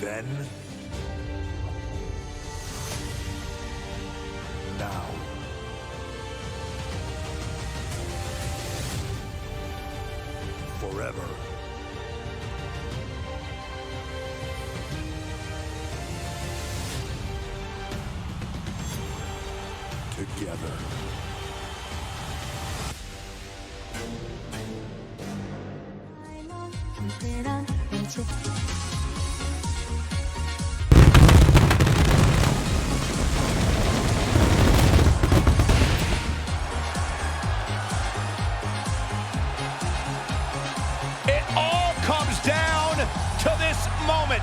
Then, now, forever. Together. It all comes down to this moment.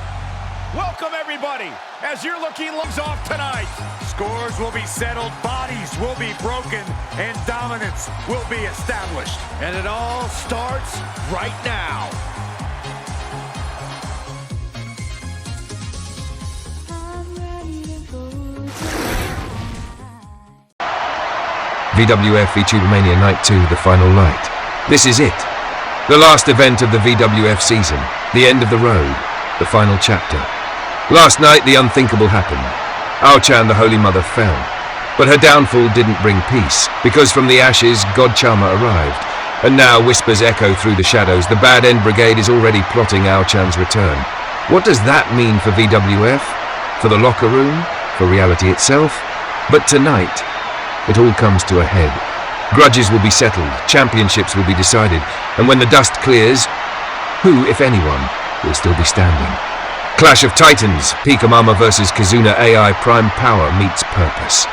Welcome, everybody, as you're looking lungs off tonight. Scores will be settled, bodies will be broken, and dominance will be established. And it all starts right now. VWF Vtubermania Night 2, the final night. This is it. The last event of the VWF season. The end of the road. The final chapter. Last night, the unthinkable happened. Ao-chan, the Holy Mother, fell. But her downfall didn't bring peace, because from the ashes, God Chama arrived. And now whispers echo through the shadows. The Bad End Brigade is already plotting Ao-chan's return. What does that mean for VWF? For the locker room? For reality itself? But tonight, it all comes to a head. Grudges will be settled, championships will be decided, and when the dust clears, who, if anyone, will still be standing? Clash of Titans, Pekomama versus Kizuna AI Prime Power meets purpose.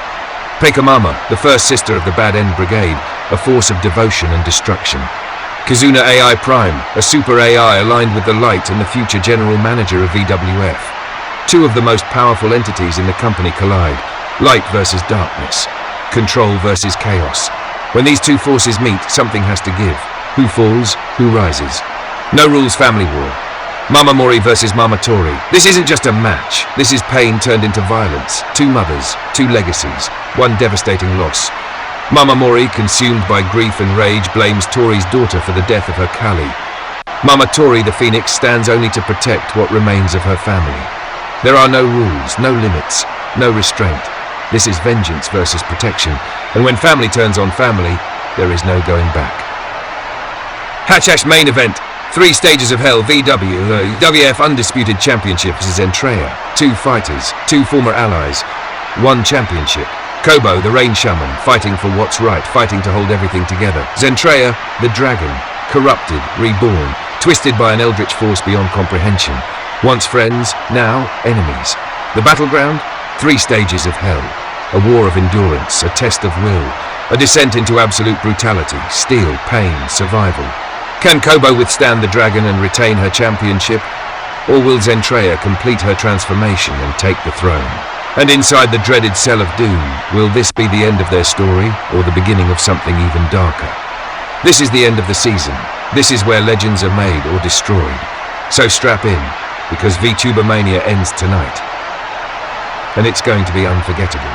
Pekomama, the first sister of the Bad End Brigade, a force of devotion and destruction. Kizuna AI Prime, a super AI aligned with the Light and the future general manager of VWF. Two of the most powerful entities in the company collide. Light versus darkness. Control versus chaos. When these two forces meet, something has to give. Who falls, who rises. No rules family war. Mama Mori versus Mama Tori. This isn't just a match. This is pain turned into violence. Two mothers, two legacies, one devastating loss. Mama Mori, consumed by grief and rage, blames Tori's daughter for the death of her Kali. Mama Tori, the Phoenix, stands only to protect what remains of her family. There are no rules, no limits, no restraint. This is vengeance versus protection, and when family turns on family, there is no going back. Hatch main event. 3 stages of hell, VWF Undisputed Championship versus Zentreya. 2 fighters, 2 former allies, 1 championship. Kobo, the Rain Shaman, fighting for what's right, fighting to hold everything together. Zentreya, the Dragon, corrupted, reborn, twisted by an eldritch force beyond comprehension. Once friends, now enemies. The battleground? 3 stages of hell. A war of endurance, a test of will, a descent into absolute brutality, steel, pain, survival. Can Kobo withstand the dragon and retain her championship? Or will Zentreya complete her transformation and take the throne? And inside the dreaded cell of doom, will this be the end of their story or the beginning of something even darker? This is the end of the season. This is where legends are made or destroyed. So strap in, because Vtubermania ends tonight. And it's going to be unforgettable.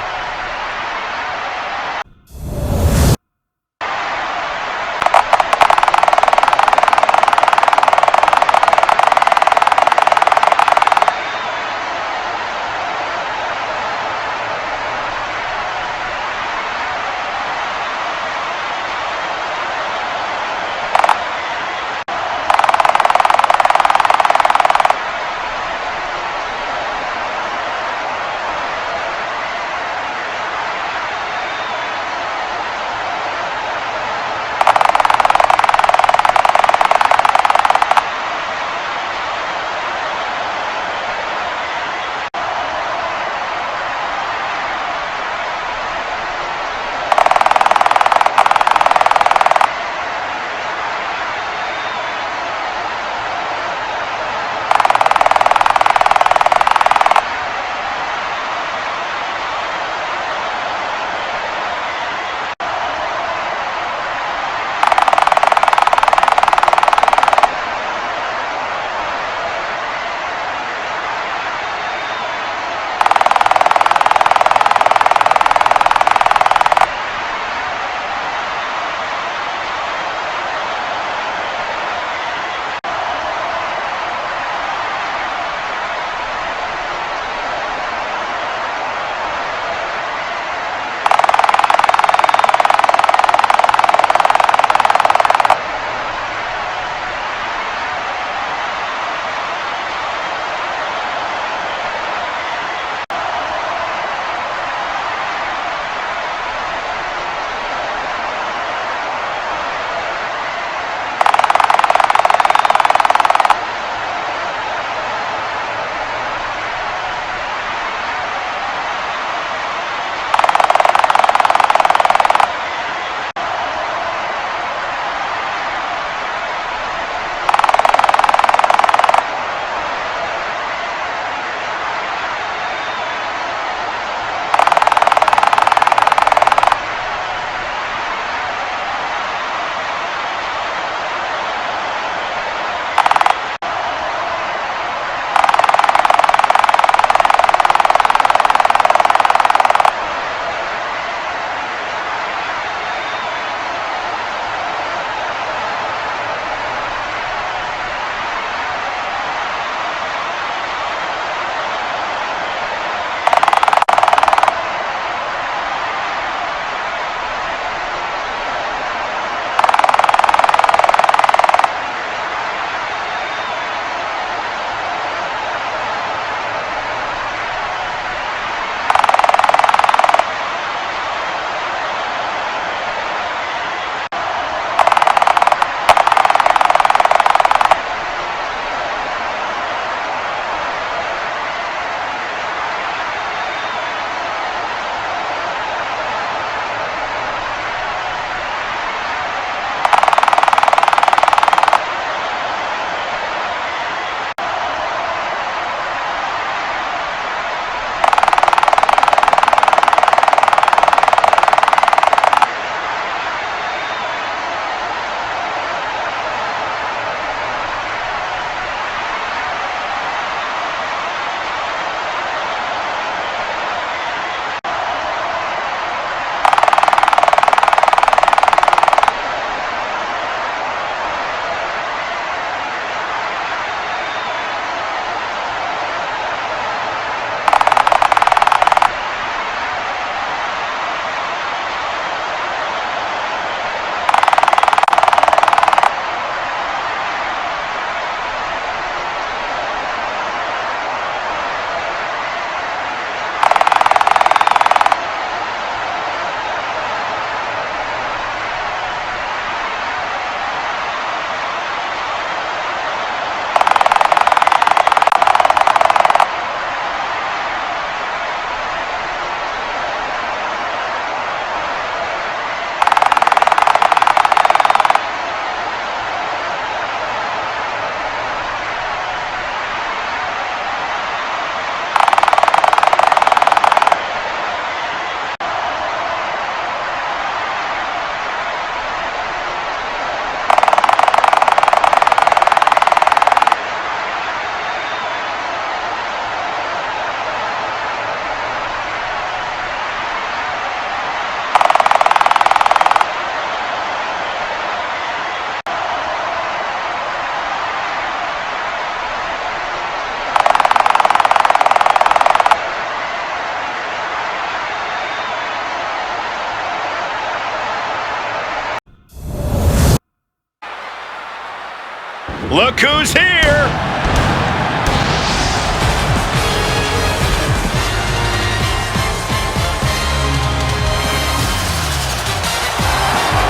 Look who's here!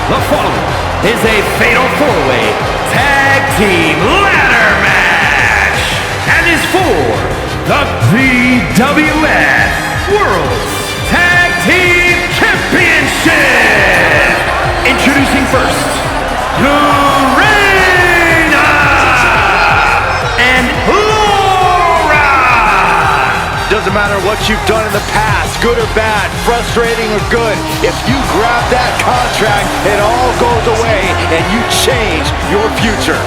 The following is a fatal four-way tag team ladder match and is for the VWF World Tag Team Championship. Introducing first, and Clara! Doesn't matter what you've done in the past, good or bad, frustrating or good, if you grab that contract, it all goes away and you change your future.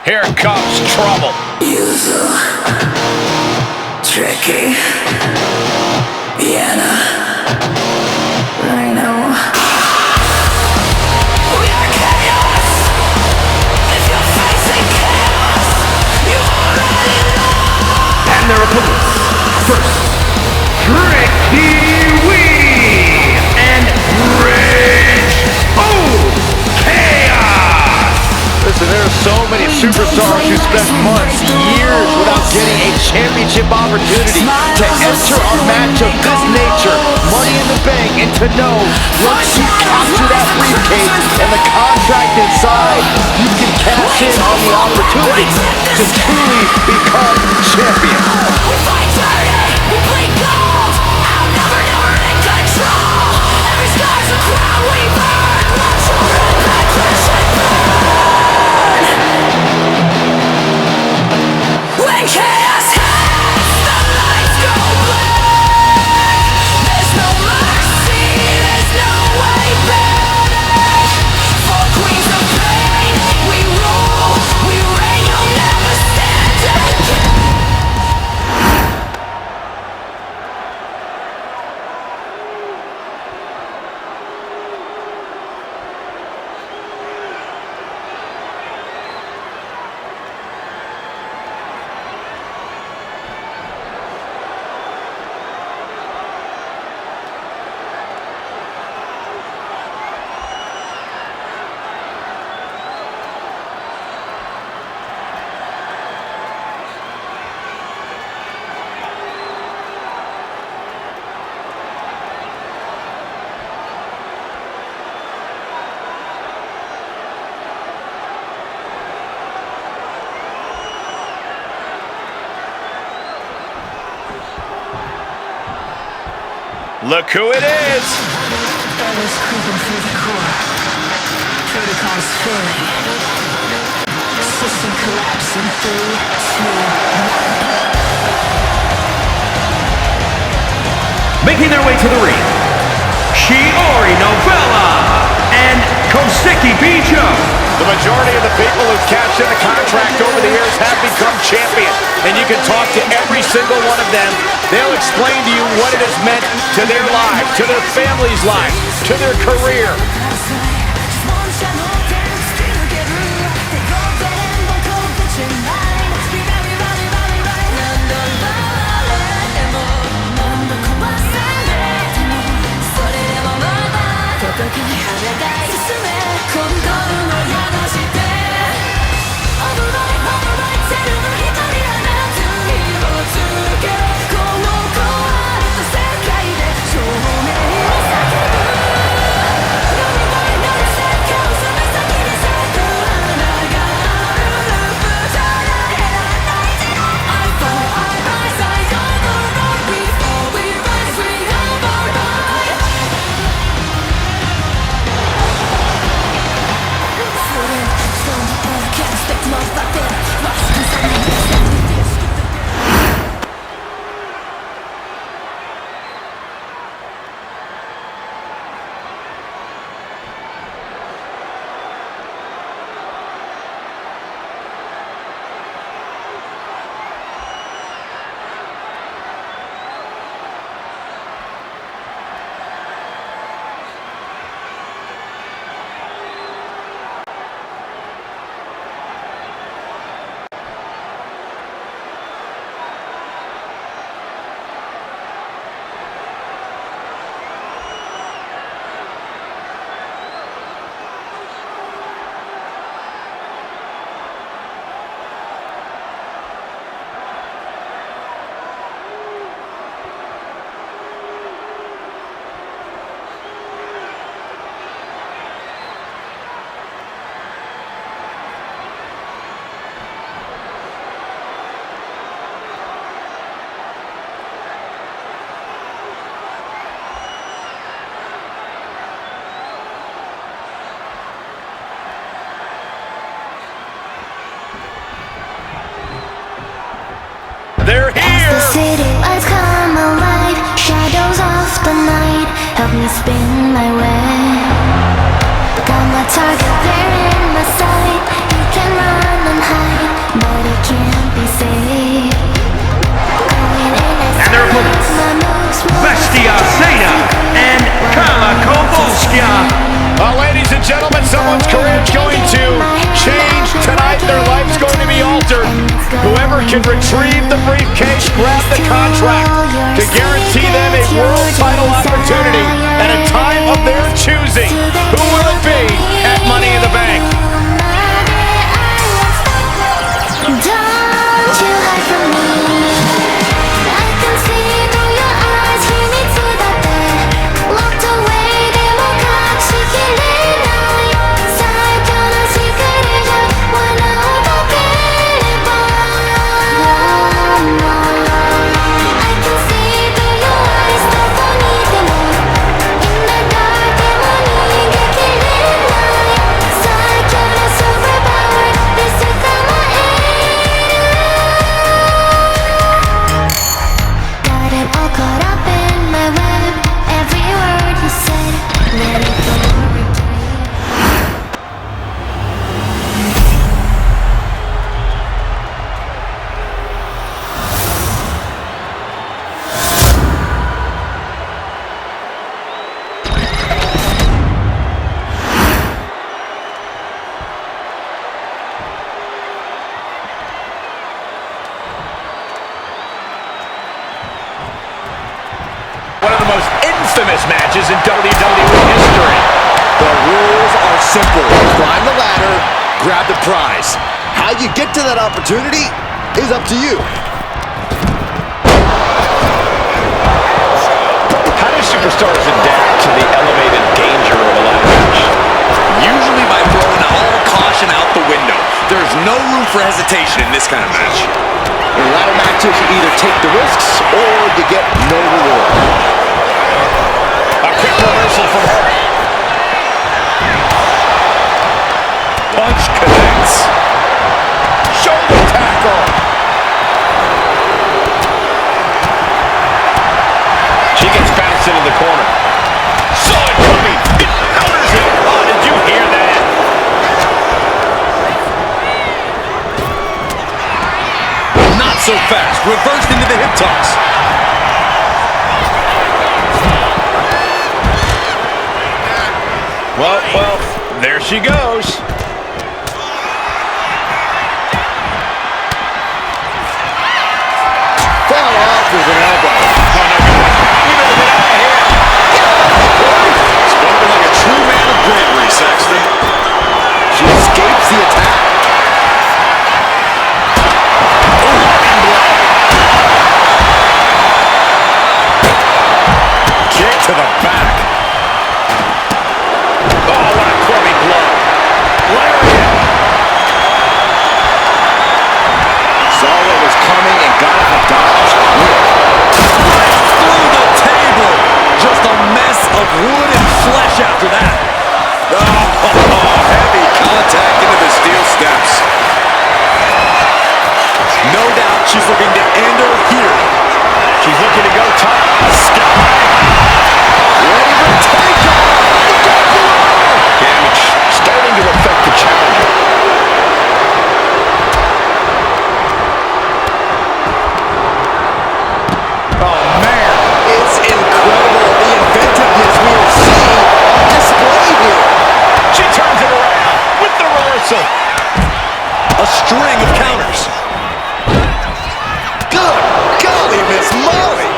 Here comes trouble. Tricky. Vienna. Rhino. We are chaos. If you're facing chaos, you already know. And their opponents. First, Tricky Wee and Rich Chaos. Listen, there are so many superstars who spent months, years without getting a championship opportunity to enter a match of this nature, Money in the Bank, and to know once you capture that briefcase and the contract inside, you can cash in on the opportunity to truly become champion. We fight dirty, we bleed gold. I'll never in control. Every scar's a crown we burn. Watch your repetition burn. When chaos hits, the lights go black. There's no mercy, there's no way back. For queens of pain, we rule, we reign, you'll never stand again. Look who it is! Feathers creeping through the core. Protocols failing. System collapsing. 3, 2, 1. Making their way to the ring, Shiori Novella and Koseki Bijo. The majority of the people who've cashed in the contract over the years have become champions. And you can talk to every single one of them. They'll explain to you what it has meant to their lives, to their families' lives, to their career. help me spin my way. Got my target there in my sight. You can run and hide, but it can't be safe. Going in as And their opponents, my moves Bestia Zeta and Kala Kovalskaya. Ladies and gentlemen, someone's career is going to change tonight. Their life's going to be altered. Whoever can retrieve the briefcase, grab the contract to guarantee them a world title opportunity at a time of their choosing. Who will it be at Money in the Bank? Don't you hide from me. I can see through your eyes, hear me to the bed. Locked away, they will cut, she can deny. Psychotic secret, wanna open it I can see through your eyes, don't need them more. In the dark, they will need to kill it. Psychotic superpower, this is my Got it all caught up in my web. Every word you said, let it go. One of the most infamous matches in WWE history. The rules are simple. Climb the ladder, grab the prize. How you get to that opportunity is up to you. How do superstars adapt to the elevated danger of a ladder match? Usually by throwing all caution out the window. There's no room for hesitation in this kind of match. In ladder matches, you either take the risks or you get no reward. A quick reversal from her. Punch connects. Shoulder tackle. She gets bounced into the corner. Saw it coming. It counters it. Oh, did you hear that? Not so fast. Reversed into the hip toss. Well, there she goes. Fell off with an elbow. Oh, no good. You better get out of here. Spoken like a true man of bravery, Saxton. She escapes the attack. Kick to the back. Oh, what a clubby blow. Lariat. Saw what was coming and got it to dodge quick. Right through the table. Just a mess of wood and flesh after that. Oh, heavy contact into the steel steps. No doubt she's looking to end her here. She's looking to go top. Sky. Ready for takeoff. Damage starting to affect the challenger. Oh, man. It's incredible the inventiveness we are seeing on display here. She turns it around with the reversal. A string of counters. Good golly, Miss Mori.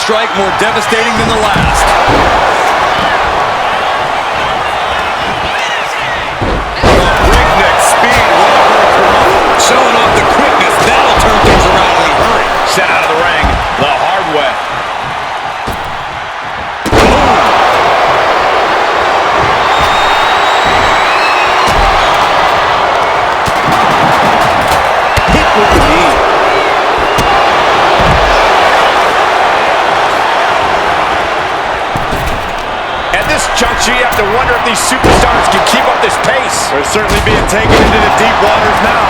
strike more devastating than the last. Breakneck speed. Showing off the quickness. That'll turn things around in a hurry. Sent out of the ring the hard way. Hit with the knee. At this juncture, you have to wonder if these superstars can keep up this pace. They're certainly being taken into the deep waters now.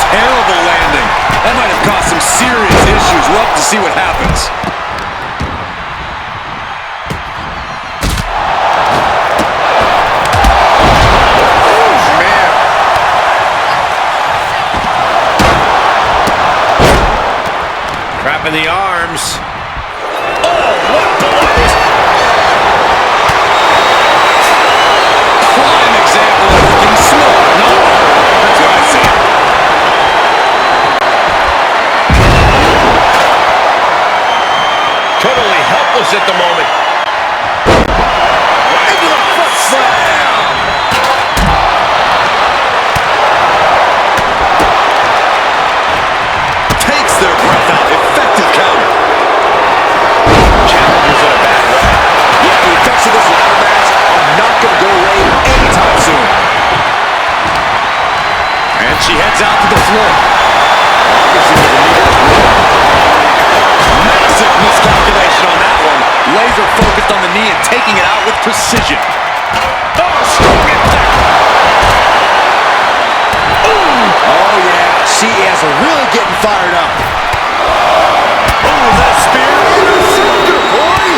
Terrible landing. That might have caused some serious issues. We'll have to see what happens. Oh, man. Trapping the arms. Oh, what blows! Prime example of looking small. No, that's what I say. Totally helpless at the moment. Into the foot slam. Takes their breath out. Effective counter. Challengers in a bad way. Yeah, the effects of this ladder match are not going to go away anytime soon. And she heads out to the floor. Massive miscalculation on that one. Laser focused on the knee and taking it out with precision. Oh, strong impact. Oh, yeah. She is really getting fired up. Oh, that spear. Interceptor, boy.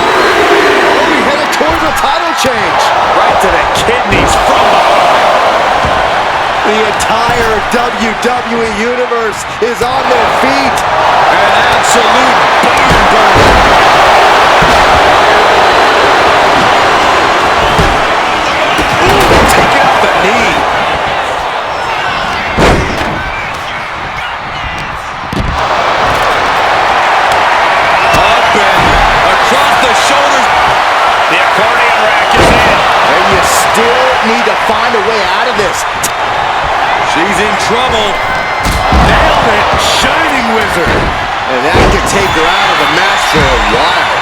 Oh, we headed towards a title change. Right to the kidneys from behind. The entire WWE Universe is on their feet. An absolute barn burner. Taking out the knee. Up and across the shoulders. The accordion rack is in. And you still need to find a way out of this. She's in trouble. Nailed it. Shining Wizard. And that could take her out of the match for a while.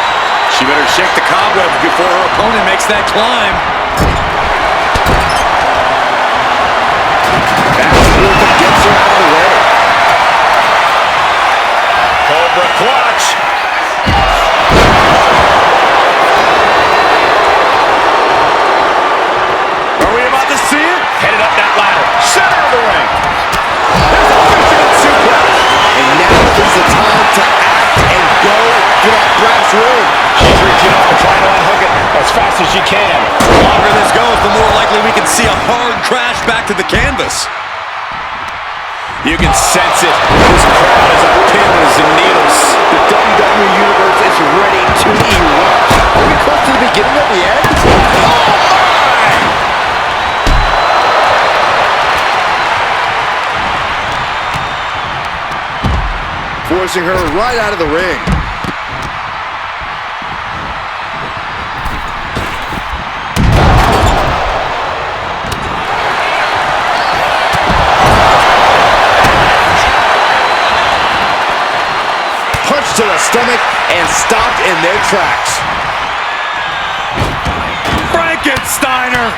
She better shake the cobwebs before her opponent makes that climb. Backslip gets her out of the way. Cobra clutch. Are we about to see it? Headed up that ladder. Center of the ring. There's a fisherman suplex. And now is the time to act and go for that brass ring. She's reaching up and trying to unhook it as fast as she can. The longer this goes, the more likely we can see a hard crash back to the canvas. You can sense it. This crowd is on pins and needles. The WWE Universe is ready to erupt. Are we close to the beginning of the end? Oh my! Forcing her right out of the ring. Punch to the stomach and stopped in their tracks. Frankensteiner.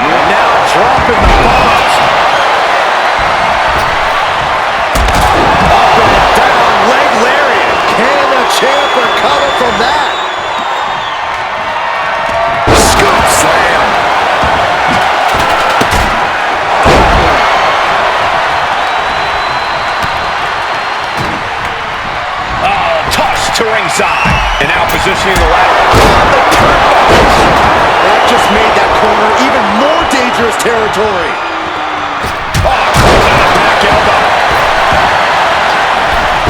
And now dropping the bombs. Up and down, leg lariat. Can the champ recover from that? Scoop slam. To ringside. And now positioning the ladder on the turnbuckles. That just made that corner even more dangerous territory. Oh, close on a back elbow.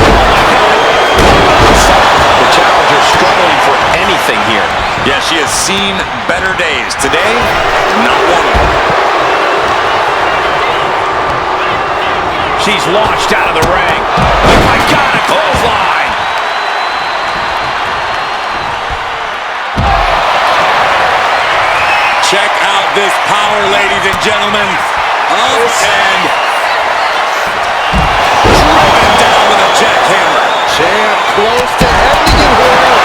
Oh my God. The challenger seen better days. Today, not one of them. She's launched out of the ring. Oh my God, a clothesline! Check out this power, ladies and gentlemen. Up and driven down with a jackhammer. Champ close to ending it here.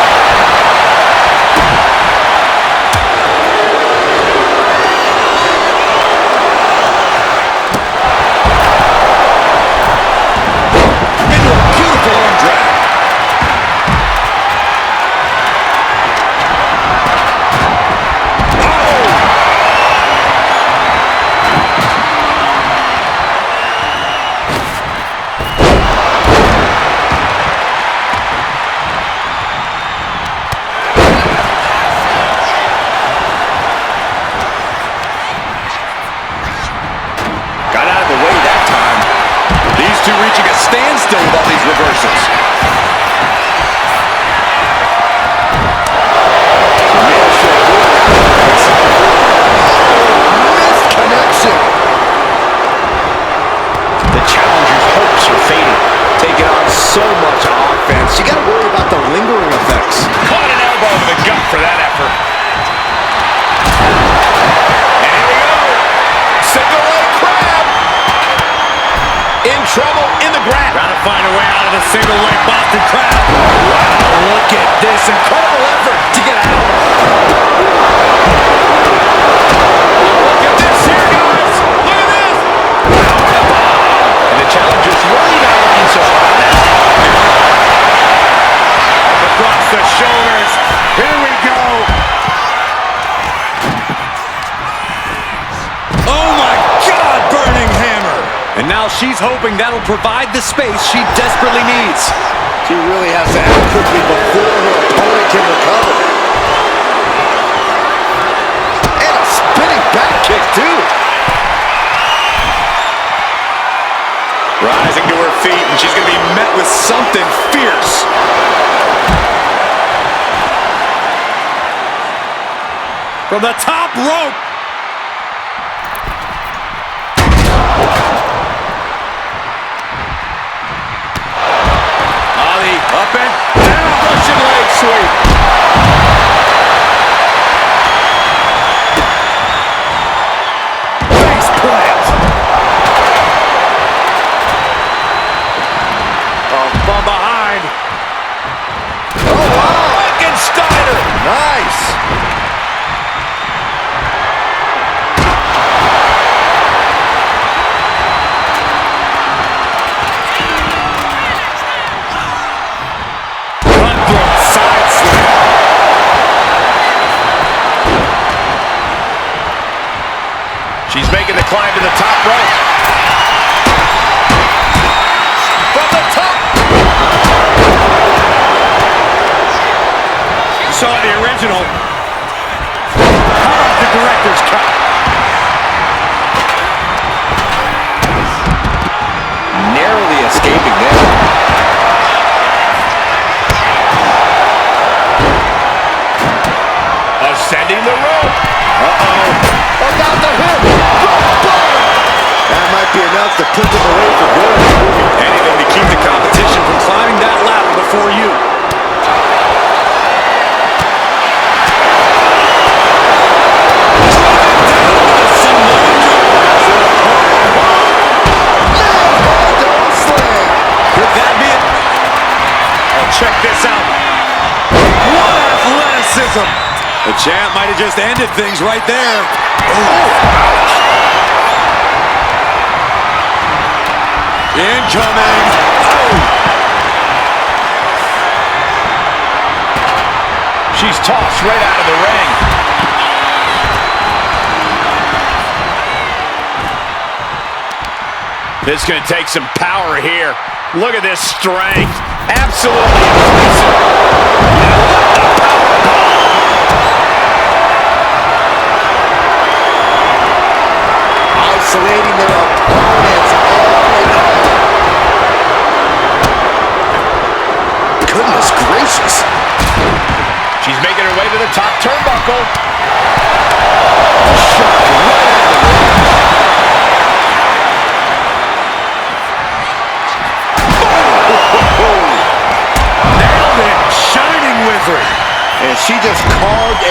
Into a beautiful arm drag. Got out of the way that time. These two reaching a standstill with all these reversals. Missed connection. The challenger's hopes are fading. Taking on so much offense. You gotta worry about the lingering effects. Caught an elbow to the gut for that effort. And here we go. Single leg crab. In trouble in the grab. Trying to find a way out of the single leg Boston Crab. Wow, look at this incredible effort to get out. Look at this here, guys. Look at this. Power to the bomb. And the challenger's really not looking so hot now. Up across the shoulders. Here we go. Oh my God, burning hammer. And now she's hoping that'll provide the space she desperately needs. She really has to act quickly before her opponent can recover. And a spinning back kick, too. Rising to her feet, and she's going to be met with something fierce. From the top rope. Ali up and down. Russian leg sweep. Face plant. From behind. Oh, wow. Frankensteiner. Nice. Cutthroat side slam. She's making the climb to the top rope. From the top. You saw the original. How about the director's cut? Narrowly escaping there. Ascending the rope. About the hip. That might be enough to put them away for good. Anything to keep the competition from climbing that ladder before you. Could that be it? Oh, check this out. What athleticism! The champ might have just ended things right there. Incoming. Oh. She's tossed right out of the ring. This is going to take some power here. Look at this strength. Absolutely impressive. And what a power bomb. Isolating their opponents all around. Goodness gracious. She's making her way to the top turnbuckle.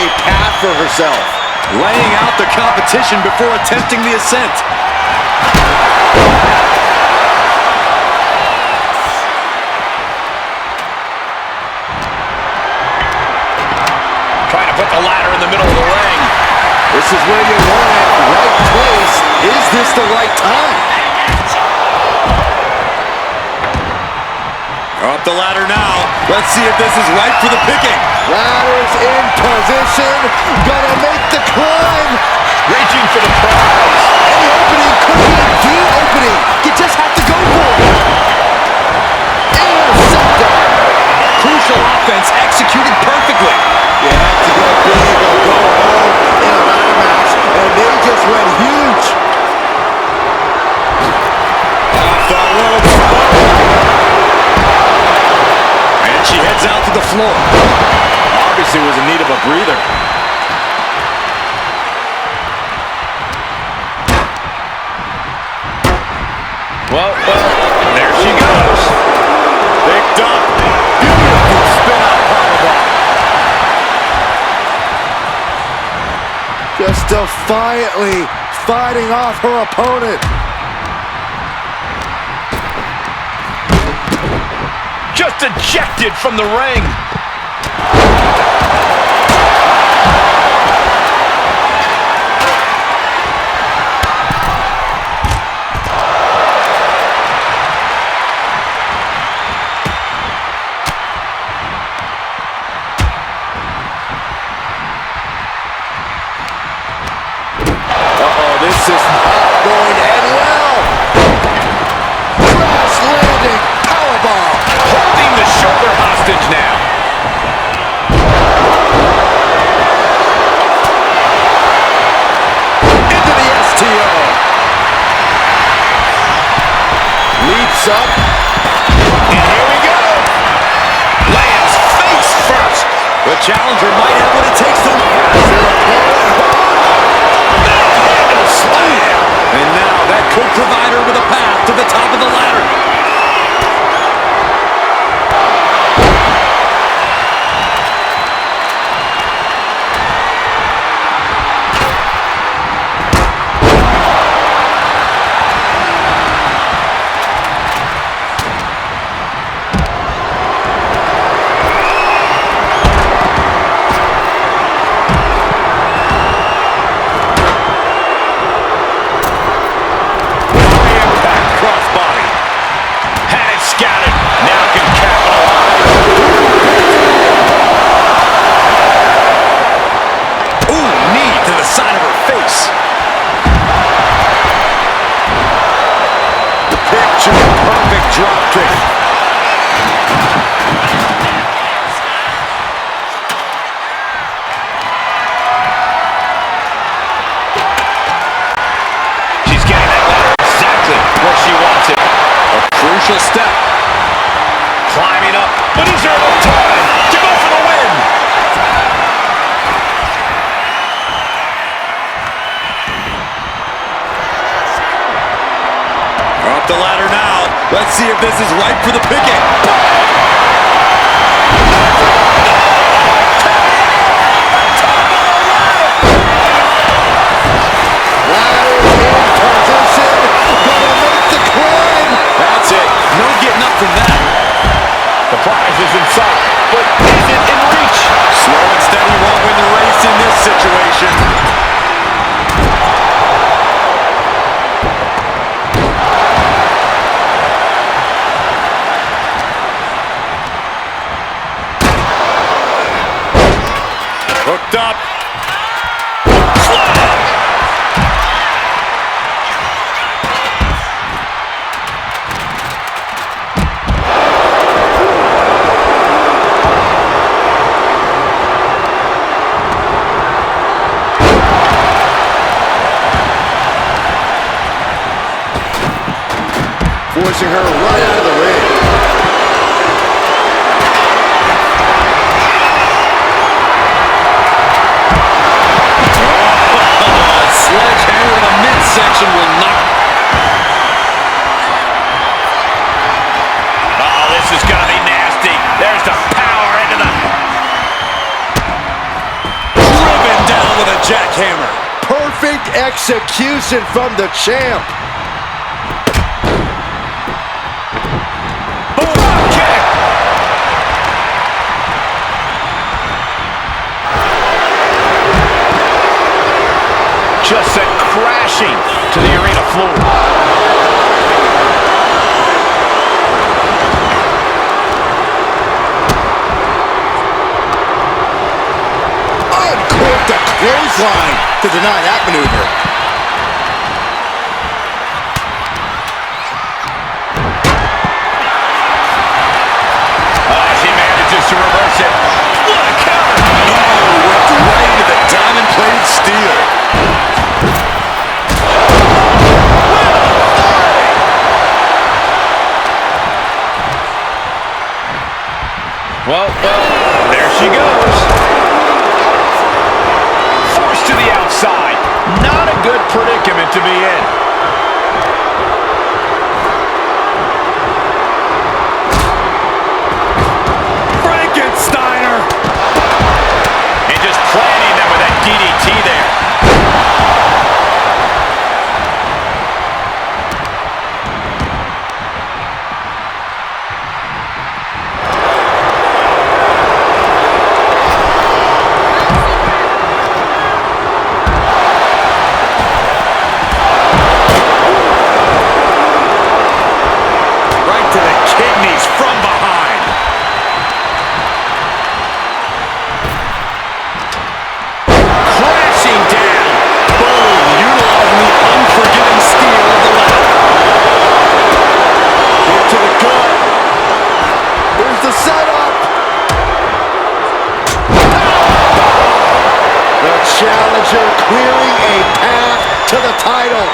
a path for herself. Laying out the competition before attempting the ascent. Trying to put the ladder in the middle of the ring. This is where you want it. Right place. Is this the right time? Up the ladder now. Let's see if this is right for the picking. Ladder's in position. Gonna make the climb. Reaching for the prize. Any opening could be the opening. You just have to go for it. Interceptor. Crucial offense executed perfectly. You have to go big or go home in a ladder match, and they just went huge. Off the rope. And she heads out to the floor. Obviously was in need of a breather. Well, there she goes. Picked up. Beautiful spin out powerbomb. Just defiantly fighting off her opponent. Just ejected from the ring. This is not going to end well. Crash landing powerbomb. Holding the shoulder hostage now. Into the STO. Leaps up. And here we go. Lands face first. The challenger might have what it takes to win. And now that could provide her with a path to the top of the ladder. Step. Climbing up, but is there enough time to go for the win? Up the ladder now. Let's see if this is right for the picking. That's it. No getting up from that. The prize is in sight, but is it in reach? Slow and steady won't win the race in this situation. Hooked up. Forcing her right out of the ring. Sledgehammer in the midsection will not. Oh, this is gonna be nasty. There's the power into the... jackhammer. Perfect execution from the champ. Drop kick. Just sent crashing to the arena floor. Uncorked a clothesline to deny that maneuver. She manages to reverse it. What a counter! Oh, whipped right into the diamond-plated steel. Well, there she goes. Forced to the outside. Not a good predicament to be in. Frankensteiner. And just planting them with that DDT there. From behind. Crashing down. Boom, utilizing the unforgiving steel of the ladder. Kick to the gut. Here's the setup. The challenger clearing a path to the title.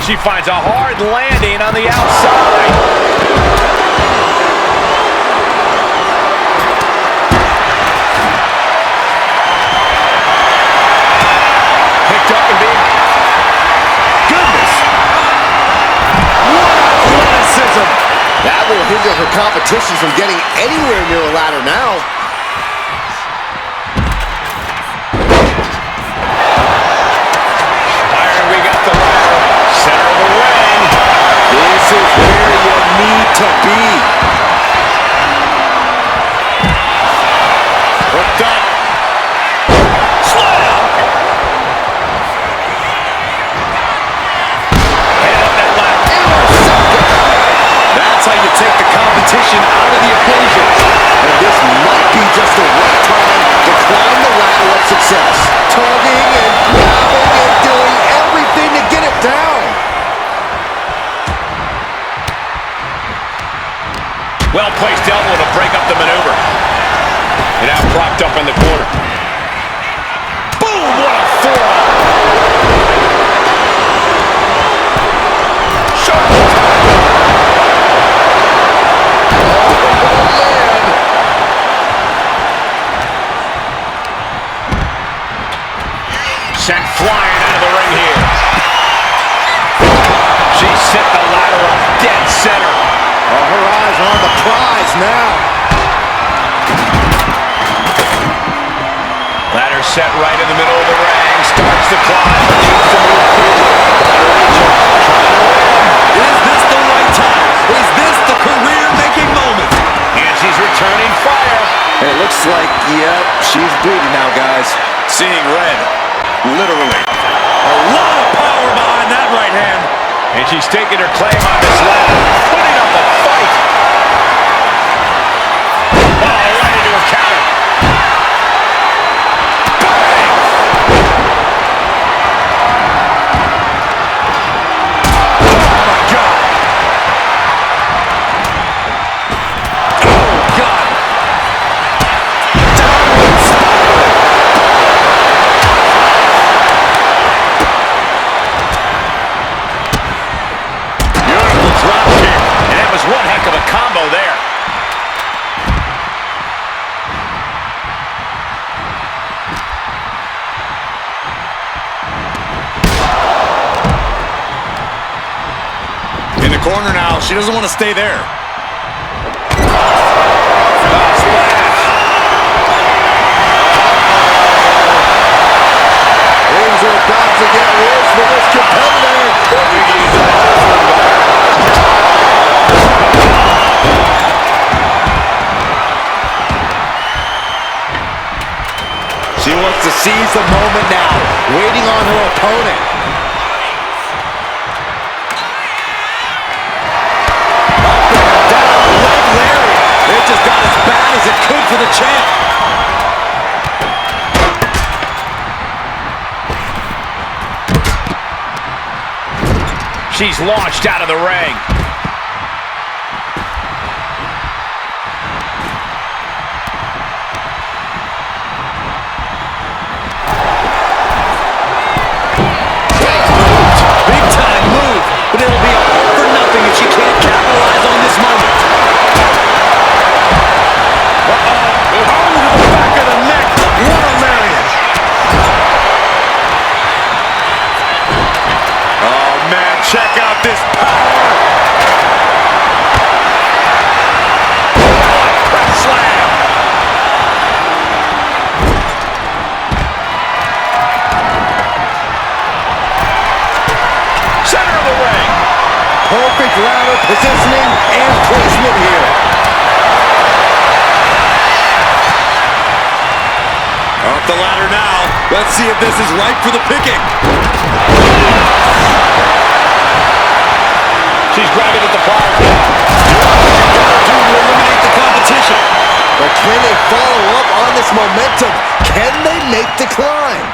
She finds a hard landing on the outside. Picked up and being... Goodness! What athleticism! That will hinder her competition from getting anywhere near a ladder now. Center of the ring. This is where you need to be. Hooked up. Slam. Head up that ladder. That's how you take the competition out of the equation. And this might be just the right time to climb the ladder of success. Tugging and grabbing and doing everything to get it down. Well-placed elbow to break up the maneuver. And now propped up in the corner. Boom! What a forearm! Sharp attack! Sent flying out of the ring here. She set the ladder up dead center. Her eyes are on the prize now. Ladder set right in the middle of the ring. Starts to climb. Needs to move forward. Is this the right time? Is this the career-making moment? And she's returning fire. It looks like, yep, she's bleeding now, guys. Seeing red. Literally. A lot of power behind that right hand. And she's taking her claim on this ladder. Putting up a fight. Oh, right into a counter. Bang! Oh, my God. Oh, God. Downward spiral. In the corner now. She doesn't want to stay there. Things are about to get worse for this competitor. She wants to seize the moment now, waiting on her opponent. Up and down, leg lariat. It just got as bad as it could for the champ. She's launched out of the ring. But it'll be all for nothing if she can't capitalize on this moment. Oh, to the back of the neck. What a lariat. Oh, man, check out this power. Press slam. Center of the ring. Perfect ladder positioning and placement here. Up the ladder now. Let's see if this is right for the picking. She's grabbing at the bar. To eliminate the competition. But can they follow up on this momentum? Can they make the climb?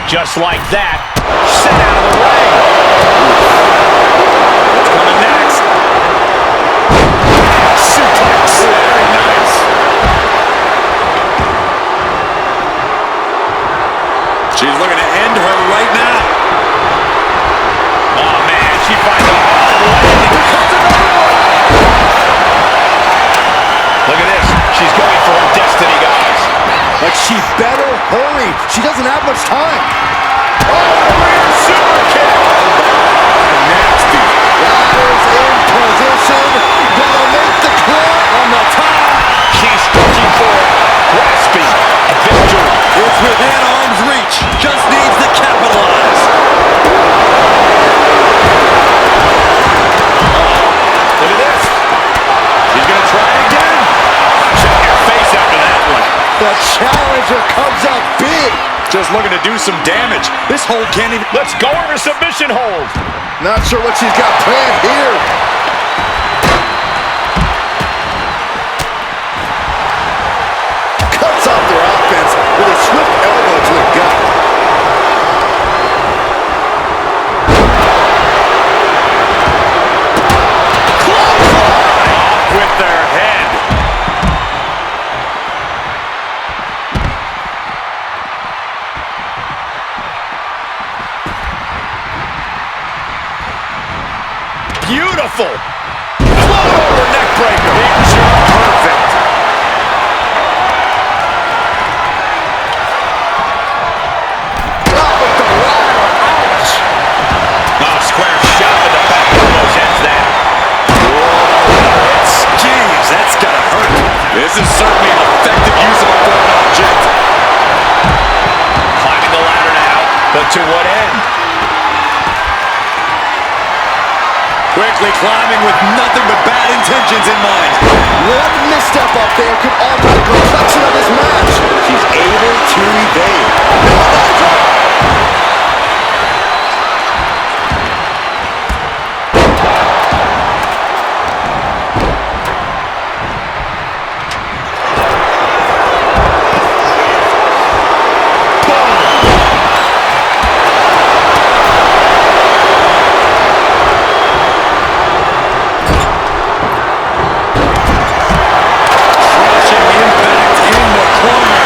Just like that. Sent out of the ring. What's coming next? Suplex. Very nice. She's looking to end her right now. Oh, man, she finds a hard landing. Here comes another one. Look at this. She's going for her destiny, guys. But she better hurry. She doesn't have much time. Oh, rear super kick. Nasty. Ladders in position. Gonna make the climb on the top. She's looking for it. Grasping a victory. It's within arm's reach. Just needs to capitalize. Look at this. She's going to try it again. Check your face after that one. The challenger comes up big. Just looking to do some damage. This hold can't even... Let's go over submission hold. Not sure what she's got planned here. Cuts off their offense with a swift elbow to the gut. Off with their head. Beautiful. Float over neck breaker. Picture perfect. Off with the ladder. Ouch. Oh, square shot with the back almost ends that. Jeez, that's gotta hurt. This is certainly an effective use of a foreign object. Climbing the ladder now, but to what end? Quickly climbing with nothing but bad intentions in mind. One misstep up there could alter the complexion of this match. She's able to evade. Crushing impact in the corner.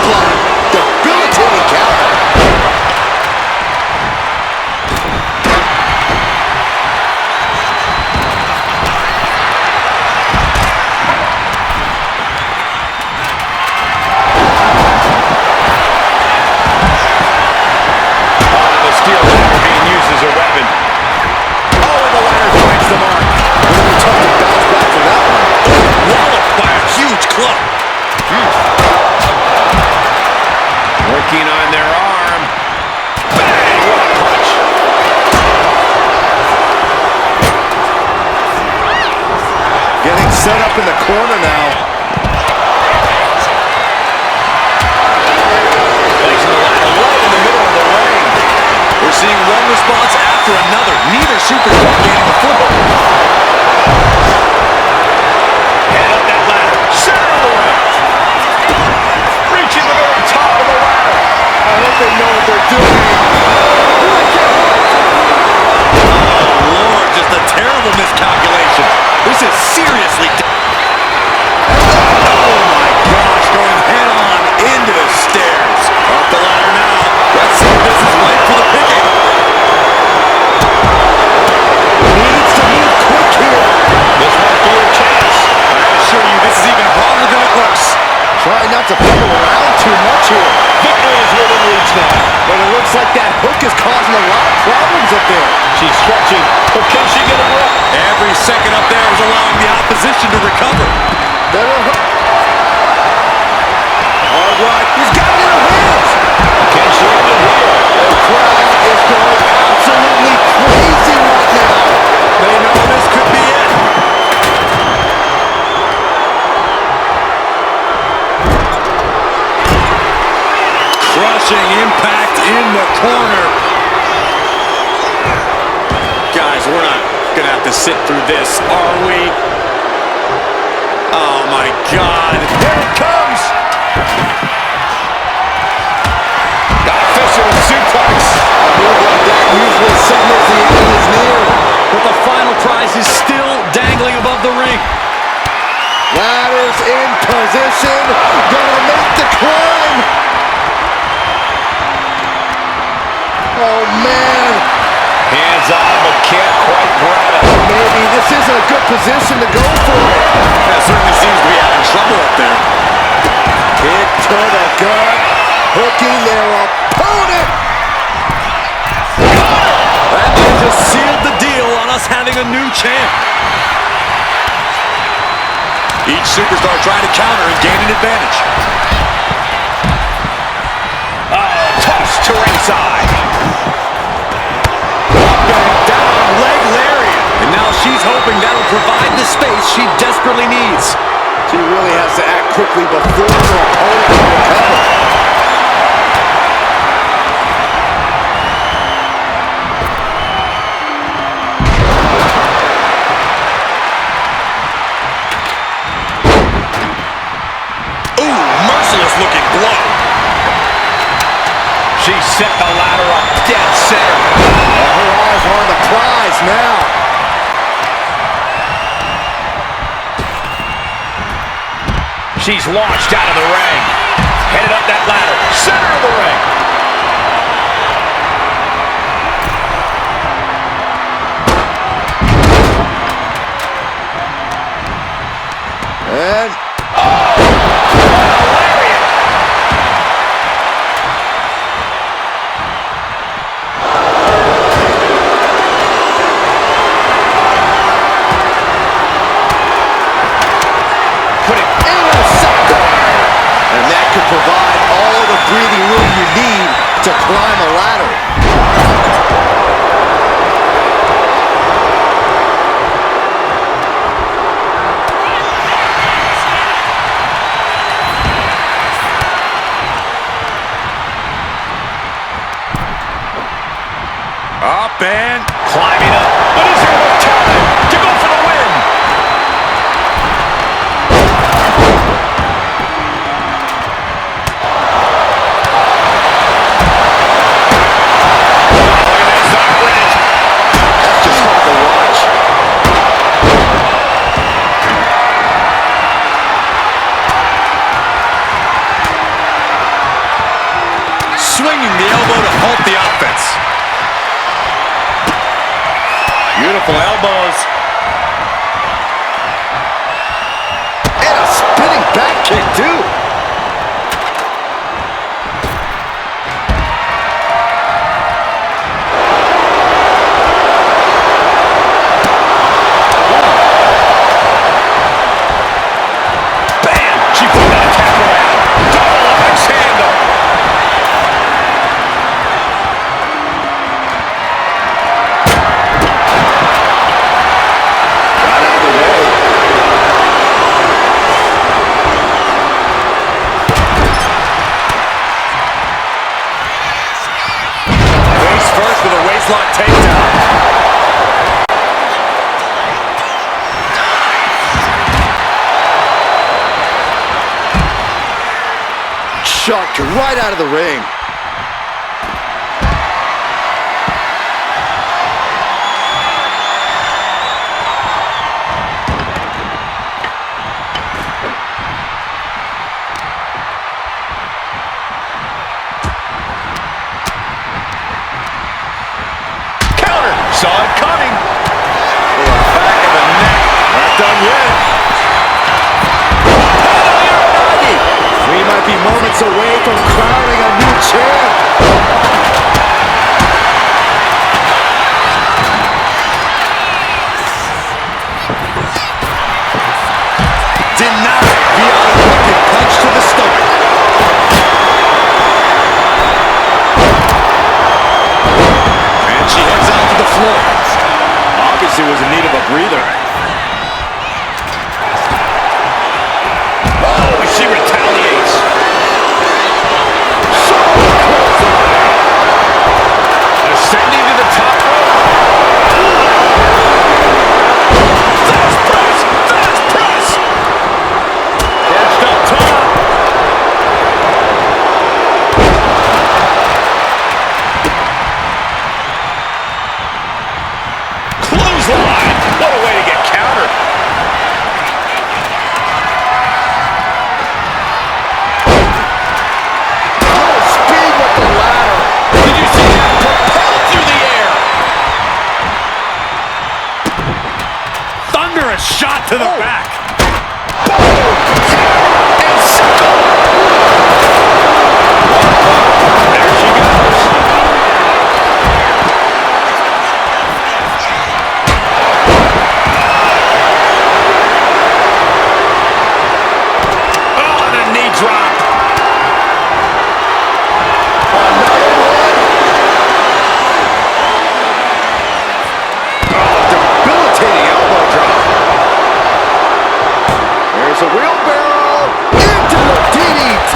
clothesline. Debilitating counter. Steel ladder being used as a weapon. Oh, and the ladder finds the mark. Really tough to bounce back from that one. Walloped by a huge club. Working on their arm. Bang! What a punch. Getting set up in the corner now. Placing the ladder right in the middle of the ring. We're seeing one response after another. Neither superstar gaining a foothold. Head up that ladder. Center of the ring. Reaching the very top of the ladder. I hope they know what they're doing. Oh, Lord, just a terrible miscalculation. This is seriously... Oh, my gosh, going head-on into the stairs. Up the ladder now. Let's see if this is right for the picking. Needs to move quick here. This might be a chance. I assure you, this is even harder than it looks. Try not to fumble around too much here. Victory is within reach now. But it looks like that hook is causing a lot of problems up there. She's stretching, but can she get a grip? Every second up there is allowing the opposition to recover. Better hook. All right, he's got it in her hands. Can she end it here? The crowd is going absolutely crazy right now. They know this could be it. Crushing impact in the corner. Guys, we're not going to have to sit through this, are we? Oh, my God. Here it comes. Got a fisherman suplex. A move like that usually signals the end is near. But the final prize is still dangling above the ring. Ladders in position. Gonna make the climb. Oh, man. Hands on, but can't quite grab it. Maybe this isn't a good position to go for it. That certainly seems to be having trouble up there. Hit to the gut. Hooking their opponent. That might just sealed the deal on us having a new champ. Each superstar trying to counter and gain an advantage. Toss to ringside. Up and down, leg lariat. And now she's hoping that'll provide the space she desperately needs. She really has to act quickly before her opponent can recover. Ooh, merciless looking blow. She set the ladder up dead center. Her eyes are on the prize now. She's launched out of the ring. Headed up that ladder. Center of the ring. And provide all the breathing room you need to climb a ladder. Up and climbing up. But is there enough time to go for the win? swinging the elbow to halt the offense. Beautiful elbows. And a spinning back kick, too. Bam! She put that attack around. Double axe handle. Right out of the way. Face first with a waistlock takedown. Chucked right out of the ring. Counter. Saw it coming. Back of the neck. Not done yet. We might be moments away from crowning a new champ. Denied via a wicked punch to the stomach. And she heads out to the floor. Obviously was in need of a breather. Oh, she retaliates. Ascending to the top rope. Fast press! Fast press! Perched up top. Clothesline! What a way to get countered. Speed with the ladder. Did you see that? Propelled through the air. Thunderous shot to the back. Boom! And skull. There she goes. Oh, and a knee drop. Debilitating elbow drop. There's a wheelbarrow into the DDT.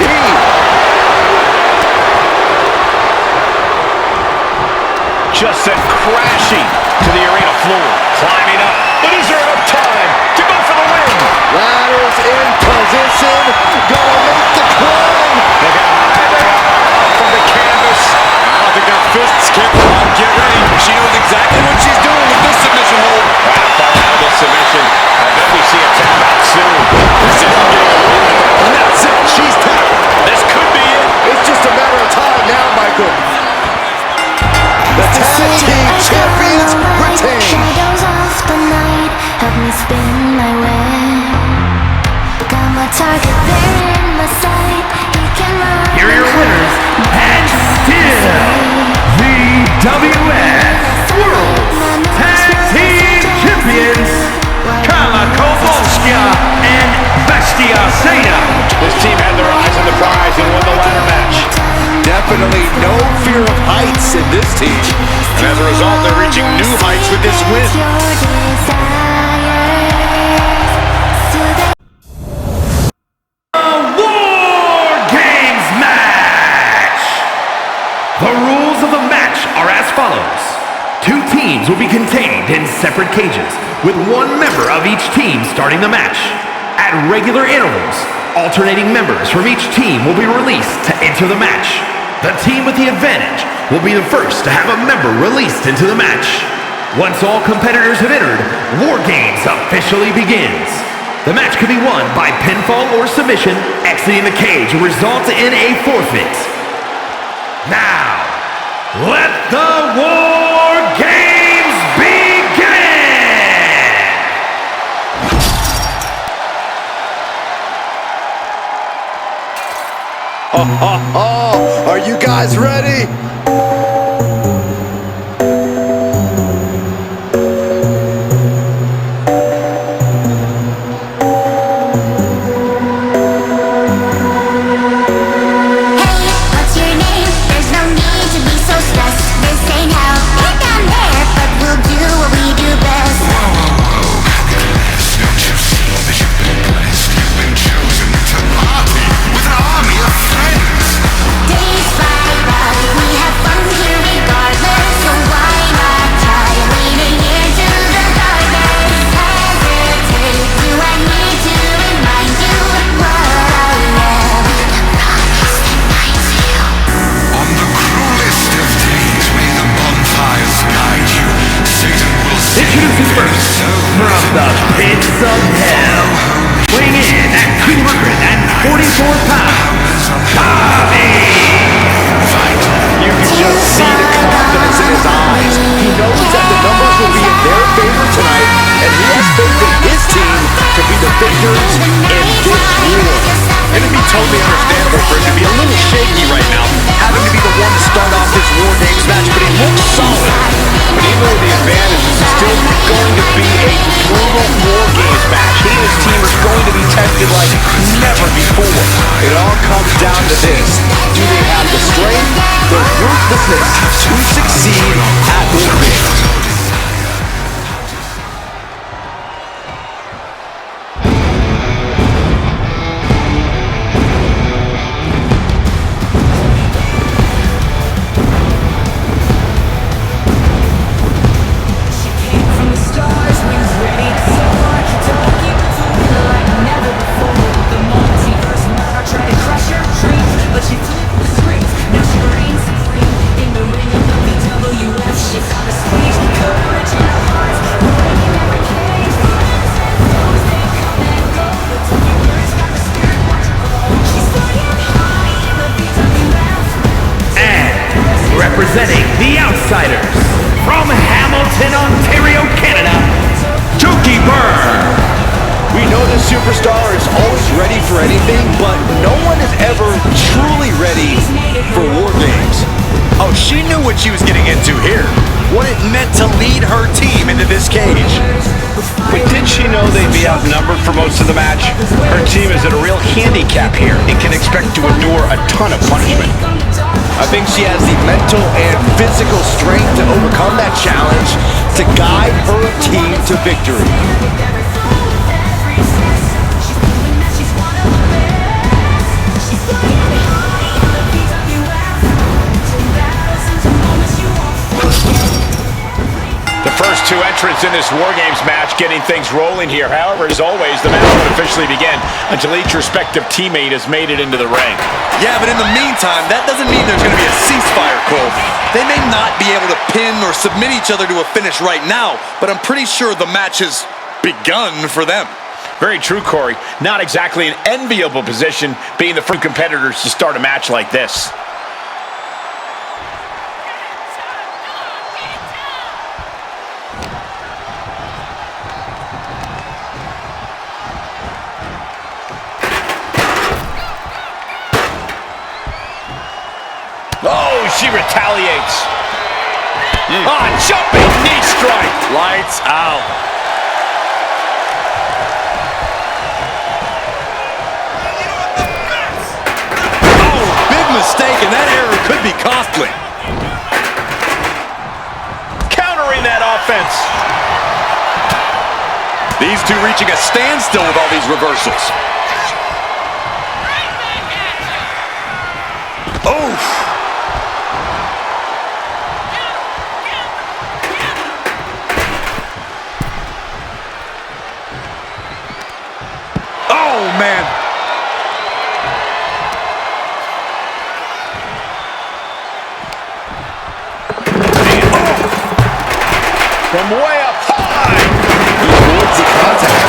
Just sent crashing to the arena floor. Climbing up. But is there enough time to go for the win? Ladders in position. Gonna make the climb. Look how high they are up from the canvas. I don't think that fist's careful on. Get ready. She knows exactly what she's doing with this submission hold. Right up far out of this submission. I bet we see a tap out soon. This isn't getting away. And that's it. She's tapped. This could be it. It's just a matter of time now, Michael. The Tag Team Champions retain. Shadows of the night help me spin my web. Got my target there in my sight. He can run. Here are your winners, and still VWF World Tag Team Champions, Clara and Bestia Seda. This team had their eyes on the prize and won the ladder match. Definitely no fear of heights in this team. And as a result, they're reaching new heights with this win. Wargames match! The rules of the match are as follows. 2 teams will be contained in separate cages, with 1 member of each team starting the match. At regular intervals, alternating members from each team will be released to enter the match. The team with the advantage will be the first to have a member released into the match. Once all competitors have entered, Wargames officially begins. The match can be won by pinfall or submission. Exiting the cage will result in a forfeit. Now, let the War Games begin! Are you guys ready? From the pits of hell, weighing in at 244 pounds, Bubi! You can just see the confidence in his eyes. He knows that the numbers will be in their favor tonight, and he has faith in his team to be the victors in this war. And it'd be totally understandable for him to be a little shaky right now, having to be the one to start off this War Games match, but he looks solid. But even with the advantage, this is still going to be a brutal War Games match. He and his team are going to be tested like never before. It all comes down to this. Do they have the strength, the ruthlessness to succeed at War Games? Representing the Outsiders, from Hamilton, Ontario, Canada, Eclipse. We know the superstar is always ready for anything, but no one is ever truly ready for War Games. Oh, she knew what she was getting into here. What it meant to lead her team into this cage. But did she know they'd be outnumbered for most of the match? Her team is at a real handicap here and can expect to endure a ton of punishment. I think she has the mental and physical strength to overcome that challenge to guide her team to victory. The first two entrants in this War Games match getting things rolling here. However, as always, the match won't officially begin until each respective teammate has made it into the ring. Yeah, but in the meantime, that doesn't mean there's going to be a ceasefire, Cole. They may not be able to pin or submit each other to a finish right now, but I'm pretty sure the match has begun for them. Very true, Corey. Not exactly an enviable position being the first competitors to start a match like this. Oh, she retaliates. Jumping knee strike. Lights out. Oh, big mistake, and that error could be costly. Countering that offense. These two reaching a standstill with all these reversals. Oh. Oh, man. From way up high. He avoids the contact.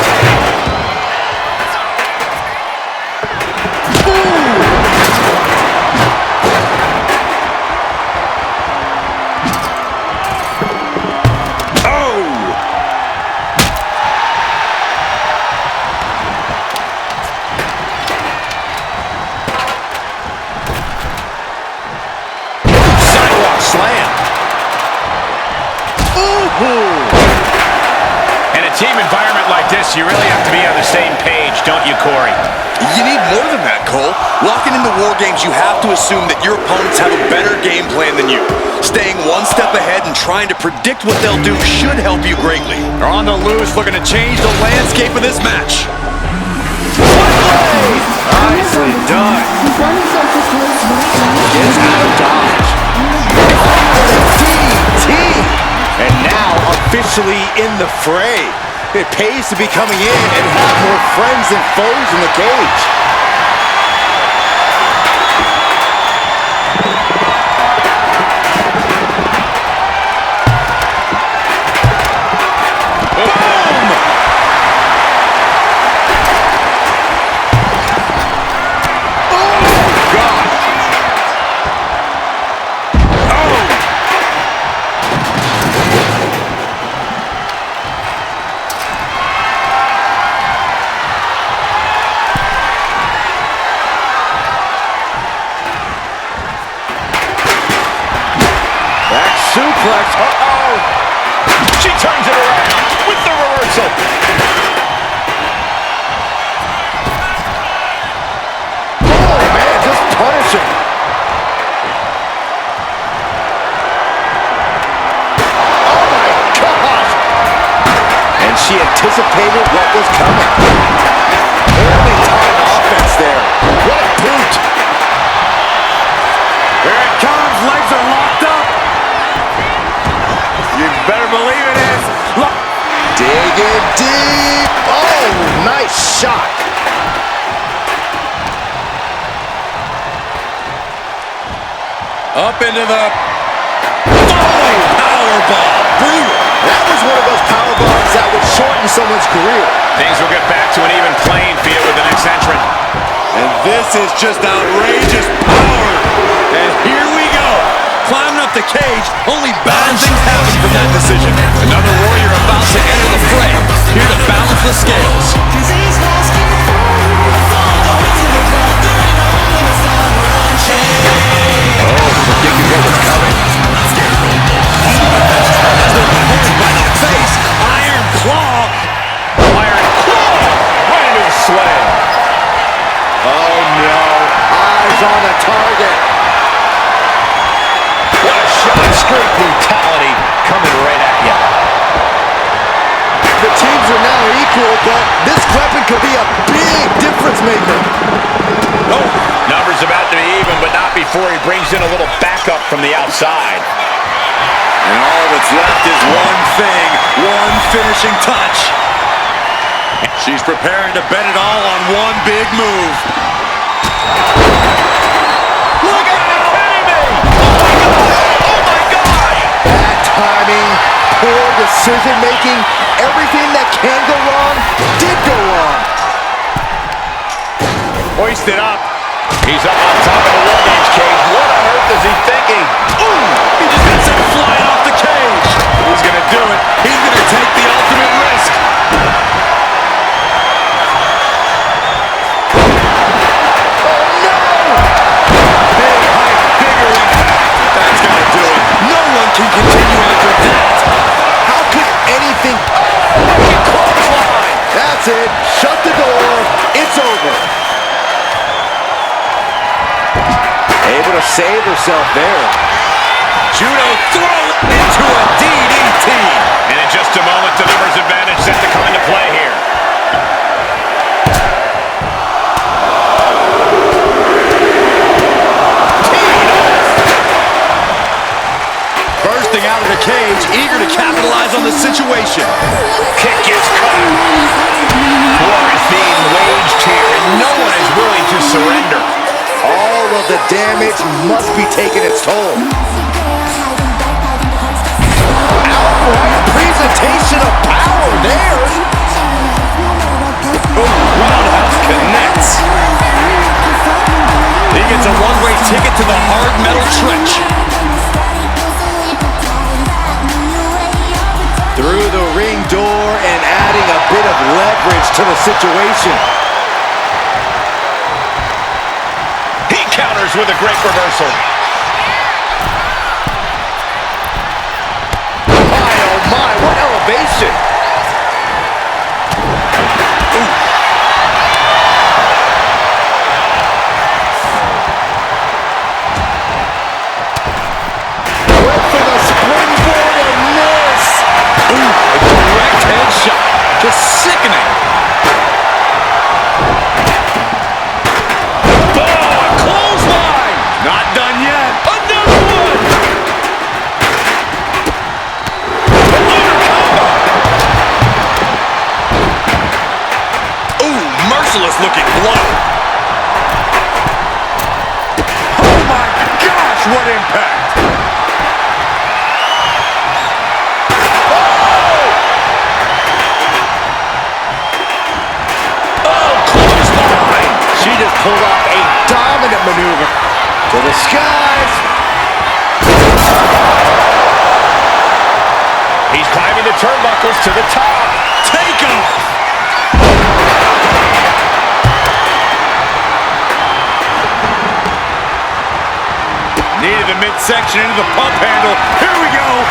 In a team environment like this, you really have to be on the same page, don't you, Corey? You need more than that, Cole. Walking into Wargames, you have to assume that your opponents have a better game plan than you. Staying one step ahead and trying to predict what they'll do should help you greatly. They're on the loose, looking to change the landscape of this match. Nicely done. Gets out of dodge. DDT. And now officially in the fray. It pays to be coming in and have more friends than foes in the cage. Suplex, She turns it around with the reversal. oh man, just punishing. Oh my gosh. And she anticipated what was coming. Early time offense there. What a boot. Here it comes, legs are locked up. You better believe it is. Look. Digging deep. Oh, nice shot. Up into the falling powerbomb. Brutal. That was one of those power bombs that would shorten someone's career. Things will get back to an even playing field with the next entrant. And this is just outrageous power. And here we go. Climbing up the cage, only bad things happen from that decision. Another warrior about to enter the fray, here to balance the scales. Thinking what was coming. By the face, Iron Claw. Iron claw right into the slam. Oh no, eyes on the target. What a shot, straight brutality coming right at you. The teams are now equal, but this weapon could be a big difference maker. Oh, numbers about to be even, but not before he brings in a little backup from the outside. And all that's left is one thing, one finishing touch. She's preparing to bet it all on one big move. Look at it, kidding me! Oh my God! Bad timing, poor decision making, everything that can go wrong did go wrong. Hoisted up. He's up on top of the Wargames cage. What on earth is he thinking? Ooh! He just got sent flying off the cage. He's gonna do it. He's gonna take the ultimate risk. Big height, bigger impact. That's gonna do it. No one can continue after that. How could anything... That's it. Shut the door. It's over. Able to save herself there. Judo throw into a DDT. And in just a moment, the numbers advantage set to come into play here. Bursting out of the cage, eager to capitalize on the situation. Kick gets caught. War is being waged here, and no one is willing to surrender. All of the damage must be taking its toll. Outright presentation of power there. Roundhouse connects. He gets a one-way ticket to the hard metal trench. Through the ring door and adding a bit of leverage to the situation. He counters with a great reversal. My oh my, what elevation! Went for the springboard and miss! Ooh, a direct headshot. Just sickening. Oh, a clothesline! Not done yet. Another one! Ooh, merciless looking blow. Oh my gosh, what impact! She just pulled off a dominant maneuver to the skies. He's climbing the turnbuckles to the top. Take off! Needed the midsection into the pump handle. Here we go.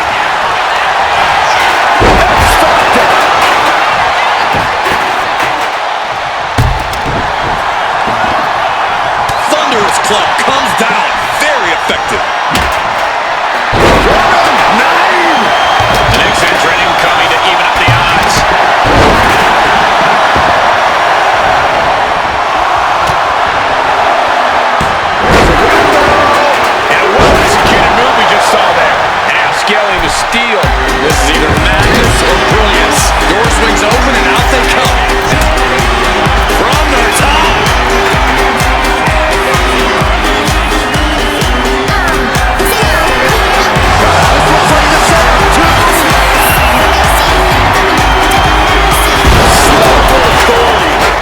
Stopped it. Thunderous club comes down. Very effective. The next entrant incoming to even up the odds. And what an executed move we just saw there. And now scaling to steel. This is either madness or brilliance. Door swings open and out they come. From the top.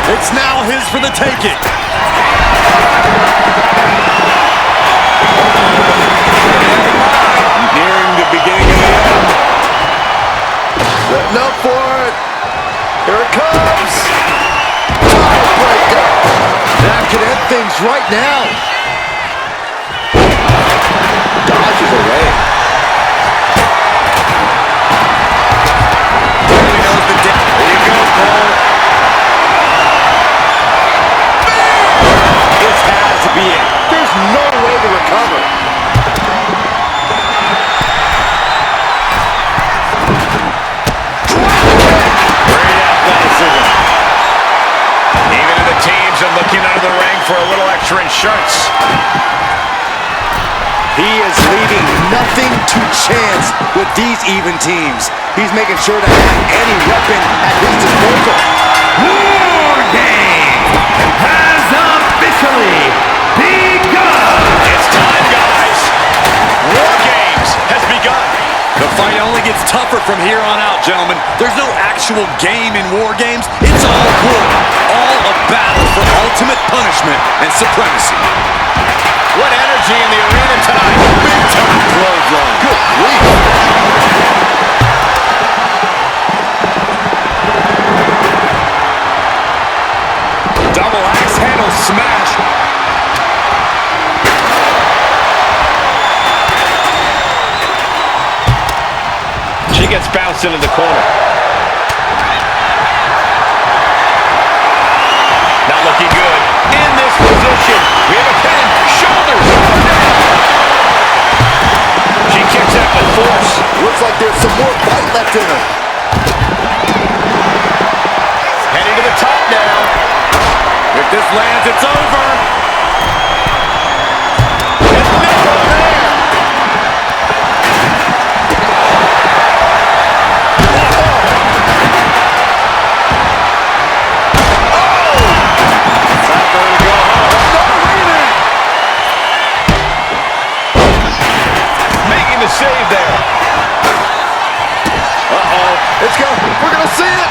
It's now his for the taking. Nearing the beginning of the end. Setting up for it. Here it comes. Tiebreaker. That could end things right now. Dodges away. He knows the depth. There you go, Cole. This has to be it. There's no way to recover. Great athleticism. Even the teams are looking under the ring for a little extra insurance. He is leaving nothing to chance with these even teams. He's making sure to have any weapon at his disposal. Wargames has officially begun! It's time, guys. Wargames has begun. The fight only gets tougher from here on out, gentlemen. There's no actual game in Wargames. It's all war. All a battle for ultimate punishment and supremacy. What energy in the arena tonight. Big time clothesline. Good grief. Double axe handle smash. She gets bounced into the corner. Not looking good. In this position, we have a pin. Shoulders. She kicks out with force. Looks like there's some more bite left in her. Heading to the top now. If this lands, it's over. And Neuro there. Save there. Uh-oh. It's going. We're going to see it.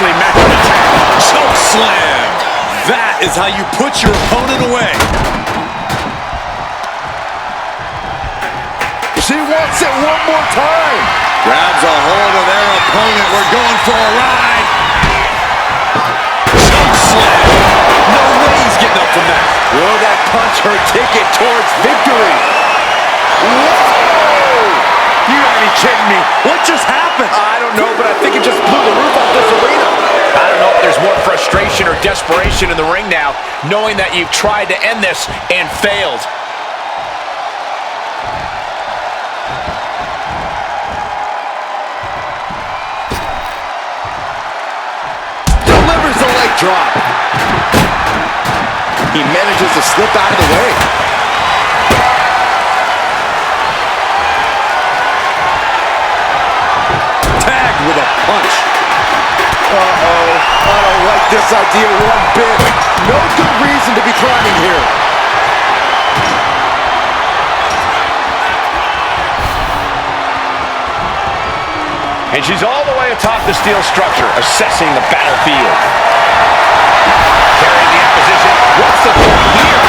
nicely met with attack. Choke slam. That is how you put your opponent away. She wants it one more time. Grabs a hold of their opponent. We're going for a ride. Choke slam. No way he's getting up from that. Will that punch her ticket towards victory? Whoa! You gotta be kidding me. What just happened? I don't know, but I think it just blew the roof off this arena. I don't know if there's more frustration or desperation in the ring now, knowing that you've tried to end this and failed. Delivers the leg drop. He manages to slip out of the way. Tagged with a punch. Uh-oh. I don't like this idea one bit. No good reason to be climbing here. And she's all the way atop the steel structure, assessing the battlefield. Carrying the opposition. What's the threat here?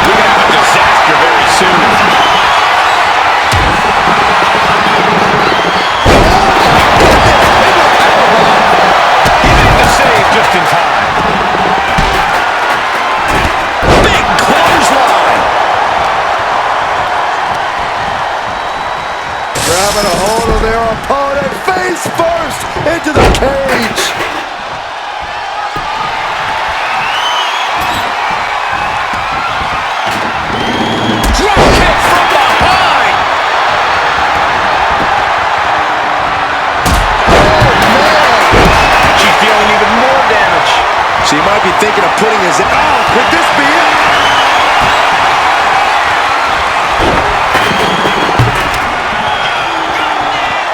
We're going to have a disaster very soon. He made the save just in time. Big clothesline. Grabbing a hold of their opponent face first into the cage. Drop kick from behind. She's dealing even more damage. She might be thinking of putting his... Oh, could this be it?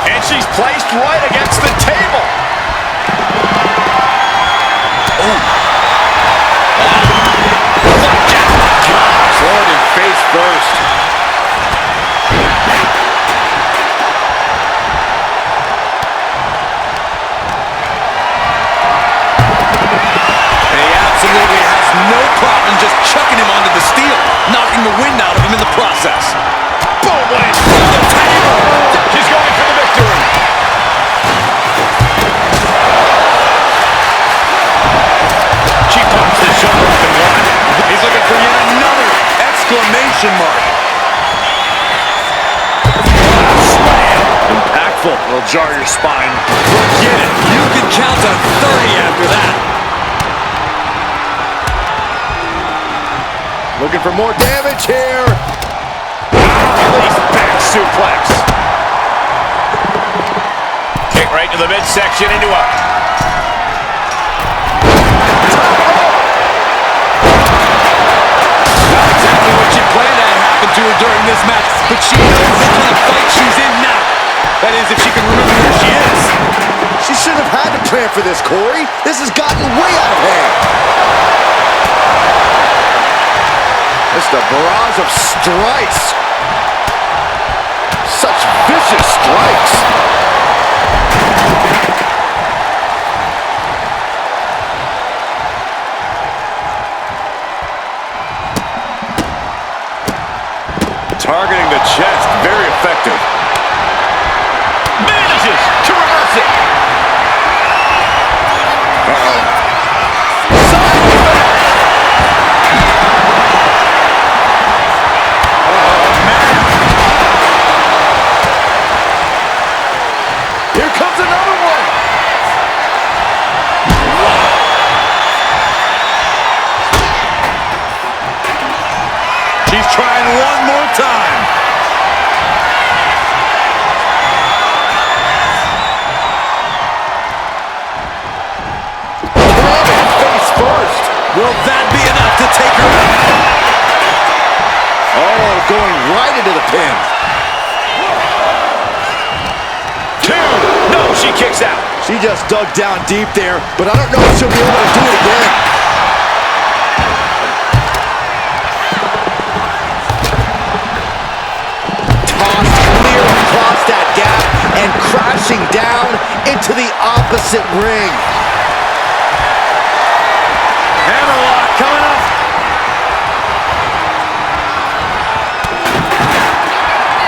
And she's placed right against the table. Jordan face first. And he absolutely has no problem just chucking him onto the steel, knocking the wind out of him in the process. Boom, what is the table? She's going for the victory. She pops the shoulder up and one. He's looking for yet another exclamation mark. Slam. Impactful. Will jar your spine. Forget it. You can count to 30 after that. Looking for more damage here. Release back suplex. Kick right to the midsection into a... Not exactly what she planned to have happen to her during this match, but she knows what kind of fight she's in now. That is, if she can remember where she is. She shouldn't have had to plan for this, Corey. This has gotten way out of hand. Just a barrage of strikes. Such vicious strikes. Targeting the chest, very effective. Manages to reverse it. Here comes another one. She's trying one more time. Face first. Will that be enough to take her out? Oh, going right into the pin. Two. No, she kicks out. She just dug down deep there, but I don't know if she'll be able to do it again. Tossed clear across that gap and crashing down into the opposite ring. Hammerlock coming up.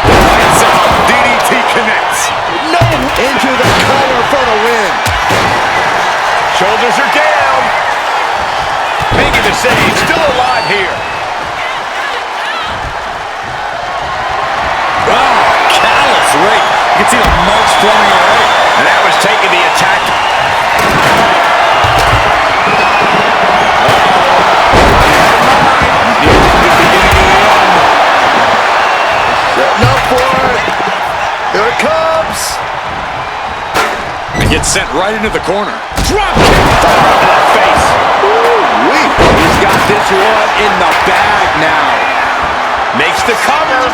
Lights out. DDT connects. No! Into the cover for the win. Shoulders are down. Making the save. Still alive here. Wow, callous rate. You can see the marks flowing already. And that was taking the attack. No for it. Here it comes. He gets sent right into the corner. Drop kick. Fire to the face. Ooh-wee. He's got this one in the bag now. Makes the cover.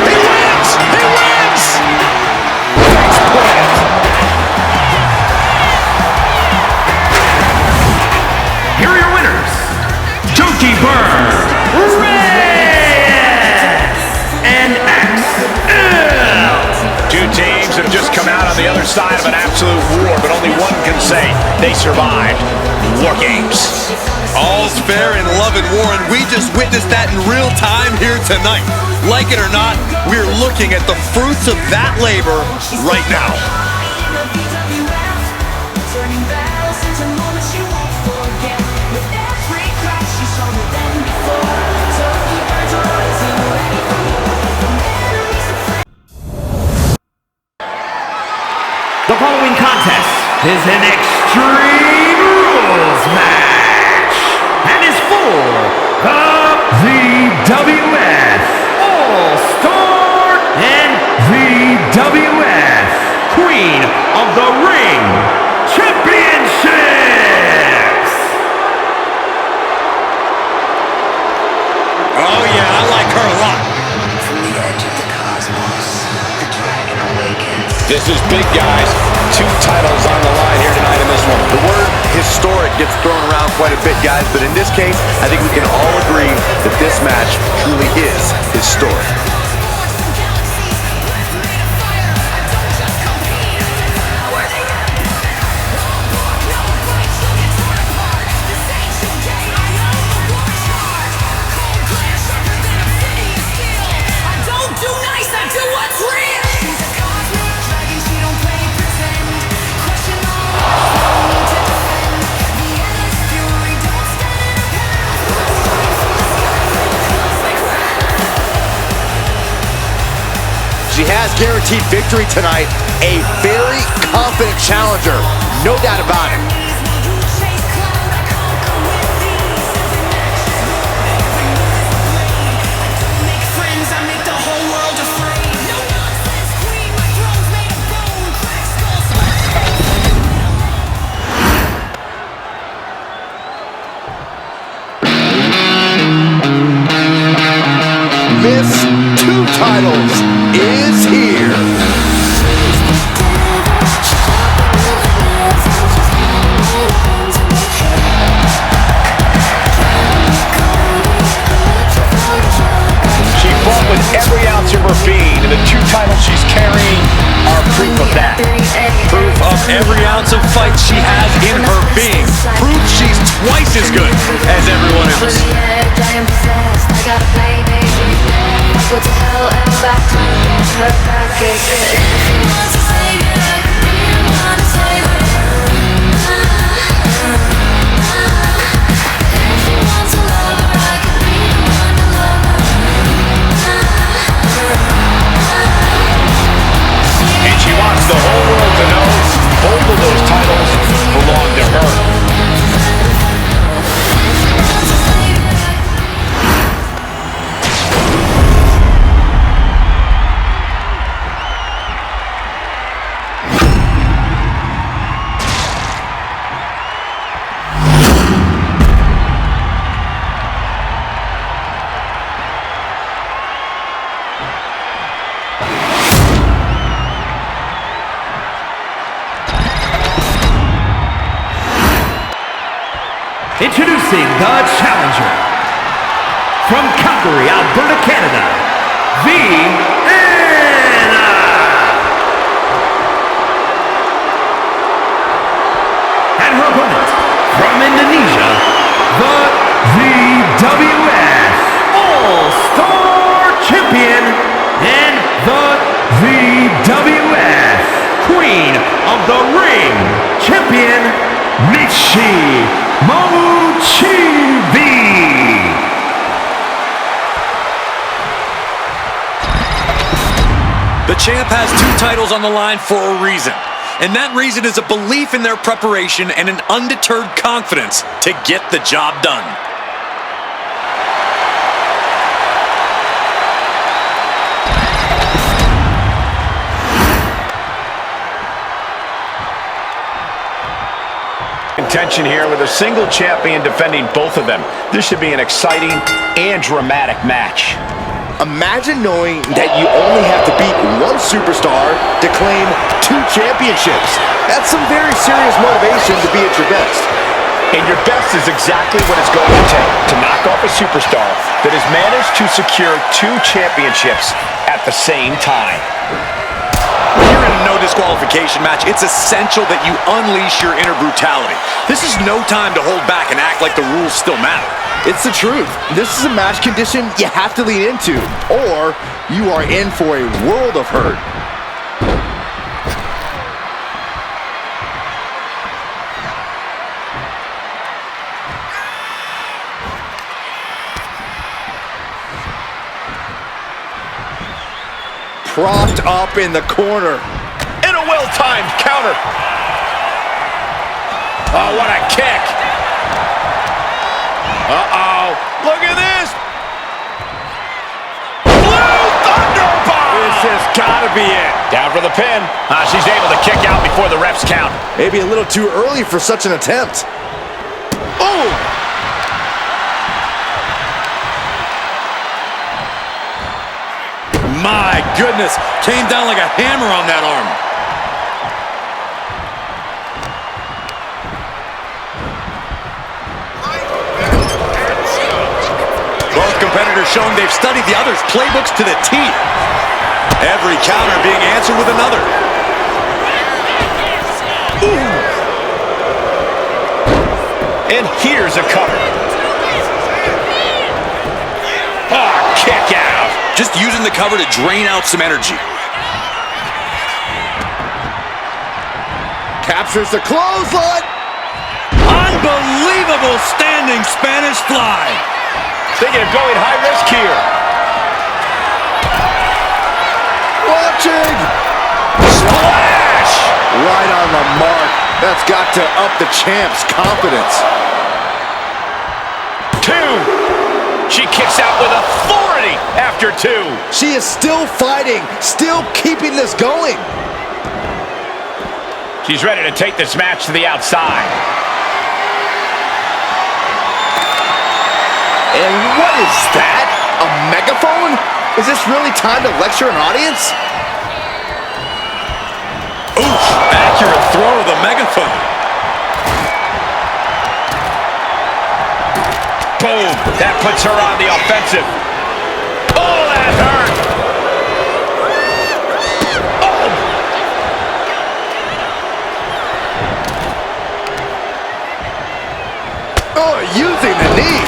He wins! He wins! Face plant. Here are your winners, Junkie Bird, and Two teams have just come out on the other side of an absolute war, but only one can say they survived. Wargames. All's fair in love and war, and we just witnessed that in real time here tonight. Like it or not, we're looking at the fruits of that labor right now. the following contest is an Extreme Rules match and is for the VWF All-Star and VWF Queen of the Ring Championships. Oh yeah, I like her a lot. From the edge of the cosmos, the dragon awakens. This is big, guys. 2 titles on the line here tonight in this one. The word historic gets thrown around quite a bit, guys, but in this case, I think we can all agree that this match truly is historic. She has guaranteed victory tonight. A very confident challenger, no doubt about it. Miss 2 titles is here. She fought with every ounce of her being, and the 2 titles she's carrying are proof of that. Proof of every ounce of fight she has in her being. Proof she's twice as good as everyone else. What the hell am I back to? Her package. If you want to save it, I could be the one to save it. If you want to love her, I could be the one to love her. And she wants the whole world to know both of those titles belong to her. Introducing the challenger from Calgary, Alberta, Canada, Vienna. And her opponent, from Indonesia, the VWF All-Star Champion and the VWF Queen of the Ring Champion, Michi Mochievee. The champ has 2 titles on the line for a reason. And that reason is a belief in their preparation and an undeterred confidence to get the job done. Contention here with a single champion defending both of them. This should be an exciting and dramatic match. Imagine knowing that you only have to beat one superstar to claim 2 championships. That's some very serious motivation to be at your best. And your best is exactly what it's going to take to knock off a superstar that has managed to secure 2 championships at the same time. When you're in a no disqualification match, it's essential that you unleash your inner brutality. This is no time to hold back and act like the rules still matter. It's the truth. This is a match condition you have to lean into, or you are in for a world of hurt. Propped up in the corner. And a well-timed counter. Oh, what a kick. Uh-oh. Look at this. Blue Thunderbomb. This has got to be it. Down for the pin. She's able to kick out before the refs count. Maybe a little too early for such an attempt. Oh! My goodness, came down like a hammer on that arm. Both competitors showing they've studied the other's playbooks to the T. Every counter being answered with another. Ooh. And here's a cover. Oh, kick out. Just using the cover to drain out some energy. Captures the clothesline. Unbelievable standing Spanish fly. Thinking of going high risk here. Watching. Splash! Right on the mark. That's got to up the champ's confidence. 2. She kicks out with authority after 2. She is still fighting, still keeping this going. She's ready to take this match to the outside. And what is that? A megaphone? Is this really time to lecture an audience? Oof, accurate throw of the megaphone. Boom, that puts her on the offensive. Oh, that hurt. Oh, using the knee.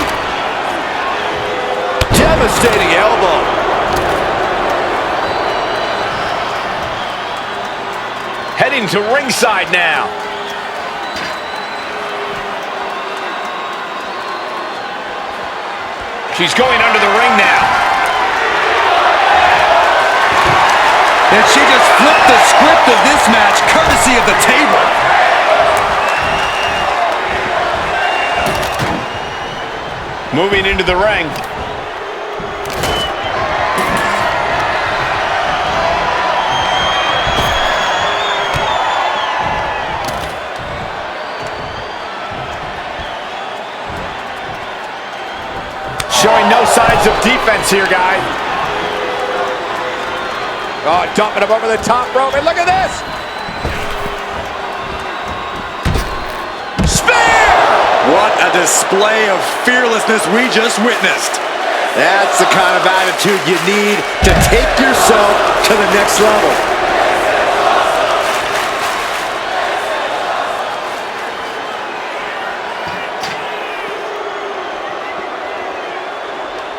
Devastating elbow. Heading to ringside now. She's going under the ring now. And she just flipped the script of this match, courtesy of the table. Moving into the ring. Showing no signs of defense here, guys. Oh, dumping him over the top rope, and look at this! What a display of fearlessness we just witnessed. That's the kind of attitude you need to take yourself to the next level.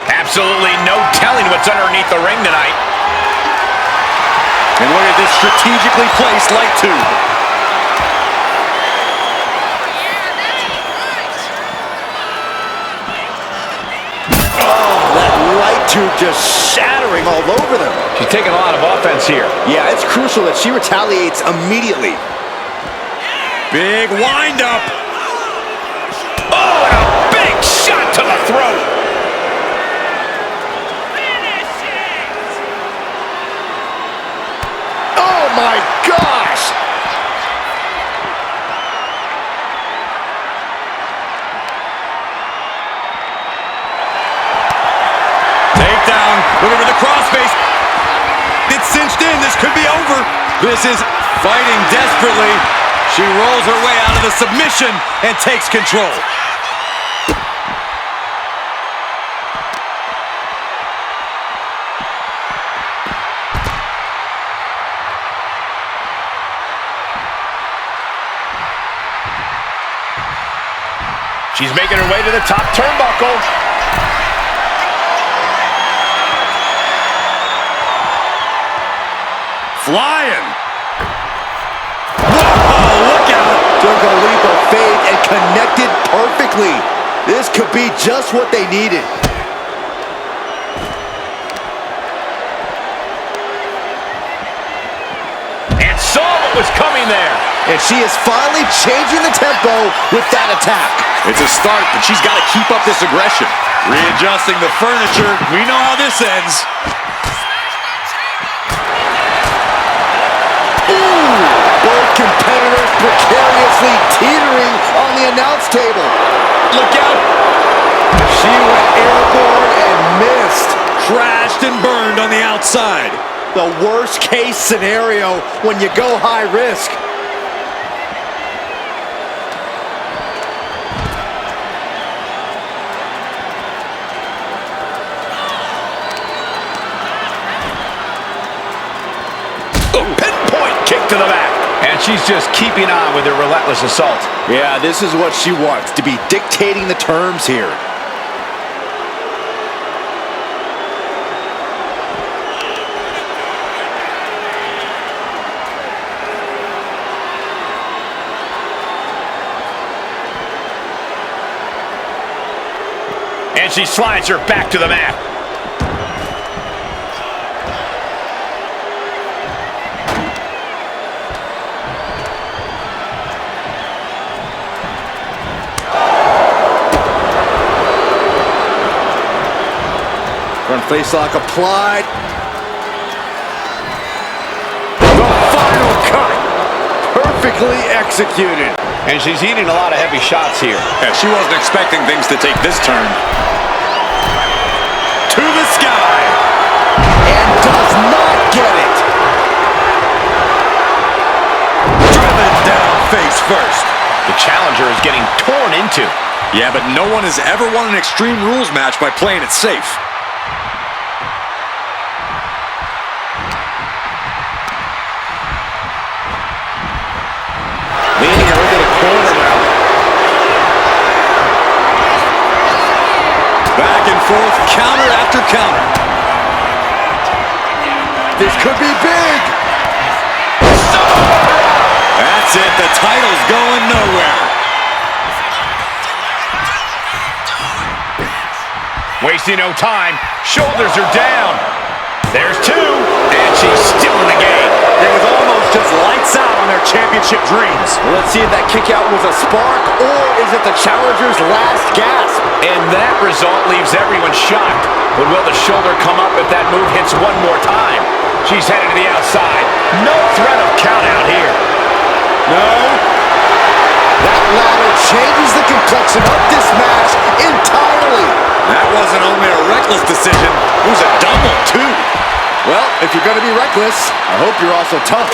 Absolutely no telling what's underneath the ring tonight. And look at this strategically placed light tube. Light tube just shattering all over them. She's taking a lot of offense here. Yeah, it's crucial that she retaliates immediately. Big wind-up. Oh, and a big shot to the throat. Oh my gosh! Takedown. Looking for the crossface. It's cinched in. This could be over. This is fighting desperately. She rolls her way out of the submission and takes control. She's making her way to the top turnbuckle. Flying. Whoa, look out. Took a leap of faith and connected perfectly. This could be just what they needed. And saw what was coming there. And she is finally changing the tempo with that attack. It's a start, but she's got to keep up this aggression. Readjusting the furniture. We know how this ends. Ooh! Both competitors precariously teetering on the announce table. Look out. She went airborne and missed. Crashed and burned on the outside. The worst case scenario when you go high risk. Pinpoint kick to the back. And she's just keeping on with her relentless assault. Yeah, this is what she wants, to be dictating the terms here. And she slides her back to the mat. Front face lock applied. The final cut. Perfectly executed. And she's eating a lot of heavy shots here. Yeah, she wasn't expecting things to take this turn. To the sky. And does not get it. Driven down face first. The challenger is getting torn into. Yeah, but no one has ever won an Extreme Rules match by playing it safe. Leaning her into the corner now. Back and forth, counter after counter. This could be big. That's it, the title's going nowhere. Wasting no time. Shoulders are down. There's two. And she's still in the game. It was almost just lights out on their championship dreams. Well, let's see if that kick out was a spark, or is it the challenger's last gasp? And that result leaves everyone shocked. But will the shoulder come up if that move hits one more time? She's headed to the outside. No threat of count out here. No. That ladder changes the complexion of this match entirely. That wasn't only a reckless decision, it was a double, too. Well, if you're going to be reckless, I hope you're also tough.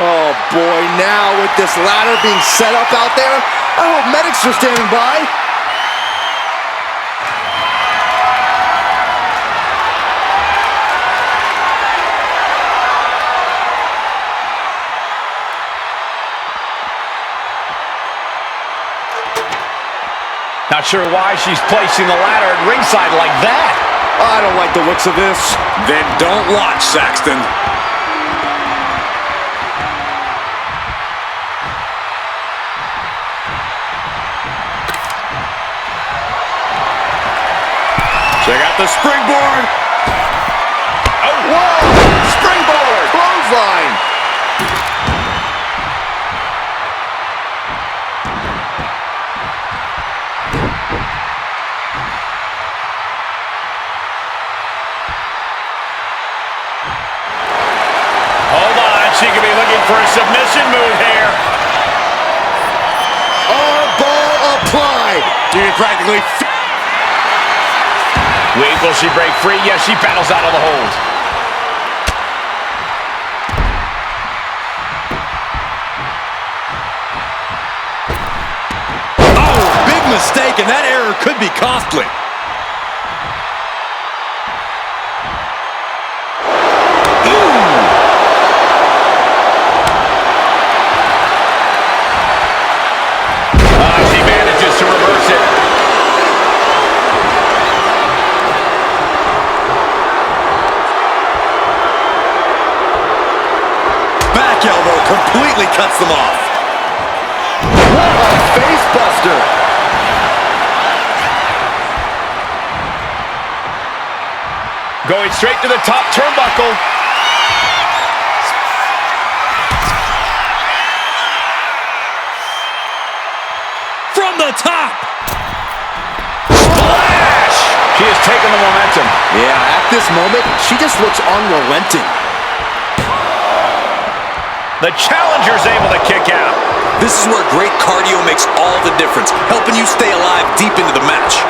Oh boy, now with this ladder being set up out there, I hope medics are standing by. Not sure why she's placing the ladder at ringside like that. I don't like the looks of this. Then don't watch, Saxton. Check out the springboard. Oh, whoa! Springboard! Clothesline! She could be looking for a submission move here. Ball applied. You can practically... Wait, will she break free? Yes, she battles out of the hold. Oh, big mistake, and that error could be costly. Completely cuts them off. What a face buster. Going straight to the top turnbuckle. From the top. Splash! She has taken the momentum. Yeah, at this moment, she just looks unrelenting. The challenger's able to kick out. This is where great cardio makes all the difference, helping you stay alive deep into the match.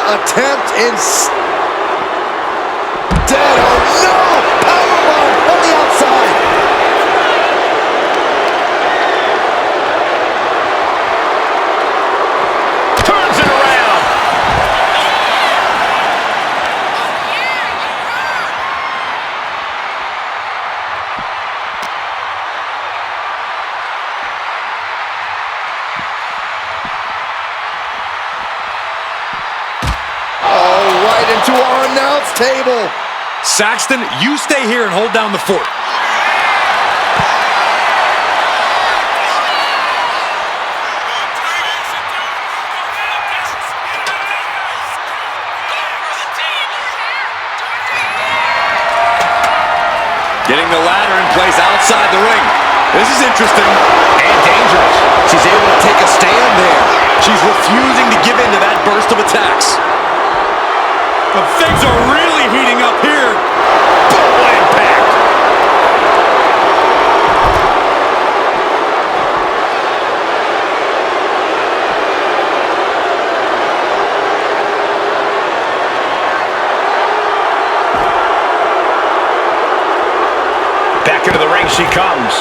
Attempt instead. Oh no! Powerbomb on the outside. Turns it around. To our announce table. Saxton, you stay here and hold down the fort. Getting the ladder in place outside the ring. This is interesting. And dangerous. She's able to take a stand there. She's refusing to give in to that burst of attacks. But things are really heating up here. What impact! Back into the ring she comes.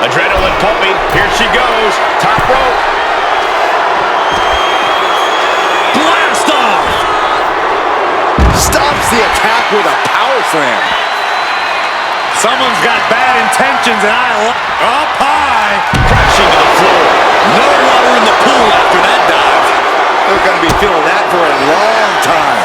Adrenaline pumping. Here she goes. Top rope. Stops the attack with a power slam. Someone's got bad intentions, and up high. Crashing to the floor. No water in the pool after that dive. They're going to be feeling that for a long time.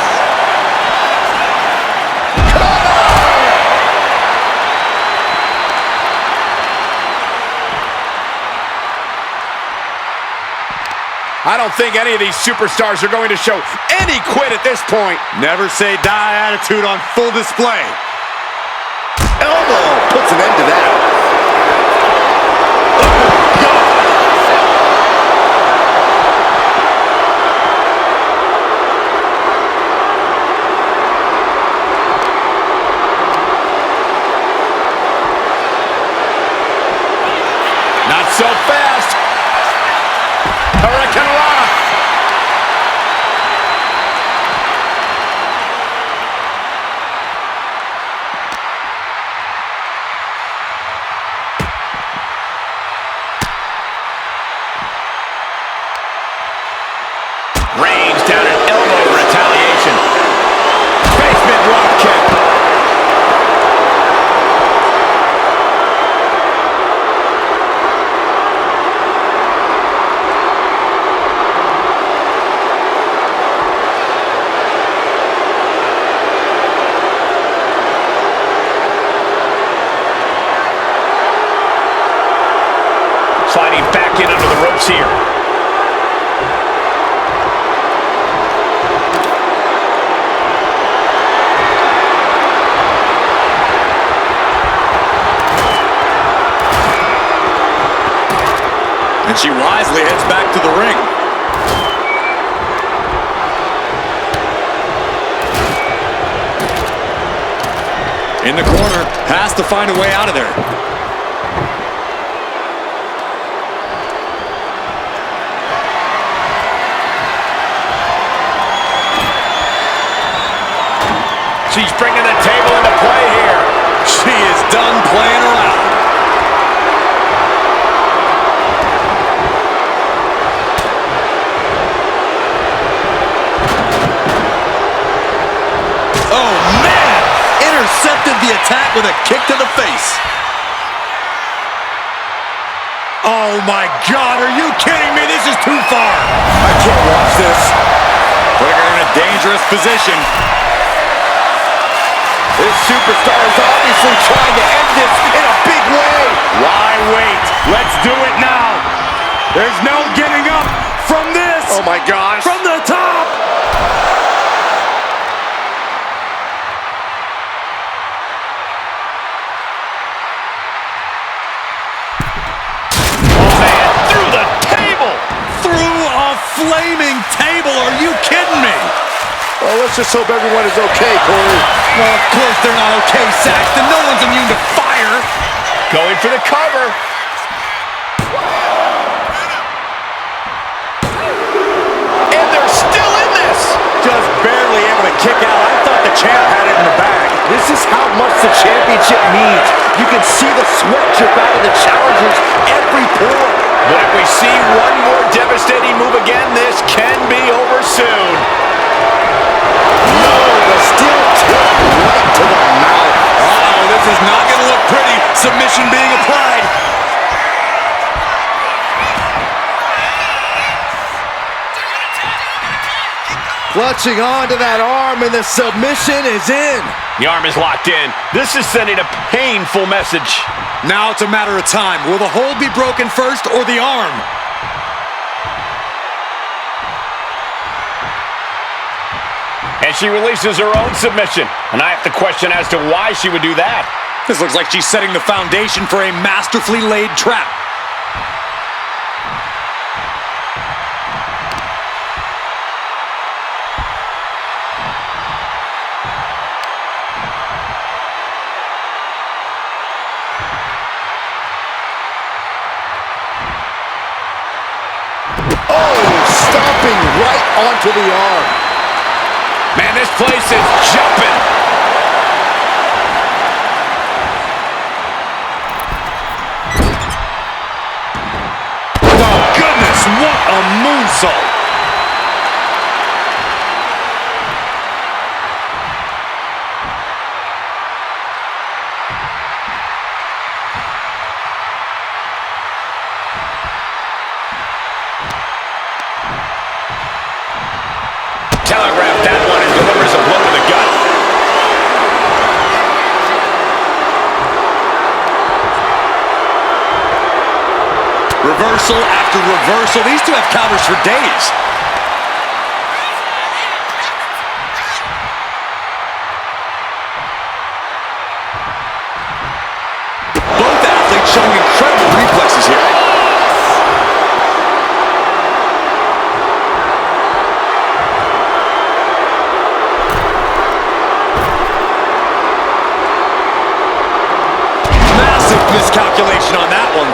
I don't think any of these superstars are going to show any quit at this point. Never say die attitude on full display. Elbow puts an end to that. works here. And she wisely heads back to the ring. In the corner, has to find a way out of there. She's bringing the table into play here. She is done playing around. Oh, man! Intercepted the attack with a kick to the face. Oh, my God. Are you kidding me? This is too far. I can't watch this. Putting her in a dangerous position. This superstar is obviously trying to end this in a big way. Why wait? Let's do it now. There's no getting up from this. Oh, my gosh. From the top. Flaming table, are you kidding me? Well, let's just hope everyone is okay, Corey. Well, of course they're not okay, Saxton. No one's immune to fire. Going for the cover. And they're still in this. Just barely able to kick out. I thought the champ had it in the bag. This is how much the championship means. You can see the sweat drip out of the challengers every pore. But if we see one more devastating move again, this can be over soon. No, the steel tip right to the mouth. Oh, this is not going to look pretty. Submission being applied. Clutching onto that arm, and the submission is in. The arm is locked in. This is sending a painful message. Now it's a matter of time. Will the hold be broken first or the arm? And she releases her own submission. And I have to question as to why she would do that. This looks like she's setting the foundation for a masterfully laid trap. Stomping right onto the arm. Man, this place is jumping. Oh, goodness, what a moonsault. Telegraph that one and delivers a blow to the gut. Reversal after reversal. These two have counters for days. Both athletes showing incredible reflexes here. Miscalculation on that one.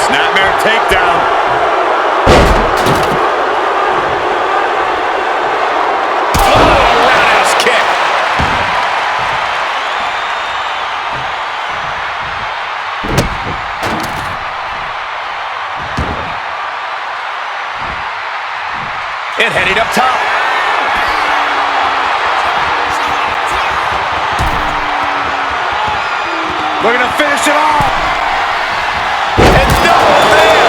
Snapmare takedown. Oh, roundhouse kick. And heading up top. Looking to finish it off. And no one there.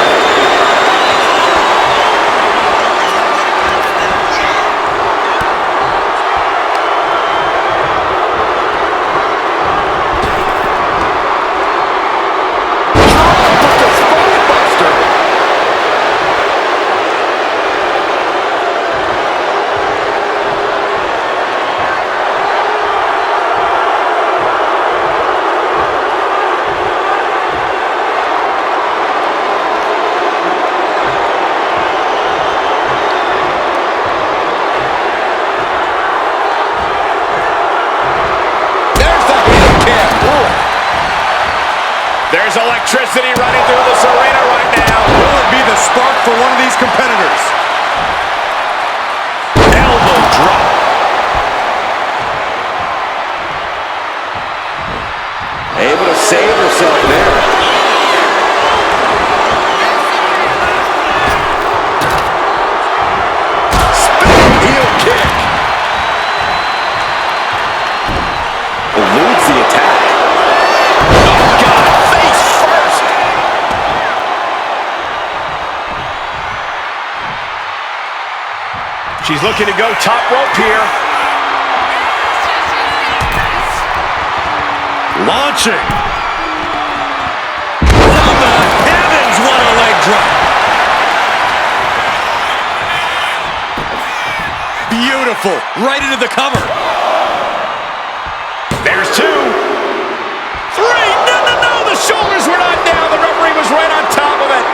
There's electricity running through this arena right now. Will it be the spark for one of these competitors? Elbow drop. Able to save herself there. Spinning heel kick. Eludes the attack. Oh, God, face first. She's looking to go top rope here. Launching. From the heavens, what a leg drop. Beautiful. Right into the cover. There's 2. 3. No. The shoulders were not down. The referee was right on top of it.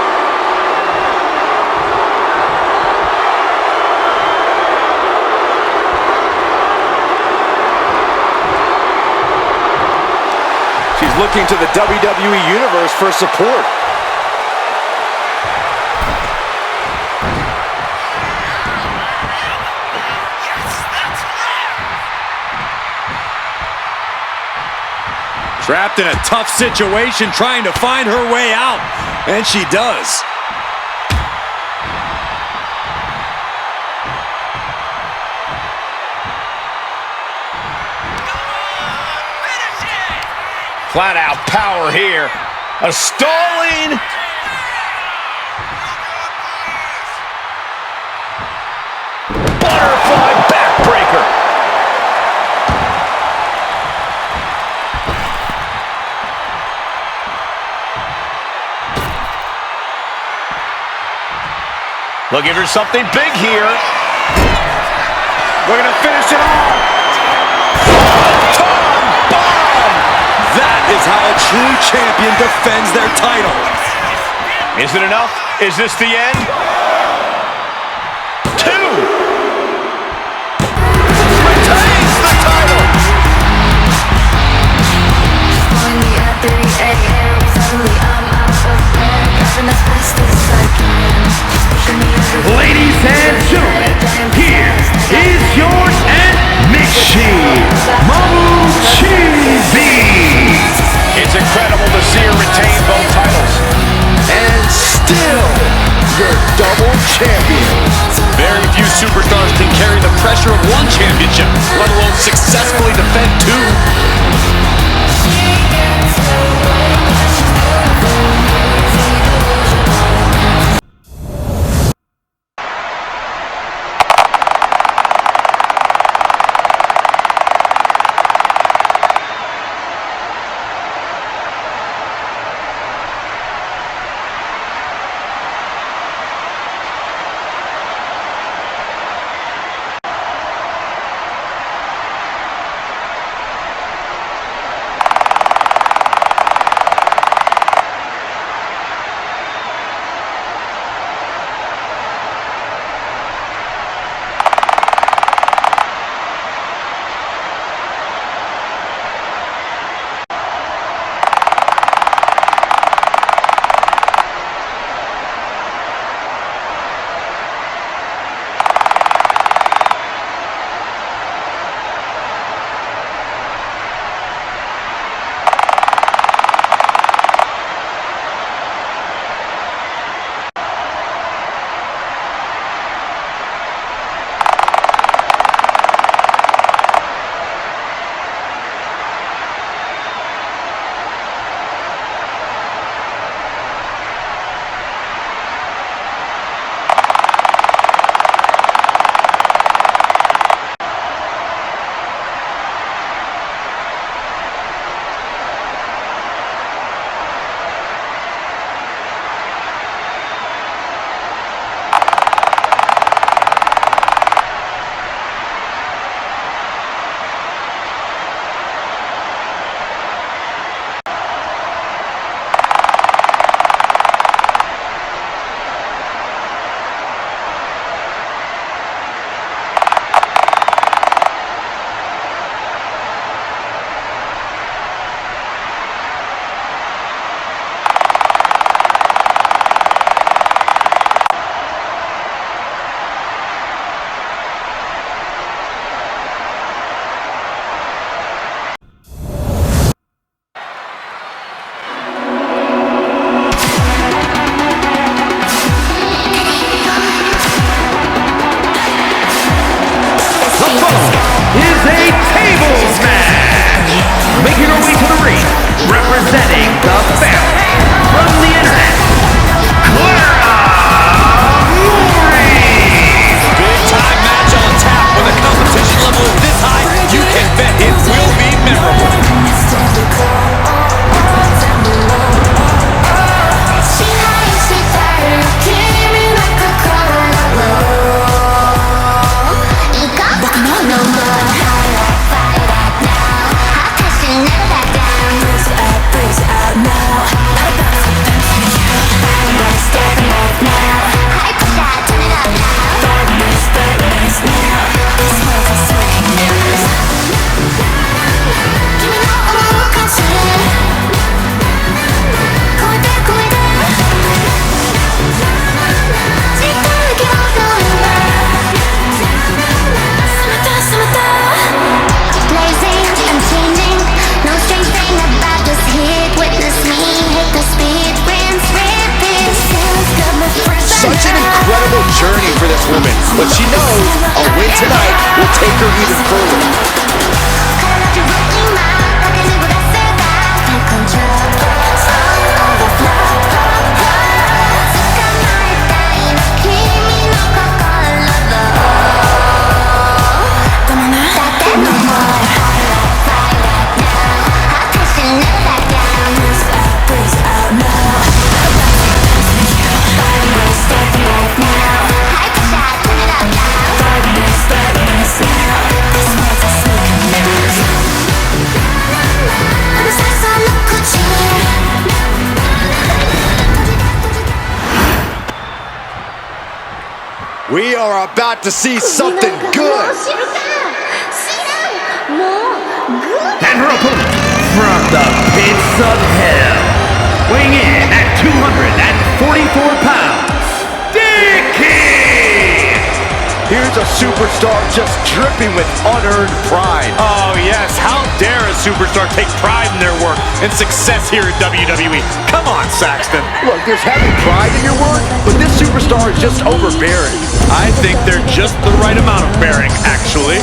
She's looking to the WWE Universe for support. Trapped in a tough situation, trying to find her way out. And she does. Flat out power here. A stalling. Butterfly backbreaker. Looking for something big here. We're going to finish it off. That is how a true champion defends their title. Is it enough? Is this the end? 2. Retains the title. Ladies and gentlemen, here is yours and Michi, Mochievee. It's incredible to see her retain both titles. And still, your double champion. Very few superstars can carry the pressure of one championship, let alone successfully defend 2. her way to the ring, representing the family from the internet, Clara Mori! Big time match on tap. When the competition level is this high, you can bet it will be memorable. Such an incredible journey for this woman, but she knows a win tonight will take her even further. We are about to see something good. And her opponent from the pits of hell, weighing in at 244 pounds, Dickson! Here's a superstar just dripping with unearned pride. Oh, yes. How dare a superstar take pride in their work and success here at WWE? Come on, Saxton. Look, there's having pride in your work, but this superstar is just overbearing. I think they're just the right amount of bearing, actually.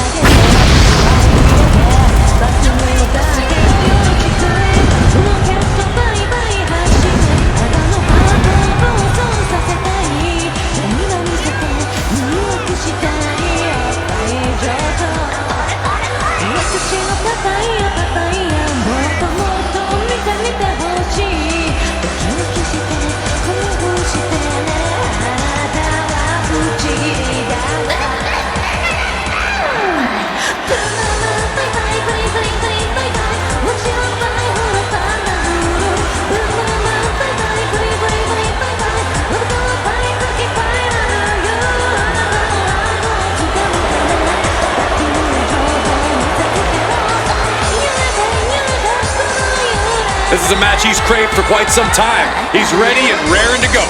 This is a match he's craved for quite some time. He's ready and raring to go.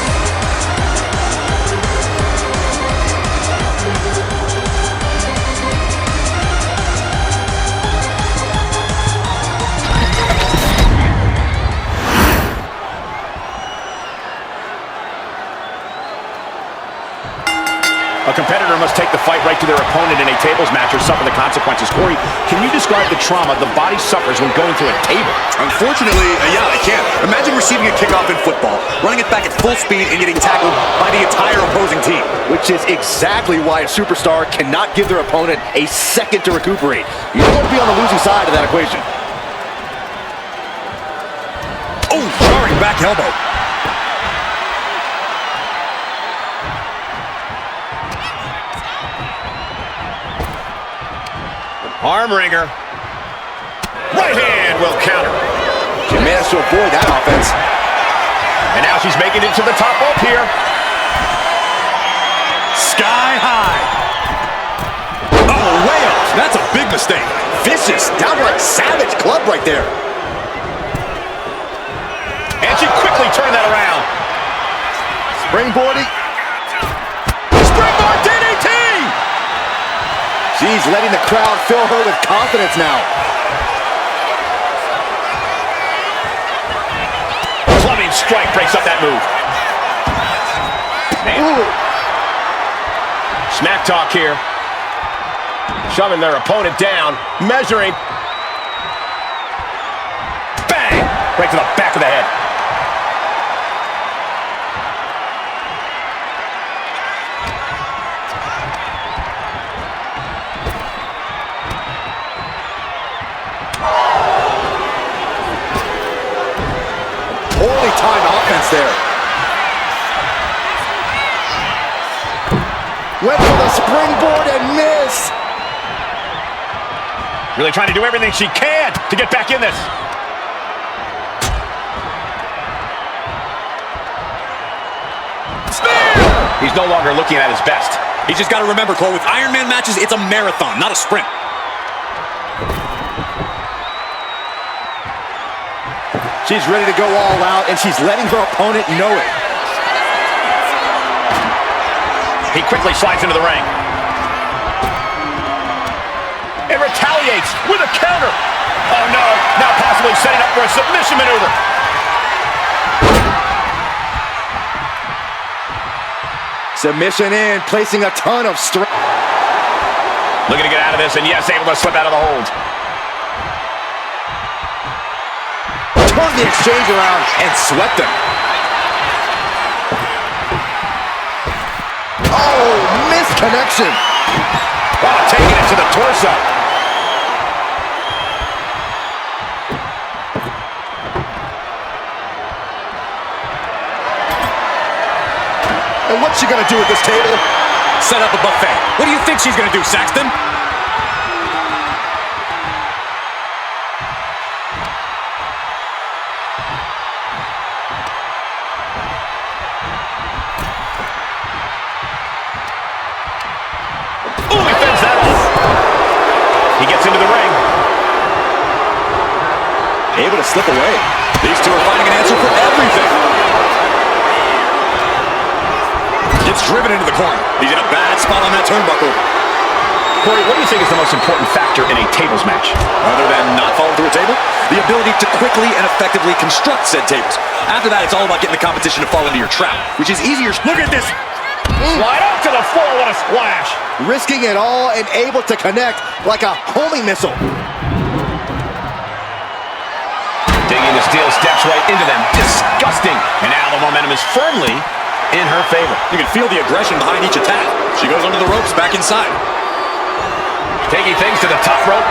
A competitor must take the fight right to their opponent in a tables match or suffer the consequences. Corey, can you describe the trauma the body suffers when going to a table? Unfortunately, yeah, I can. Imagine receiving a kickoff in football, running it back at full speed, and getting tackled by the entire opposing team. Which is exactly why a superstar cannot give their opponent a second to recuperate. You don't want to be on the losing side of that equation. Oh, jarring back elbow. Arm wringer. Right hand will counter. She managed to avoid that offense. And now she's making it to the top rope here. Sky high. Oh, way off. That's a big mistake. Vicious, downright savage club right there. And she quickly turned that around. Springboarding. Springboard DDT! She's letting the crowd fill her with confidence now. Plumbing strike breaks up that move. Ooh. Smack talk here. Shoving their opponent down. Measuring. right to the back of the head. Poorly timed offense there. Went for the springboard and missed. Really trying to do everything she can to get back in this. Spear! He's no longer looking at his best. He's just got to remember, Cole, with Ironman matches, it's a marathon, not a sprint. She's ready to go all out, and she's letting her opponent know it. He quickly slides into the ring. And retaliates with a counter. Oh no, now possibly setting up for a submission maneuver. Submission in, placing a ton of strength. Looking to get out of this, and yes, able to slip out of the hold. Turned the exchange around and swept him. Oh, missed connection. Oh, taking it to the torso. And what's she gonna do at this table? Set up a buffet. What do you think she's gonna do, Saxton? Ooh, he fends that off. He gets into the ring. Able to slip away. These two are finding an answer for everything. Gets driven into the corner. He's in a bad spot on that turnbuckle. Corey, what do you think is the most important factor in a tables match? Other than not falling through a table, the ability to quickly and effectively construct said tables. After that, it's all about getting the competition to fall into your trap, which is easier. Look at this. Slide up to the floor, what a splash. Risking it all and able to connect like a homing missile. Digging the steel steps right into them. Disgusting. And now the momentum is firmly in her favor. You can feel the aggression behind each attack. She goes under the ropes, back inside. Taking things to the top rope.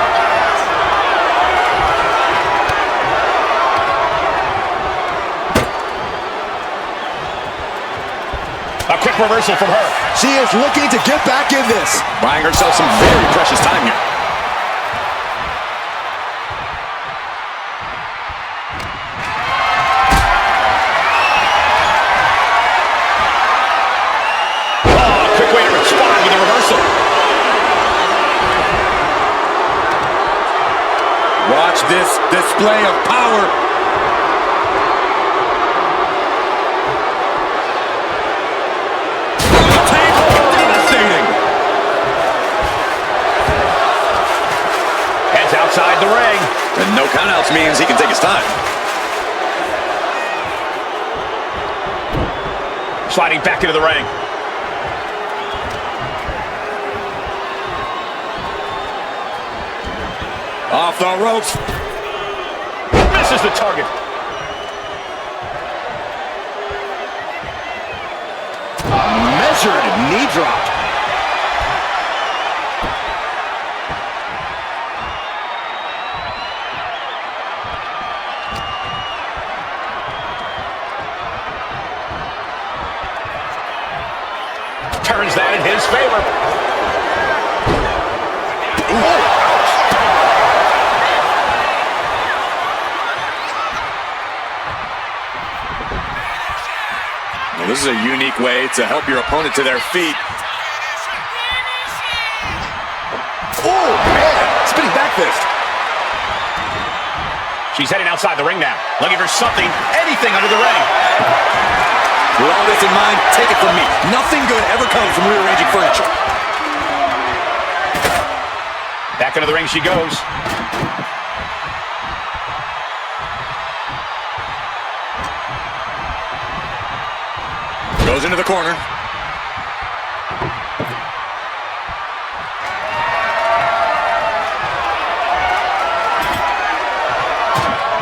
A quick reversal from her. She is looking to get back in this. Buying herself some very precious time here. Oh, quick way to respond with a reversal. Watch this display of power. Outside the ring. And no countouts means he can take his time. Sliding back into the ring. Off the ropes. Misses the target. Measured knee drop. Turns that in his favor. Well, this is a unique way to help your opponent to their feet. Oh, man. Spinning back fist. She's heading outside the ring now. Looking for something, anything under the ring. With all this in mind, take it from me. Nothing good ever comes from rearranging furniture. Back into the ring she goes. Goes into the corner.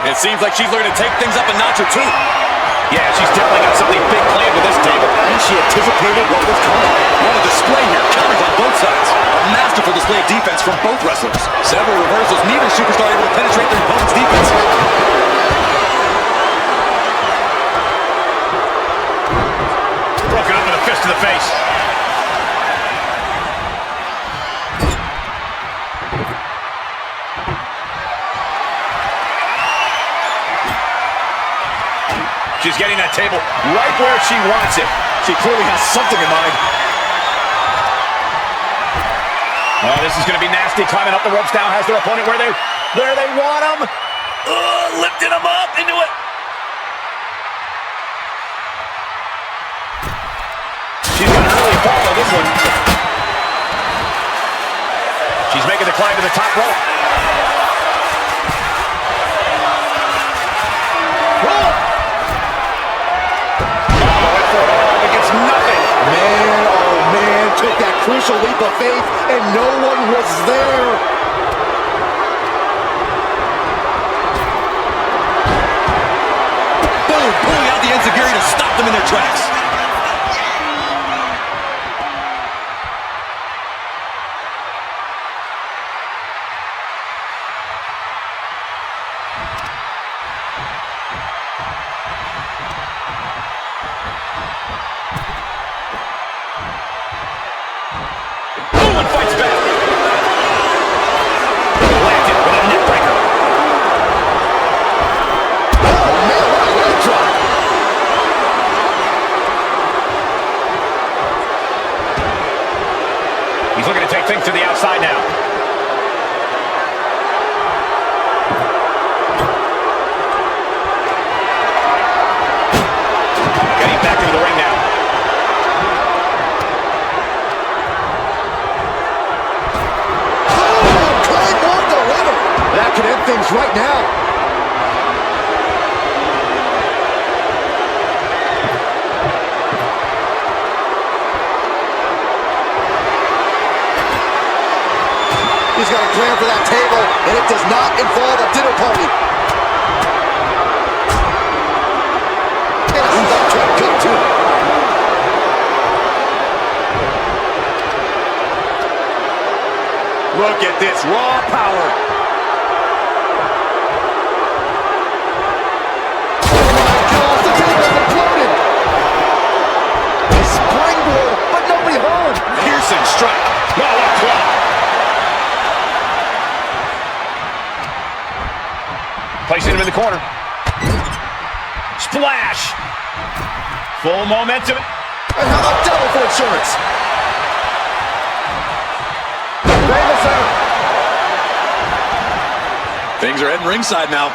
It's seems like she's learning to take things up a notch or two. Yeah, she's definitely got something big planned with this table. And she anticipated what was coming. What a display here. Counters on both sides. A masterful display of defense from both wrestlers. Several reversals. Neither superstar able to penetrate their opponent's defense. Broken up with a fist to the face. She's getting that table right where she wants it. She clearly has something in mind. Oh, this is going to be nasty. Climbing up the ropes now. Has their opponent where they want him. Lifting him up into it. She's going to really follow this one. She's making the climb to the top rope. Nothing. Man, oh man, took that crucial leap of faith, and no one was there. Boom, pulling out the enziguri to stop them in their tracks. Fights back. Landed with a neck breaker. Oh man, what a leg drop. He's looking to take things to the outside now. Getting back into the ring now. That could end things right now. He's got a plan for that table, and it does not involve a dinner party. And a stop trap kick, too. Look at this raw power. Strike. No, what a claw. Placing him in the corner. Splash. Full momentum. And how about double for insurance? Things are heading ringside now.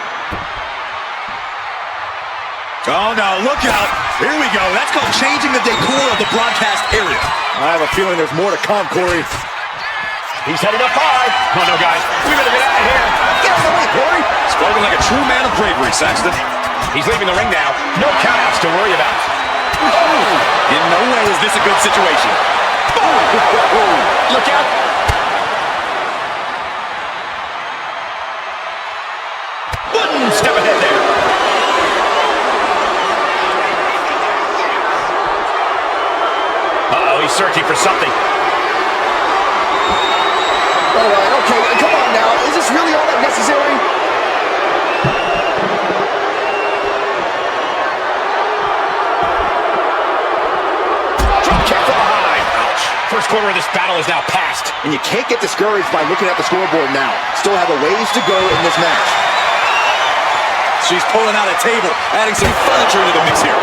Oh no, look out. Here we go. That's called changing the decor of the broadcast area. I have a feeling there's more to come, Corey. He's headed up high. Oh no, guys. We better get out of here. Get out of the way, Corey. Spoken like a true man of bravery, Saxton. He's leaving the ring now. No countouts to worry about. In no way is this a good situation. Look out. One step ahead there. Uh-oh, he's searching for something. All right, okay, come on now. Is this really all that necessary? Drop kick from behind. Ouch. First quarter of this battle is now past. And you can't get discouraged by looking at the scoreboard now. Still have a ways to go in this match. She's pulling out a table, adding some furniture into the mix here.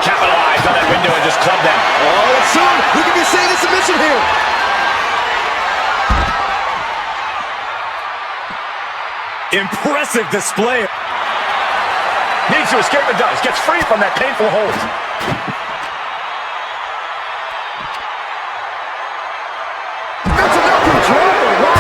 Capitalize on that window and just club them. Oh, and soon we could be seeing a submission here. Impressive display. Needs to escape and does. Gets free from that painful hold. That's enough control. Wow.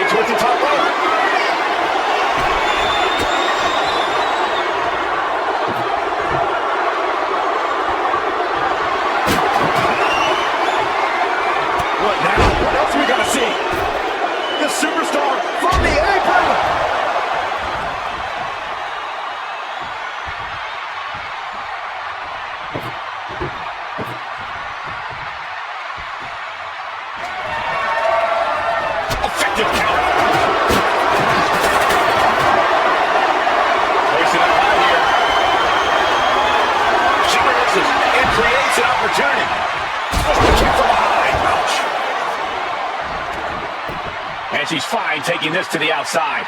towards the top rope. What now? What else are we gonna see? The superstar from the apron! Effective count. Place it up high here. She reverses and creates an opportunity. Oh, kick from behind. Ouch. And she's fine taking this to the outside.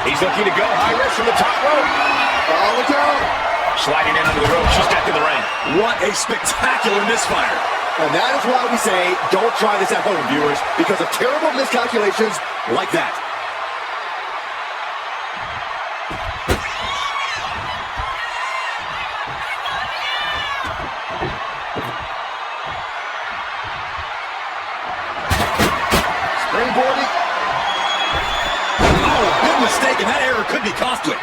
He's looking to go high risk from the top rope. Oh, look out. Sliding in under the rope. She's back in the ring. What a spectacular misfire. And that is why we say, don't try this at home, viewers, because of terrible miscalculations like that. Springboarding. Oh, big mistake, and that error could be costly.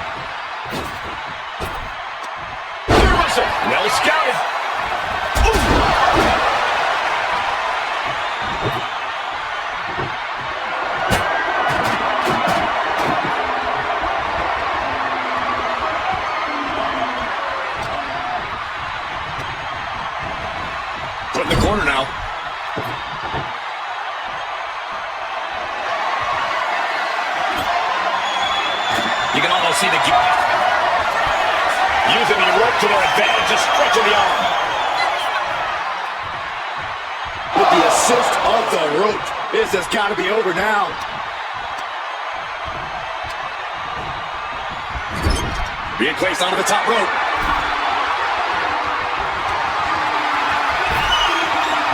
Well scouted. Put in the corner now. You can almost see the using the rope to their advantage, just stretching the arm. With the assist of the rope, this has got to be over now. Being placed onto the top rope.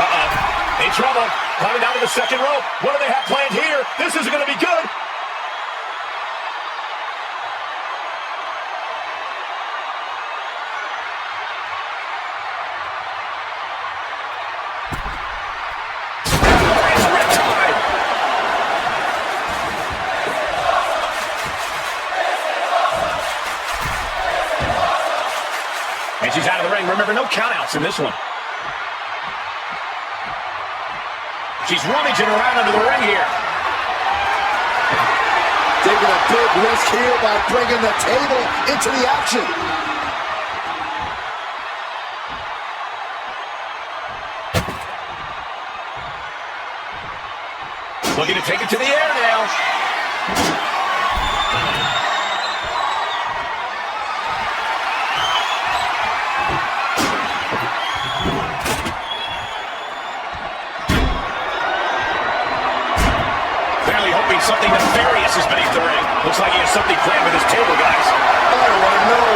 Uh-oh. In trouble. Climbing down to the second rope. What do they have planned here? This isn't going to be good. And she's out of the ring. Remember, no countouts in this one. She's rummaging around under the ring here. Taking a big risk here by bringing the table into the action. Looking to take it to the air now. Something nefarious is beneath the ring. Looks like he has something planned with his table, guys. I don't want to know.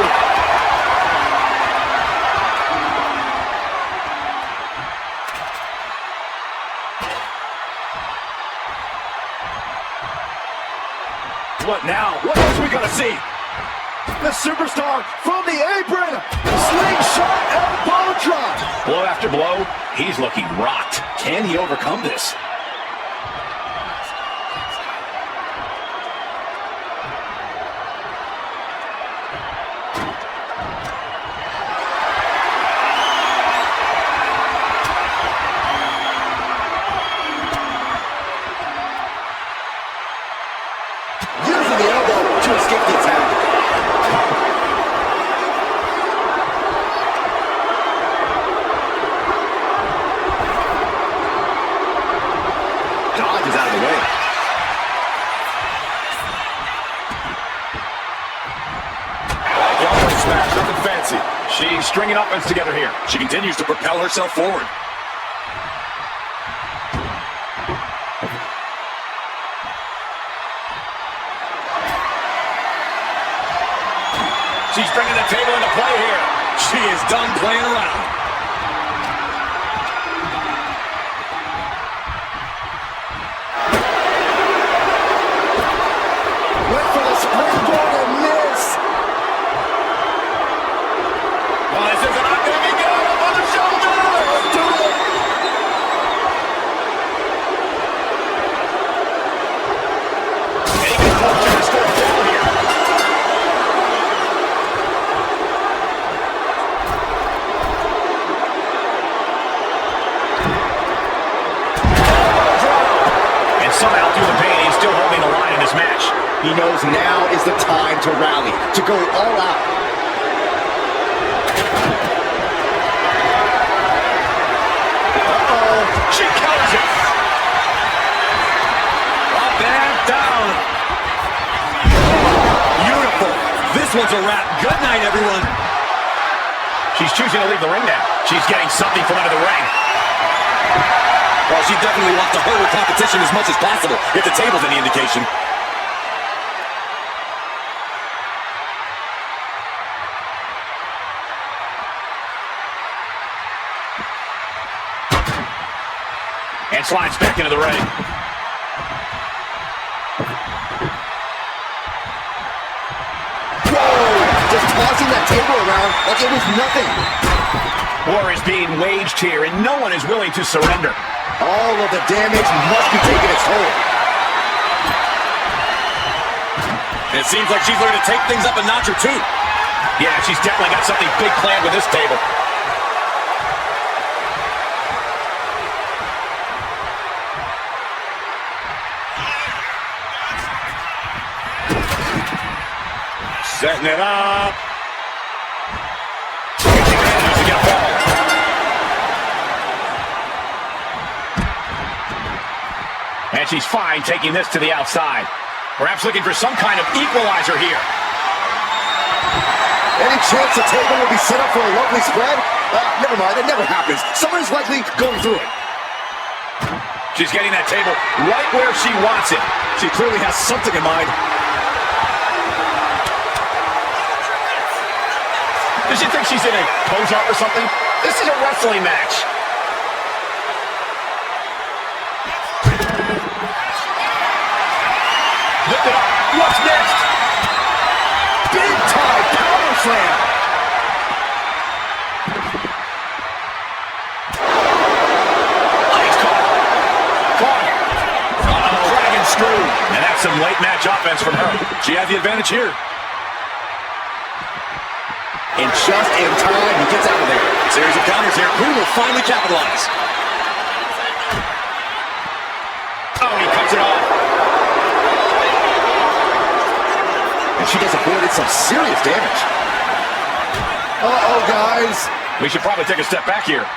What now? What else are we going to see? The superstar from the apron. Slingshot elbow drop. Blow after blow. He's looking rocked. Can he overcome this? She's stringing offense together here. She continues to propel herself forward. She's bringing the table into play here. She is done playing around. Went for the springboard and missed. Well, this is not going to be good. Another shot. this match. He knows now is the time to rally, to go all out. Uh-oh, she counters it. Up and down. Beautiful. This one's a wrap. Good night, everyone. She's choosing to leave the ring now. She's getting something from under the ring. Well, she definitely wants to hurt her competition as much as possible, if the table's any indication. And slides back into the ring. Just tossing that table around like it was nothing. War is being waged here, and no one is willing to surrender. All of the damage must be taking its toll. It seems like she's learning to take things up a notch or two. Yeah, she's definitely got something big planned with this table. Setting it up. She manages to get a ball. And she's fine taking this to the outside. Perhaps looking for some kind of equalizer here. Any chance the table will be set up for a lovely spread? Never mind, that never happens. Someone is likely going through it. She's getting that table right where she wants it. She clearly has something in mind. Does she think she's in a pose-up or something? This is a wrestling match. Lift it up. What's next? Big time power slam. Ice caught. Dragon screw. And that's some late match offense from her. She had the advantage here. And just in time, he gets out of there. Series of counters here. Who will finally capitalize? Oh, he cuts it off. And she just avoided some serious damage. Uh-oh, guys. We should probably take a step back here.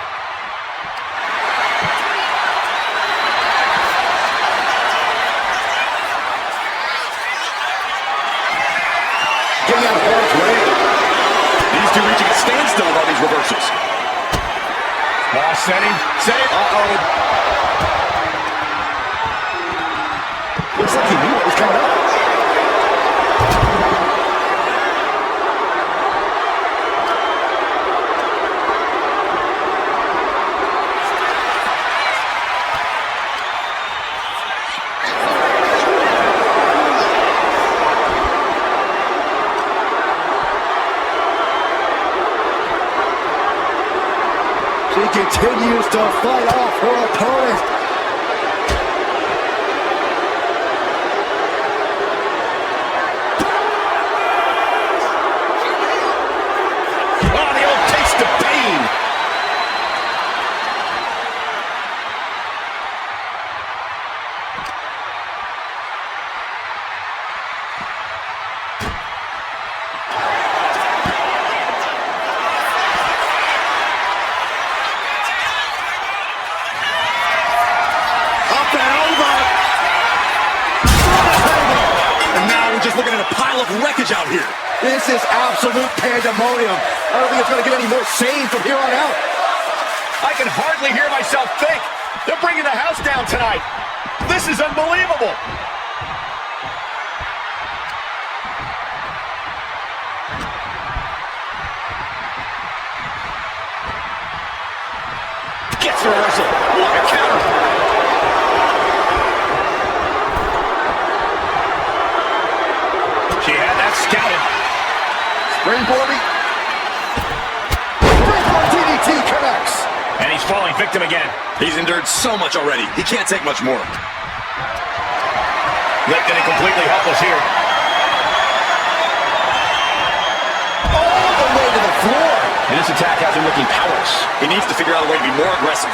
Getting out of harm's way. These two reaching a standstill with all these reversals. Ball setting. Uh-oh. Looks like he knew what was coming up. She continues to fight off her opponent. Oh, the old taste of pain. Looking at a pile of wreckage out here. This is absolute pandemonium. I don't think it's going to get any more sane from here on out. I can hardly hear myself think. They're bringing the house down tonight. This is unbelievable. Gets the reversal. What a counter. She had that scouted. Springboard. Springboard DDT connects. And he's falling victim again. He's endured so much already. He can't take much more. Lifted and completely helpless here. All the way to the floor. And this attack has him looking powerless. He needs to figure out a way to be more aggressive.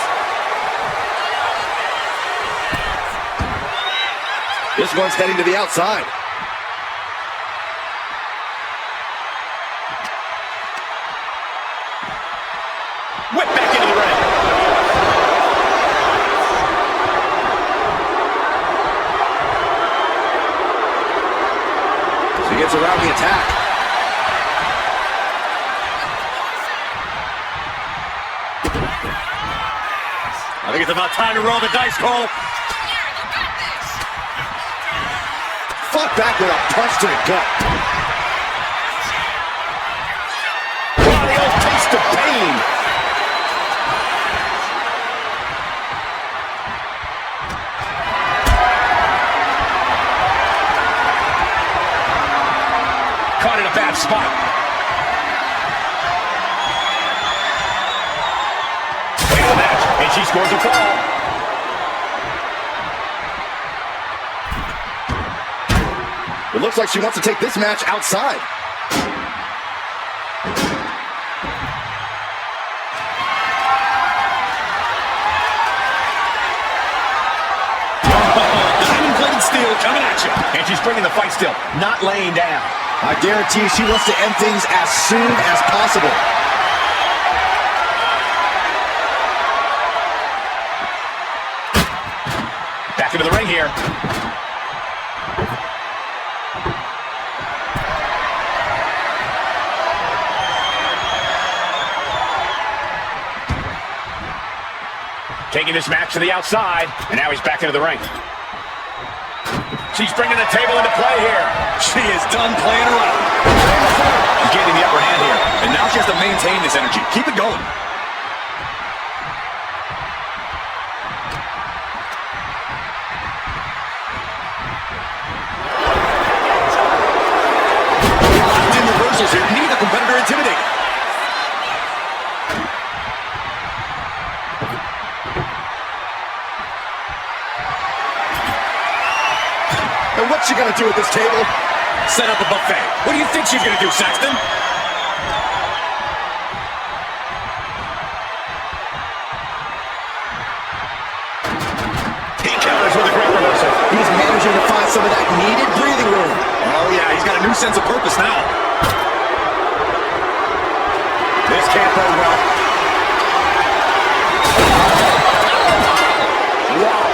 This one's heading to the outside. Whip back into the ring. She gets around the attack. I think it's about time to roll the dice, Cole. Fought back with a punch to the gut. Oh, the old taste of pain. Caught in a bad spot. Way to the match, and she scores a fall. It looks like she wants to take this match outside. Diamond-plated steel coming at you. And she's bringing the fight still, not laying down. I guarantee she wants to end things as soon as possible. Back into the ring here. Taking this match to the outside, and now he's back into the ring. She's bringing the table into play here. She is done playing around. She's getting the upper hand here, And now she has to maintain this energy. Keep it going. Locked in reversals here. Neither competitor intimidated. And what's she gonna do at this table? Set up a buffet. What do you think she's going to do, Saxton? he counters with a great reversal. He's managing to find some of that needed breathing room. Oh, yeah, he's got a new sense of purpose now. This can't go well. Wow.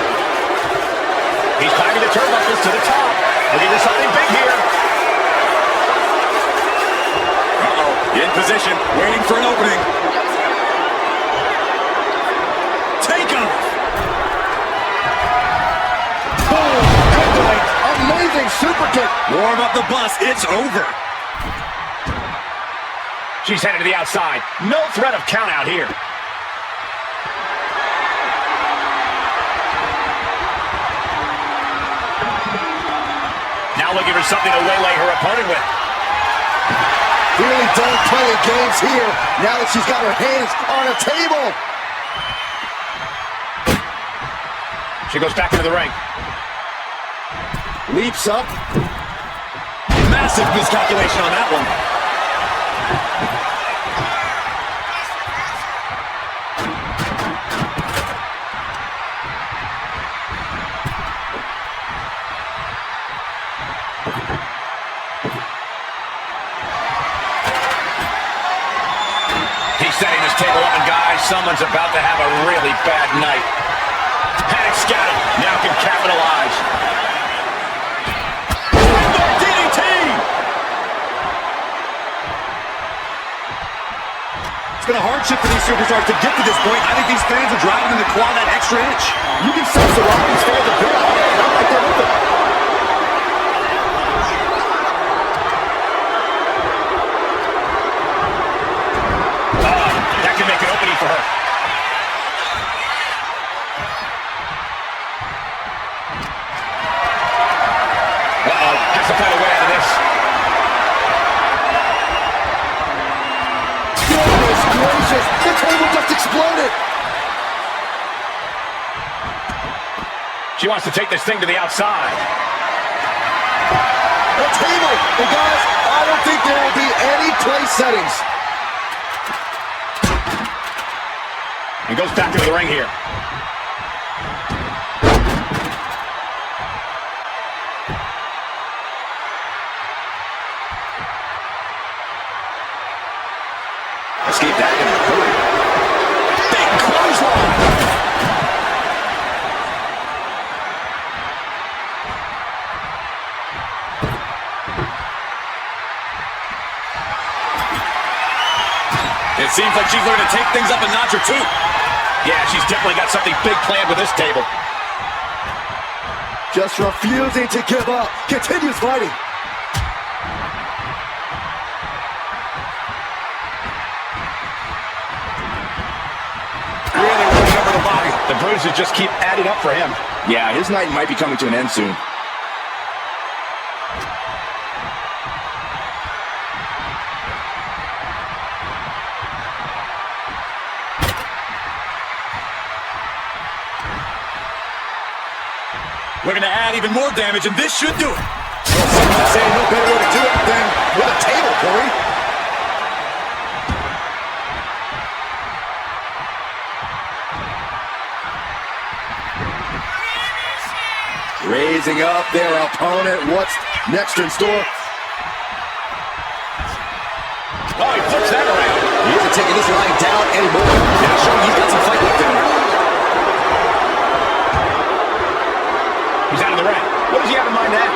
He's climbing the turnbuckles to the top. Looking for something big here. In position, waiting for an opening. Take him! Boom! Good night. Amazing super kick. Warm up the bus, it's over. She's headed to the outside. No threat of count out here. Now looking for something to waylay her opponent with. Really don't play the games here now that she's got her hands on a table. She goes back into the ring. Leaps up. Massive miscalculation on that one. He's setting this table up, and guys, someone's about to have a really bad night. Panic scouted, now can capitalize. DDT! It's been a hardship for these superstars to get to this point. I think these fans are driving them to claw that extra inch. You can sense the Wargames fans are good. I'm right there with them. That can make an opening for her. Has to find a way out of this. Goodness gracious, the table just exploded. She wants to take this thing to the outside. The table. And guys, I don't think there will be any place settings. And goes back into the ring here. Seems like she's learning to take things up a notch or two. Yeah, she's definitely got something big planned with this table. Just refusing to give up. Continues fighting. Really running over the body. The bruises just keep adding up for him. Yeah, his night might be coming to an end soon. Looking to add even more damage, and this should do it. Someone's saying no better way to do it than with a table, Tori. Raising up their opponent. What's next in store? Oh, he flips that around. He isn't taking this line down anymore. Yeah, showing he's got some fight left in him. He's out of the ring. What does he have in mind now?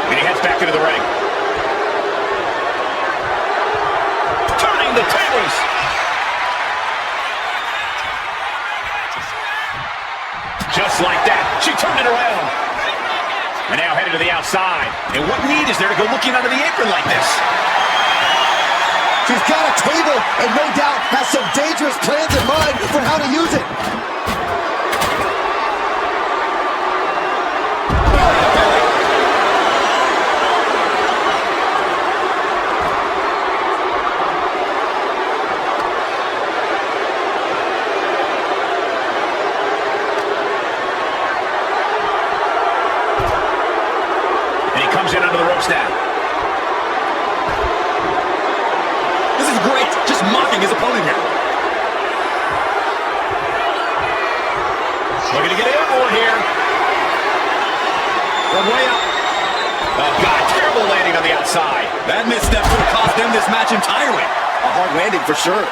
And he heads back into the ring. Turning the tables. Just like that, she turned it around. And now headed to the outside. And what need is there to go looking under the apron like this? She's got a table and no doubt has some dangerous plans in mind for how to use it. And he comes in under the ropes now. Great, just mocking his opponent here. Looking to get airborne here. From way up. Oh, God, terrible landing on the outside. That misstep could have cost them this match entirely. A hard landing for sure.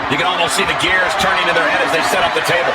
You can almost see the gears turning in their head as they set up the table.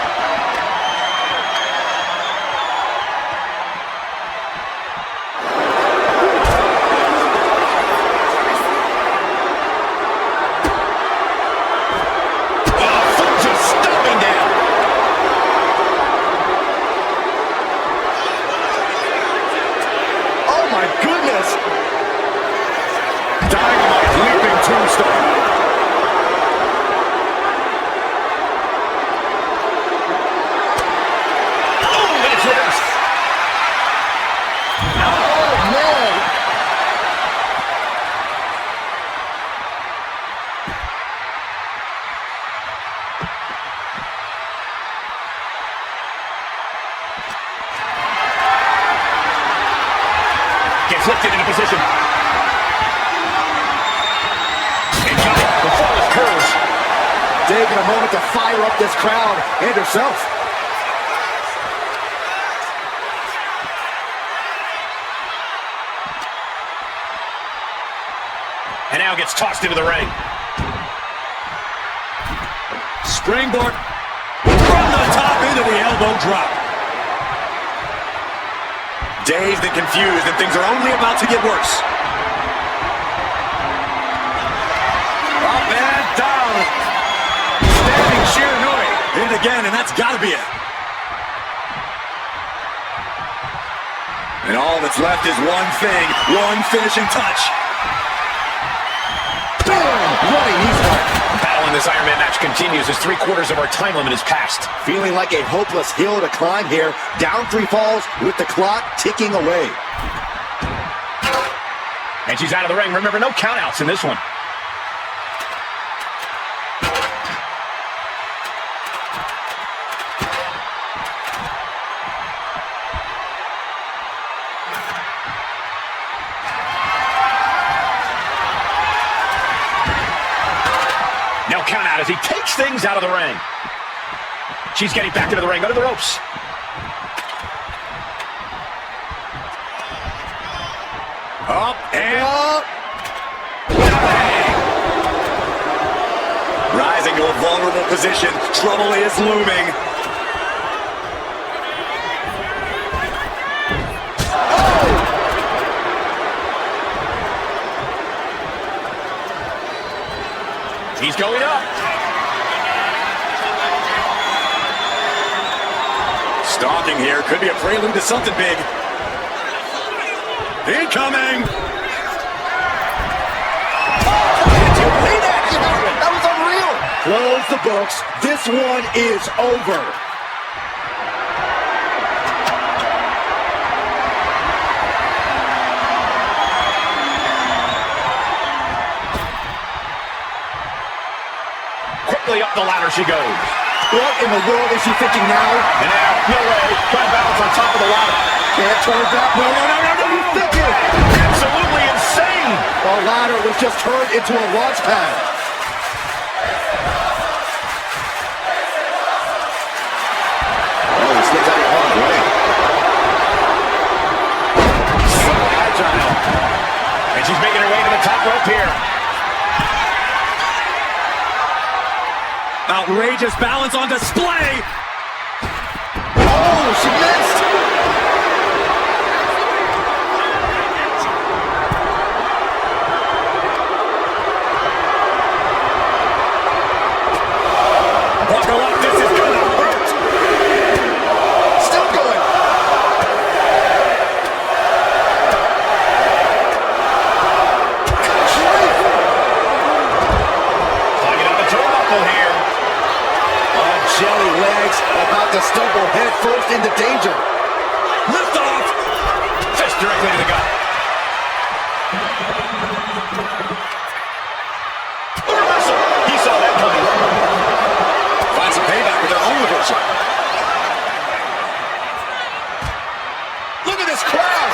Lifted into position. And got it before this curves. Taking a moment to fire up this crowd and herself. And now gets tossed into the ring. Springboard from the top into the elbow drop. Dazed and confused, and things are only about to get worse. Up and down. Standing Shiranui. Hit it again, and that's got to be it. And all that's left is one thing, one finishing touch. Boom! Running knee strike. Battle in this Ironman match continues as 3/4 of our time limit is passed. Feeling like a hopeless hill to climb here. Down 3 falls with the clock ticking away. And she's out of the ring. Remember, no countouts in this one. No count out as he takes things out of the ring. She's getting back into the ring, under the ropes. Up and up. rising to a Vulnerable position. Trouble is looming. He's going up. Stalking here. Could be a prelude to something big. Incoming. That was unreal. Close the books. This one is over. Quickly up the ladder she goes. What in the world is she thinking now? And now, no way. Trying to balance on top of the ladder. Can't turn back. No, you thinking? Absolutely insane. The ladder was just turned into a launch pad. Oh, he slipped out of harm's way. So agile. And she's making her way to the top rope here. Outrageous balance on display. Oh, she missed. Buckle up, this is gonna hurt. Still going. Climbing up the turnbuckle here. Jelly legs about to stumble head first into danger. Lift off. Fist directly to the gut. A reversal. He saw that coming. Finds some payback with their own reversal. Look at this crowd.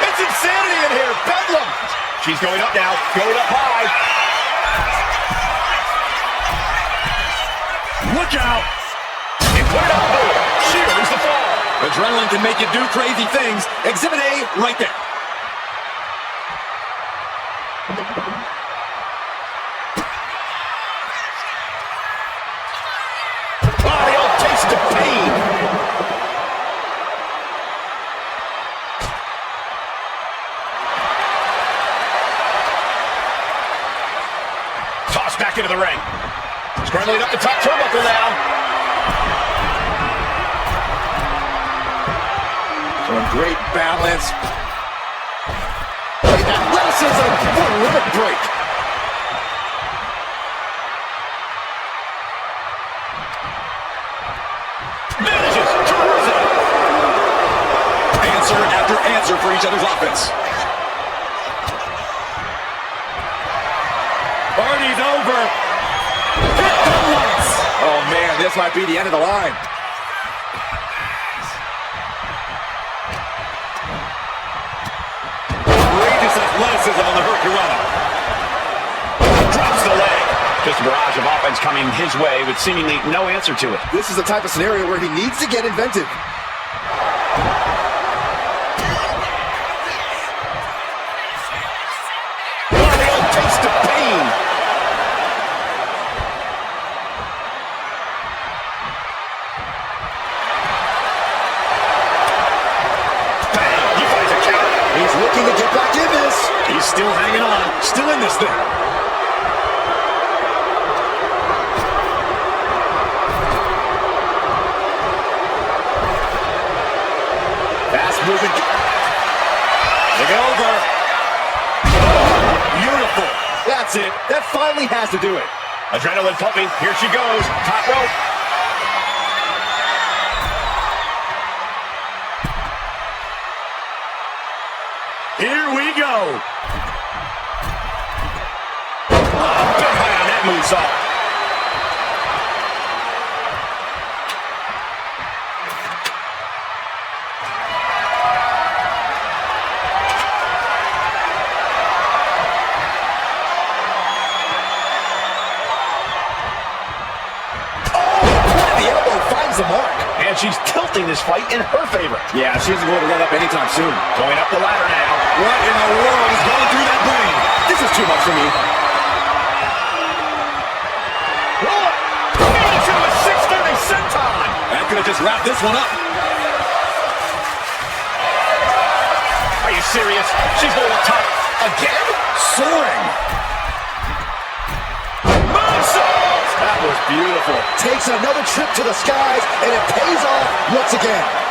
It's insanity in here. Bedlam. She's going up now. Going up high. Look out. And put it on the board. Shears the fall. Adrenaline can make you do crazy things. Exhibit A right there. Oh, the old taste of pain. Tossed back into the ring. Scrambling up the top turnbuckle now. Some great balance. Athleticism. What a limit break. Manages to reverse it. Answer after answer for each other's offense. Party's over. Oh man, this might be the end of the line. Outrageous athleticism on the Hurricanrana. Drops the leg. Just a barrage of offense coming his way with seemingly no answer to it. This is the type of scenario where he needs to get inventive. Oh, the old taste of pain. Bang, he finds a counter. He's looking to get back in this. He's still hanging on. Still in this thing. Fast moving. Look it over. Beautiful. That's it. That finally has to do it. Adrenaline pumping. Here she goes. Top rope. Here we go. Big high on that moonsault. The elbow finds the mark. And she's tilting this fight in her favor. Yeah, she isn't going to let up anytime soon. Going up the ladder now. What in the world is going through that brain? This is too much for me. could have just wrapped this one up. Are you serious? She's going up top again? Soaring. Moonsault! That was beautiful. Takes another trip to the skies, and it pays off once again.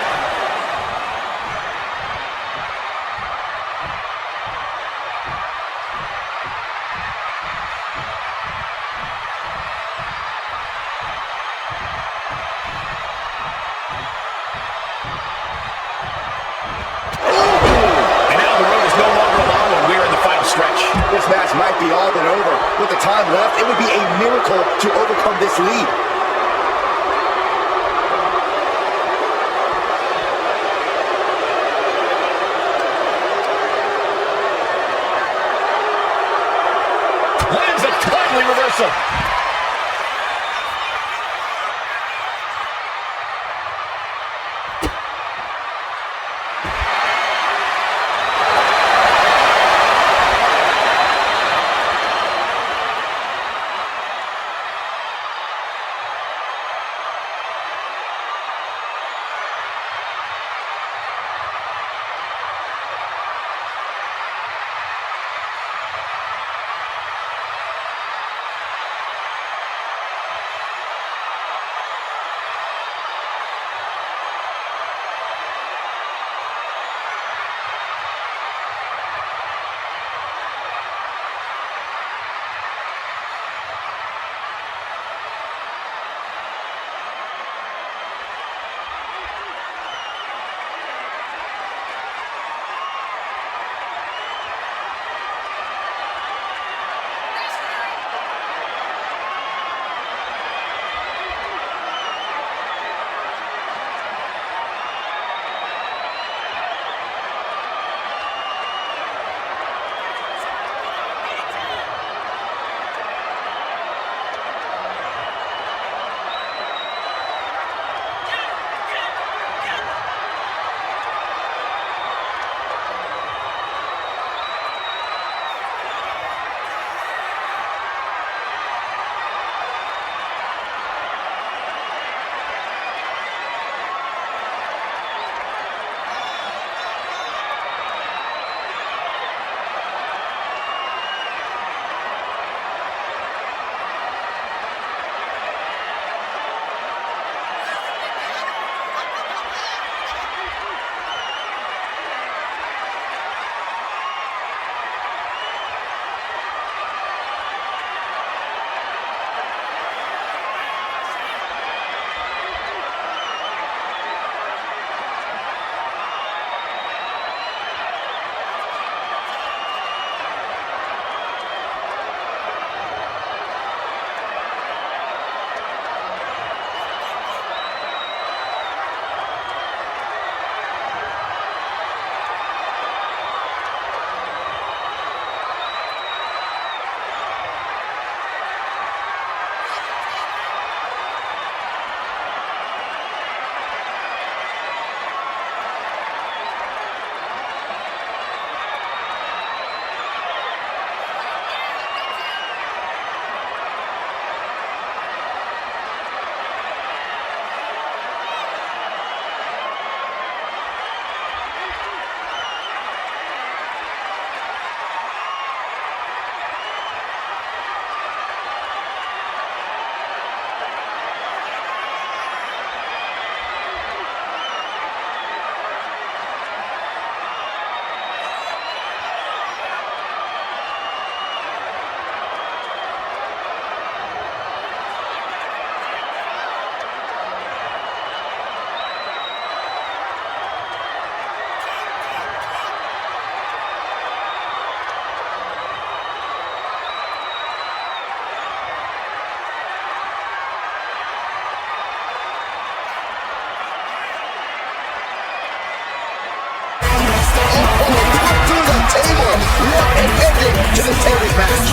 This match might be all but over. With the time left, it would be a miracle to overcome this lead. Lands a timely reversal. to this tables match.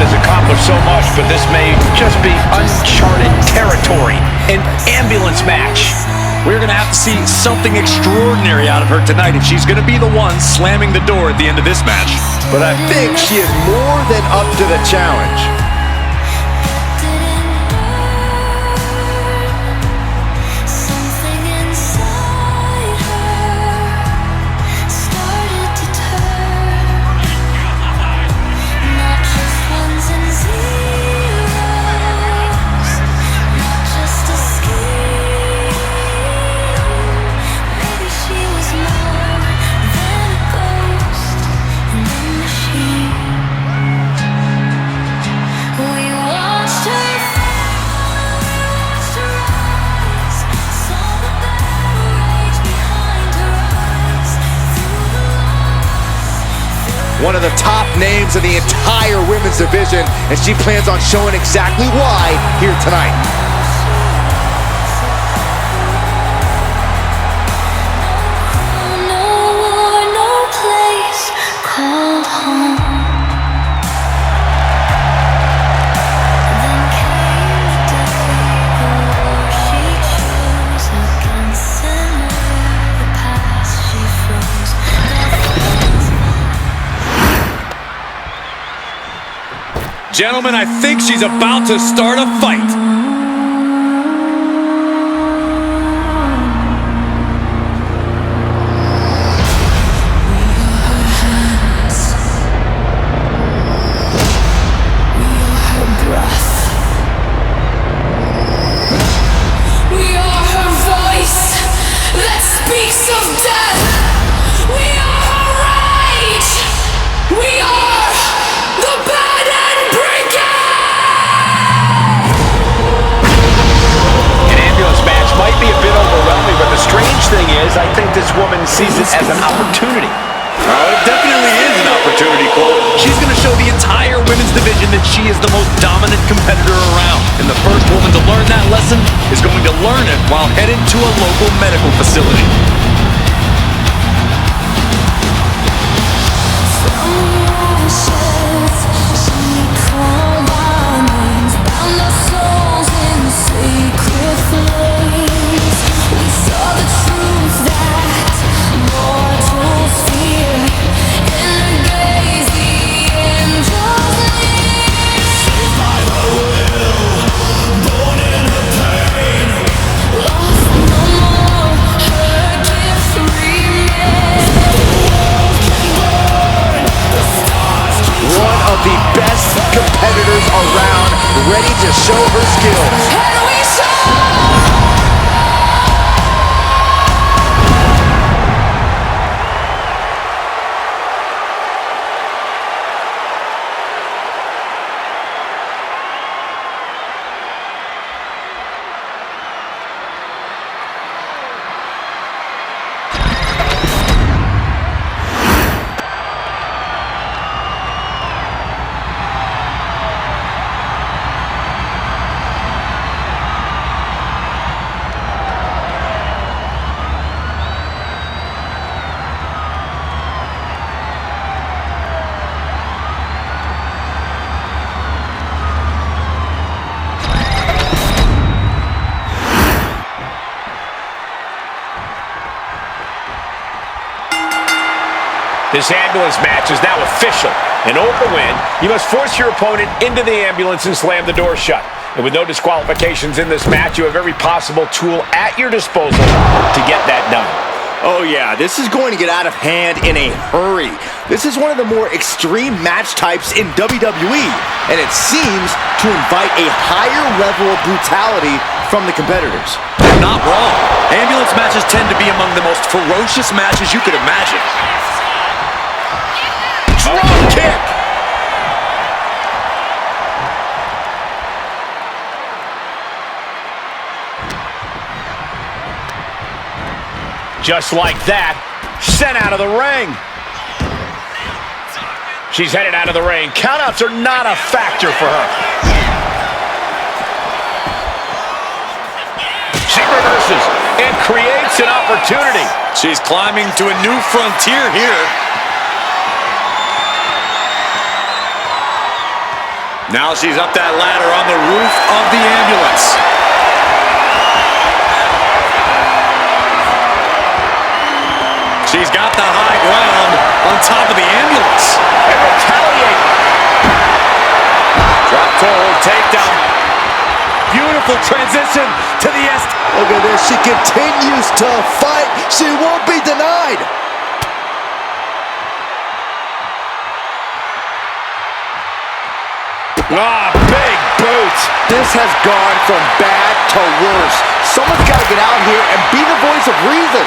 has accomplished so much, but this may just be uncharted territory. An ambulance match. We're going to have to see something extraordinary out of her tonight if she's going to be the one slamming the door at the end of this match. But I think she is more than up to the challenge. One of the top names in the entire women's division, and she plans on showing exactly why here tonight. No place called home. Then came the day, the war she chose against the past she froze. Gentlemen, I think she's about to start a fight. I think this woman sees it as an opportunity. Oh, it definitely is an opportunity, Cole. She's going to show the entire women's division that she is the most dominant competitor around. And the first woman to learn that lesson is going to learn it while headed to a local medical facility. Competitors around, ready to show her skills. This ambulance match is now official. In order to win, you must force your opponent into the ambulance and slam the door shut. And with no disqualifications in this match, you have every possible tool at your disposal to get that done. Oh yeah, this is going to get out of hand in a hurry. This is one of the more extreme match types in WWE, and it seems to invite a higher level of brutality from the competitors. They're not wrong. Ambulance matches tend to be among the most ferocious matches you could imagine. Drop kick! Just like that, sent out of the ring. She's headed out of the ring. Countouts are not a factor for her. She reverses and creates an opportunity. She's climbing to a new frontier here. Now she's up that ladder on the roof of the ambulance. She's got the high ground on top of the ambulance. And retaliate. Drop toe hold takedown. Beautiful transition to the S. Look at this. She continues to fight. She won't be denied. Big boot. This has gone from bad to worse. Someone's got to get out here and be the voice of reason.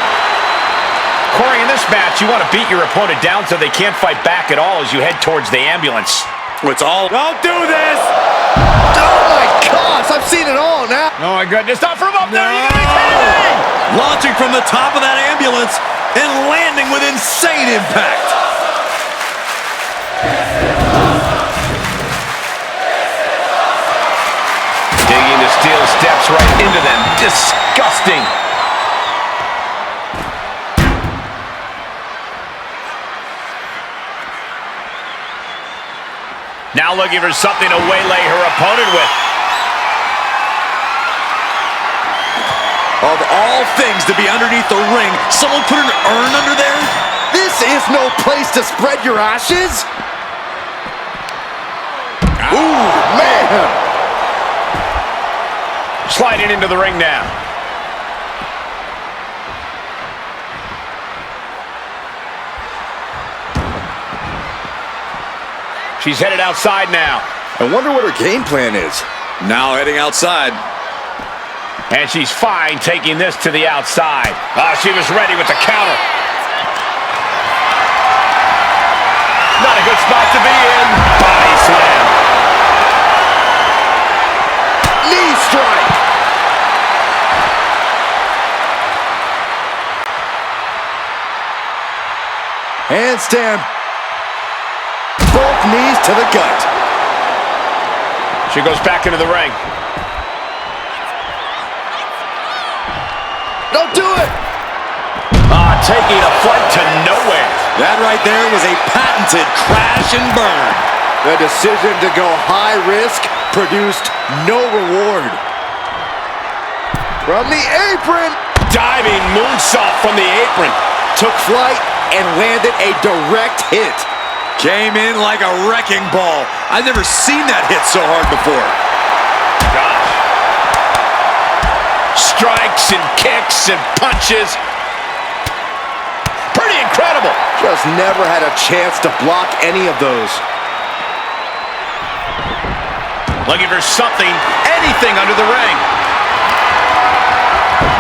Corey, in this match, you want to beat your opponent down so they can't fight back at all as you head towards the ambulance. It's all. Don't do this! Oh my gosh, I've seen it all now. Oh my goodness, not from up there, you gotta be kidding me! Launching from the top of that ambulance and landing with insane impact. Digging the steel steps right into them. Disgusting. Now looking for something to waylay her opponent with. Of all things to be underneath the ring, someone put an urn under there? This is no place to spread your ashes. Ooh, man. Sliding into the ring now. She's headed outside now. I wonder what her game plan is. Now heading outside. And she's fine taking this to the outside. She was ready with the counter. Not a good spot to be in. Body slam. Knee strike. Handstand. Both knees to the gut. She goes back into the ring. Don't do it. Taking a flight to nowhere. That right there was a patented crash and burn. The decision to go high risk produced no reward. From the apron. Diving moonsault from the apron. Took flight and landed a direct hit. Came in like a wrecking ball. I've never seen that hit so hard before. Gosh. Strikes and kicks and punches. Pretty incredible. Just never had a chance to block any of those. Looking for something, anything under the ring.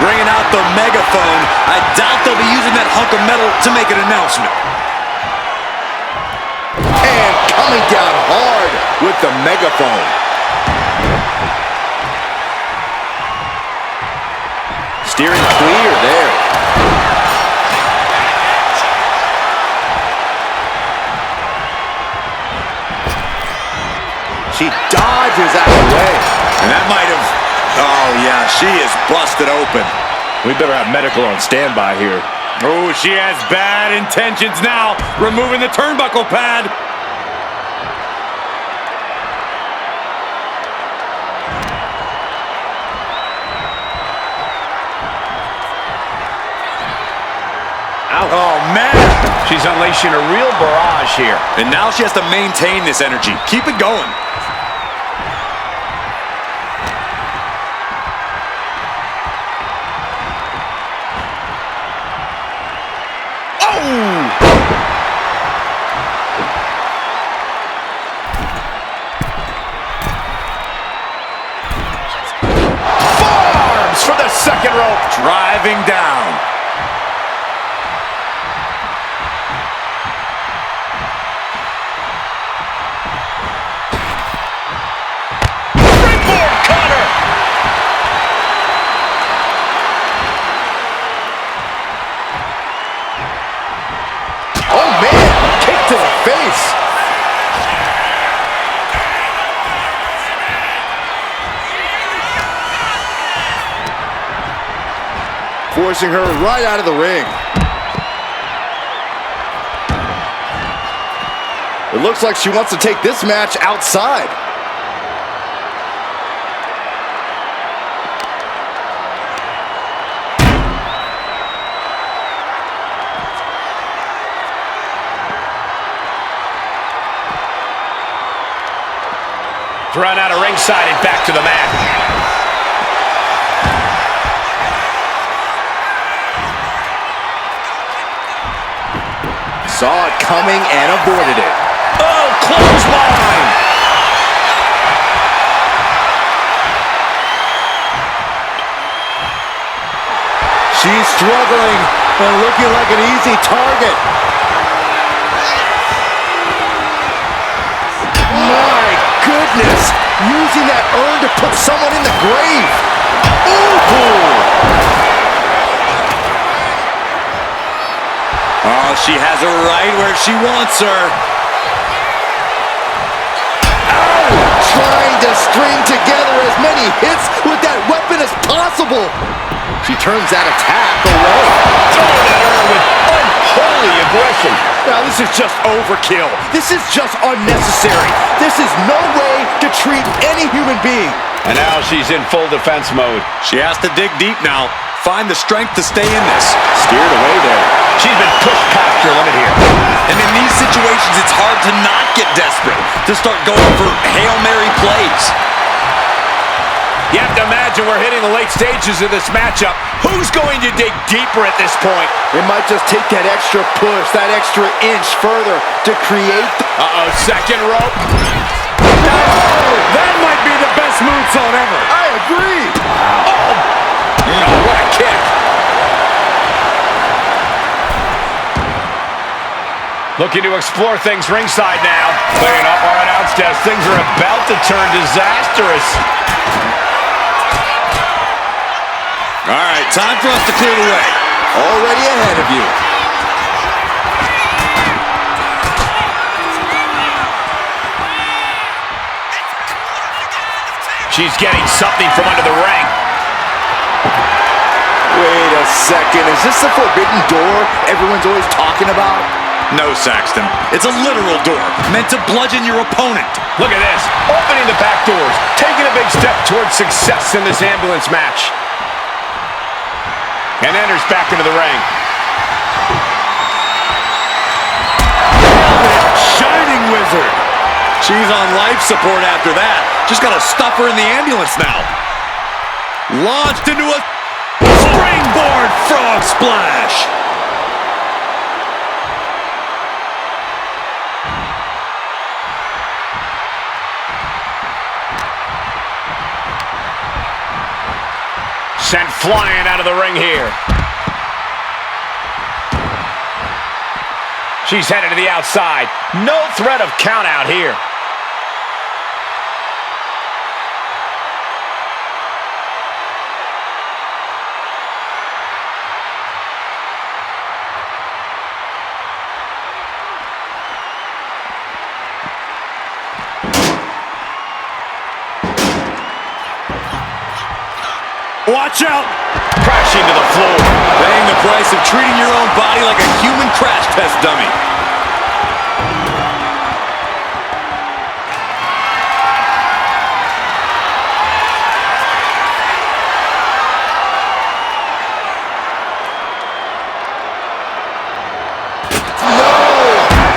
Bringing out the megaphone. I doubt they'll be using that hunk of metal to make an announcement. And coming down hard with the megaphone. Steering clear there. She dodges out of the way. And that might have... Oh, yeah, she is busted open. We better have medical on standby here. Oh, she has bad intentions now. Removing the turnbuckle pad. Oh, man. She's unleashing a real barrage here. And now she has to maintain this energy. Keep it going. Forearms for the second rope. Driving down. Forcing her right out of the ring. It looks like she wants to take this match outside. run out of ringside and back to the mat. Saw it coming and avoided it. Oh, clothesline! She's struggling and looking like an easy target. My goodness! Using that urn to put someone in the grave. Ooh! Oh, she has her right where she wants her. Trying to string together as many hits with that weapon as possible. She turns that attack away. Throwing at her with unholy aggression. Now this is just overkill. This is just unnecessary. This is no way to treat any human being. And now she's in full defense mode. She has to dig deep now. Find the strength to stay in this. Steered away there. She's been pushed past her limit here. And in these situations, it's hard to not get desperate, to start going for Hail Mary plays. You have to imagine we're hitting the late stages of this matchup. Who's going to dig deeper at this point? It might just take that extra push, that extra inch further to create. Uh-oh, second rope. That might be the best moonsault ever. I agree. Oh, what a kick. Looking to explore things ringside now. Clearing up our announce desk. Things are about to turn disastrous. All right, time for us to clear the way. Already ahead of you. She's getting something from under the ring. Wait a second. Is this the forbidden door everyone's always talking about? No, Saxton. It's a literal door meant to bludgeon your opponent. Look at this. Opening the back doors. Taking a big step towards success in this ambulance match. And enters back into the ring. Shining wizard. She's on life support after that. Just got to stuff her in the ambulance now. Launched into a springboard frog splash. Sent flying out of the ring here. She's headed to the outside. No threat of count out here. Watch out! Crashing to the floor. Paying the price of treating your own body like a human crash test dummy. No!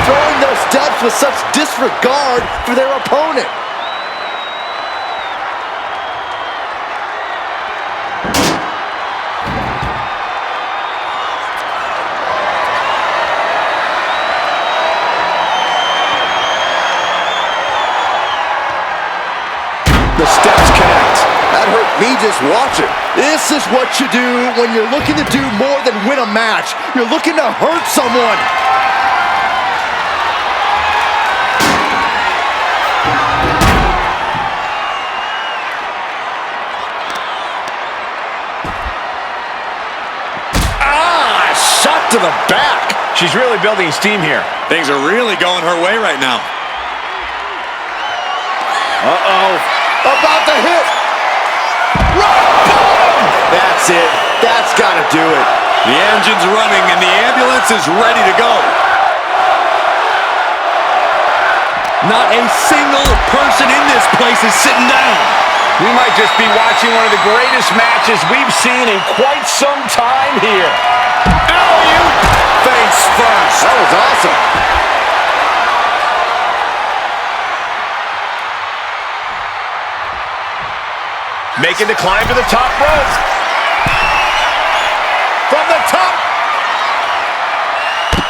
Throwing those steps with such disregard for their opponent. The steps connect. That hurt me just watching. This is what you do when you're looking to do more than win a match. You're looking to hurt someone. Shot to the back. She's really building steam here. Things are really going her way right now. Uh-oh. About to hit. Rock bottom. That's it. That's got to do it. The engine's running and the ambulance is ready to go. Not a single person in this place is sitting down. We might just be watching one of the greatest matches we've seen in quite some time here. Alley-oop! Face first. That was awesome. making the climb to the top rope. From the top.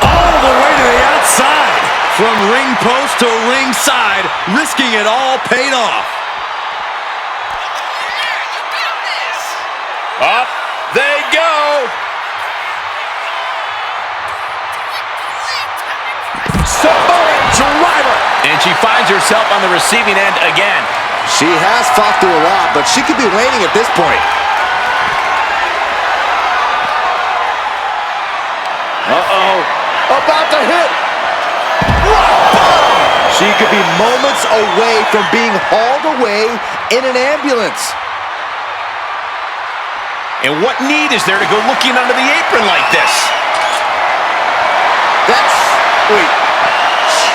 All the way to the outside. From ring post to ring side, risking it all paid off. Up they go. Samoan driver. And she finds herself on the receiving end again. She has fought through a lot, but she could be waning at this point. Uh-oh. About to hit. Rock bottom. She could be moments away from being hauled away in an ambulance. And what need is there to go looking under the apron like this? Wait.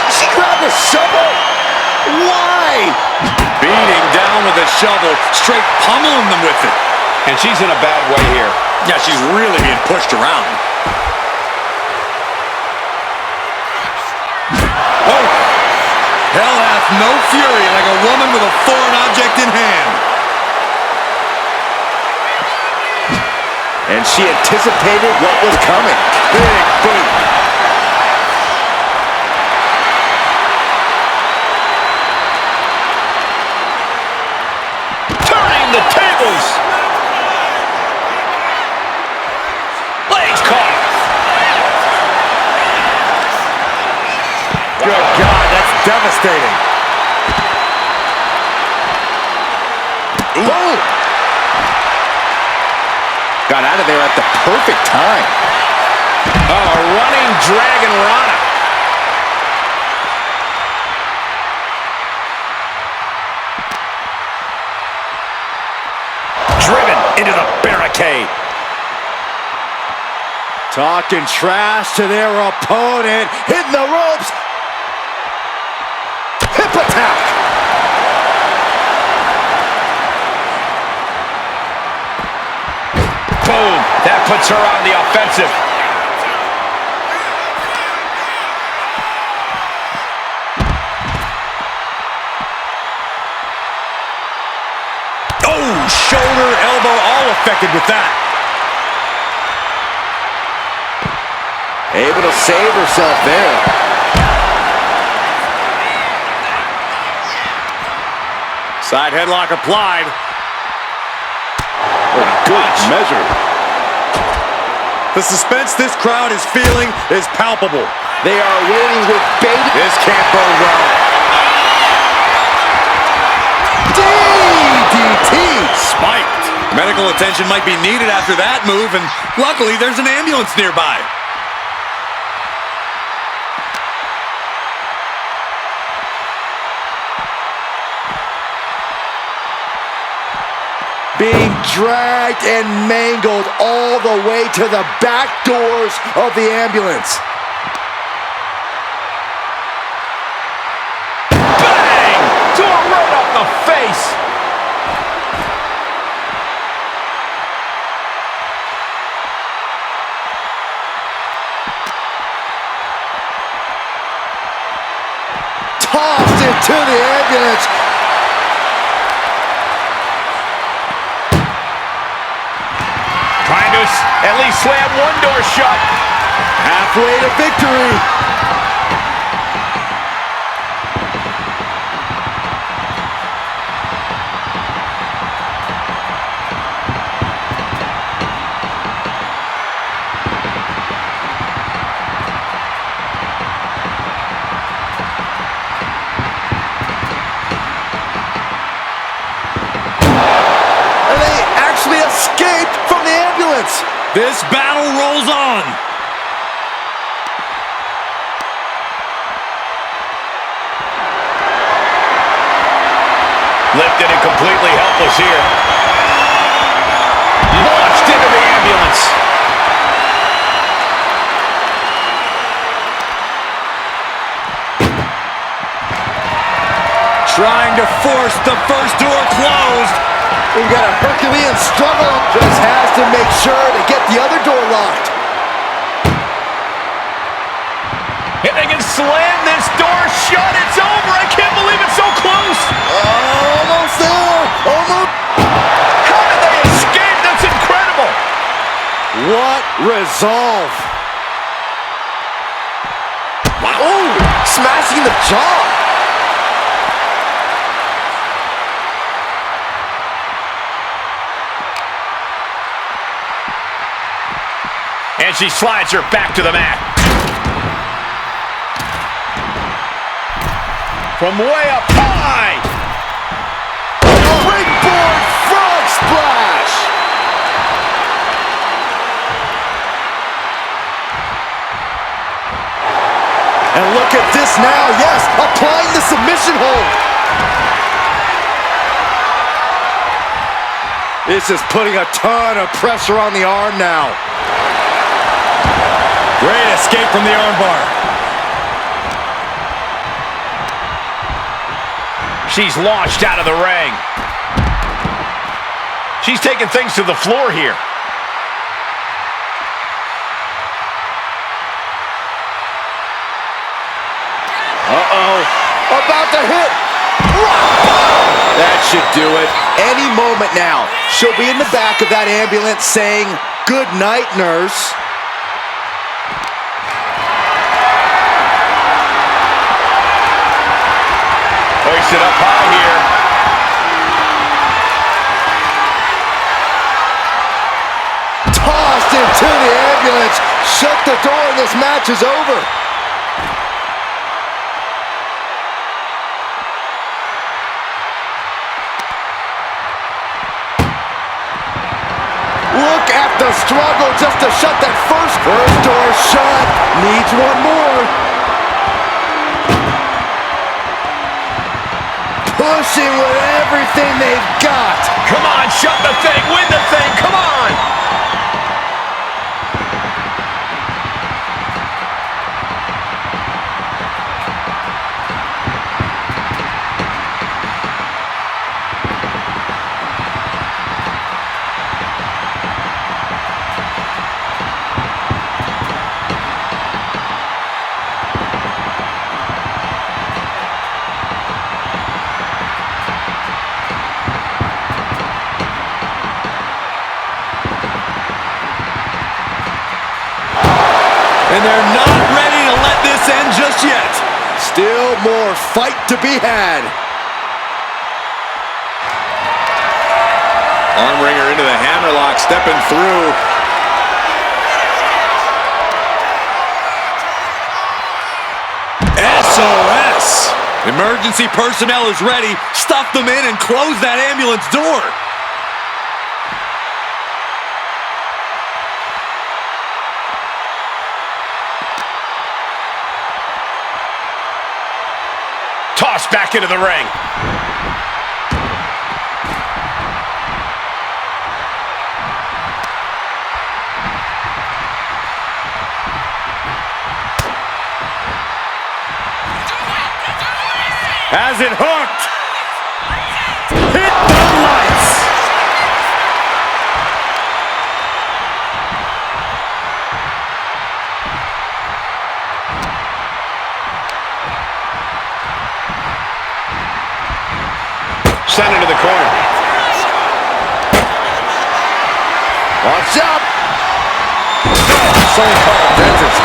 She grabbed a shovel? Why? Beating down with a shovel, straight pummeling them with it. And she's in a bad way here. Yeah, she's really being pushed around. Oh! Hell hath no fury like a woman with a foreign object in hand. And she anticipated what was coming. Big boot. Turning the tables. Legs caught. Good God, that's devastating. Boom! Got out of there at the perfect time. Oh, a running Dragon Rana. Driven into the barricade. Talking trash to their opponent. Hitting the ropes. Hip attack. Boom. That puts her on the offensive. Oh, shoulder, elbow, all affected with that. Able to save herself there. Side headlock applied. Good measure. The suspense this crowd is feeling is palpable. They are waiting with bated. This can't bode well. DDT! Spiked. Medical attention might be needed after that move, and luckily there's an ambulance nearby. Being dragged and mangled all the way to the back doors of the ambulance. Bang! To her right off the face. Tossed into the ambulance. Trying to at least slam one door shut. Halfway to victory. And they actually escaped from the ambulance. This battle rolls on. Lifted and completely helpless here. Launched into the ambulance. Trying to force the first door closed. We've got a Herculean struggle. Just has to make sure to get the other door locked. If they can slam this door shut, it's over. I can't believe it's so close. Almost there. Almost. What resolve! Wow! Oh, smashing the jaw! And she slides her back to the mat. From way up high. Springboard frog splash! And look at this now, yes, applying the submission hold. This is putting a ton of pressure on the arm now. Great escape from the armbar. She's launched out of the ring. She's taking things to the floor here. Uh-oh. About to hit. That should do it. Any moment now, she'll be in the back of that ambulance saying, "Good night, nurse." Hoisted up high here. Tossed into the ambulance. Shut the door and this match is over. Look at the struggle just to shut that first door shut. Needs one more. Pushing with everything they've got. Come on, shut the thing, win the thing, come on! And they're not ready to let this end just yet. Still more fight to be had. Arm wringer into the hammerlock, stepping through. SOS! Emergency personnel is ready. Stuff them in and close that ambulance door. Tossed back into the ring. Has it hooked. Hit the lights. Sent into the corner. Watch out! So-called dentist.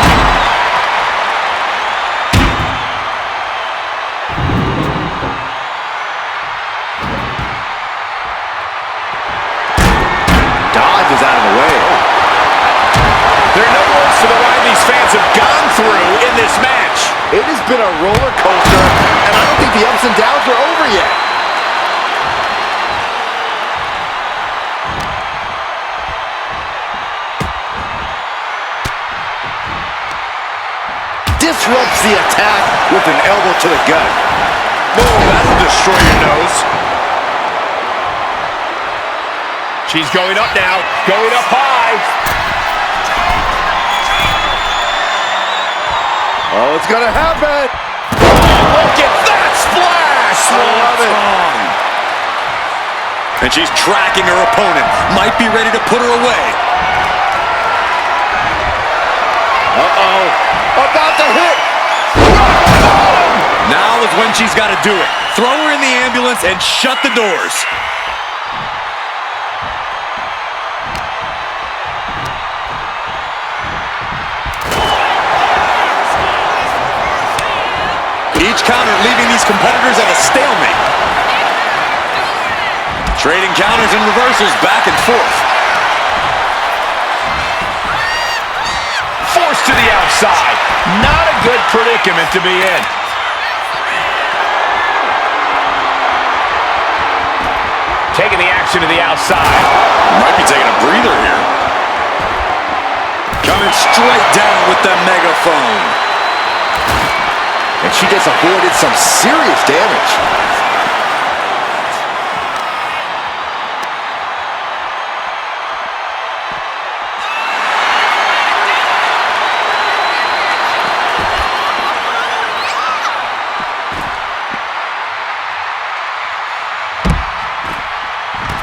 Dodges out of the way. There are no words for the ride these fans have gone through in this match. It has been a roller coaster, and I don't think the ups and downs are over yet. Disrupts the attack with an elbow to the gut. Whoa, that'll destroy your nose. She's going up now, going up high. Oh, it's gonna happen. Look at that splash! I love it. And she's tracking her opponent. Might be ready to put her away. Uh-oh. About to hit. Now is when she's got to do it. Throw her in the ambulance and shut the doors. Each counter leaving these competitors at a stalemate. Trading counters and reversals back and forth. Forced to the outside. Not a good predicament to be in. Taking the action to the outside. Might be taking a breather here. Coming straight down with the megaphone. And she just avoided some serious damage.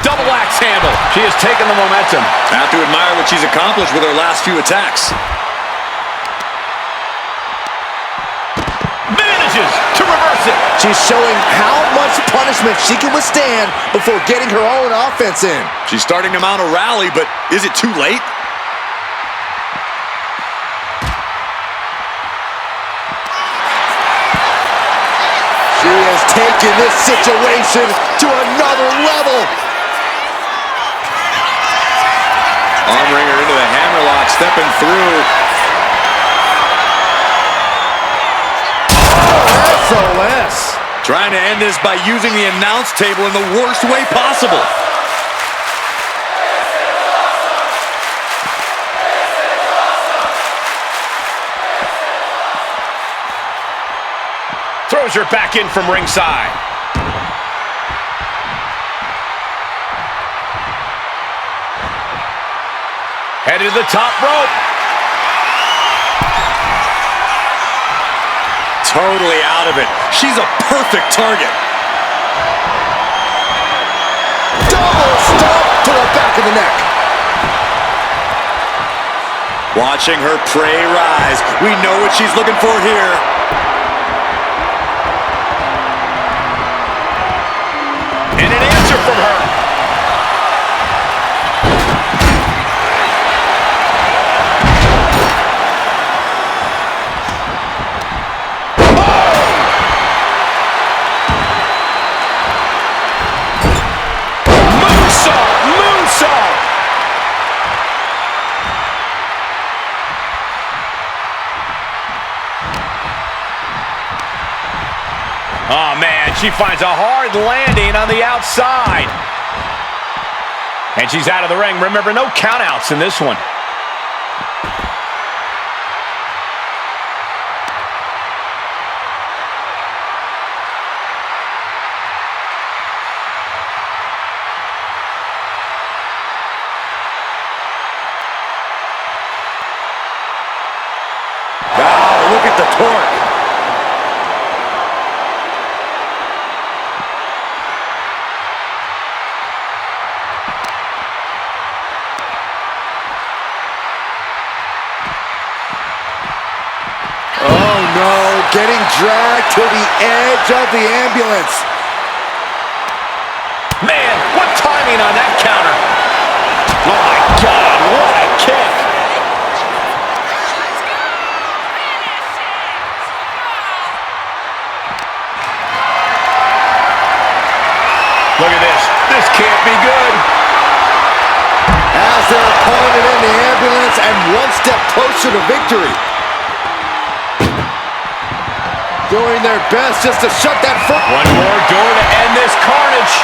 Double axe handle. She has taken the momentum. Have to admire what she's accomplished with her last few attacks. Manages to reverse it. She's showing how much punishment she can withstand before getting her own offense in. She's starting to mount a rally, but is it too late? She has taken this situation to another level. Arm wringer into the hammerlock, stepping through. SOS. Trying to end this by using the announce table in the worst way possible. Throws her back in from ringside. Headed to the top rope. Totally out of it. She's a perfect target. Double stomp to the back of the neck. Watching her prey rise. We know what she's looking for here. And an answer from her. Oh, man, she finds a hard landing on the outside. And she's out of the ring. Remember, no countouts in this one. Wow, look at the torque. Getting dragged to the edge of the ambulance. Man, what timing on that counter. Oh, my God, what a kick. Look at this. This can't be good. As their opponent in the ambulance and one step closer to victory. Doing their best just to shut that foot. One more door to end this carnage.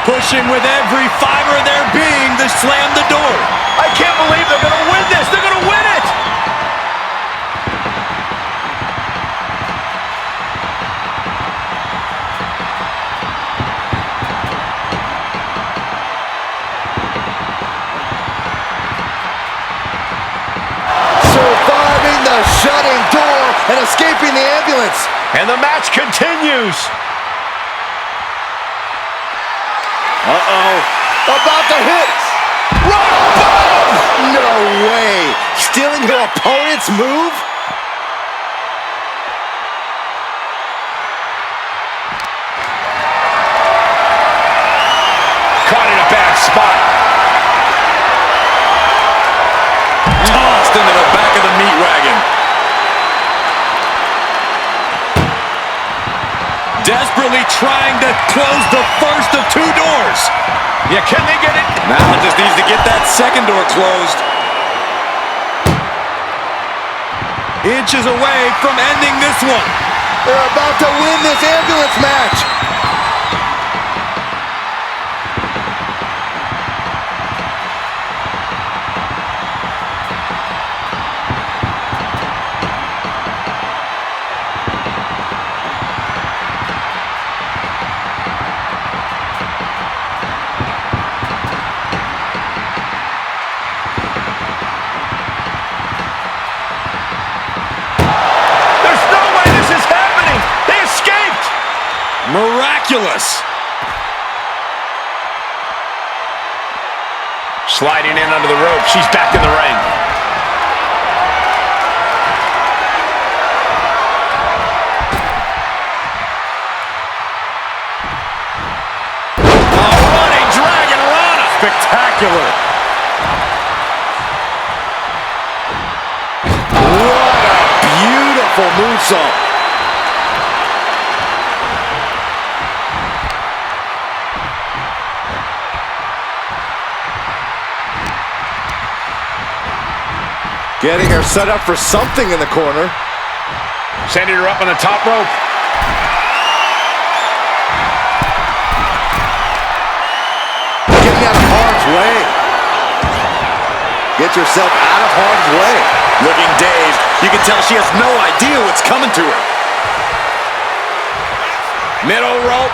Pushing with every fiber of their being to slam the door. I can't believe they're going to win this. They're going to win it. Surviving the shutting door and escaping the ambulance. And the match continues. Uh-oh. About to hit. Rock bottom! No way. Stealing her opponent's move? Caught in a bad spot. Tossed into the back of the meat wagon. desperately trying to close the first of two doors. Yeah, can they get it? Now just needs to get that second door closed. Inches away from ending this one. They're about to win this ambulance match. Miraculous! Sliding in under the rope. She's back in the ring. A running dragon rana! Spectacular! What a beautiful moonsault. Getting her set up for something in the corner. Sending her up on the top rope. Getting out of harm's way. Get yourself out of harm's way. Looking dazed. You can tell she has no idea what's coming to her. Middle rope.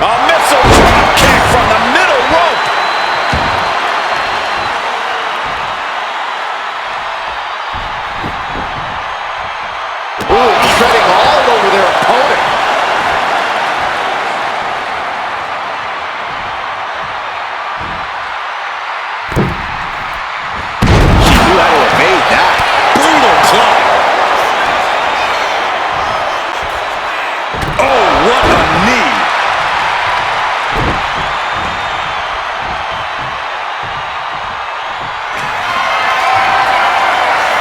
A missile drop kick from the middle rope. Treading all over their opponent. She knew how to evade that. Brutal club. Oh, what a knee.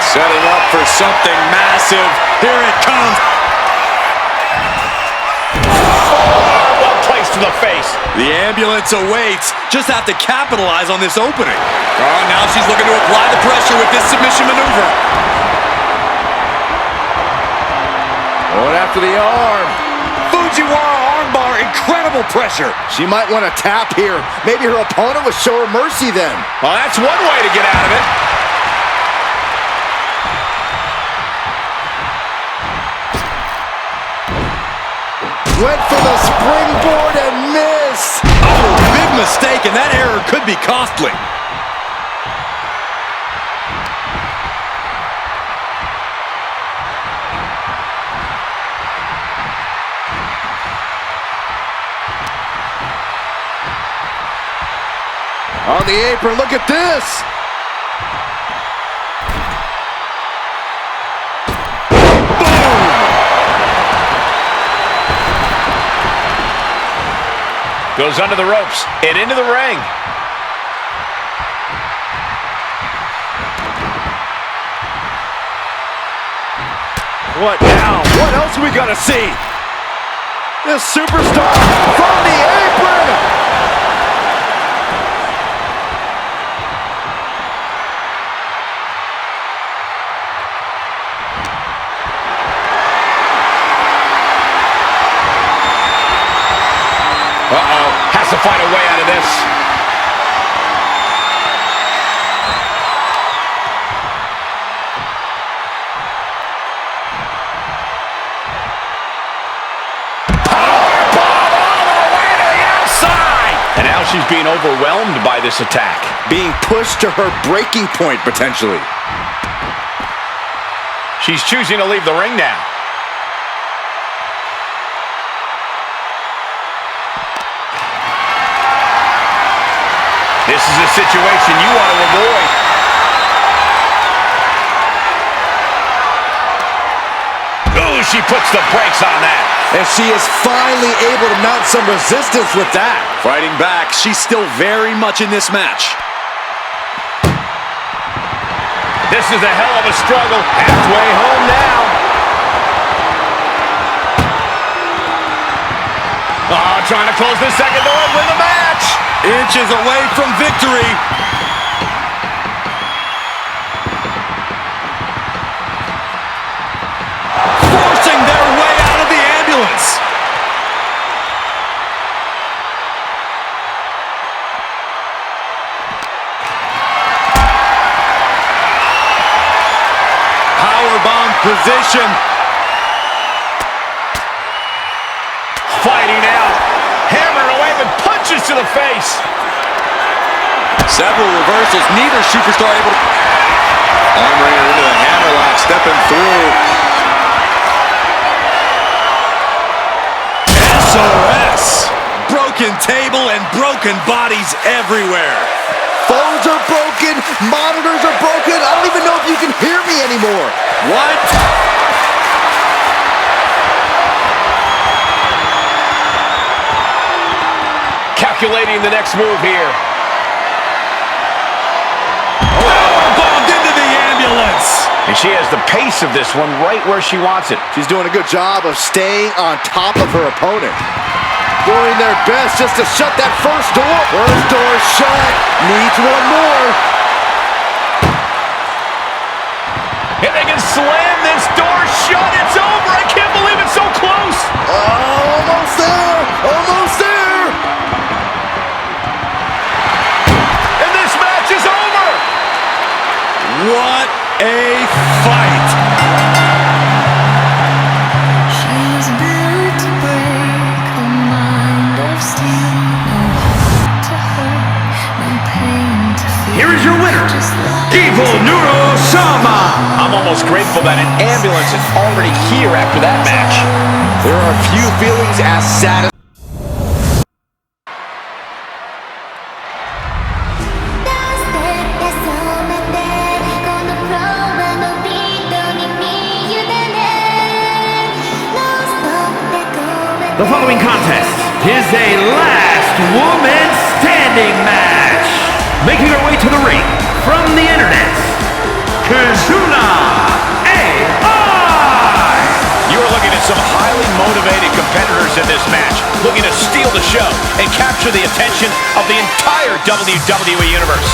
Setting up for something massive. Here it comes. Well placed to the face. The ambulance awaits. Just have to capitalize on this opening. Oh, now she's looking to apply the pressure with this submission maneuver. Going after the arm. Fujiwara armbar, incredible pressure. She might want to tap here. Maybe her opponent would show her mercy then. Well, that's one way to get out of it. Went for the springboard and missed. Oh, big mistake, and that error could be costly. On the apron, look at this. Goes under the ropes and into the ring. What now? What else we gotta see? This superstar from the apron. Uh-oh, has to find a way out of this. Powerbomb all the way to the outside! And now she's being overwhelmed by this attack. Being pushed to her breaking point, potentially. She's choosing to leave the ring now. This is a situation you want to avoid. Ooh, she puts the brakes on that. And she is finally able to mount some resistance with that. Fighting back, she's still very much in this match. This is a hell of a struggle. Halfway home now. Oh, trying to close this second door and win the match. Inches away from victory. Forcing their way out of the ambulance. Powerbomb position. Fighting out. Hammering away with punches to the face. Several reversals. Neither superstar able to... Armbringer into the hammerlock, stepping through. SOS. Broken table and broken bodies everywhere. Phones are broken, monitors are broken. I don't even know if you can hear me anymore. What? Calculating the next move here. Powerbombed into the ambulance. And she has the pace of this one right where she wants it. She's doing a good job of staying on top of her opponent. Doing their best just to shut that first door. First door shut. Needs one more. If they can slam this door shut, it's over. I can't believe it's so close. Almost there. Almost there. And this match is over. What a fight. She was built to break a mind of steel. No heart to hurt, no pain to feel. Here is your winner, Just like Evil Neuro Sama. I'm almost grateful that an ambulance is already here after that match. There are few feelings as satisfying. The following contest is a last woman standing match. Making her way to the ring from the internet, Kizuna AI. You are looking at some highly motivated competitors in this match, looking to steal the show and capture the attention of the entire WWE Universe.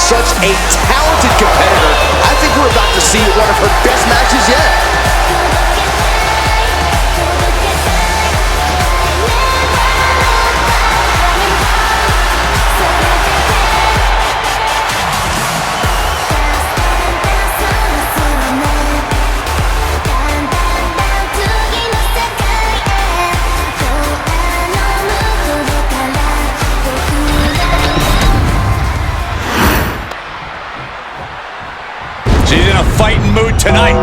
Such a talented competitor. I think we're about to see one of her best matches yet. She's in a fighting mood tonight.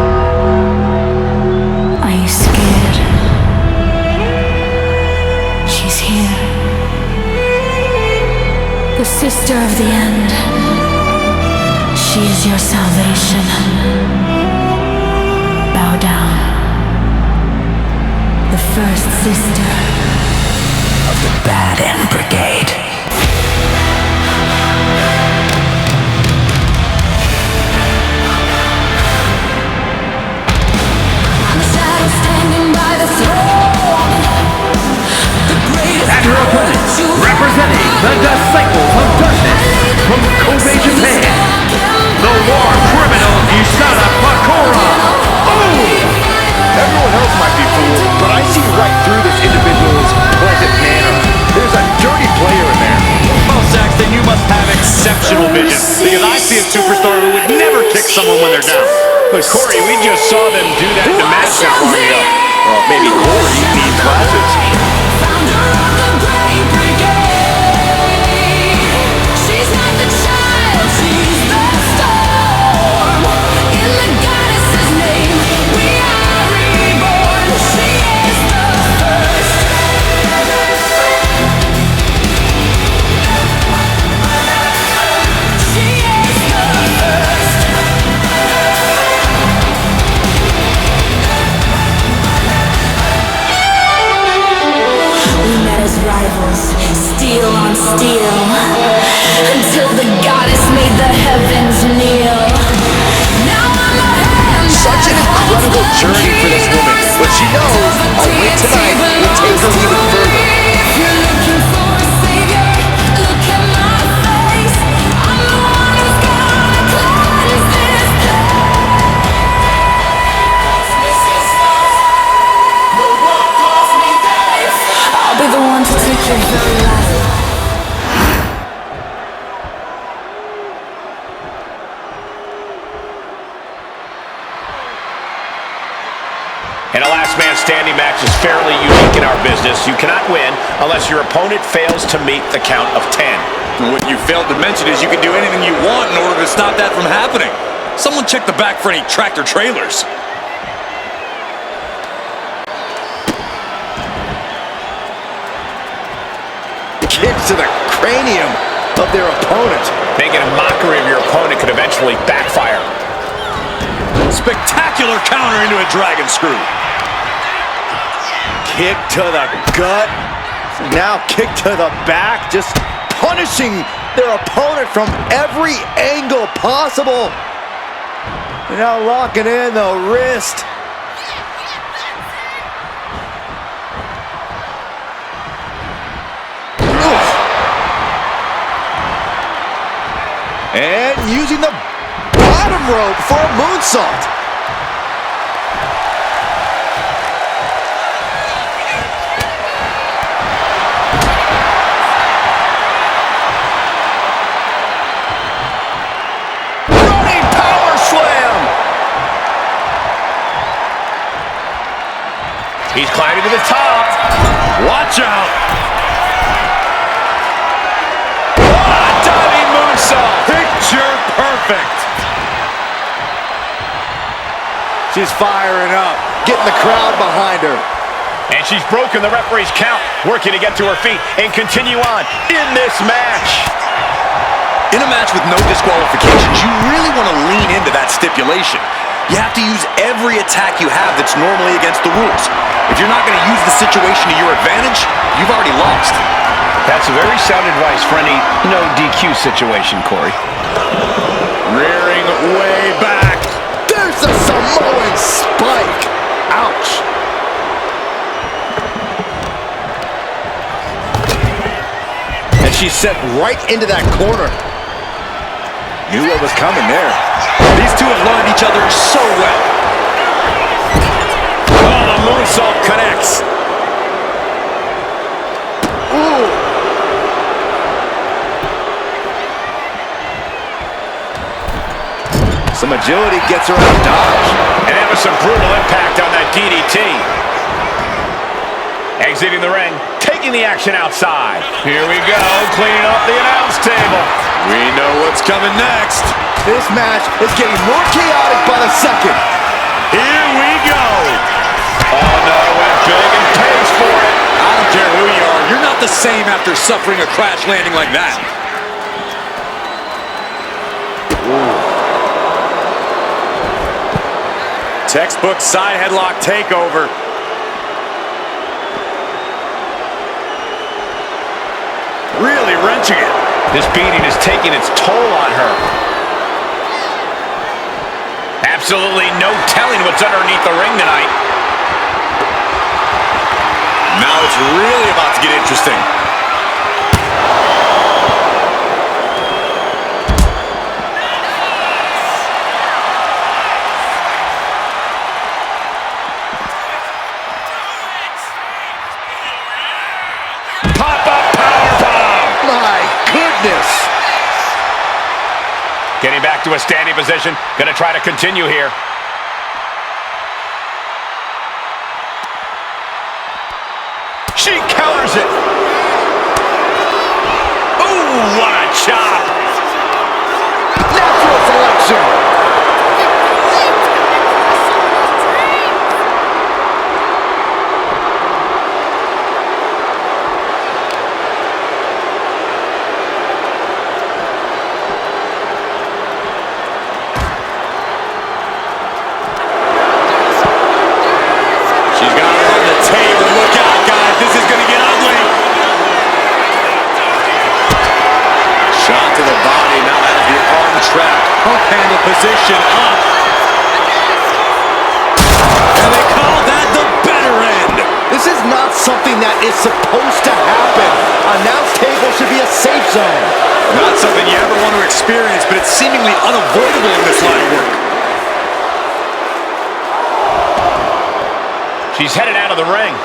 Are you scared? She's here. The sister of the end. She is your salvation. Bow down. The first sister of the Bad End Brigade. And her opponent, representing the Disciples of Darkness from Kobe, Japan, the war criminal Kizuna. Everyone else might be fooled, but I see right through this individual's pleasant manner. There's a dirty player in there. Well, Saxton, you must have exceptional vision, because I see a superstar who would never kick someone when they're down. But Corey, we just saw them do that in the match not long ago. Well, maybe Corey needs glasses. She's not the child, she's the storm. In the goddess's name, we are reborn. She is the first. She is the first. We met as rivals. journey for this woman, but she knows a win tonight will take her even further. If you're looking for a savior, look at my face. I'm the one who's gonna cleanse this place. I'll be the one to take your very life. And a last man standing match is fairly unique in our business. You cannot win unless your opponent fails to meet the count of 10. And what you failed to mention is you can do anything you want in order to stop that from happening. Someone check the back for any tractor trailers. Kicks to the cranium of their opponent. Making a mockery of your opponent could eventually backfire. Spectacular counter into a dragon screw. Kick to the gut. Now kick to the back. Just punishing their opponent from every angle possible. And now locking in the wrist. Oof. And using the bottom rope for a moonsault. He's climbing to the top. Watch out. A diving moonsault. Picture perfect. She's firing up, getting the crowd behind her. And she's broken the referee's count, working to get to her feet and continue on in this match. In a match with no disqualifications, you really want to lean into that stipulation. You have to use every attack you have that's normally against the rules. If you're not going to use the situation to your advantage, you've already lost. That's very sound advice for any no DQ situation, Corey. Rearing way back. There's a Samoan spike. Ouch. And she's set right into that corner. Knew what was coming there. These two have learned each other so well. Oh, the moonsault connects. Ooh. Some agility gets her out of dodge. And that was some brutal impact on that DDT. Exiting the ring, taking the action outside. Here we go, cleaning up the announce table. We know what's coming next. This match is getting more chaotic by the second. Here we go. Oh no, went big and pays for it. I don't care who you are. You're not the same after suffering a crash landing like that. Textbook side headlock takeover. Really wrenching it. This beating is taking its toll on her. Absolutely no telling what's underneath the ring tonight. Now it's really about to get interesting. Pop-up powerbomb. My goodness. Getting back to a standing position. Gonna try to continue here. She counters it. Ooh, what a chop. Natural selection. She's got her on the table. Look out, guys. This is going to get ugly. Shot to the body. Now has the arm trapped. Hook handle position up. This is not something that is supposed to happen. Announce table should be a safe zone. Not something you ever want to experience, but it's seemingly unavoidable in this line of work. She's headed out of the ring.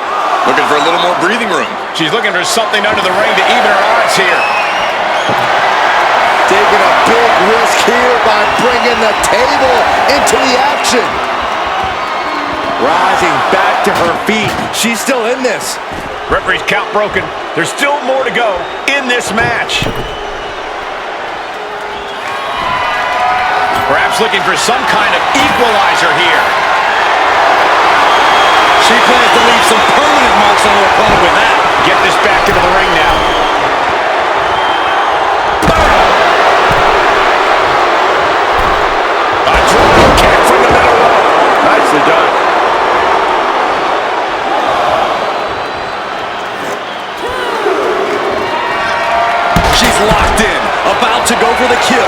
Looking for a little more breathing room. She's looking for something under the ring to even her odds here. Taking a big risk here by bringing the table into the action. Rising back to her feet. She's still in this. Referee's count broken. There's still more to go in this match. Perhaps looking for some kind of equalizer here. She plans to leave some permanent marks on her opponent with that. Get this back into the ring now. A drop kick from the middle rope. Nicely done. She's locked in, about to go for the kill.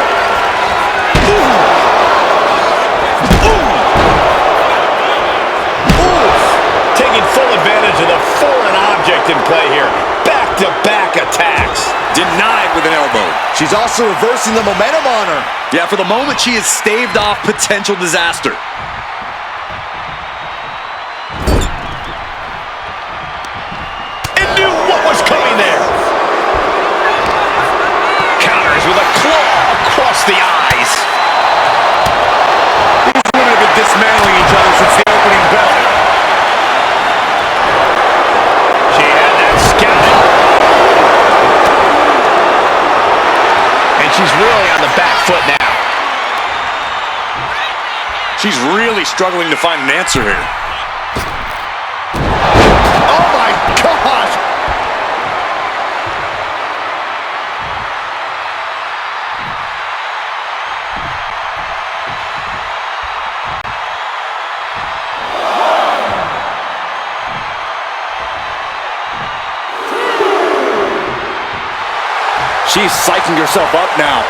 Taking full advantage of the foreign object in play here. Back-to-back attacks. Denied with an elbow. She's also reversing the momentum on her. Yeah, for the moment, she has staved off potential disaster. And knew what was coming there. Counters with a claw across the eyes. These women have been dismantling each other since the opening bell. She had that scouting. And she's really on the back foot now. She's really struggling to find an answer here. Oh my gosh! She's psyching herself up now.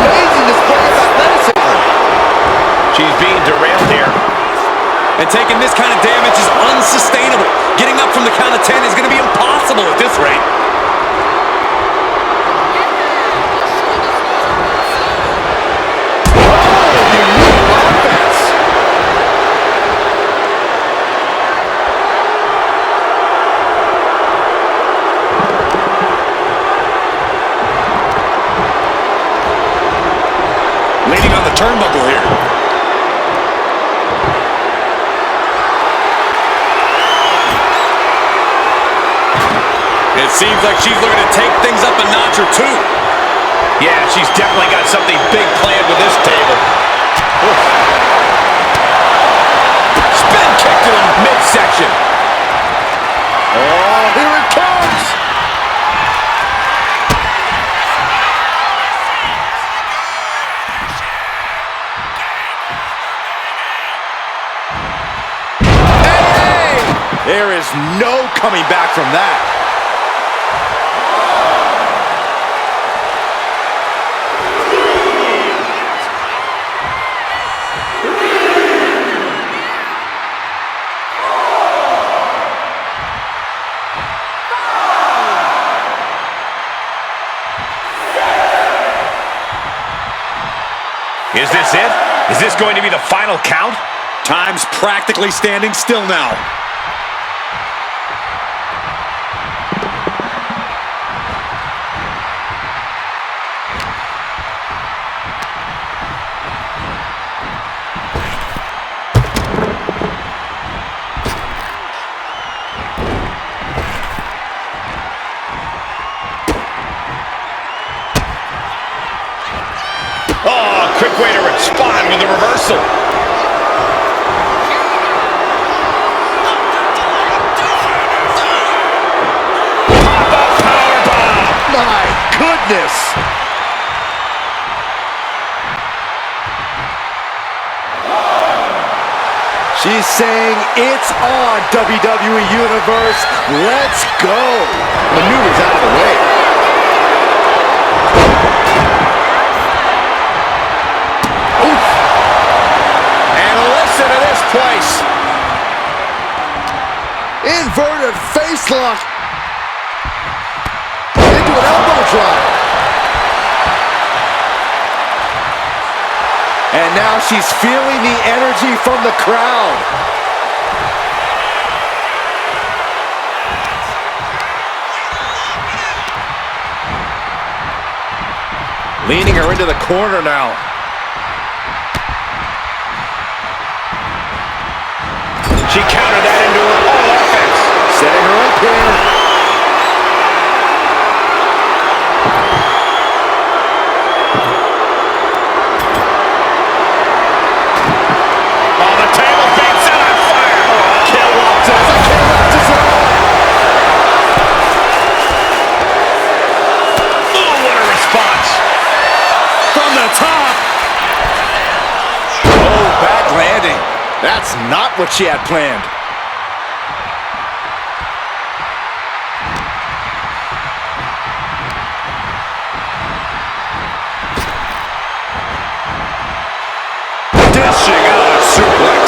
Amazing display of athleticism. She's being derailed here. And taking this kind of damage is unsustainable. Getting up from the count of 10 is going to be impossible at this rate. Leaning on the turnbuckle here. It seems like she's looking to take things up a notch or two. Yeah, she's definitely got something big planned with this table. Oof. Spin kick to the midsection. Oh, here it comes! Hey! There is no coming back from that. Is this it? Is this going to be the final count? Time's practically standing still now. Quick way to respond with a reversal. Pop-up powerbomb. My goodness! She's saying it's on, WWE Universe. Let's go. Maneuvers out of the way. Listen to waist lock. Into an elbow drop. And now she's feeling the energy from the crowd. Leaning her into the corner now. She countered that into her own offense. Setting her up here. On the table, being set on fire. Kill walks as a kill left his own. Ooh, what a response. From the top. Oh, bad landing. That's not what she had planned. Dishing out a suplex.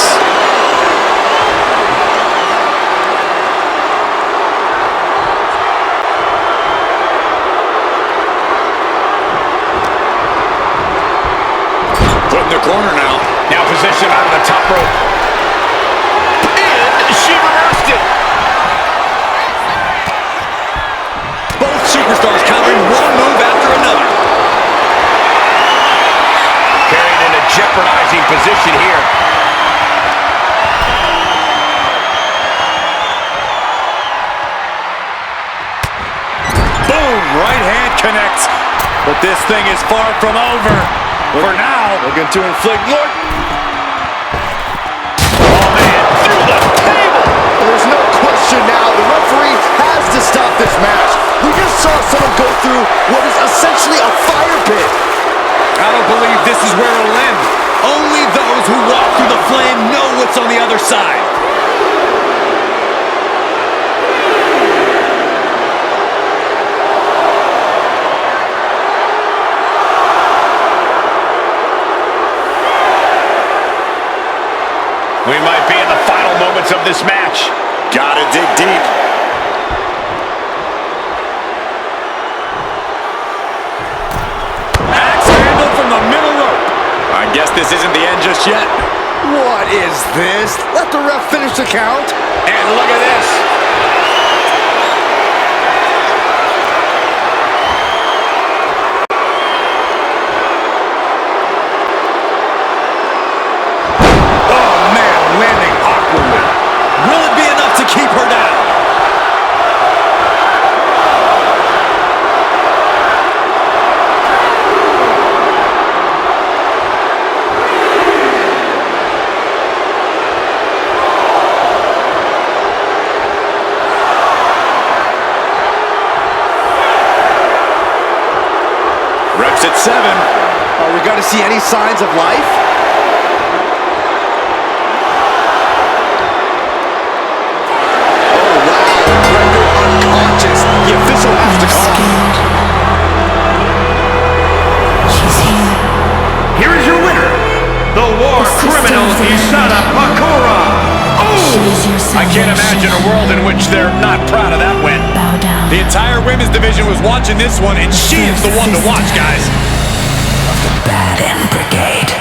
Put in the corner now. Now positioned on the top rope. And she reversed it. Both superstars countering one move after another. Carried in a jeopardizing position here. Boom, right hand connects. But this thing is far from over. For now, Looking to inflict more. Oh, man, through the table. There's no question now. The referee has to stop this match. We just saw someone go through what is essentially a fire pit. I don't believe this is where it'll end. Only those who walk through the flame know what's on the other side. We might be in the final moments of this match. Gotta dig deep. Axe handle from the middle rope. I guess this isn't the end just yet. What is this? Let the ref finish the count. And look at this. Oh, man, landing awkwardly. Will it be enough to keep her down? Reps at 7. Are we going to see any signs of life? Oh, wow. Rendered unconscious. The official has to call. Here is your winner, the War Criminal Isana Pakura. I can't imagine a world in which they're not proud of that win. The entire women's division was watching this one, and she is the one to watch, guys. Bad End Brigade.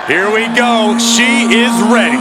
Here we go. She is ready.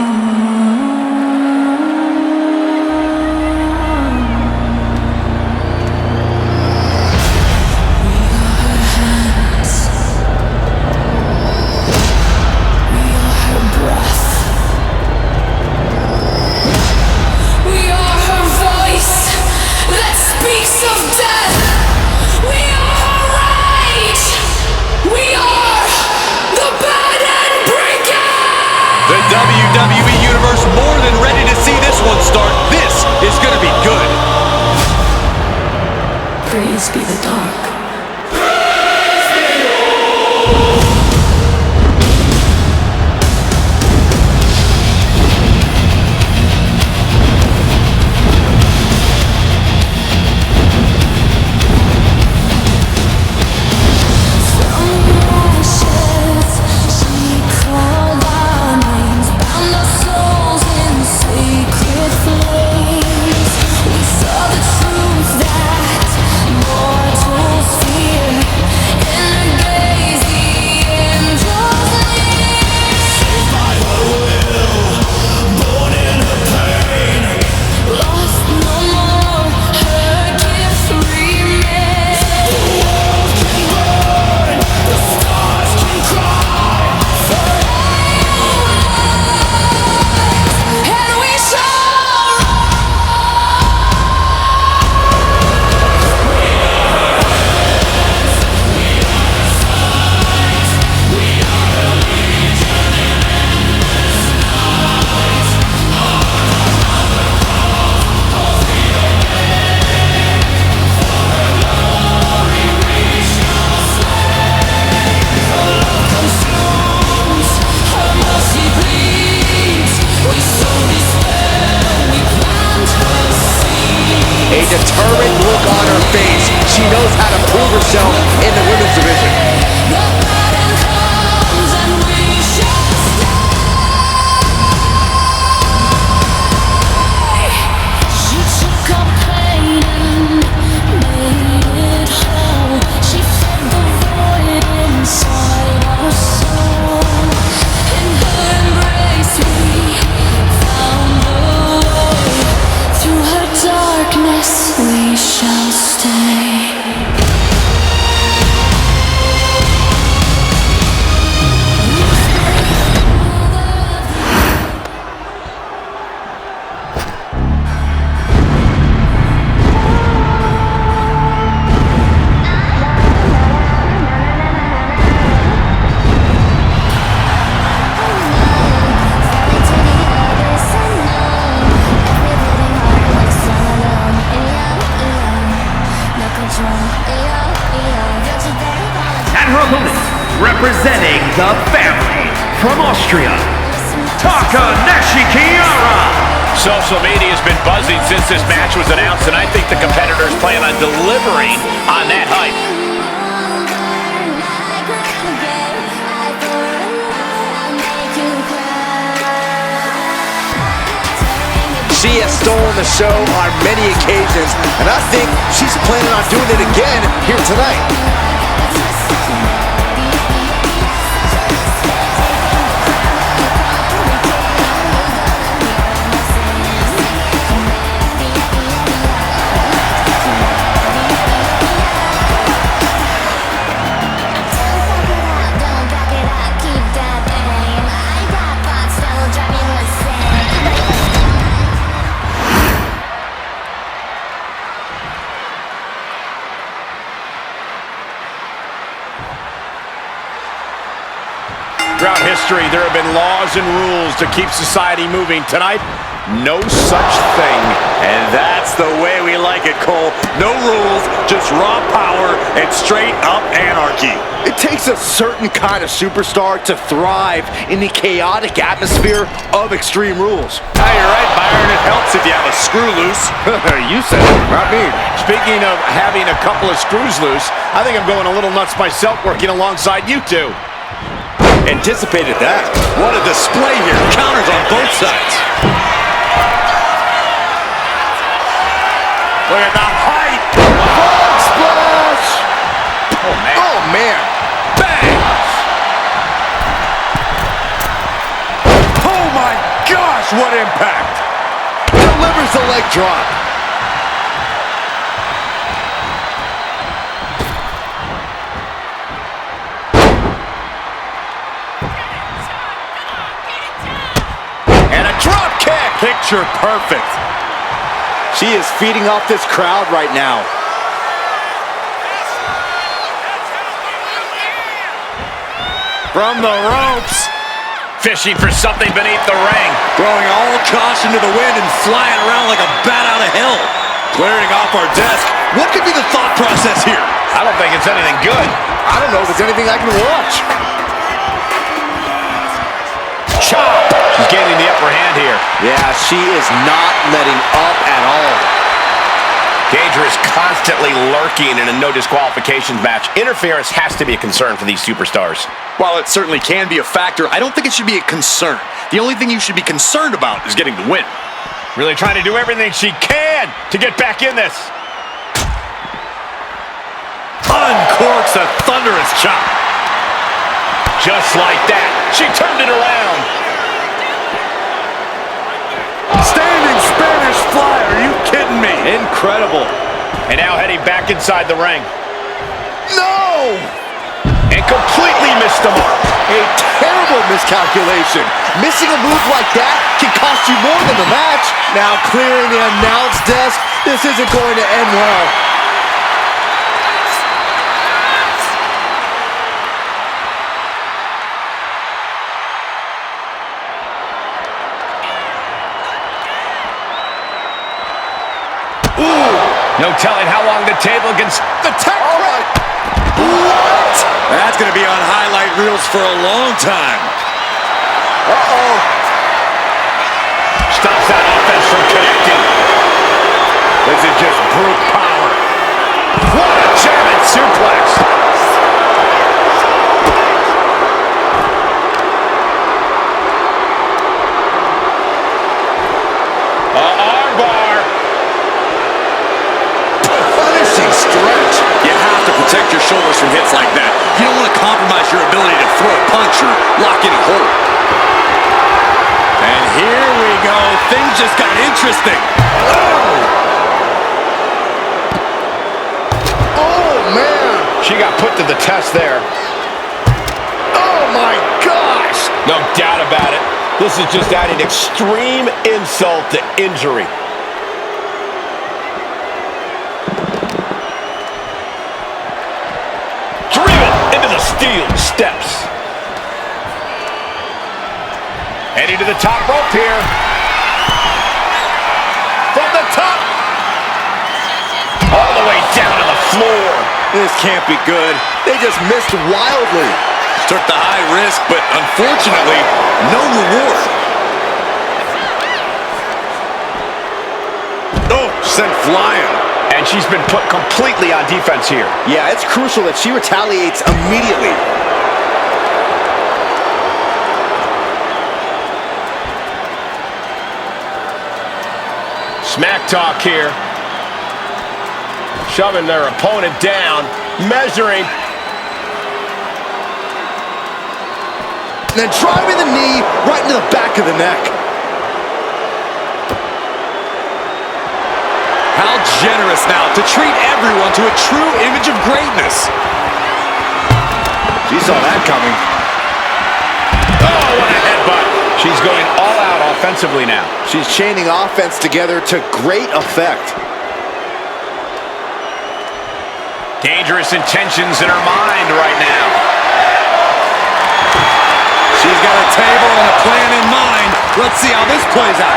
WWE Universe more than ready to see this one start. This is going to be good. Praise be the dark. herself in the women's division. We shall stay. Representing the family from Austria, Clara. Social media has been buzzing since this match was announced, and I think the competitors plan on delivering on that hype. She has stolen the show on many occasions, and I think she's planning on doing it again here tonight. Throughout history, there have been laws and rules to keep society moving. Tonight, no such thing. And that's the way we like it, Cole. No rules, just raw power and straight up anarchy. It takes a certain kind of superstar to thrive in the chaotic atmosphere of Extreme Rules. Hey, you're right, Byron. It helps if you have a screw loose. You said it, not me. Speaking of having a couple of screws loose, I think I'm going a little nuts myself working alongside you two. Anticipated that. What a display here. Counters on both sides. Look at the height. Frog splash! Oh, man. Oh, man. Bang! Oh, my gosh, what impact. Delivers the leg drop. Picture perfect. She is feeding off this crowd right now. From the ropes. Fishing for something beneath the ring. Throwing all caution to the wind and flying around like a bat out of hell. Clearing off our desk. What could be the thought process here? I don't think it's anything good. I don't know if it's anything I can watch. Chop! She's gaining the upper hand here. Yeah, she is not letting up at all. Danger is constantly lurking in a no disqualifications match. Interference has to be a concern for these superstars. While it certainly can be a factor, I don't think it should be a concern. The only thing you should be concerned about is getting the win. Really trying to do everything she can to get back in this. Uncorks a thunderous chop. Just like that, she turned it around. Standing Spanish fly, are you kidding me? Incredible. And now heading back inside the ring. No! And completely missed the mark. A terrible miscalculation. Missing a move like that can cost you more than the match. Now clearing the announce desk. This isn't going to end well. No telling how long the table can... The tech right. What? That's going to be on highlight reels for a long time. Uh-oh. Stops that offense from connecting. This is just brute power. What a German suplex. Armbar. Punishing stretch. You have to protect your shoulders from hits like that. You don't want to compromise your ability to throw a punch or lock in a hold. And here we go. Things just got interesting. Oh, man. She got put to the test there. Oh, my gosh. No doubt about it. This is just adding extreme insult to injury. Driven into the steel steps. Heading to the top rope here. From the top. All the way down to the floor. This can't be good. They just missed wildly. Took the high risk, but unfortunately, no reward. Oh, sent flying. And she's been put completely on defense here. Yeah, it's crucial that she retaliates immediately. Smack talk here. Shoving their opponent down. Measuring. And then driving the knee right into the back of the neck. How generous now to treat everyone to a true image of greatness. She saw that coming. Oh, what a headbutt. She's going all out offensively now. She's chaining offense together to great effect. Dangerous intentions in her mind right now. She's got a table and a plan in mind. Let's see how this plays out.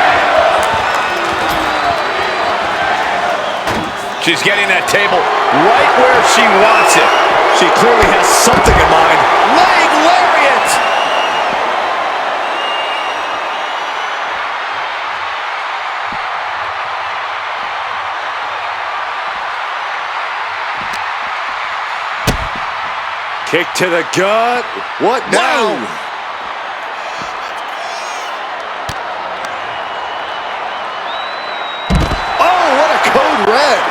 She's getting that table right where she wants it. She clearly has something in mind. Leg lariat! Kick to the gut. What now? Whoa. Oh, what a code red.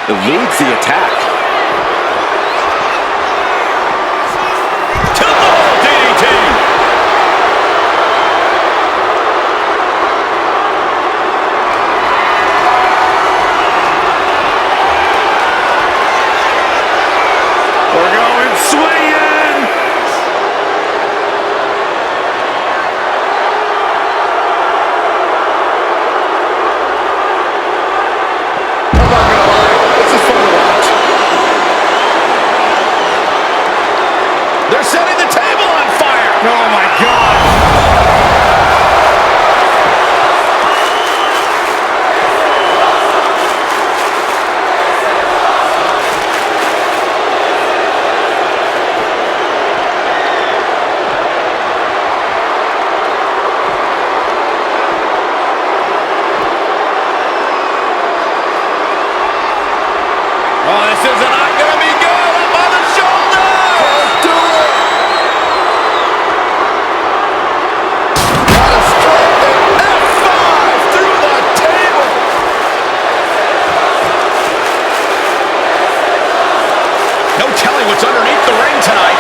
Eludes the attack. DDT! We're going swinging. They're setting the table on fire! Oh my God. Oh, this is not going to be good. Up on the shoulder! Do it. Got a straight F5 through the table. No telling what's underneath the ring tonight.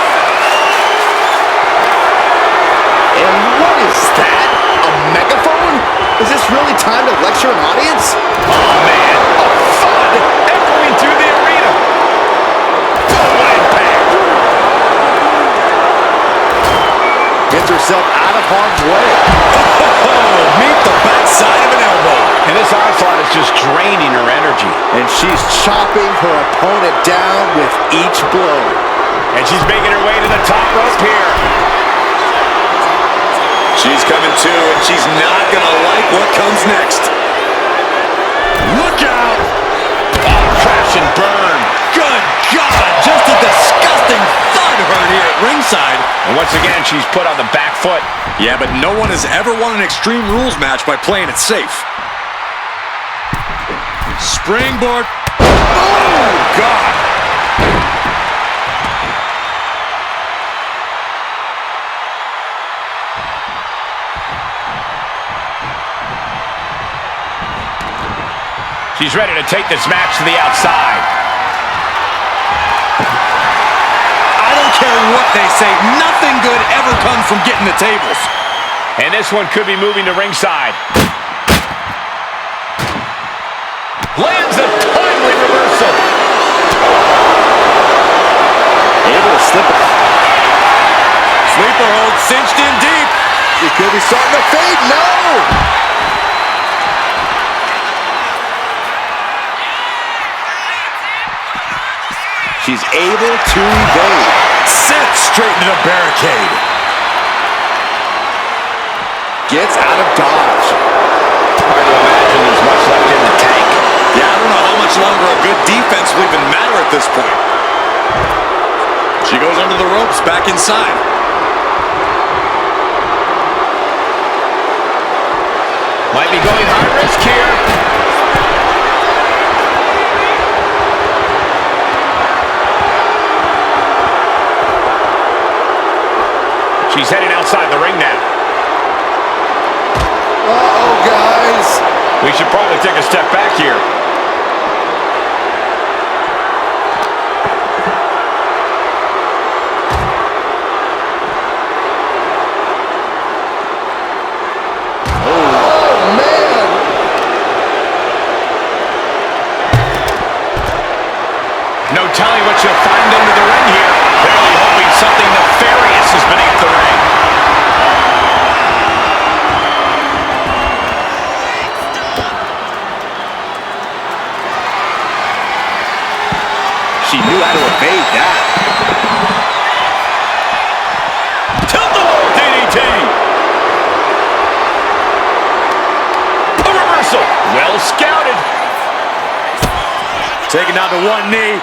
And what is that? A megaphone? Is this really time to lecture an audience? Oh, man. A thud echoing through the arena. Oh, impact. Gets herself out of harm's way. Meet the backside of an elbow. And this onslaught is just draining her energy. And she's chopping her opponent down with each blow. And she's making her way to the top rope here. She's coming to, and she's not going to like what comes next. Look out! Oh, Submission burn. Good God, just a disgusting thud heard here at ringside. And once again, she's put on the back foot. Yeah, but no one has ever won an Extreme Rules match by playing it safe. Springboard. Oh, God. She's ready to take this match to the outside. I don't care what they say. Nothing good ever comes from getting the tables. And this one could be moving to ringside. Lands a timely reversal. Able to slip it. Sleeper hold cinched in deep. She could be starting to fade. No! She's able to evade. Set straight into the barricade. Gets out of dodge. Hard to imagine there's much left in the tank. Yeah, I don't know how much longer a good defense will even matter at this point. She goes under the ropes, back inside. Might be going high risk here. She's heading outside the ring now. Uh-oh, guys. We should probably take a step back here. Oh, man. No telling what you'll find under the ring here. Clearly hoping something nefarious is beneath the ring. She knew how to evade that. Tilt-a-wall DDT. A reversal. Well scouted. Taken down to one knee.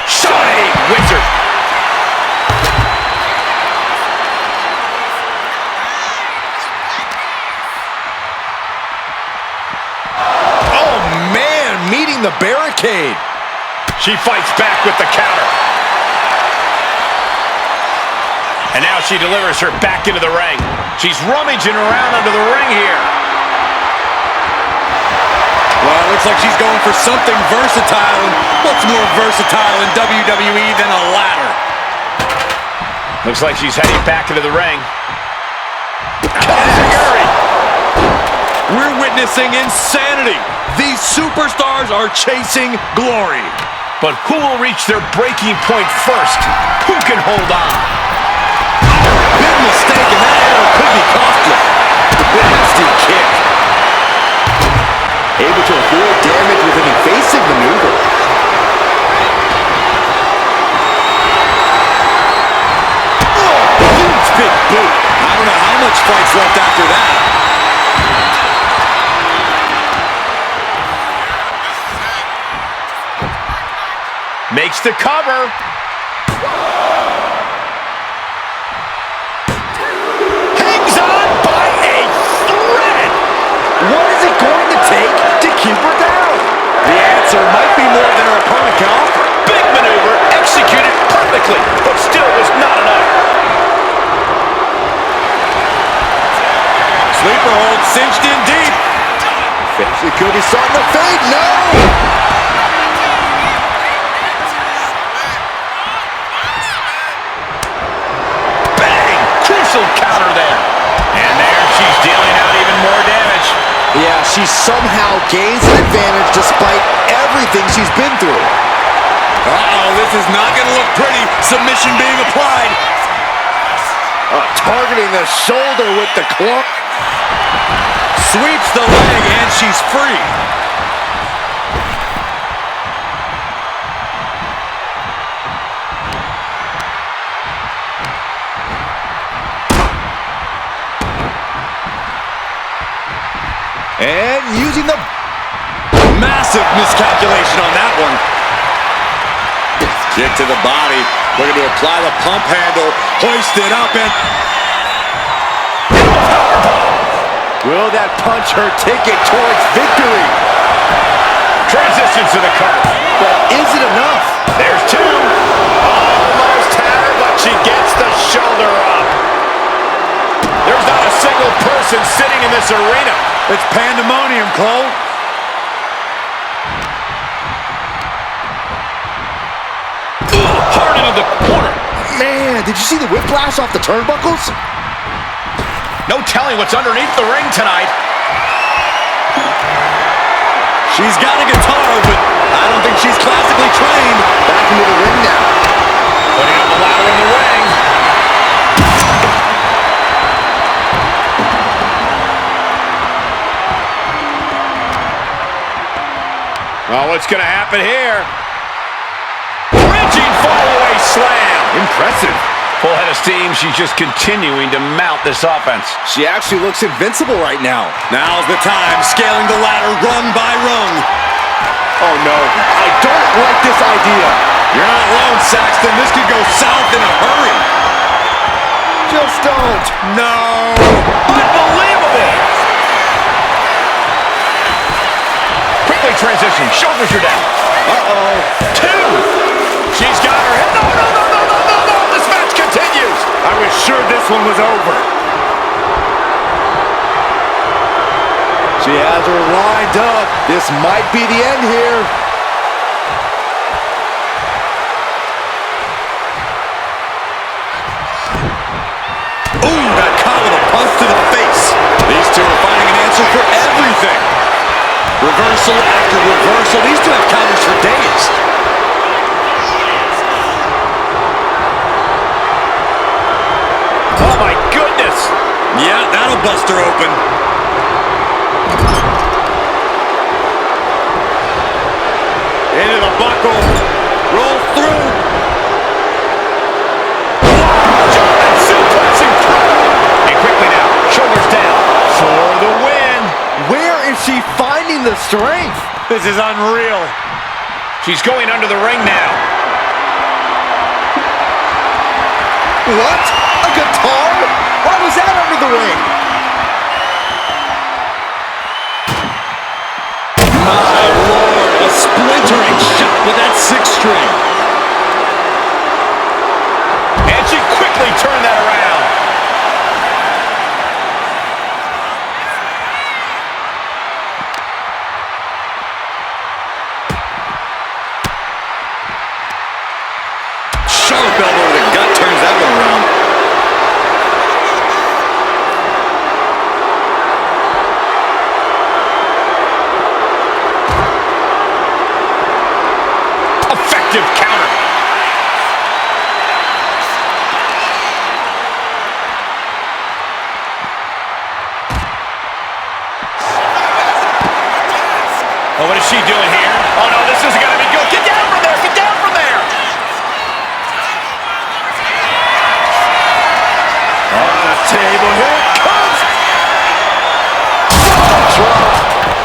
Shining Wizard. Oh, man, meeting the barricade. She fights back with the counter. And now she delivers her back into the ring. She's rummaging around under the ring here. Well, it looks like she's going for something versatile. And what's more versatile in WWE than a ladder? Looks like she's heading back into the ring. Enziguri. We're witnessing insanity. These superstars are chasing glory. But who will reach their breaking point first? Who can hold on? Big mistake, and that arrow could be costly. Nasty kick. Able to avoid damage with an evasive maneuver. Oh, huge big boot. I don't know how much fight's left after that. Makes the cover. Hangs on by a thread. What is it going to take to keep her down? The answer might be more than her opponent can offer. Big maneuver executed perfectly, but still was not enough. Sleeper hold cinched in deep. She could be starting to fade. No! Counter there. And there she's dealing out even more damage. Yeah, she somehow gains an advantage despite everything she's been through. Uh-oh, this is not going to look pretty. Submission being applied. Targeting the shoulder with the clump. Sweeps the leg, and she's free. And using the... Massive miscalculation on that one. Kick to the body. Looking to apply the pump handle. Hoist it up and... Will that punch her ticket towards victory? Transitions to the cover. But is it enough? There's two. Almost had her, but she gets the shoulder up. There's not a single person sitting in this arena. It's pandemonium, Cole. Hard into the corner. Man, did you see the whiplash off the turnbuckles? No telling what's underneath the ring tonight. She's got a guitar, but I don't think she's classically trained. Back into the ring now. Putting up the ladder in the ring. Well, what's going to happen here? Bridging fallaway slam. Impressive. Full head of steam. She's just continuing to mount this offense. She actually looks invincible right now. Now's the time, scaling the ladder rung by rung. Oh no, I don't like this idea. You're not alone, Saxton. This could go south in a hurry. Just don't. No. Unbelievable. Quickly transition. Shoulders are down. Uh-oh. Two. She's got her head. No. This match continues. I was sure this one was over. She has her lined up. This might be the end here. Ooh, that caught with a punch to the face. These two are finding an answer for everything. Reversal after reversal. These two have counters for days. Oh my goodness. Yeah, that'll bust her open. Into the buckle. Roll through. German suplexing through. And quickly now, shoulders down for the win. Where is she finding the strength? This is unreal. She's going under the ring now. What? A guitar? Why was that under the ring? My Lord, a splintering shot with that sixth string. And she quickly turned that around. Sharp elbow to the gut turns that one around. Effective counter. Oh, what is she doing here? Oh no, this isn't gonna be good. Get down from there! Get down from there! On the table, here it comes!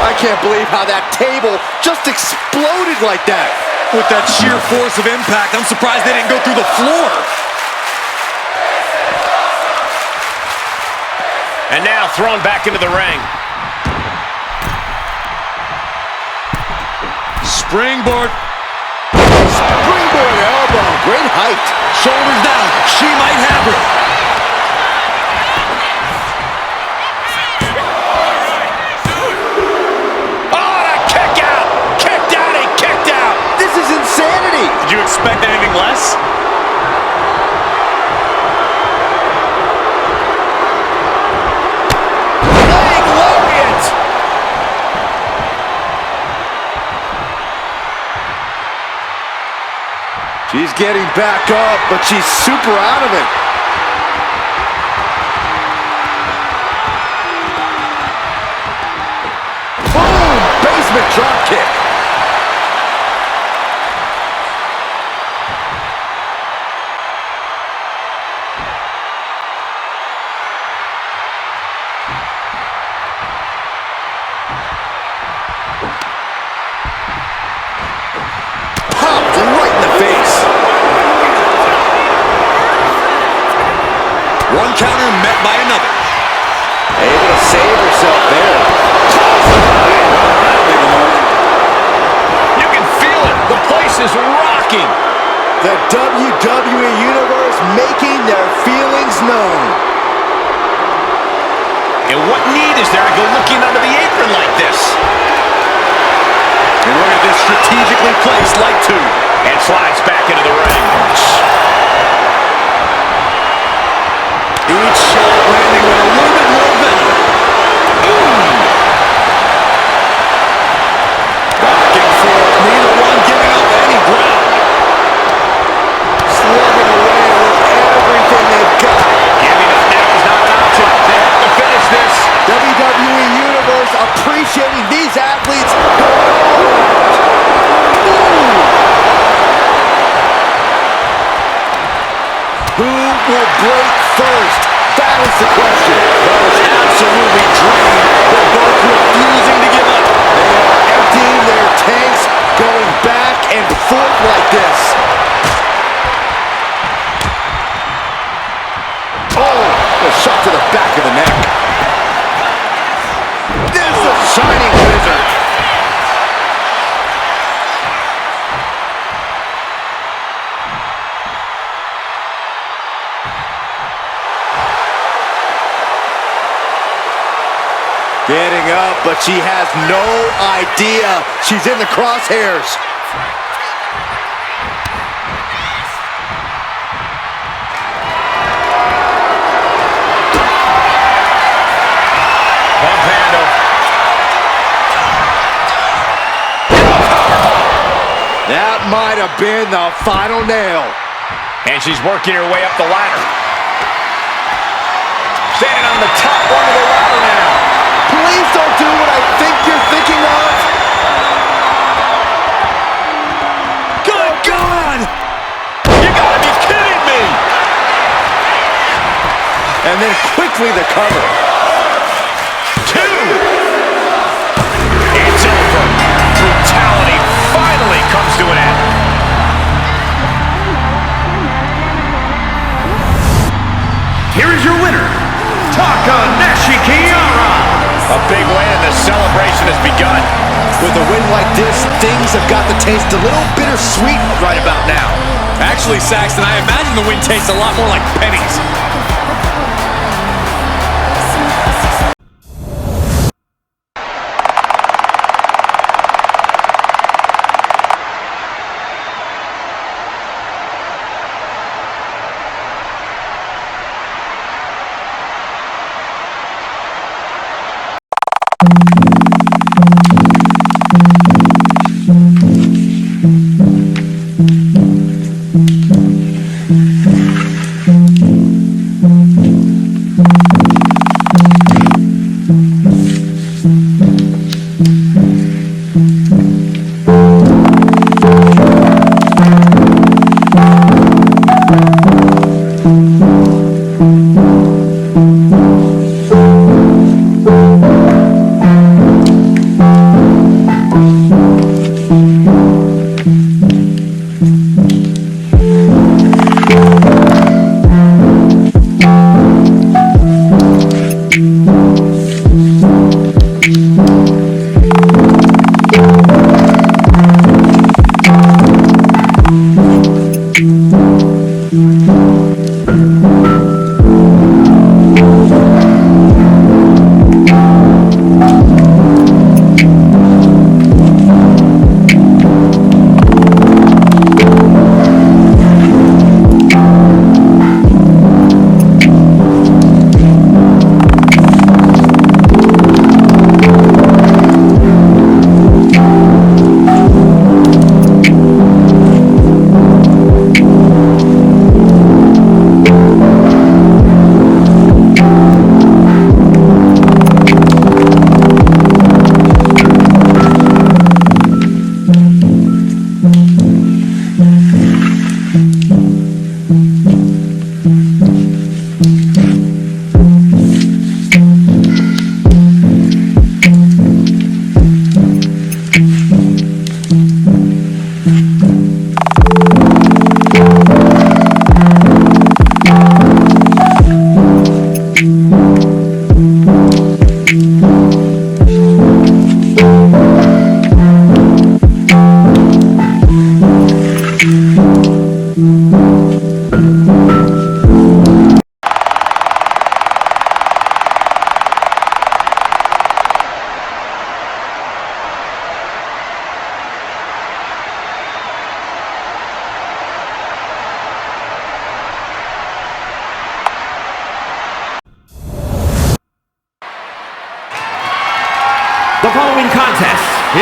I can't believe how that table just exploded like that. With that sheer force of impact, I'm surprised they didn't go through the floor. And now thrown back into the ring. Springboard. Springboard elbow, great height. Shoulders down. She might have her. Oh, and a kick out! Kicked out, he kicked out! This is insanity. Did you expect anything less? Leg lariat! She's getting back up, but she's super out of it. Boom! Basement drop kick. Popped right in the face. one counter met by another. Able to save herself there. You can feel it. The place is rocking. The WWE Universe making their feelings known. And what need is there to go looking under the apron like this? And look at this strategically placed light tube. And slides back into the ring. Each shot landing with a little bit more venom. Back and forth, neither one giving up any ground. Slugging away with everything they've got. Giving up now is not an option. They have to finish this. WWE Universe appreciating these athletes going all out. Who will break first? That is the question. Well, it's absolutely drained. They're both refusing to give up. They are emptying their tanks, going back and forth like this. Oh, a shot to the back of the neck. This is a shining wizard. Getting up, but she has no idea she's in the crosshairs. Pump handle. That might have been the final nail. And she's working her way up the ladder. Standing on the top rung of the ladder now. Please don't do what I think you're thinking of. Good God! You gotta be kidding me! And then quickly the cover. 2. It's over. Brutality finally comes to an end. Here is your winner, Takahashi Kiyara. A big win and the celebration has begun. With a win like this, things have got to taste a little bittersweet right about now. Actually, Saxton, I imagine the win tastes a lot more like pennies.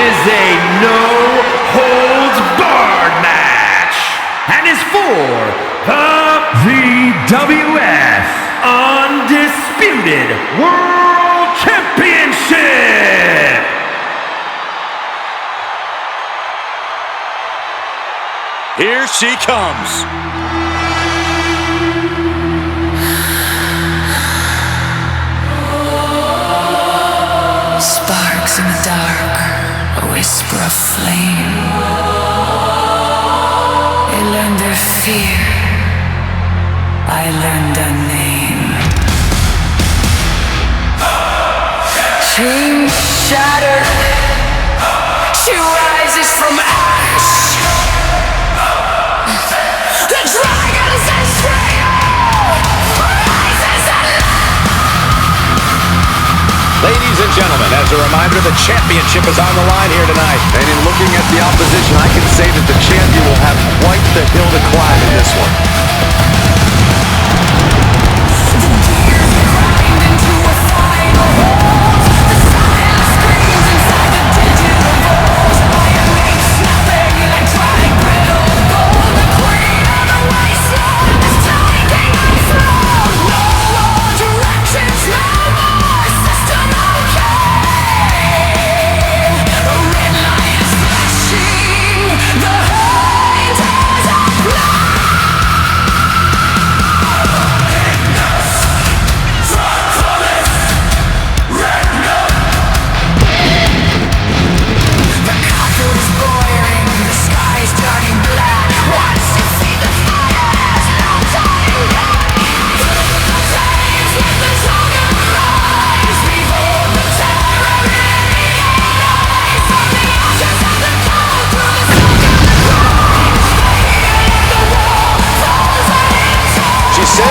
is a no-holds-barred match and is for the VWF Undisputed World Championship. Here she comes. Sparks in the dark, a whisper of flame. I learned their fear. I learned a name. Dreams shattered. She rises from ash. The dragon Zentreya rises alive. Ladies and gentlemen, as a reminder, the championship is on the line here tonight. And in looking at the opposition, I can say that the champion will have quite the hill to climb in this one.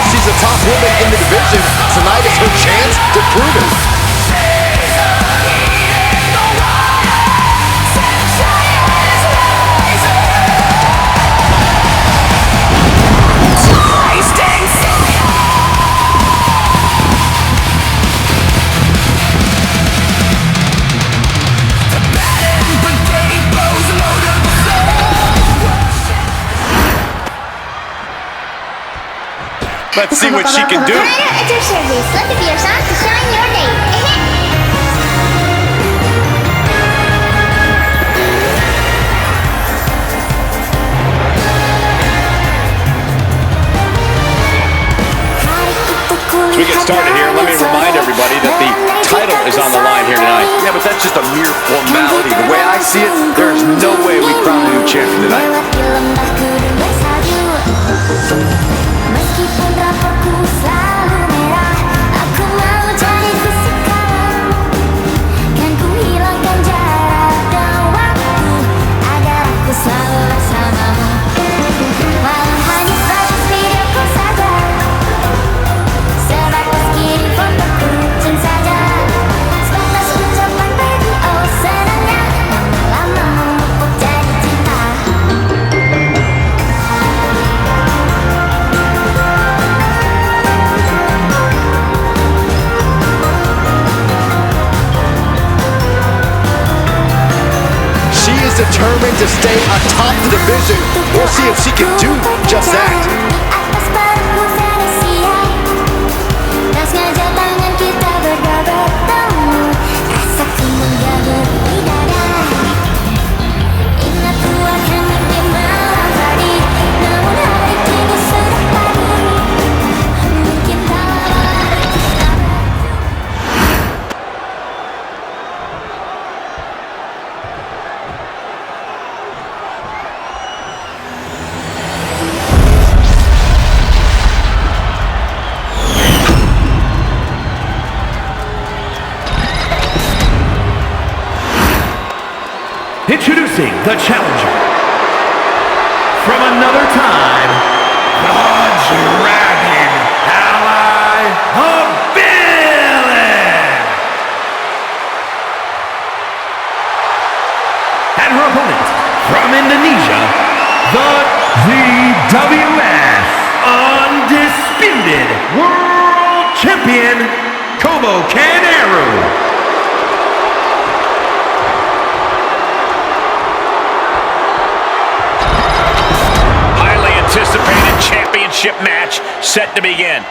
She's the top woman in the division. Tonight is her chance to prove it. Let's see what she can do. Clara, it's your service. Let it be your chance to shine your day. As we get started here, let me remind everybody that the title is on the line here tonight. Yeah, but that's just a mere formality. The way I see it, there's no way we crown a new champion tonight. Determined to stay atop the division. We'll see if she can do just that. Introducing the challenger from another time, the Dragon Ally of Villain, and her opponent from Indonesia, the VWF Undisputed World Champion, Kobo. championship match set to begin.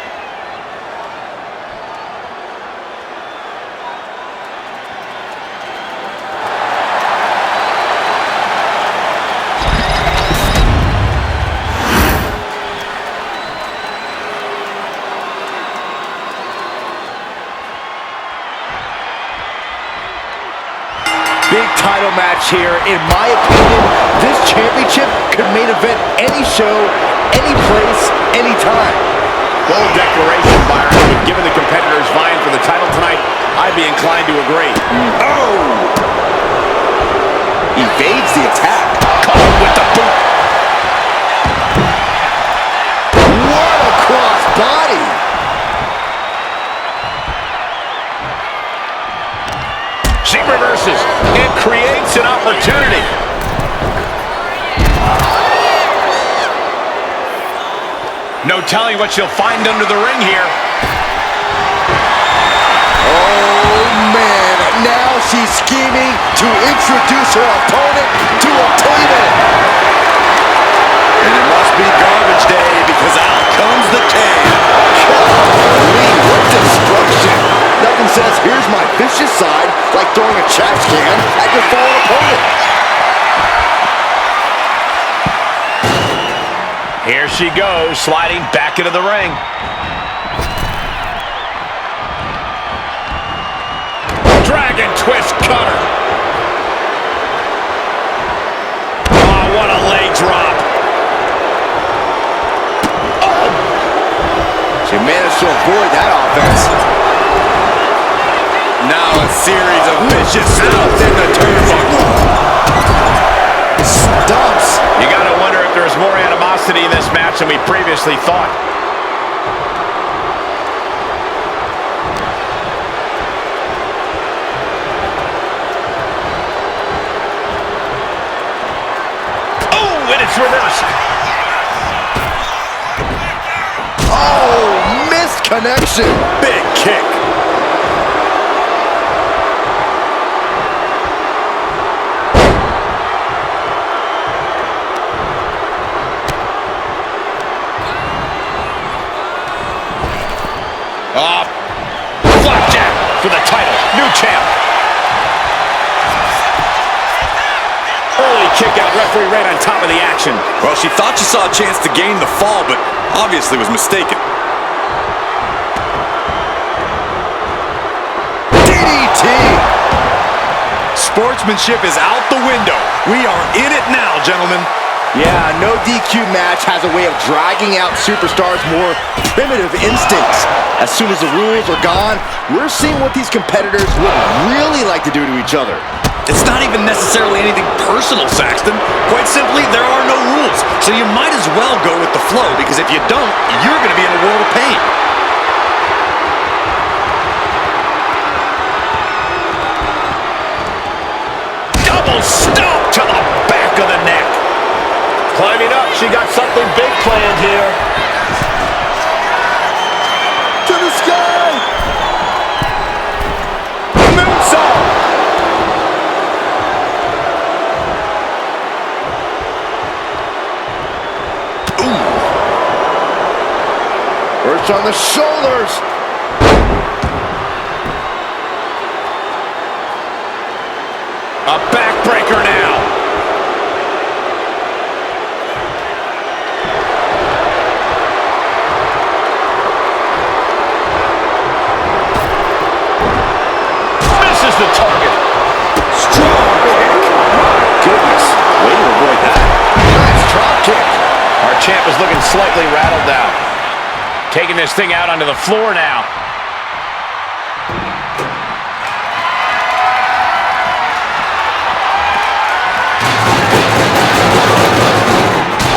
Big title match here. In my opinion, this championship could main event any show, any place, anytime. Bold declaration, Byron. Given the competitors vying for the title tonight, I'd be inclined to agree. Oh! Evades the attack. Caught with the boot. What a cross body! She reverses and creates an opportunity. No telling what she'll find under the ring here. Oh, man. Now she's scheming to introduce her opponent to a table. And it must be garbage day because out comes the can. Golly, what destruction. Nothing says, here's my vicious side, like throwing a trash can at your fallen opponent. Here she goes, sliding back into the ring. Dragon twist cutter. Oh, what a leg drop. Oh. She managed to avoid that offense. Now a series of vicious stomps in the turnbuckle. Stomps. You gotta wonder if there's more animosity in this match than we previously thought. Oh, and it's reversed. Oh, missed connection. Big kick. Flapjack for the title. New champ. Early kick out. Referee right on top of the action. Well, she thought she saw a chance to gain the fall, but obviously was mistaken. DDT. Sportsmanship is out the window. We are in it now, gentlemen. Yeah, no DQ match has a way of dragging out superstars' more primitive instincts. As soon as the rules are gone, we're seeing what these competitors would really like to do to each other. It's not even necessarily anything personal, Saxton. Quite simply, there are no rules. So you might as well go with the flow, because if you don't, you're going to be in a world of pain. Double stomp to the back of the neck. Climbing up, she got something big planned here. To the sky! Moonsault. First on the shoulders. A backbreaker now. The target. Strong kick. My goodness. Way to avoid that. Nice drop kick. Our champ is looking slightly rattled now. Taking this thing out onto the floor now.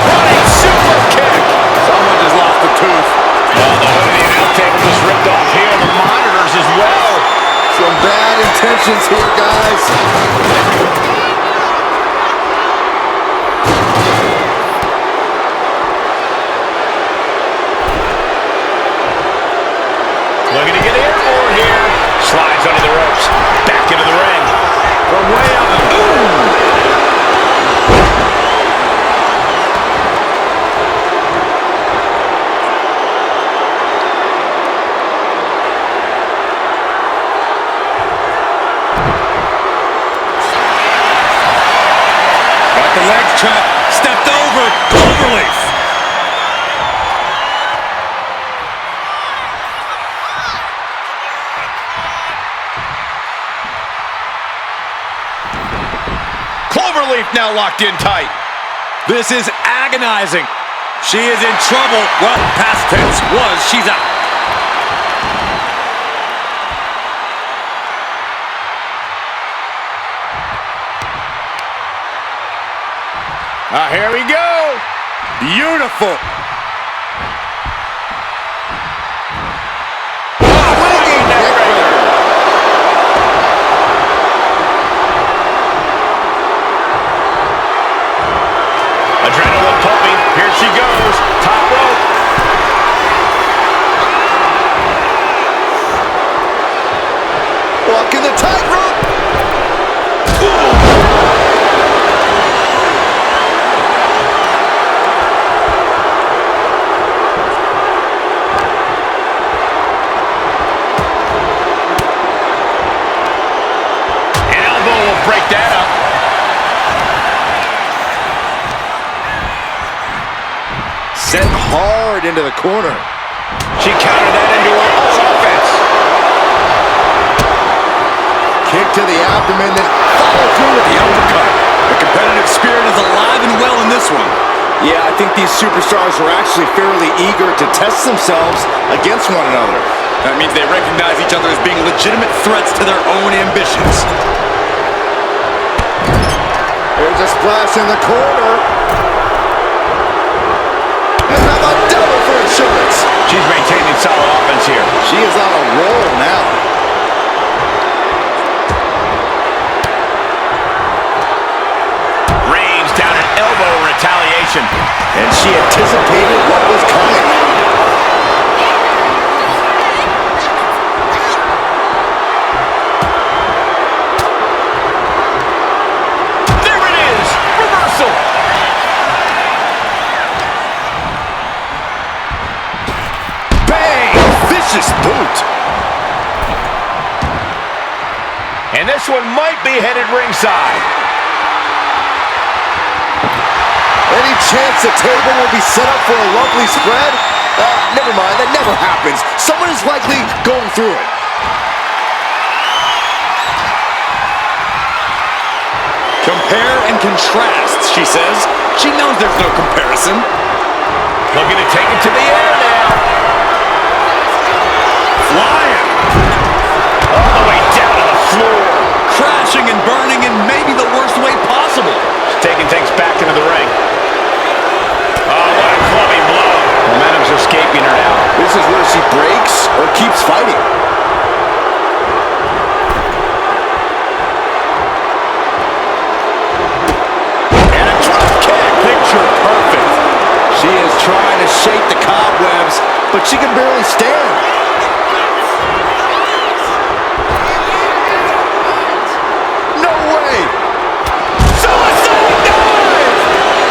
Running super kick. Someone just lost a tooth. Oh, the hood of the announce table just ripped off here. The monitors as well. Some bad intentions here, guys. Looking to get airborne here. Slides under the ropes. Back into the ring. From way up. Ooh! relief now locked in tight. This is agonizing. She is in trouble. Well, past tense was she's out. Here we go. Beautiful. Adrenaline pumping. Here she goes. Top rope. Walking the tightrope. An elbow will break that up. Sent hard into the corner. She countered that into her own offense. Kick to the abdomen, then follow through with the uppercut. The competitive spirit is alive and well in this one. Yeah, I think these superstars are actually fairly eager to test themselves against one another. That means they recognize each other as being legitimate threats to their own ambitions. There's a splash in the corner. And how about double for insurance? She's maintaining solid offense here. She is on a roll now. Rains down an elbow in retaliation. And she anticipated what was coming. There it is. Reversal. Bang! Vicious boot. And this one might be headed ringside. Any chance the table will be set up for a lovely spread? Never mind, that never happens. Someone is likely going through it. Compare and contrast, she says. She knows there's no comparison. Looking to take it to the air now. Flying. All the way down to the floor. Crashing and burning in maybe the worst way possible. She's taking things back into the ring. Oh, what a clubbing blow. Momentum's escaping her now. This is where she breaks or keeps fighting. And a drop kick. Picture perfect. She is trying to shake the cobwebs, but she can barely stand. No way! Suicide dive!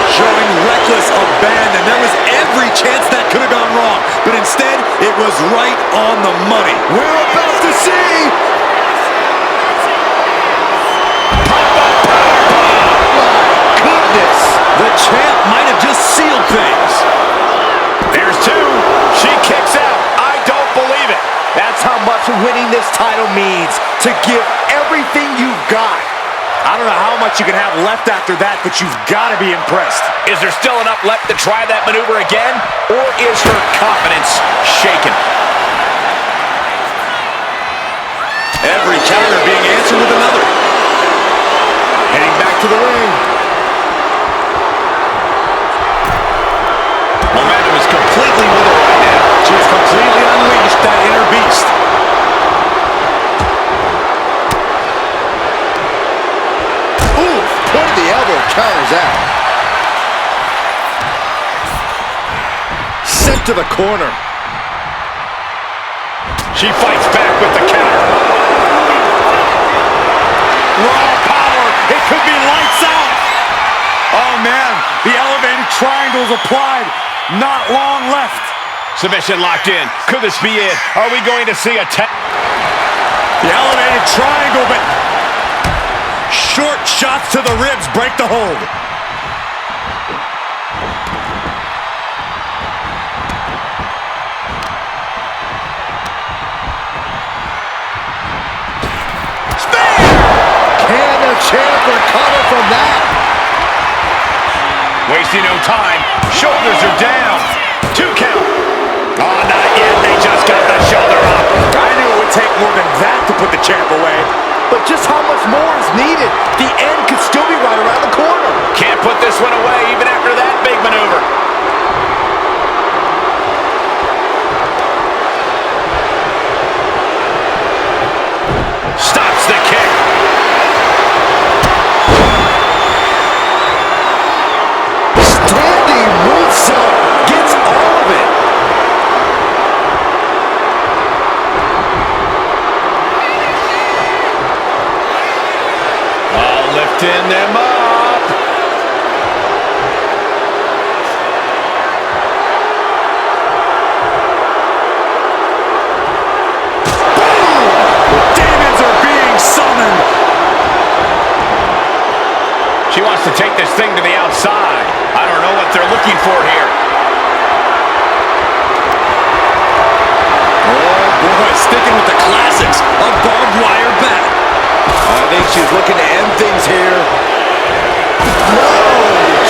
Showing reckless abandon. There was every chance that could have gone wrong, but instead, it was right on the money. We're about to see! My goodness! The champ might have just sealed things. There's two. She kicks out. I don't believe it. That's how much winning this title means. To give everything you've got. I don't know how much you can have left after that, but you've got to be impressed. Is there still enough left to try that maneuver again? Or is her confidence shaken? Every counter being answered with another. Heading back to the ring. Momentum is completely with her right now. She has completely unleashed that inner beast. Ooh, point the elbow counters out. Sent to the corner. She fights back with the counter. Raw power. It could be lights out. Oh, man. The elevated triangle's applied. Not long left. Submission locked in. Could this be it? Are we going to see a The elevated triangle, but short shots to the ribs break the hold. Can the champ recover from that? Wasting no time. Shoulders are down. 2 count. Oh, not yet. They just got the shoulder up. I knew it would take more than that to put the champ away. But just how much more is needed? The end could still be right around the corner. Can't put this one away even after that big maneuver. Stops the kick. Standing moonsault gets all of it. Lifting them up. Demons are being summoned. She wants to take this thing to the outside. I don't know what they're looking for here. Oh boy, sticking with the classics. A barbed wire bat. I think she's looking to end things here. No!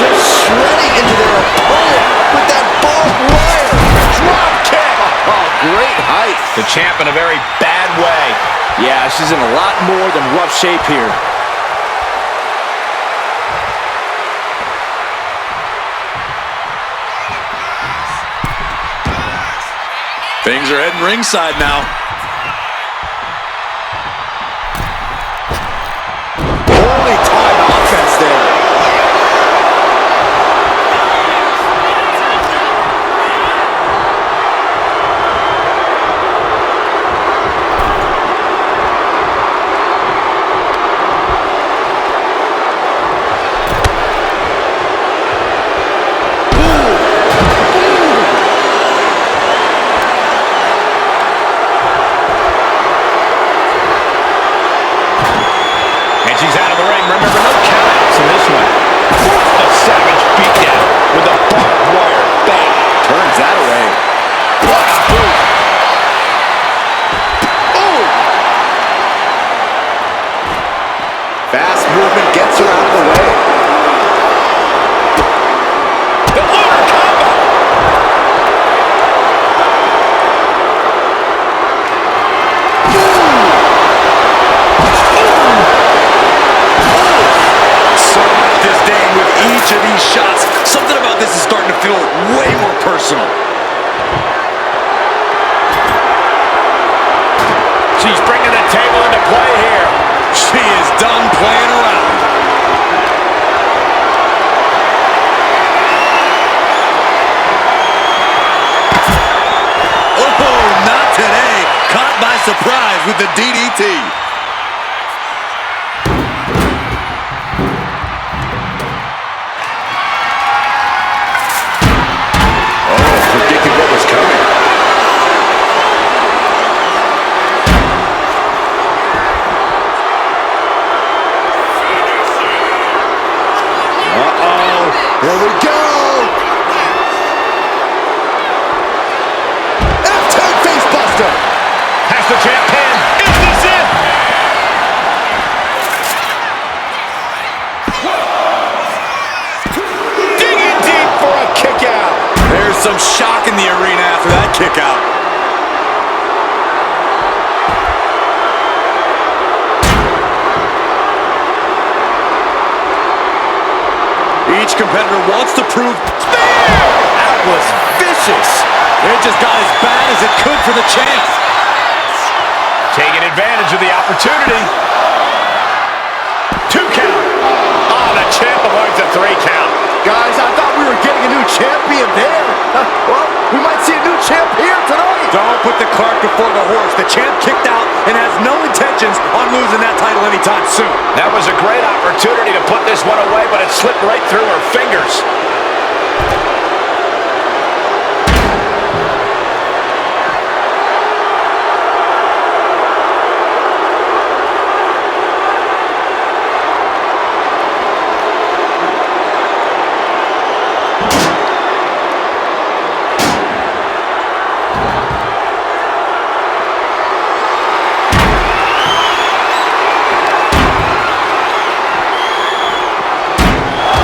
Just shredding into their opponent with that barbed wire. Drop kick! Oh, great height. The champ in a very bad way. Yeah, she's in a lot more than rough shape here. Things are heading ringside now. Holy time offense there. She's out of the ring. Remember, no countouts in this one. A savage beatdown with a barbed wire bat. Turns that away. What a boot. Oh! Fast movement gets her out of the way. The lunar combo. Disdain with each of these shots. Something about this is starting to feel way more personal. She's bringing the table into play here. She is done playing around. Oh, not today. Caught by surprise with the DDT. Predicted what was coming. Uh-oh. Here we go. F10 facebuster. Has the champ pin. Is this it? Digging deep for a kick out. There's some shock in the arena after that kick out. Each competitor wants to prove. That was vicious. It just got as bad as it could for the champ. Taking advantage of the opportunity. 2 count. Oh, the champ avoids a 3 count. Guys, I thought we were getting a new champion there. Well, we might see a new champ here tonight. Don't put the cart before the horse. The champ kicked out and has no intentions on losing that title anytime soon. That was a great opportunity to put this one away, but it slipped right through her fingers.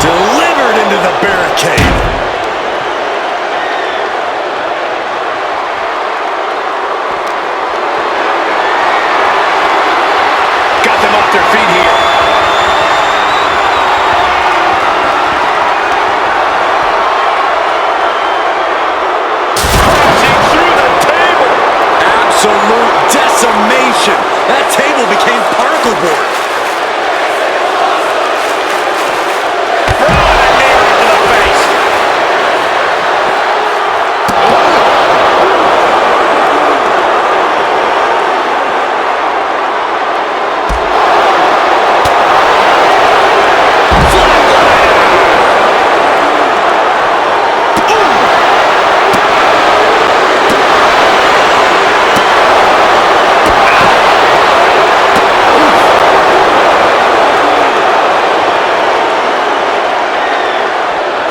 Delivered into the barricade. That table became particle board.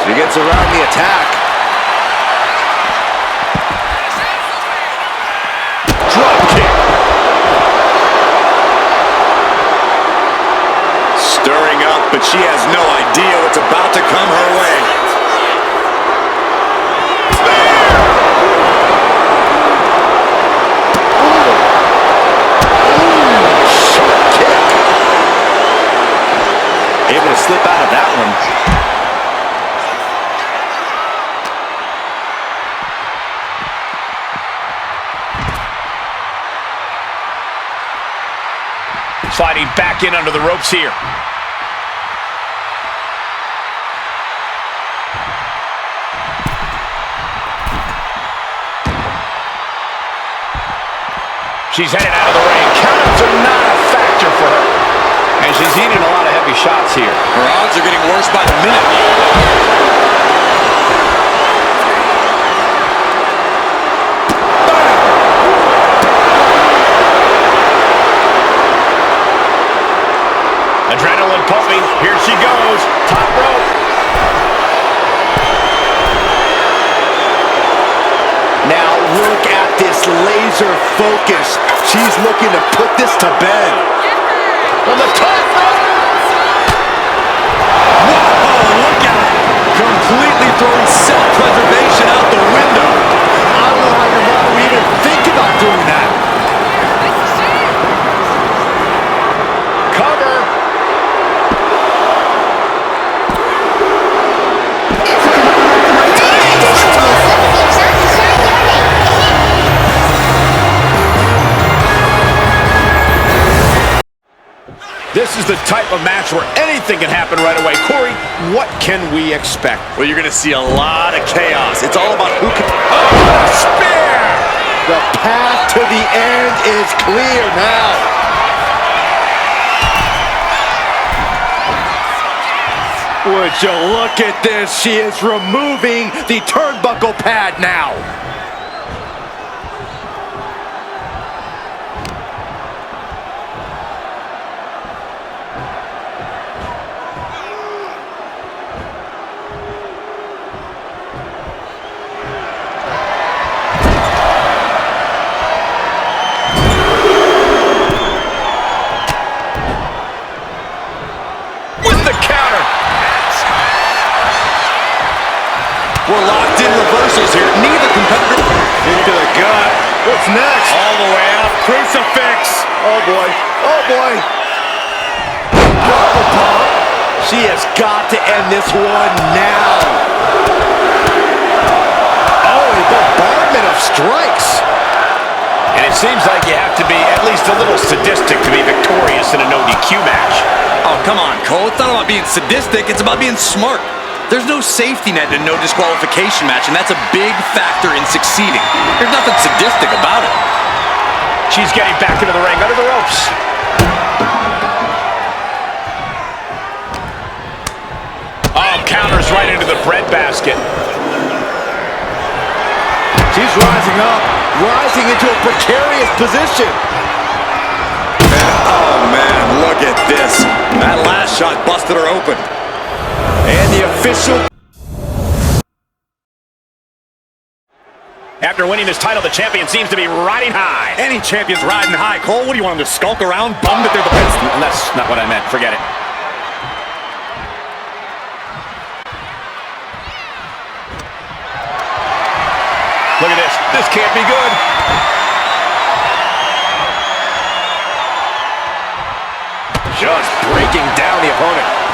He gets around the attack. Drop kick. Stirring up, but she has no idea what's about to come her way. Sharp kick. Able to slip out of that one. Sliding back in under the ropes here. She's headed out of the ring. Countouts are not a factor for her. And she's eating a lot of heavy shots here. Her odds are getting worse by the minute. Adrenaline pumping. Here she goes. Top rope. Now look at this laser focus. She's looking to put this to bed. From the top rope. Whoa, look at it. Completely throwing self-preservation out the window. I don't know how your mom would even think about doing that. Cover. This is the type of match where anything can happen right away. Corey, what can we expect? Well, you're going to see a lot of chaos. It's all about who can... Oh, spear! The path to the end is clear now. Would you look at this? She is removing the turnbuckle pad now. We're locked in reversals here. Neither competitor... Into the gut. What's next? All the way up. Crucifix. Oh, boy. Oh, boy. Double pump. She has got to end this one now. Oh, a bombardment of strikes. And it seems like you have to be at least a little sadistic to be victorious in a no DQ match. Oh, come on, Cole. It's not about being sadistic. It's about being smart. There's no safety net in a no disqualification match, and that's a big factor in succeeding. There's nothing sadistic about it. She's getting back into the ring under the ropes. Oh, counters right into the breadbasket. She's rising up, rising into a precarious position. Oh, man, look at this. That last shot busted her open. And the official... After winning this title, the champion seems to be riding high. Any champion's riding high. Cole, what do you want them to skulk around, bummed that they're the best? That's not what I meant. Forget it. Look at this. This can't be good. Just breaking down the opponent.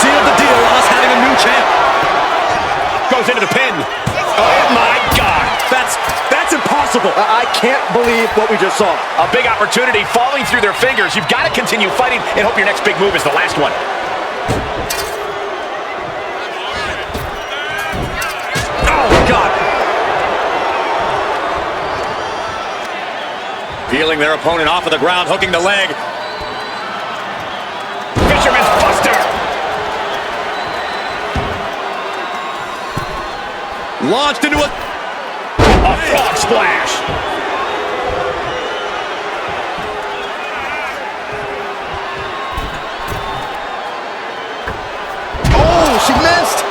Sealed the deal on us having a new champ. Goes into the pin. Oh, impossible. I can't believe what we just saw. A big opportunity falling through their fingers. You've got to continue fighting and hope your next big move is the last one. Oh, God. Peeling their opponent off of the ground, hooking the leg. Fisherman's Buster. Launched into a frog splash. Oh, she missed.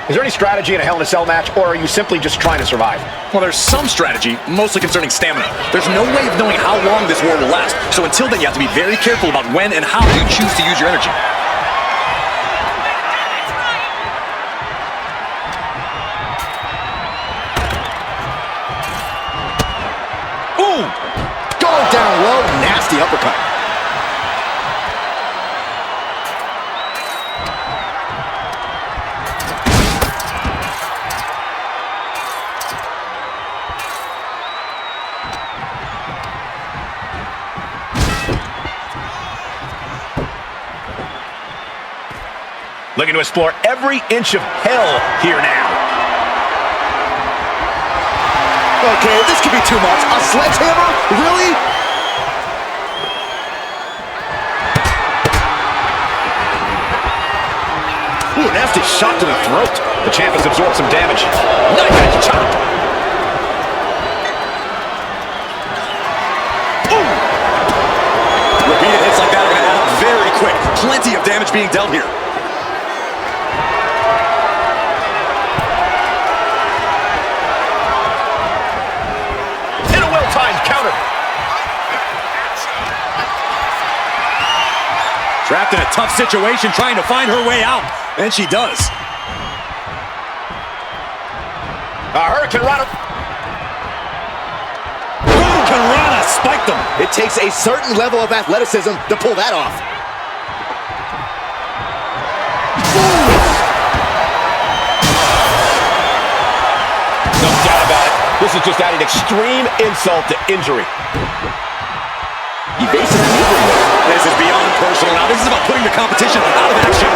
Is there any strategy in a Hell in a Cell match, or are you simply just trying to survive? Well, there's some strategy, mostly concerning stamina. There's no way of knowing how long this war will last, so until then you have to be very careful about when and how you choose to use your energy. Ooh! Going down low, nasty uppercut. Looking to explore every inch of hell here now. Okay, this could be too much. A sledgehammer? Really? Ooh, nasty shot to the throat. The champ has absorbed some damage. Knife edge chop. Ooh! Repeated hits like that are going to add up very quick. Plenty of damage being dealt here. Trapped in a tough situation, trying to find her way out. And she does. Hurricane Rana. Hurricane Rana spiked them. It takes a certain level of athleticism to pull that off. No doubt about it. This is just adding extreme insult to injury. Evasive maneuvering. This is beyond personal now. This is about putting the competition out of action.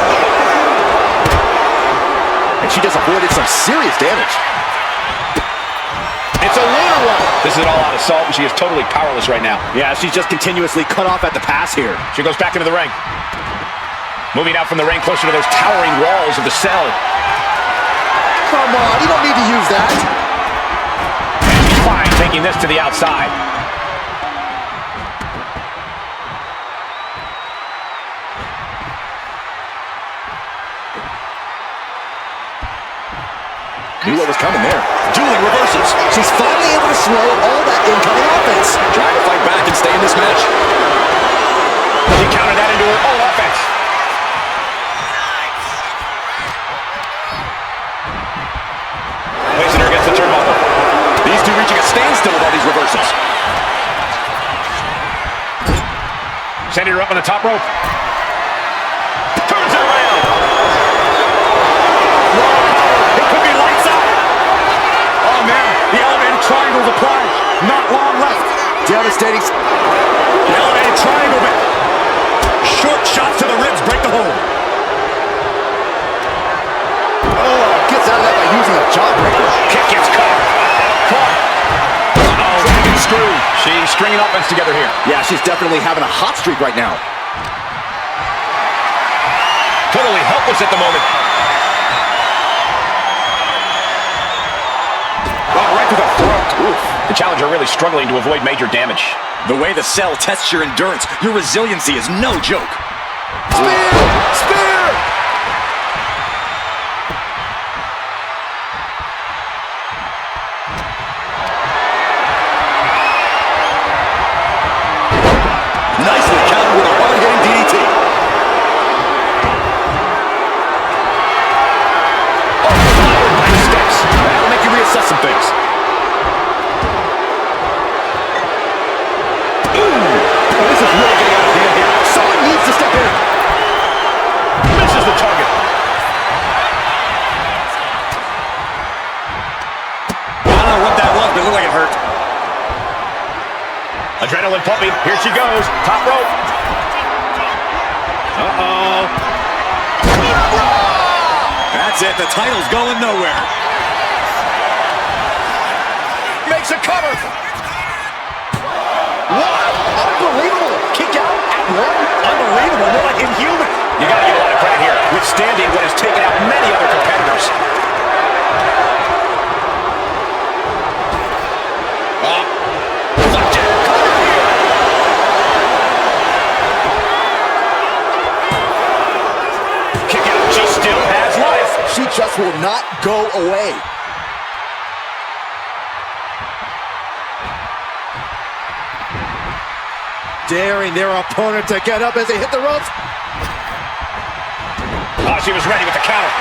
And she just avoided some serious damage. It's a lunar one. This is an all-out assault, and she is totally powerless right now. Yeah, she's just continuously cut off at the pass here. She goes back into the ring. Moving out from the ring closer to those towering walls of the cell. Come on, you don't need to use that. Fine, taking this to the outside. Knew what was coming there. Dueling reversals. She's finally able to slow all that incoming offense. Trying to fight back and stay in this match. She countered that into her own offense. Placing her against the turnbuckle. These two reaching a standstill with all these reversals. Sending her up on the top rope. Turns it around. It could be lights out. Oh, man. The elevated triangle's applied. Not long left. Devastating. The elevated triangle, but short shots to the ribs break the hold. Oh, gets out of that by using a jawbreaker. Kick gets caught. Uh-oh, dragon screw. She's stringing offense together here. Yeah, she's definitely having a hot streak right now. Totally helpless at the moment. Oh, right to the throat. Oof. The challenger really struggling to avoid major damage. The way the cell tests your endurance, your resiliency is no joke. Spear! Spear! Nicely countered with a hard-hitting DDT. Oh, fired steps. That'll make you reassess some things. Ooh. Oh, this is really getting out of hand here. Someone needs to step in. puppy. Here she goes. Top rope. Uh-oh. That's it. The title's going nowhere. Makes a cover. What? Unbelievable. Kick out at one. Unbelievable. More like inhuman. You got to give a lot of credit here, withstanding what has taken out many other competitors. Kick out. She still has life. She just will not go away. Daring their opponent to get up as they hit the ropes. Oh, she was ready with the counter.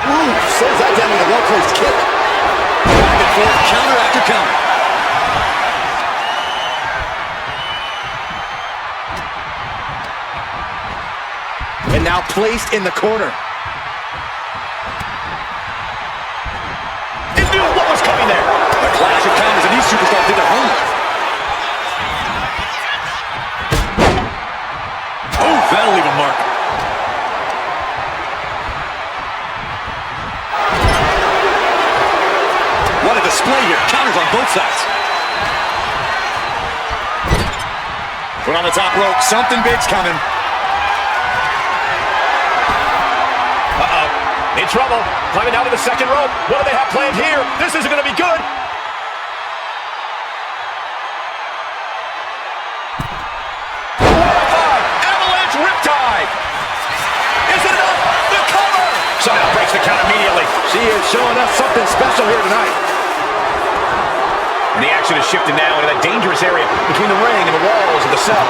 Ooh, sends that down with a well-placed kick. Back and forth, counter after counter. And now placed in the corner. It knew what was coming there. A clash of counters, and these superstars did their homework. Oh, that'll leave a mark. What a display here. Counters on both sides. Put on the top rope. Something big's coming. Uh-oh. In trouble. Climbing down to the second rope. What do they have planned here? This isn't going to be good. Avalanche Riptide. Is it enough? The cover. Somehow breaks the count immediately. She is showing us something special here tonight. And the action is shifted now into that dangerous area between the ring and the walls of the cell.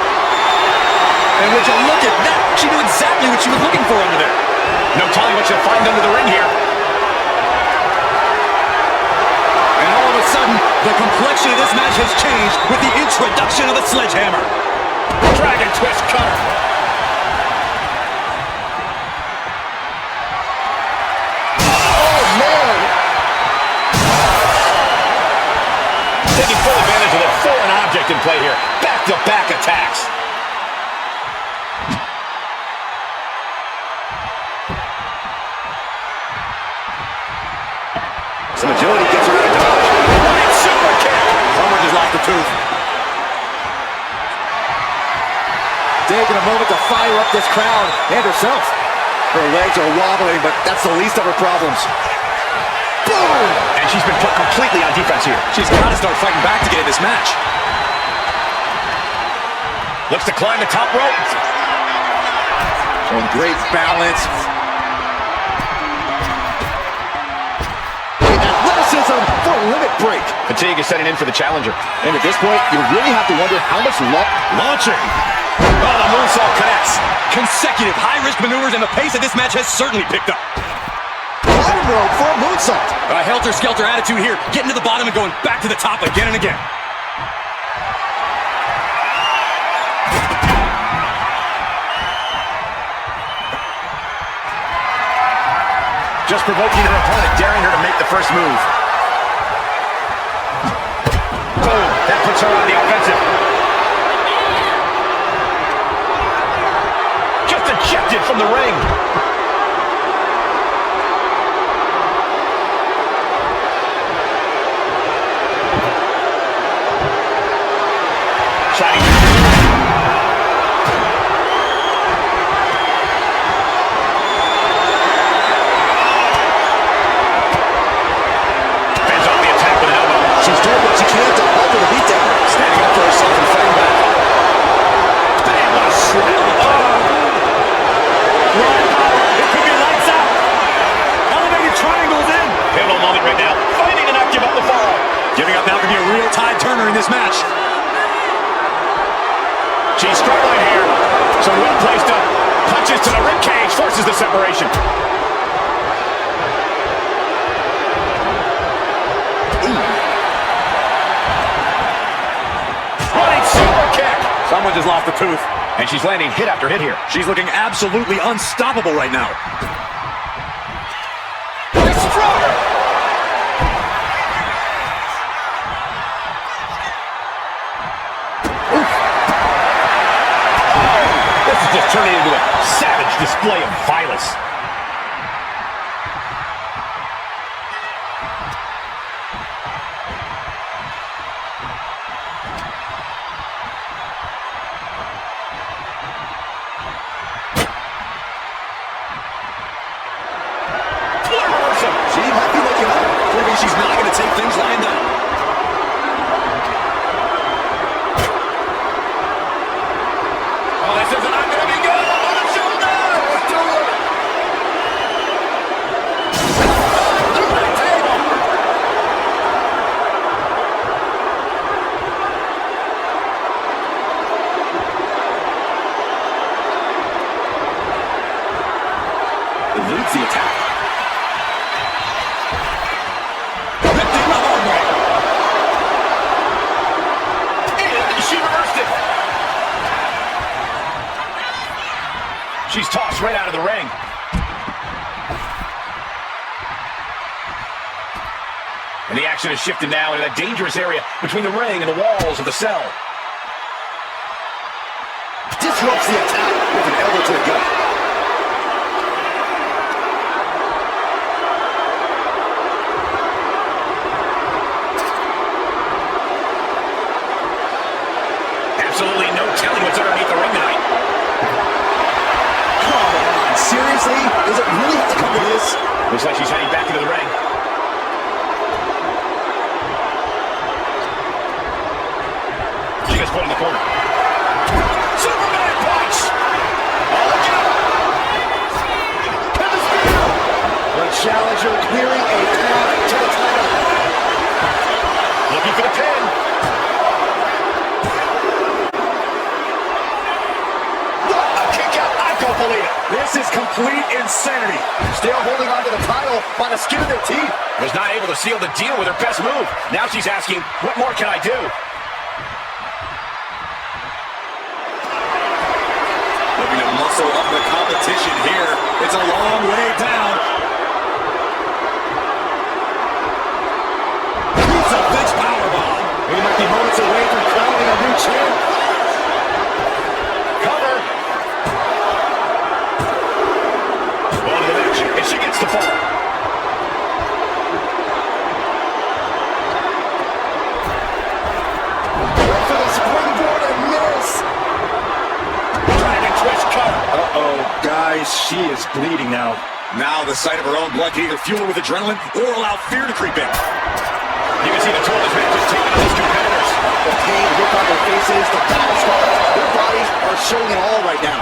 And would you look at that? She knew exactly what she was looking for under there. No telling what she'll find under the ring here. And all of a sudden, the complexion of this match has changed with the introduction of a sledgehammer. Dragon twist cutter. Oh, man. Taking full advantage of the foreign object in play here. Back-to-back attacks. Some agility gets her out of dodge. Right super kick. Someone just lost a tooth. Taking a moment to fire up this crowd and herself. Her legs are wobbling, but that's the least of her problems. Boom! And she's been put completely on defense here. She's got to start fighting back to get in this match. Looks to climb the top rope. Showing great balance. Athleticism for a limit break. Fatigue is setting in for the challenger. And at this point, you really have to wonder how much luck. Launching. Oh, the moonsault connects. Consecutive high-risk maneuvers, and the pace of this match has certainly picked up. Bottom rope for a moonsault. A helter-skelter attitude here, getting to the bottom and going back to the top again and again. Just provoking her opponent, daring her to make the first move. Boom, that puts her on the offensive. Just ejected from the ring. Shining. She's doing what she can to alter the beatdown. Standing up for herself and fighting back. Bam, what a slap. It could be lights out. Elevated triangles in. Pivotal moment right now. Fighting and not give up the fall. Giving up now could be a real tide turner in this match. She's struggling here. Some well-placed punches to the ribcage forces the separation. Running super kick. Someone just lost a tooth. And she's landing hit after hit here. She's looking absolutely unstoppable right now. turning into a savage display of violence. She might be looking up, proving she's not going to take things lying down. Oh, this is not going to be good. On the shoulder. Do it. Through the table. Eludes the attack. She's tossed right out of the ring. And the action is shifted now into that dangerous area between the ring and the walls of the cell. Disrupts the attack with an elbow to the gut. Absolutely no telling what's underneath the ring tonight. Seriously? Does it really have to come to this? Looks like she's heading back into the ring. She gets put in the corner. Superman punch! Oh, look out! Pivot spear! The challenger clearing a path to the title. Looking for the pin. What a kick out! I don't believe it. This is complete insanity. Still holding on to the title by the skin of their teeth. Was not able to seal the deal with her best move. Now she's asking, what more can I do? Looking to muscle up the competition here. It's a long way down. It's a big powerbomb. We might be moments away from crowning a new champ. Cover. On to the match, and she gets the fall. Right for the springboard and miss. Dragon twist cover. Uh-oh, guys, she is bleeding now. Now the sight of her own blood can either fuel her with adrenaline or allow fear to creep in. You can see the toll this match is taking on these competitors. The pain, look on their faces, the battle scars, their bodies are showing it all right now.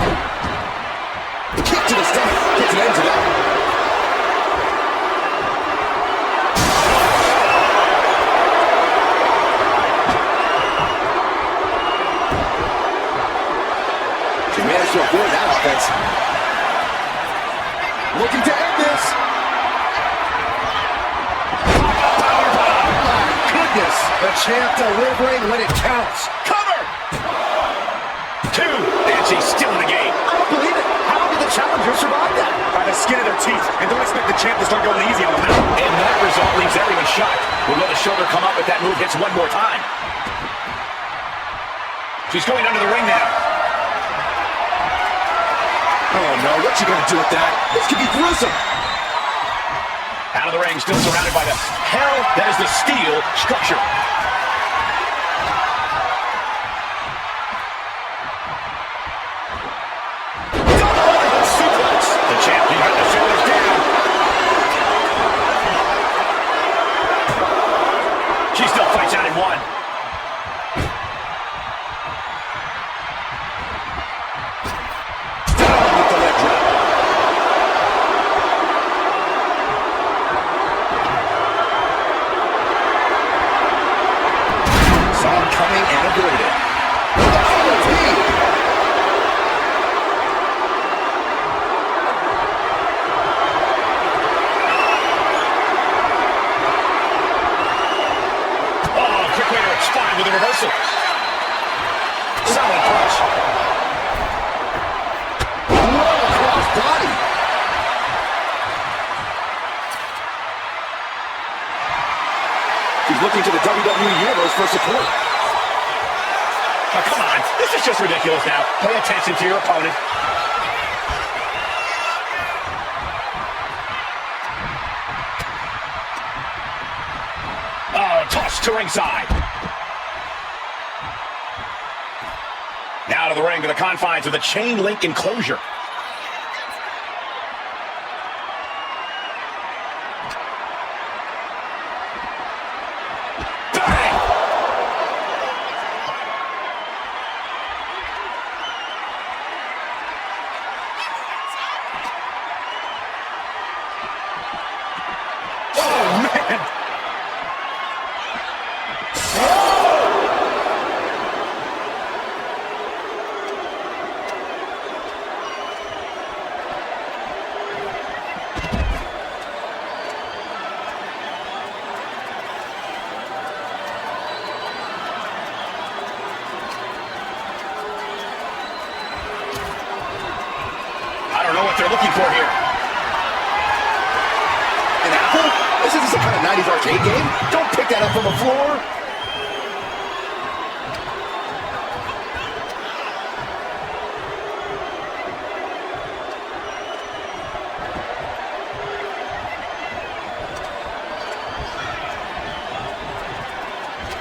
The kick to the stomach gets an end to that. She managed to avoid that offense. Looking to end this. Goodness, the champ delivering when it counts. Cover! Two, and she's still in the game. I don't believe it. How did the challenger survive that? By the skin of their teeth, and don't expect the champ to start going easy on them now. And that result leaves everyone shocked. We'll let the shoulder come up if that move hits one more time. She's going under the ring now. Oh no, what you gonna do with that? This could be gruesome. Out of the ring, still surrounded by the hell that is the steel structure. Double suplex. The champion got the shoulders down. She still fights out in one. Down with the leg drop. Saw him coming and avoided it. With a reversal. Solid punch. Cross body. She's looking to the WWE Universe for support. Oh, come on. This is just ridiculous now. Pay attention to your opponent. to ringside. Now to the ring, to the confines of the chain link enclosure. They're looking for here. An apple? This isn't some kind of 90s arcade game. Don't pick that up from the floor.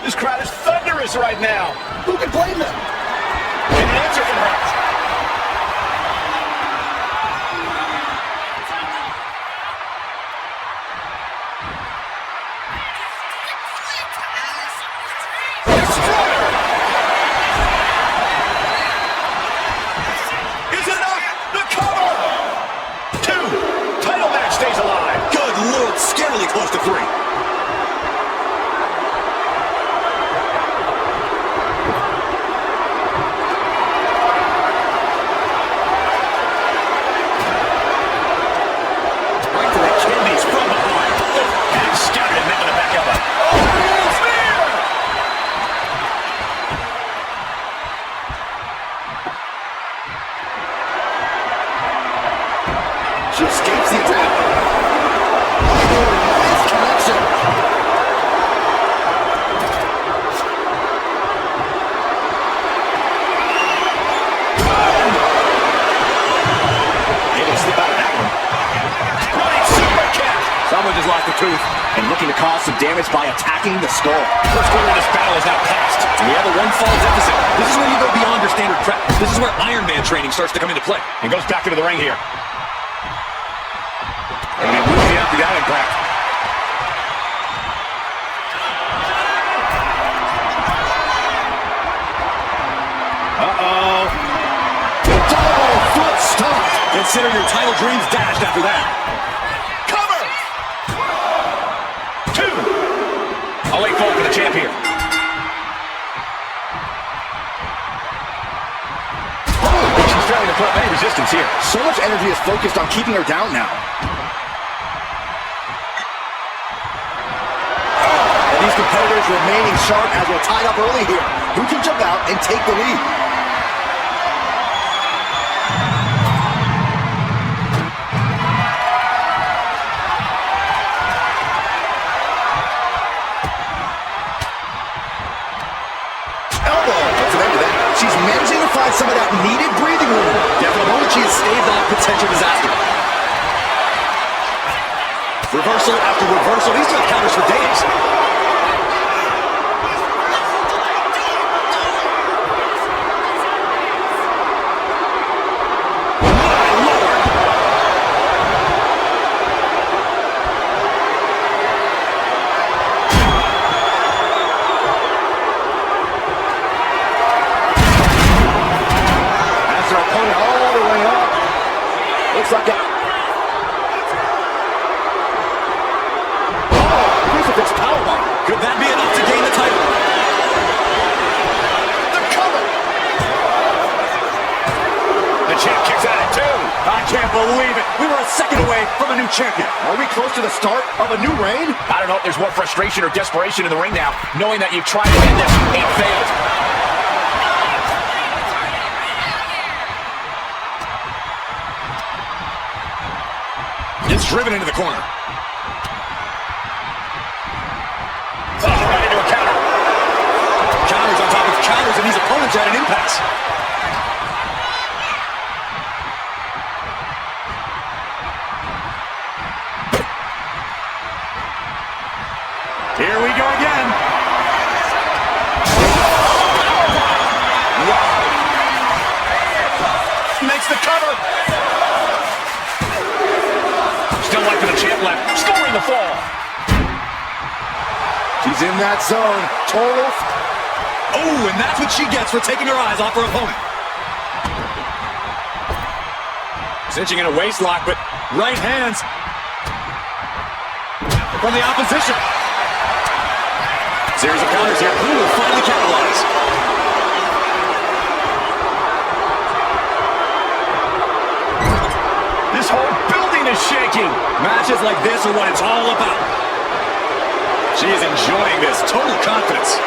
This crowd is thunderous right now. Who can blame them? And an answer from her. Close to 3. She escapes the attack. Nice connection. Able to slip out of that one. Running super kick. Someone just lost a tooth and looking to cause some damage by attacking the skull. First quarter of this battle is now passed. And we have a one-fall deficit. This is where you go beyond your standard prep. This is where Ironman training starts to come into play. And goes back into the ring here. And he moves the after that impact. Uh-oh. Double foot stomp. Consider your title dreams dashed after that. Cover! 2. A late fall for the champ here. She's trying to put up any resistance here. So much energy is focused on keeping her down now. And these competitors remaining sharp as we're tied up early here. Who can jump out and take the lead? She's managing to find some of that needed breathing room. Definitely, she has staved off potential disaster. Reversal after reversal. These don't counters for days. My Lord! Their opponent all the way up. Looks like a... Oh, crucifix powerbomb. Could that be enough to gain the title? The cover. The champ kicks out at 2. I can't believe it. We were a second away from a new champion. Are we close to the start of a new reign? I don't know if there's more frustration or desperation in the ring now, knowing that you've tried to end this and failed. It's driven into the corner. Oh, right into a counter. Counters on top of counters, and these opponents are at an impasse. Here we go again. that zone. Total. Oh, and that's what she gets for taking her eyes off her opponent. Cinching in a waist lock, but right hands from the opposition. Series of counters here. Who will finally capitalize? This whole building is shaking. Matches like this are what it's all about. She is enjoying this. Total confidence.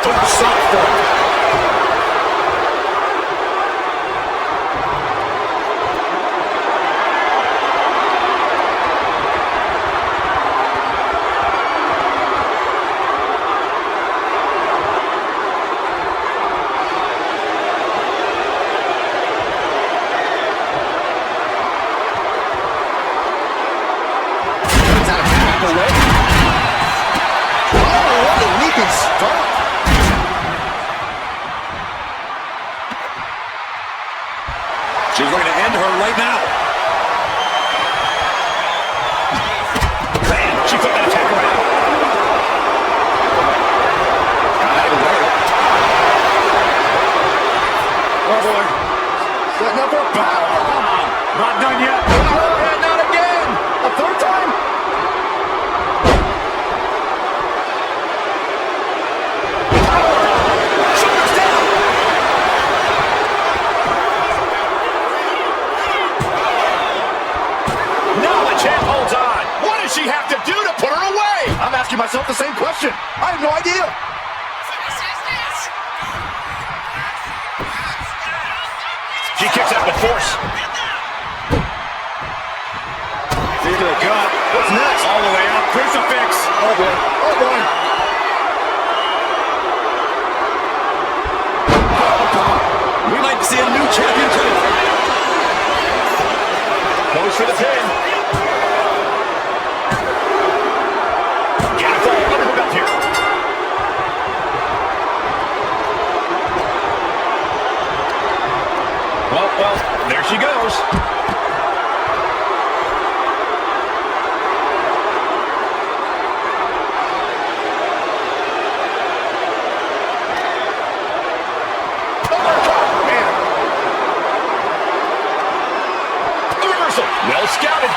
Total soft form. She's looking to end her right now. Man, she put that attack around. Got out of the way. Oh boy. Setting up her power. Not done yet. And not again. A third time. Shoulders down. Now the champ holds on. What does she have to do to put her away? I'm asking myself the same question. I have no idea. She kicks out with force. Feet to the gut. What's next? All the way up. Crucifix. Oh boy. Oh boy. We might see a new champion tonight. Goes for the pin. Get a fall under her belt here. Well, there she goes. Well scouted.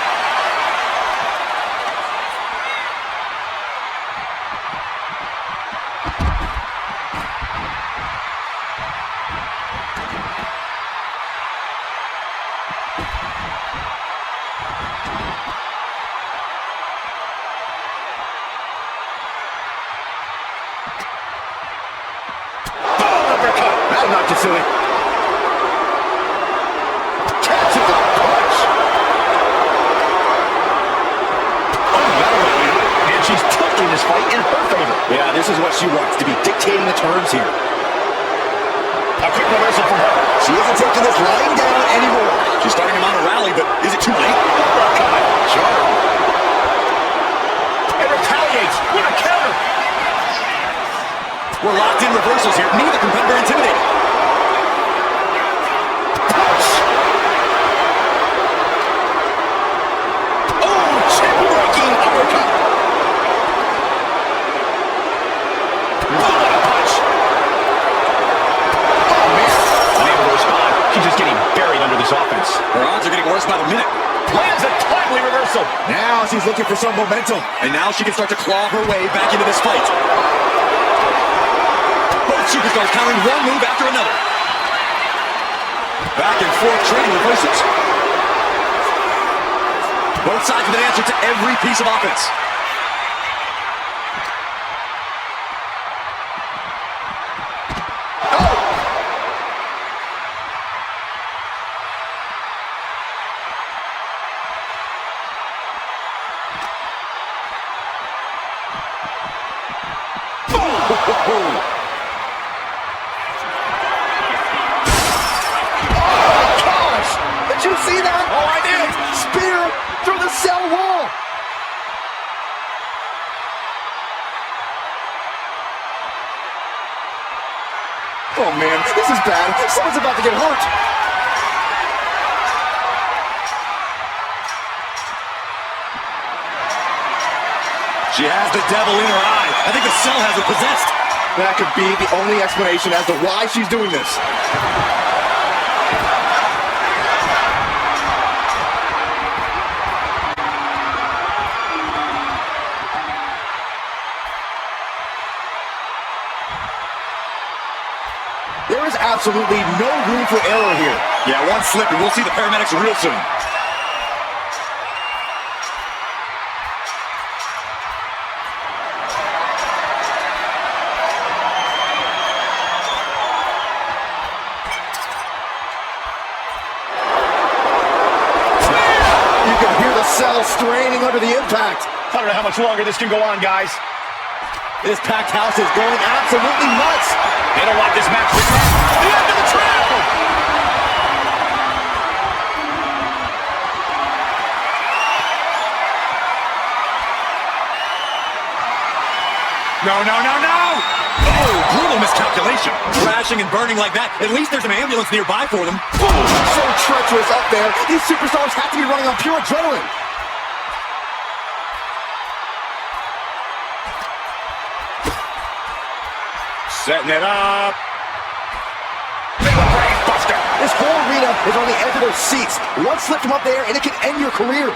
Oh, uppercut. That'll knock you silly. Catches the punch. And she's tilting this fight in her favor. Yeah, this is what she wants, to be dictating the terms here. A quick reversal from her. She isn't taking this lying down anymore. She's starting him on a rally, but is it too late? Sure. And retaliates with a counter. We're locked in reversals here. Neither competitor intimidated. Punch. Oh, chin-breaking uppercut. What a punch. Oh, man. Unable to respond. She's just getting buried under this offense. Her odds are getting worse by the minute. Lands a timely reversal. Now she's looking for some momentum. And now she can start to claw her way back into this fight. Both superstars countering one move after another. Back and forth trading reversals. Both sides with an answer to every piece of offense. Did you see that? Oh, I did. Spear through the cell wall. Oh man, this is bad. Someone's about to get hurt. She has the devil in her eye. I think the cell has her possessed. That could be the only explanation as to why she's doing this. There is absolutely no room for error here. Yeah, one slip and we'll see the paramedics real soon. You can hear the cell straining under the impact. I don't know how much longer this can go on, guys. This packed house is going absolutely nuts. They don't want this match to end. The end of the trail! No, no, no, no! Oh, brutal miscalculation. Crashing and burning like that. At least there's an ambulance nearby for them. Boom! So treacherous up there. These superstars have to be running on pure adrenaline. Setting it up. Buster. This whole arena is on the edge of their seats. One slip from up there and it can end your career.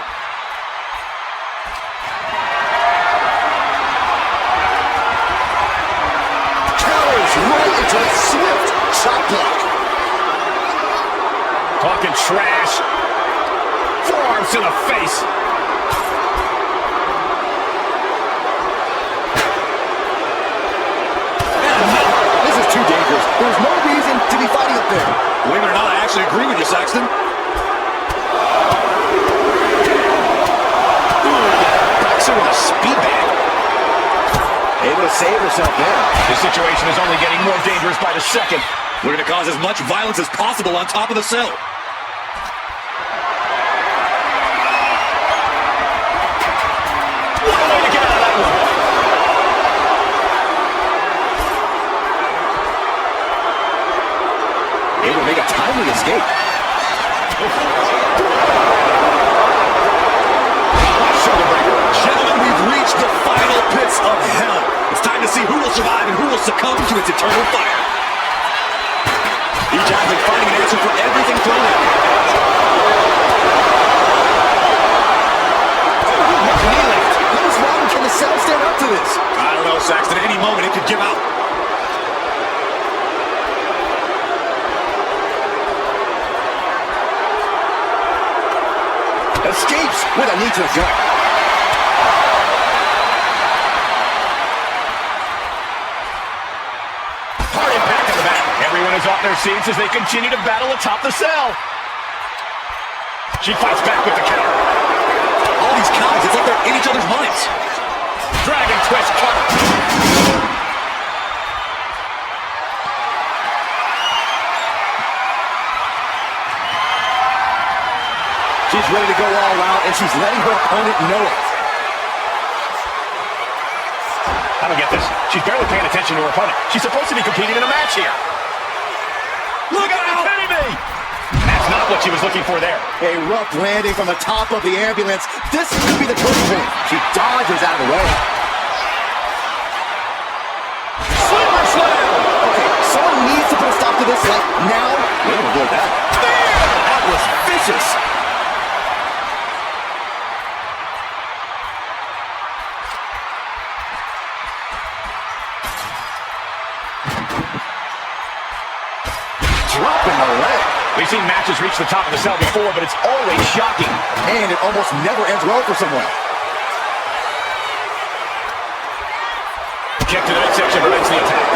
Counters right into a swift chop block. Talking trash. Forearms to the face. This is too dangerous. There's no reason to be fighting up there. Believe it or not, I actually agree with you, Saxton. Boxer with a speed bag. Able to save herself there. This situation is only getting more dangerous by the second. We're going to cause as much violence as possible on top of the cell. What a way to get out of that one. Able to make a timely escape. Gentlemen, we've reached the final pits of hell. It's time to see who will survive and who will succumb to its eternal fire. Each athlete finding an answer for everything thrown at them. Knee lift. How much longer can the cell stand up to this? I don't know, Saxton. At any moment, it could give out. Escapes with a knee to the gut. Hard impact on the back. Everyone is off their seats as they continue to battle atop the cell. She fights back with the counter. All these counters, it's like they're in each other's minds. Dragon twist cover. She's ready to go all out, and she's letting her opponent know it. I don't get this. She's barely paying attention to her opponent. She's supposed to be competing in a match here. Look out! Baby! That's not what she was looking for there. A rough landing from the top of the ambulance. This could be the turning point. She dodges out of the way. Sleeper slam! Okay, someone needs to put a stop to this, like, now. Wait a minute, that. That was vicious. Dropping the leg. We've seen matches reach the top of the cell before, but it's always shocking. And it almost never ends well for someone. Kick to the midsection prevents the attack.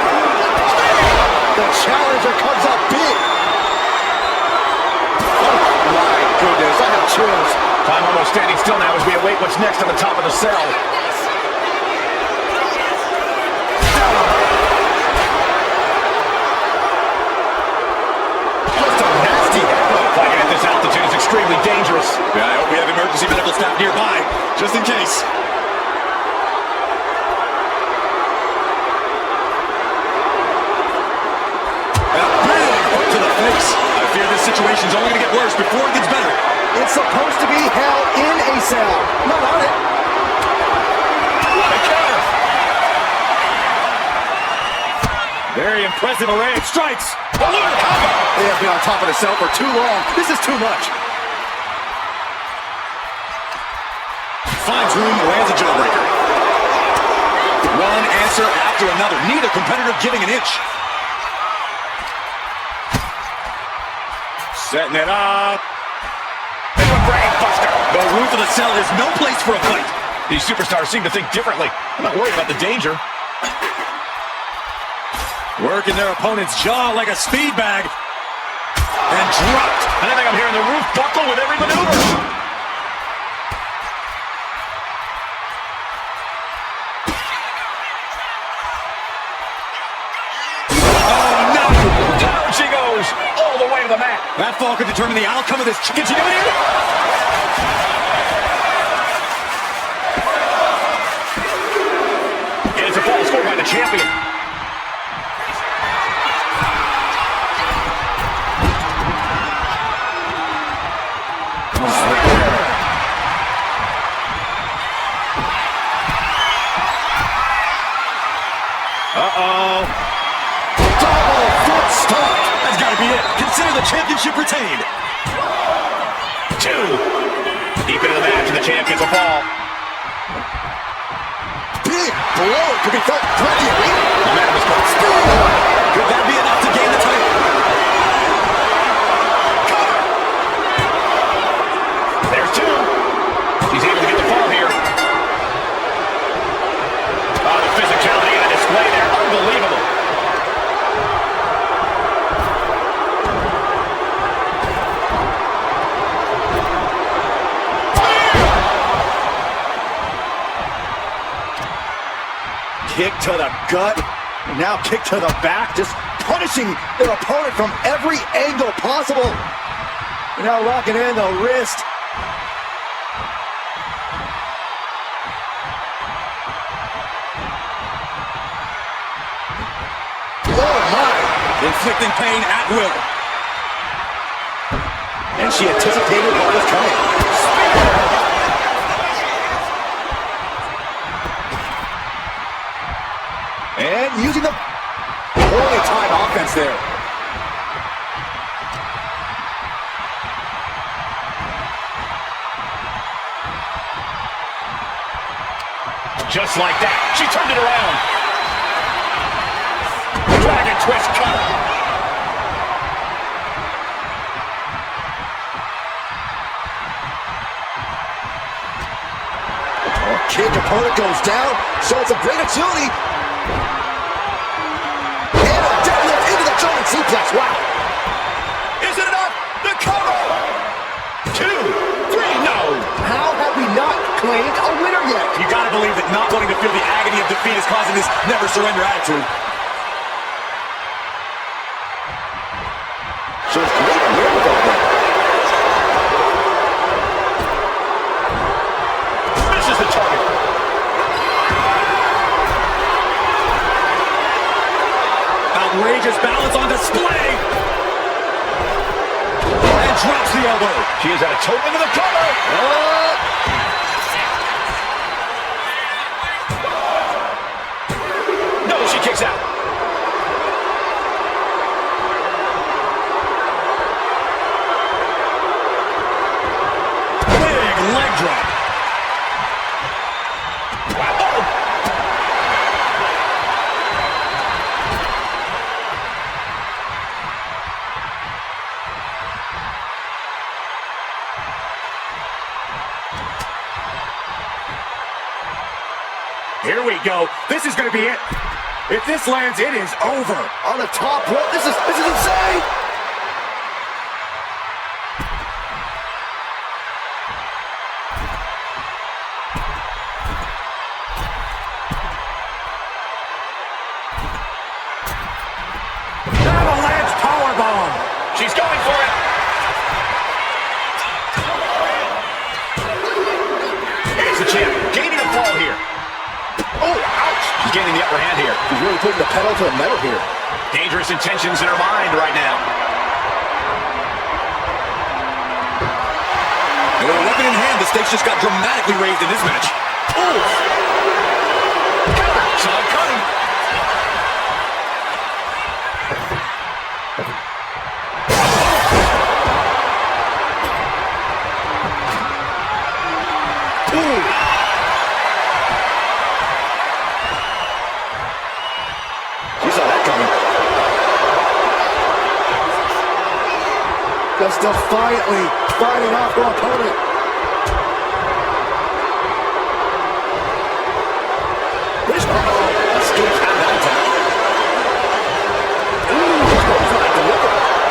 The challenger comes up big. Oh my goodness, I have chills. Time almost standing still now as we await what's next on the top of the cell. Fighting at this altitude is extremely dangerous. Yeah, I hope we have emergency medical staff nearby, just in case. A big hook to the face. I fear this situation's only going to get worse before it gets better. It's supposed to be hell in a cell, not on it. What a Very impressive array of strikes. They have been on top of themselves for too long. This is too much. Finds room, lands a jawbreaker. One answer after another. Neither competitor giving an inch. Setting it up. Brainbuster. The roof of the cell is no place for a fight. These superstars seem to think differently. I'm not worried about the danger. Working their opponent's jaw like a speed bag. And dropped. And I think I'm hearing the roof buckle with every maneuver. She goes all the way to the mat. That fall could determine the outcome of this. Can she do it here? And it's a fall scored by the champion. Uh-oh. That's got to be it. Consider the championship retained. 2. Deep into the match, and the champ gets a fall. Big blow. Could be felt plenty of weight. Momentum is gone. Could that be enough to gain the title? There's 2. She's able to get the fall here. Oh, the physicality on display there. Unbelievable. Kick to the gut, now kick to the back, just punishing their opponent from every angle possible. Now locking in the wrist. Oh my! Inflicting pain at will. And she anticipated what was coming. And using the poorly timed offense there. Just like that, she turned it around. Dragon twist cutter. Kick, opponent goes down, so it's a great agility. And a deadlift into the German suplex, wow. Is it enough? The Kobo! 2, 3, no! How have we not claimed a winner yet? You gotta believe that not wanting to feel the agony of defeat is causing this never surrender attitude. Shows great wherewithal there. Misses the target. Outrageous balance on display. And drops the elbow. She is at a toe into the cover. No, she kicks out. Big leg drop. Wow. Here we go. This is going to be it. If this lands, it is over. On the top rope, this is insane. Avalanche powerbomb. She's going for it. It's the champ gaining a fall here. Oh, ouch! She's gaining the upper hand here. She's really putting the pedal to the metal here. Dangerous intentions in her mind right now. And with a weapon in hand, the stakes just got dramatically raised in this match. Ooh! Saw it coming. just defiantly fighting off her opponent. Escapes out of that attack.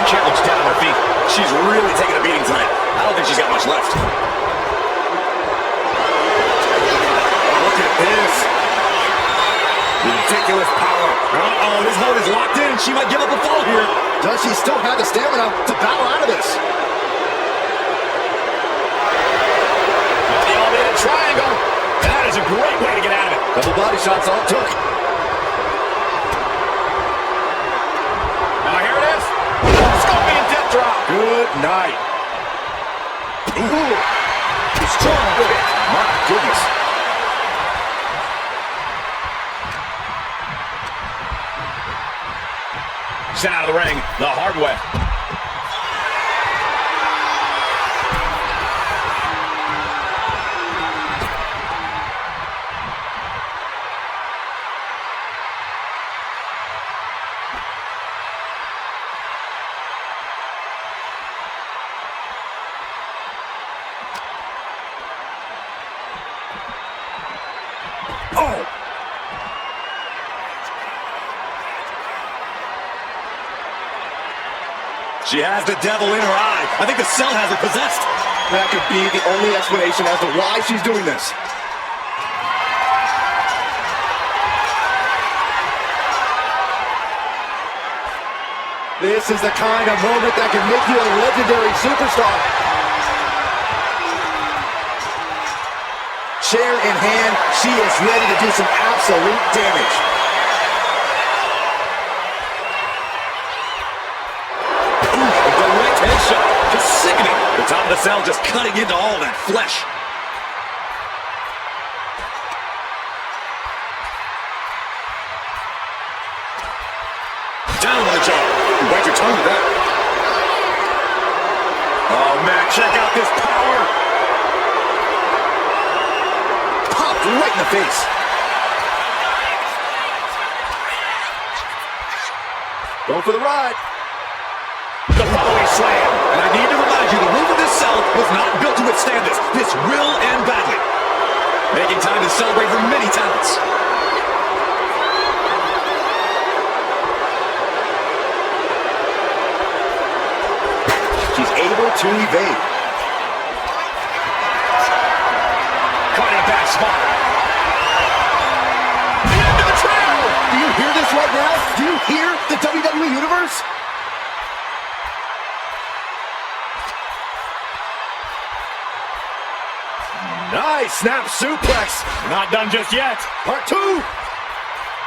Champ looks down on her feet. She's really taking a beating tonight. I don't think she's got much left. Look at this. Ridiculous power. Uh-oh, this hold is locked in. She might give up a fall here. Does she still have the stamina to battle out of this? The elevated triangle. That is a great way to get out of it. Couple body shots, all it took. Now here it is. Scorpion death drop. Good night. Ooh. Strong hit. My goodness. Sent out of the ring the hard way. Oh! She has the devil in her eye. I think the cell has her possessed. That could be the only explanation as to why she's doing this. This is the kind of moment that can make you a legendary superstar. Chair in hand, she is ready to do some absolute damage. Headshot, just sickening. The top of the cell just cutting into all that flesh. Down on the jaw. Bite your tongue with that. Oh man, check out this power. Popped right in the face. Going for the ride. The following slam. And I need to remind you, the roof of this cell was not built to withstand this. This will end badly. Making time to celebrate her many talents. She's able to evade. Caught in a bad spot. The end of the trail. Do you hear this right now? Do you hear the WWE Universe? Nice snap suplex. Not done just yet. Part two.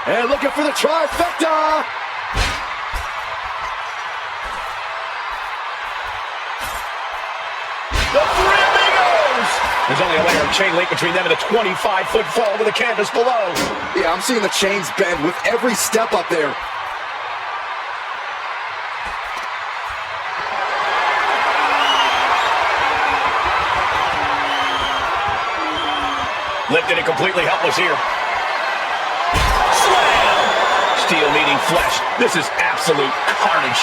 And looking for the trifecta. The three amigos. There's only a layer of chain link between them and a 25-foot fall to the canvas below. Yeah, I'm seeing the chains bend with every step up there. Lifted and completely helpless here. Slam! Steel meeting flesh. This is absolute carnage.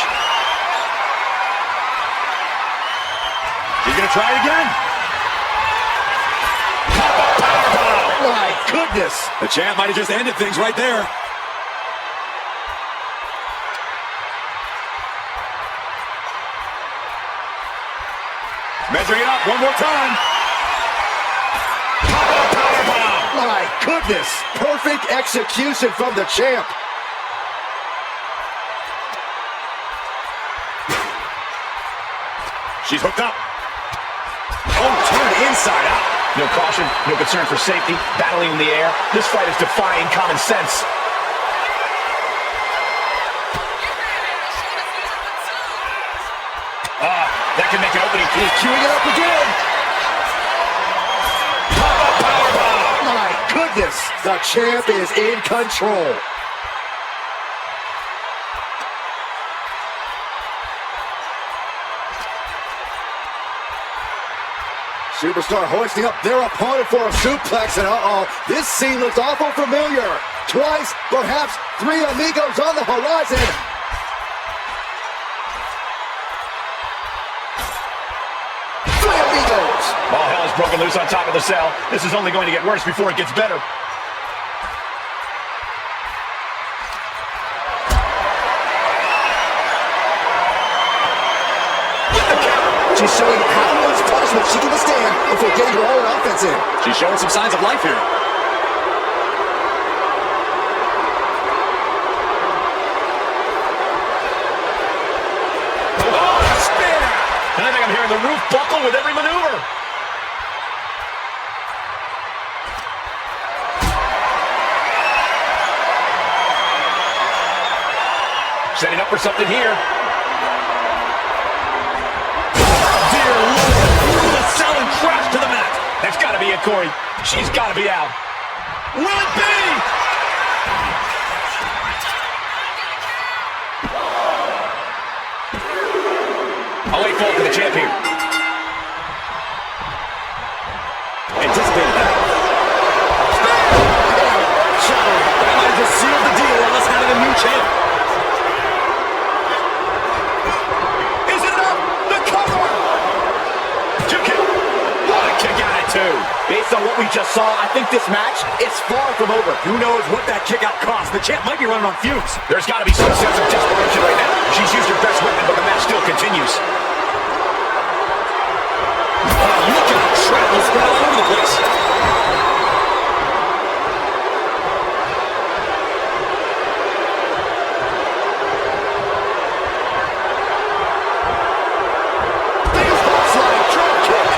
He's gonna try it again. My goodness. The champ might have just ended things right there. Measuring it up one more time. My goodness. Perfect execution from the champ. She's hooked up. Oh, turned inside out. No caution, no concern for safety, battling in the air. This fight is defying common sense. That can make an opening. He's queuing it up again. My goodness. The champ is in control. Superstar hoisting up their opponent for a suplex, and this scene looks awful familiar. Twice, perhaps three amigos on the horizon. just broken loose on top of the cell. This is only going to get worse before it gets better. She's showing how much punishment she can withstand before getting her own offense in. She's showing some signs of life here. Oh, spin! And I think I'm hearing the roof buckle with every maneuver. Setting up for something here. Selling crash to the mat. That's got to be it, Corey. She's got to be out. Will it be? I'll wait forward for the champ here. Anticipated that. That might have just sealed the deal on us having a new champ. Is it enough? The cover! Two count. What a kick out at two. Based on what we just saw, I think this match is far from over. Who knows what that kick out cost? The champ might be running on fumes. There's got to be some sense of desperation right now. She's used her best weapon, but the match still continues. Look at the shrapnel spread all over the place. Baseball slide, drop kick.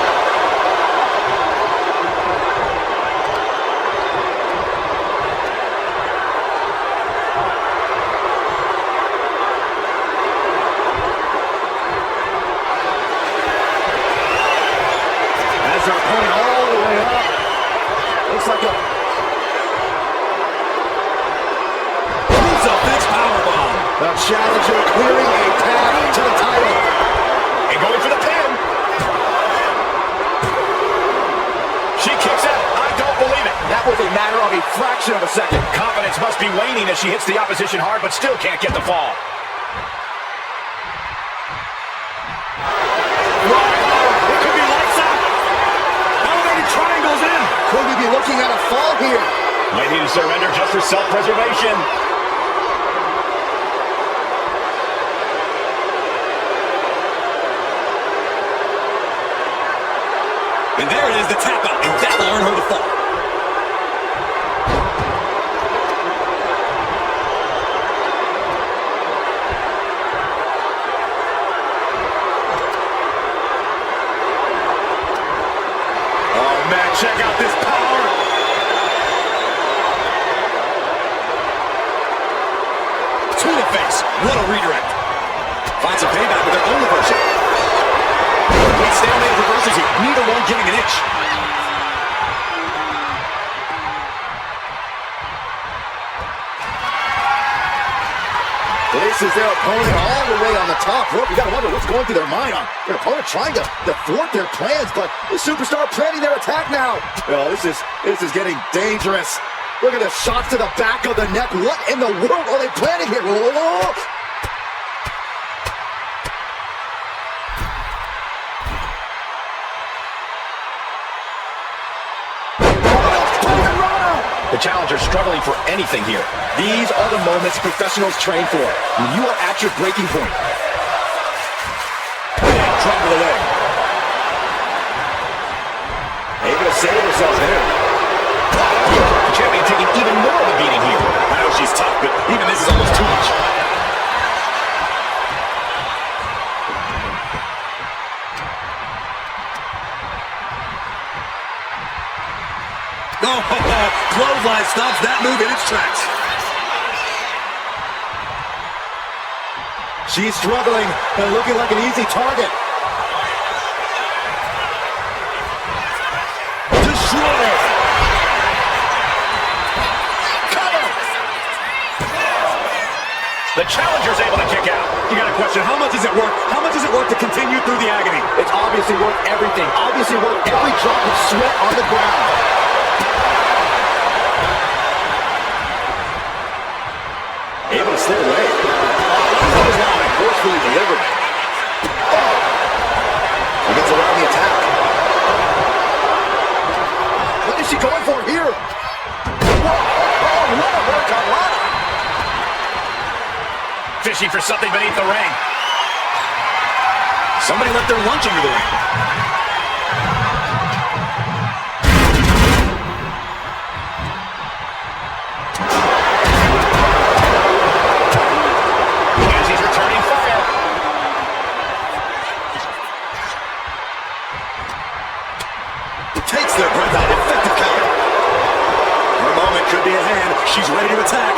Her opponent all the way up. Looks like a... Boots up this powerbomb. The challenger clearing a path to the title. And going for the pin. She kicks out. I don't believe it. That was a matter of a fraction of a second. Confidence must be waning as she hits the opposition hard, but still can't get the fall. It could be lights out. Elevated triangles in. Could we be looking at a fall here? Might need to surrender just for self-preservation. And there it is, the tap out, and that'll earn her the fall. Oh, man, check out this power. To the face. What a redirect. Finds some payback with their own reversal. Complete stalemate of reversals here. Neither one giving an inch. Places their opponent all the way on the top rope. You gotta wonder what's going through their mind on their opponent trying to thwart their plans, but the superstar planning their attack now. Oh, this is getting dangerous. Look at the shots to the back of the neck. What in the world are they planning here? Whoa. The challenger struggling for anything here. These are the moments professionals train for. When you are at your breaking point. Drop of the leg. Able to save herself there. The champion taking even more of a beating here. I know she's tough, but even this is almost too much. Oh, clothesline stops that move in its tracks. She's struggling and looking like an easy target. Destroyed. Cover. The challenger's able to kick out. You got a question, how much is it worth? How much is it worth to continue through the agony? It's obviously worth everything. Obviously worth every drop of sweat on the ground. Able to slip away. Clothesline forcefully delivered. He gets around the attack. fishing for something beneath the ring. Somebody left their lunch under the ring. As he's returning fire. Takes their breath out. Effective counter. Her moment could be at hand. She's ready to attack.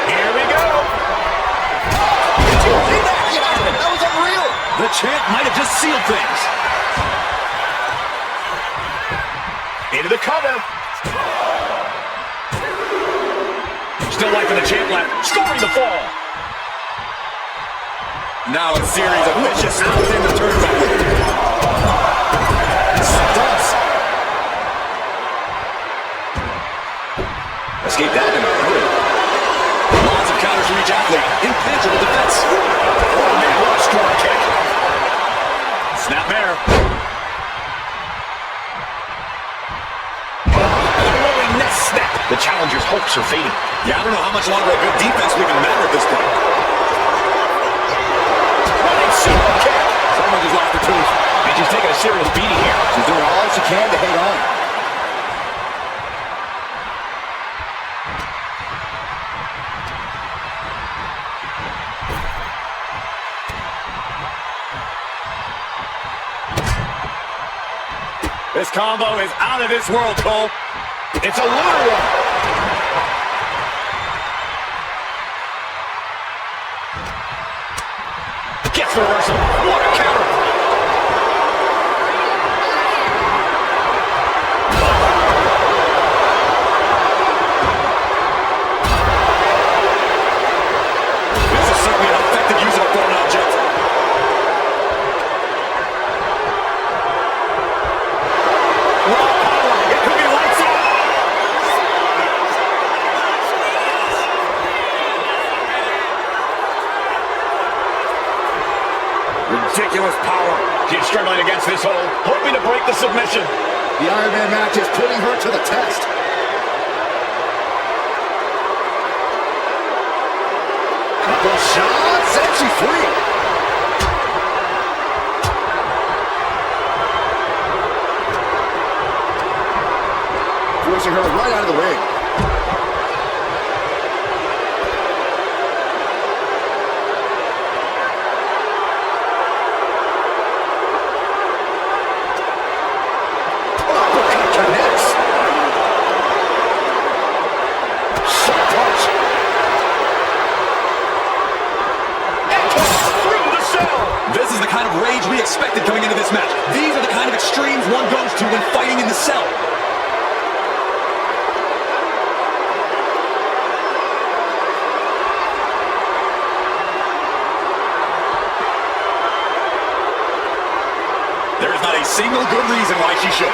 Here we go. That was unreal. The champ might have just sealed things. Into the cover. Still life in the champ left. Scoring the fall. Now a series of vicious outs in the turnbuckle. Stumps. Escape that in a hurry. Lots of counters from each athlete. Impenetrable defense. Oh man, what a strong kick. Snap there. Rolling net snap. The challenger's hopes are fading. Yeah, I don't know how much longer a good defense will even matter at this point. Running super kick. Someone just lost their tooth. Michi's taking a serious beating here. She's doing all she can to hang on. This combo is out of this world, Cole. It's a lunar one. Gets the reversal. What a counter. This is certainly an effective use of a foreign object. It could be lights out. Ridiculous power. She's struggling against this hold, hoping to break the submission. The Ironman match is putting her to the test. Couple shots, and she's free. Forcing her right out of the ring. Uppercut connects. Shot punch. Through the cell. This is the kind of rage we expected coming into this match. These are the kind of extremes one goes to when fighting in the cell. There is not a single good reason why she should.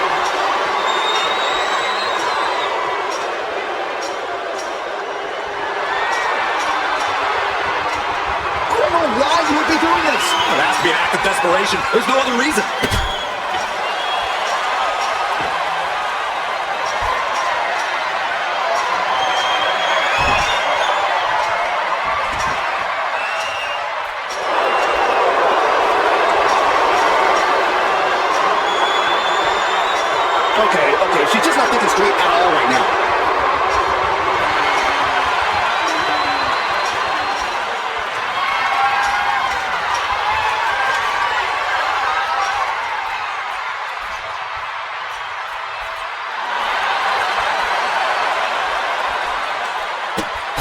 I don't know why you would be doing this. It has to be an act of desperation. There's no other reason. Okay, she's just not thinking straight at all right now.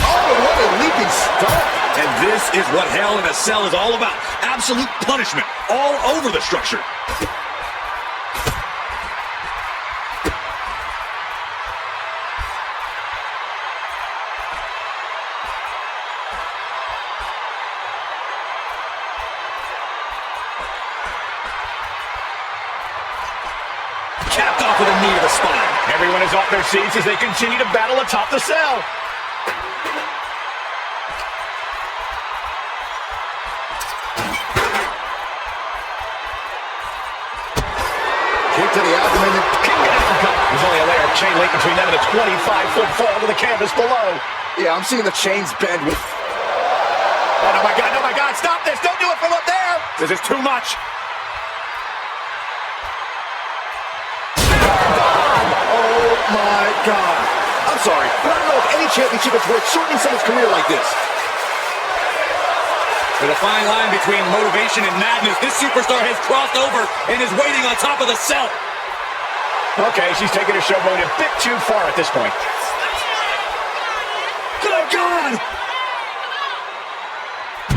Oh, what a leaping stomp. And this is what Hell in a Cell is all about. Absolute punishment all over the structure. Capped off with a knee to the spine. Everyone is off their seats as they continue to battle atop the cell. Kick to the abdomen. King chain link between them and a 25-foot fall to the canvas below. Yeah, I'm seeing the chains bend with... Oh, no, my God, stop this! Don't do it from up there! This is too much! Oh my God. I'm sorry, but I don't know if any championship is worth shortening someone's career like this. The fine line between motivation and madness, this superstar has crossed over and is waiting on top of the cell. Okay, she's taking her showboat a bit too far at this point. Good God!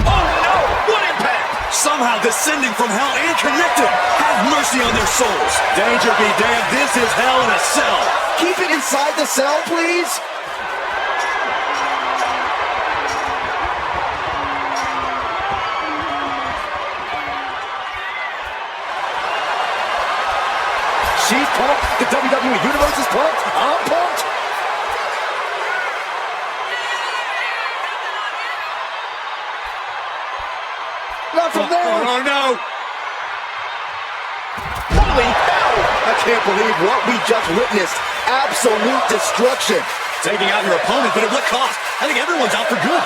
Oh no! What impact! Somehow descending from hell and connected. Have mercy on their souls. Danger be damned, this is hell in a cell. Keep it inside the cell, please. She's pumped. The WWE Universe is pumped. I'm pumped. Not from there. Oh, no. Holy hell. I can't believe what we just witnessed. Absolute destruction. Taking out your opponent, but at what cost? I think everyone's out for good.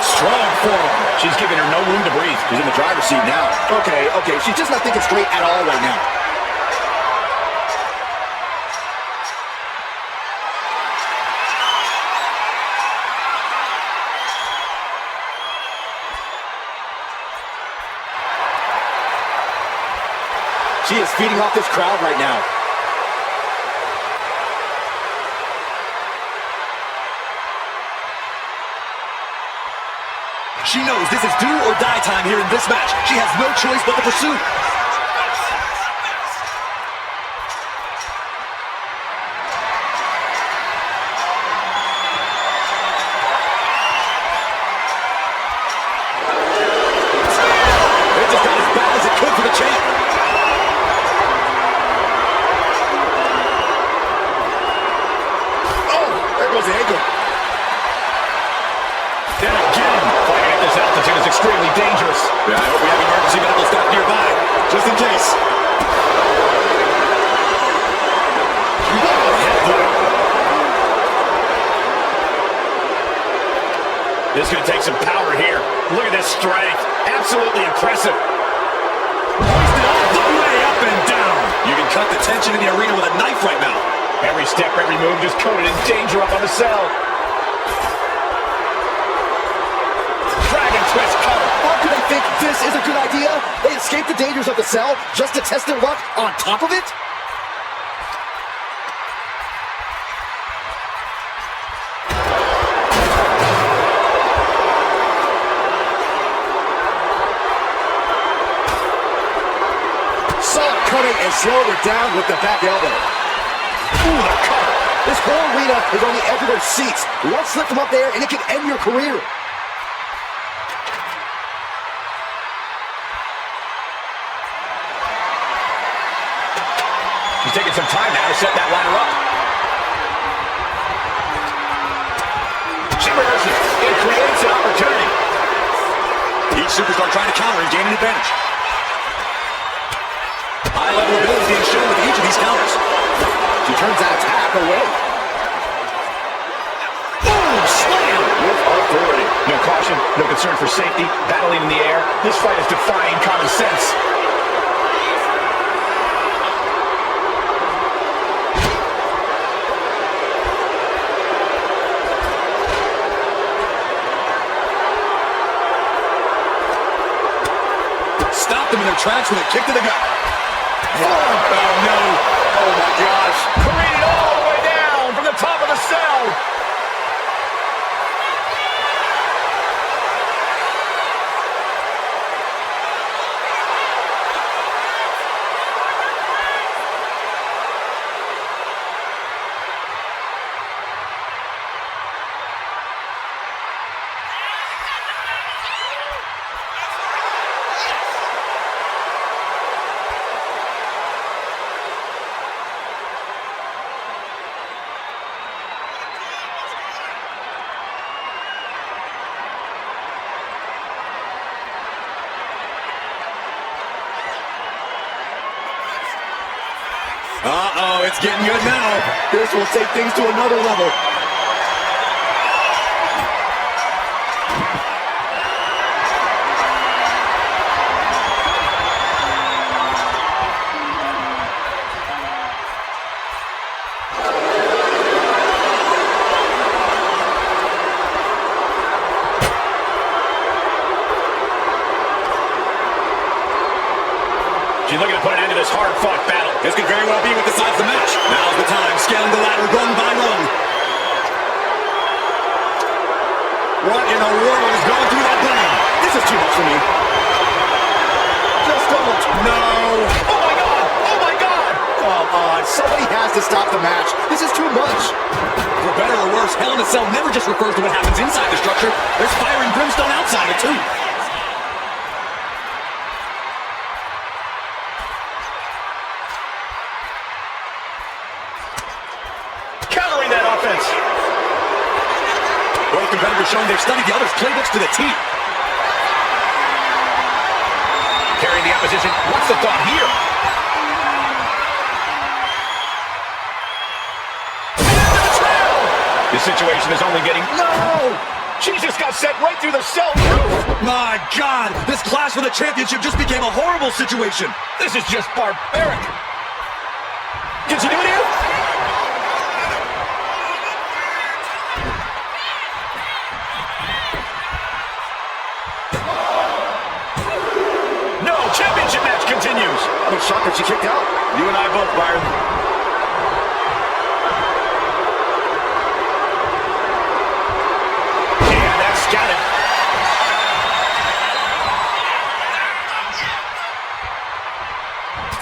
Strong form. She's giving her no room to breathe. She's in the driver's seat now. Okay, she's just not thinking straight at all right now. She is feeding off this crowd right now. She knows this is do or die time here in this match. She has no choice but to pursue. It just got as bad as it could for the champ. Oh, there goes the ankle. Then again, fighting at this altitude is extremely dangerous. Yeah, I hope we have emergency medical staff nearby, just in case. This is going to take some power here. Look at this strength. Absolutely impressive. Hoisted all the way up and down. You can cut the tension in the arena with a knife right now. Every step, every move just coated in danger up on the cell. Dragon twist cover. How could they think this is a good idea? They escaped the dangers of the cell just to test their luck on top of it? Cutting and slowing her down with the back elbow. Ooh, the cover. This whole arena is on the edge of their seats. One slip from up there and it can end your career. She's taking some time now to set that ladder up. She reverses. It creates an opportunity. Each superstar trying to counter and gain an advantage. High level ability being shown with each of these counters. She turns that attack away. Boom! Slam! With authority. No caution, no concern for safety, battling in the air. This fight is defying common sense. Stopped them in their tracks with a kick to the gut. Oh, no. Oh my gosh. Careened all the way down from the top of the cell. Uh-oh, it's getting good now. This will take things to another level. She's looking to put an end to this hard-fought battle. This could very well be what decides the match. Now's the time, scaling the ladder rung by rung. What in the world is going through that brain? This is too much for me. Just don't. No. Oh my God! Oh my God! Come on, somebody has to stop the match. This is too much. For better or worse, Hell in a Cell never just refers to what happens inside the structure. There's fire and brimstone outside it, too. Both competitors showing they've studied the other's playbooks to the T. Carrying the opposition. What's the thought here? This situation is only getting... No! She just got sent right through the cell roof! My God! This clash for the championship just became a horrible situation! This is just barbaric! Did she do it here? No! Championship match continues! I'm shocked that she kicked out. You and I both, Byron. Got it.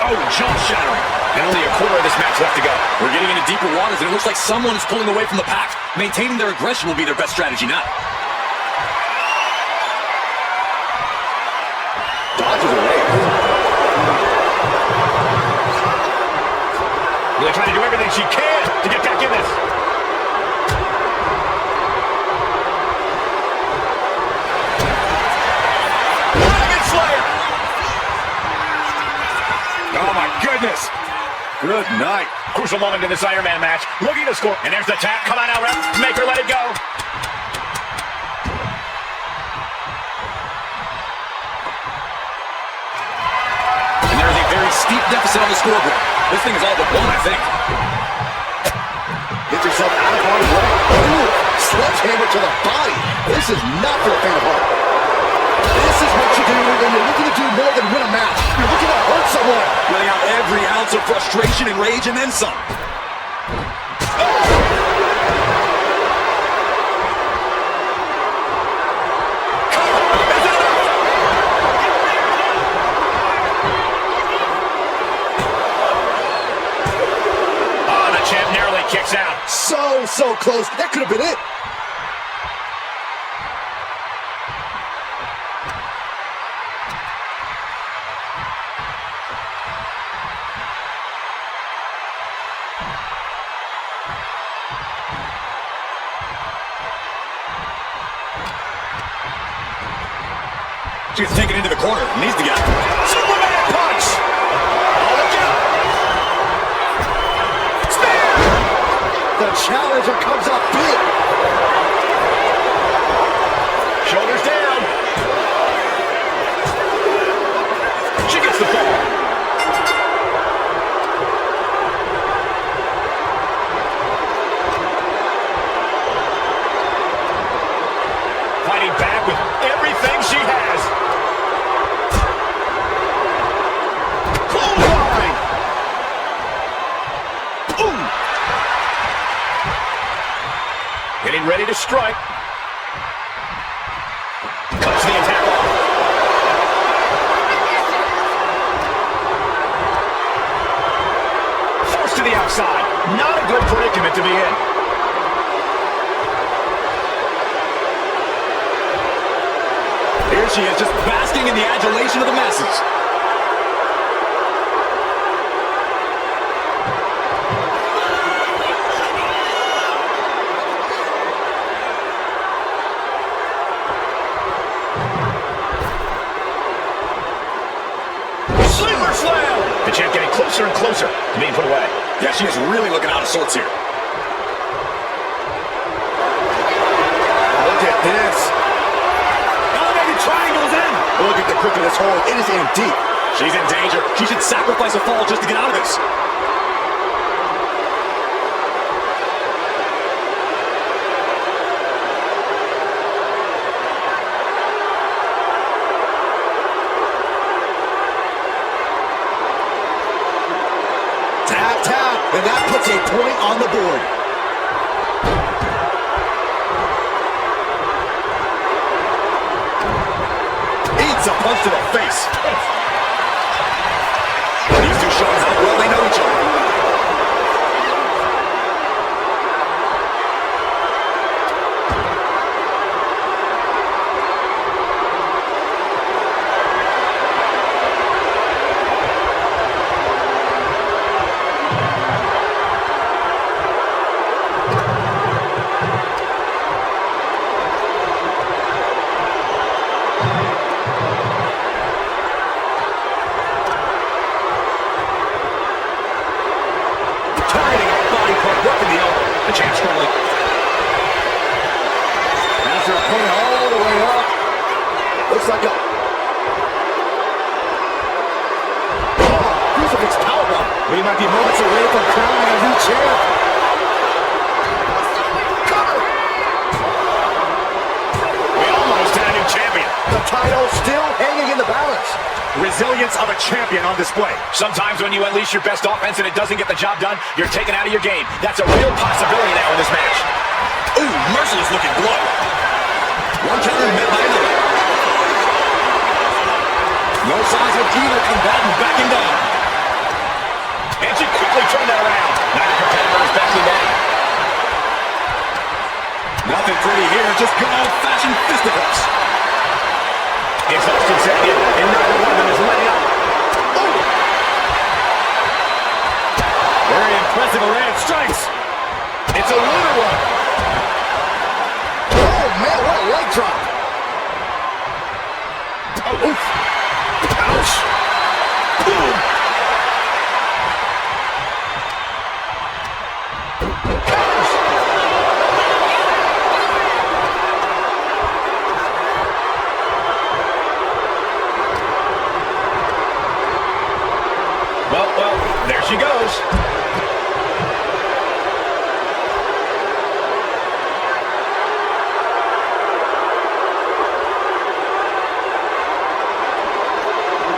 Oh, jump shattering. And only a quarter of this match left to go. We're getting into deeper waters, and it looks like someone is pulling away from the pack. Maintaining their aggression will be their best strategy now. Dodges away. Really trying to do everything she can to get back in this. Oh my goodness! Good night. Crucial moment in this Ironman match. Looking to score. And there's the tap. Come on out, ref. Make her let it go. And there's a very steep deficit on the scoreboard. This thing is all but won, I think. Gets herself out of harm's way. Ooh, sledgehammer to the body. This is not for the faint of heart. This is what you do when you're looking to do more than win a match. You're looking to hurt someone. Letting out every ounce of frustration and rage and then some. Oh, the champ narrowly kicks out. So close. That could have been it. She's taken into the corner. Needs to get out. Superman punch! Oh, look out! Spear! The challenger comes up big. Shoulders down. She gets the ball. Fighting back with everything she has. Clothesline! Ooh! Getting ready to strike. Cuts the attack off. Forced to the outside. Not a good predicament to be in. Here she is, just basking in the adulation of the masses. Sleeper slam! The champ getting closer and closer to being put away. Yeah, she is really looking out of sorts here. Look at this. Elevated triangles in. Look at the grip of this hold. It is in deep. She's in danger. She should sacrifice a fall just to get out of this. And that puts a point on the board. Eats a punch to the face. These two showing how well they know each other. We might be moments away from crowning a new champ. Cover! We almost had a new champion. The title still hanging in the balance. Resilience of a champion on display. Sometimes when you unleash your best offense and it doesn't get the job done, you're taken out of your game. That's a real possibility now in this match. Ooh, merciless looking blow. One counter met by another. No signs of either combatant backing down. And she quickly turned that around. Neither competitor is backing down. Nothing pretty here, just good old-fashioned fisticuffs. Exhaustion set in, and neither one of them is letting up. Oh! Very impressive array of strikes. It's a lunar one. Oh, man, what a leg drop. Oh, oof. Ouch. Boom. Well, there she goes.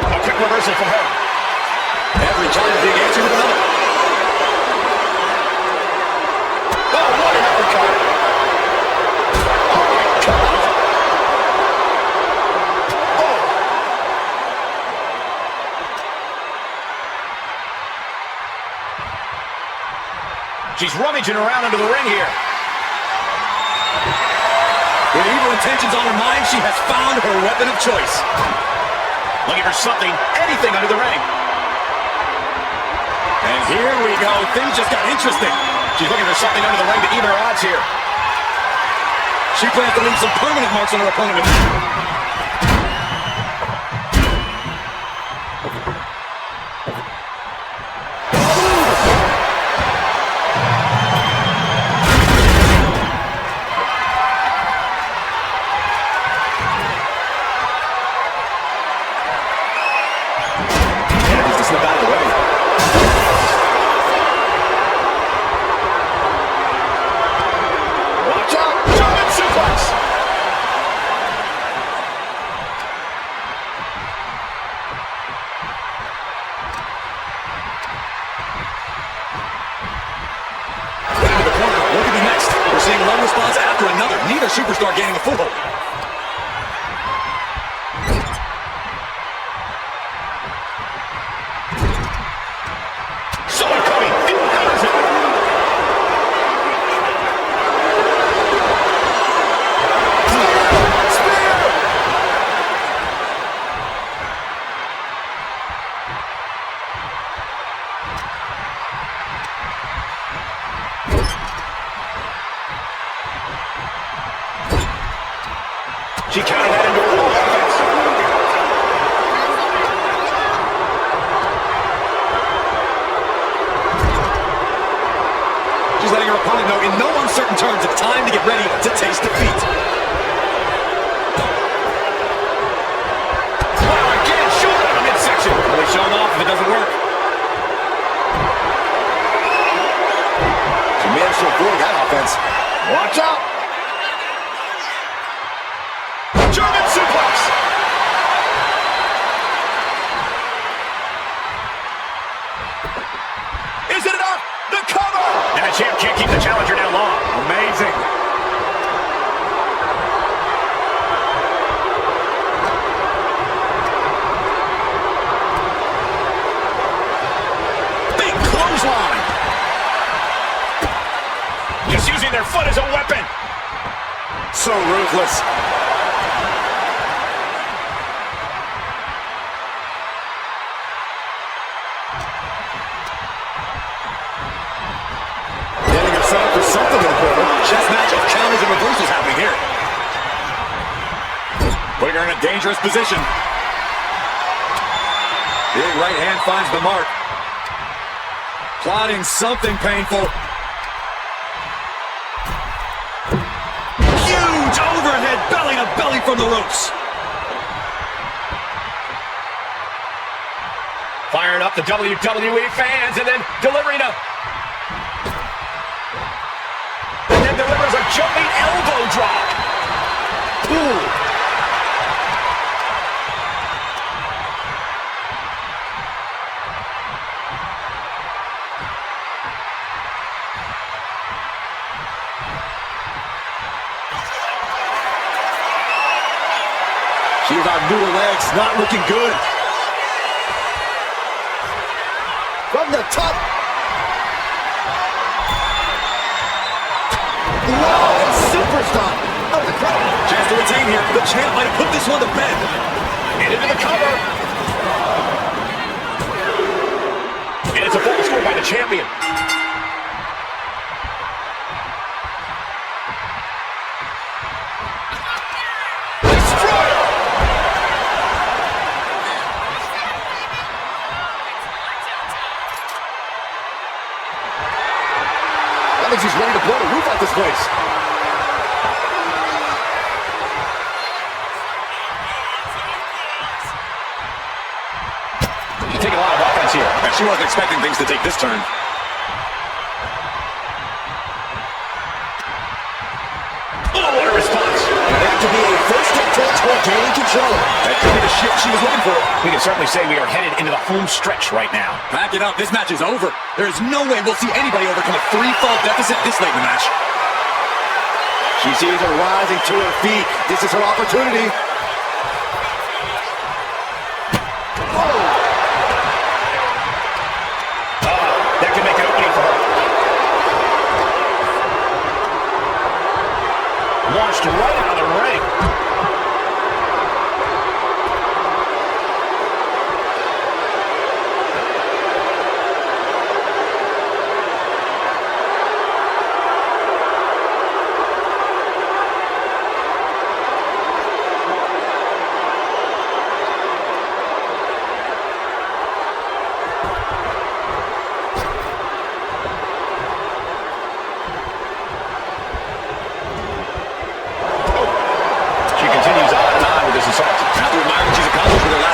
A quick reversal from her. Every time being answered with another. Oh, what an uppercut. Oh, my God. Oh. She's rummaging around under the ring here. With evil intentions on her mind, she has found her weapon of choice. Looking for something, anything under the ring. And here we go. Things just got interesting. She's looking for something under the ring to even her odds here. She plans to leave some permanent marks on her opponent. Superstar gaining a foothold. Someone coming. It covers it. certain terms, it's time to get ready to taste defeat. Wow, again, short on the midsection. Really showing off if it doesn't work. She managed to avoid that offense. Watch out! German suplex. Is it enough? The cover! And the champ can't keep the challenger down long. Amazing. Big clothesline. Just using their foot as a weapon. So ruthless. Getting himself for something important. Chess match of counters and reversals happening here. Putting her in a dangerous position. Big right hand finds the mark. Plotting something painful. Huge overhead belly to belly from the ropes. Firing up the WWE fans and then delivering a... And then delivers a jumping elbow drop. Ooh. She's on newer legs, not looking good. From the top. Wow, and superstar of the crowd. Chance to retain here. The champ might have put this one to bed. And into the cover. And it's a full score by the champion. I think she's ready to blow the roof off this place. She's taking a lot of offense here. And she wasn't expecting things to take this turn. Oh, what a response. That could be a first step toward gaining control. That could be the shift she was looking for. We can certainly say we are headed into the home stretch right now. Back it up. This match is over. There is no way we'll see anybody overcome a 3-fall deficit this late in the match. She sees her rising to her feet. This is her opportunity. That can make an opening for her. Launched right out of the ring.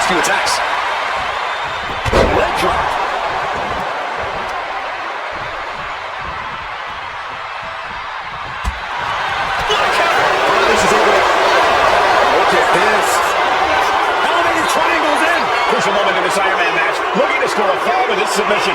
Attacks. Leg drop. This is able to... Look at this. Elevated triangles in. Crucial moment in this Ironman match. Looking to score a fall with this submission.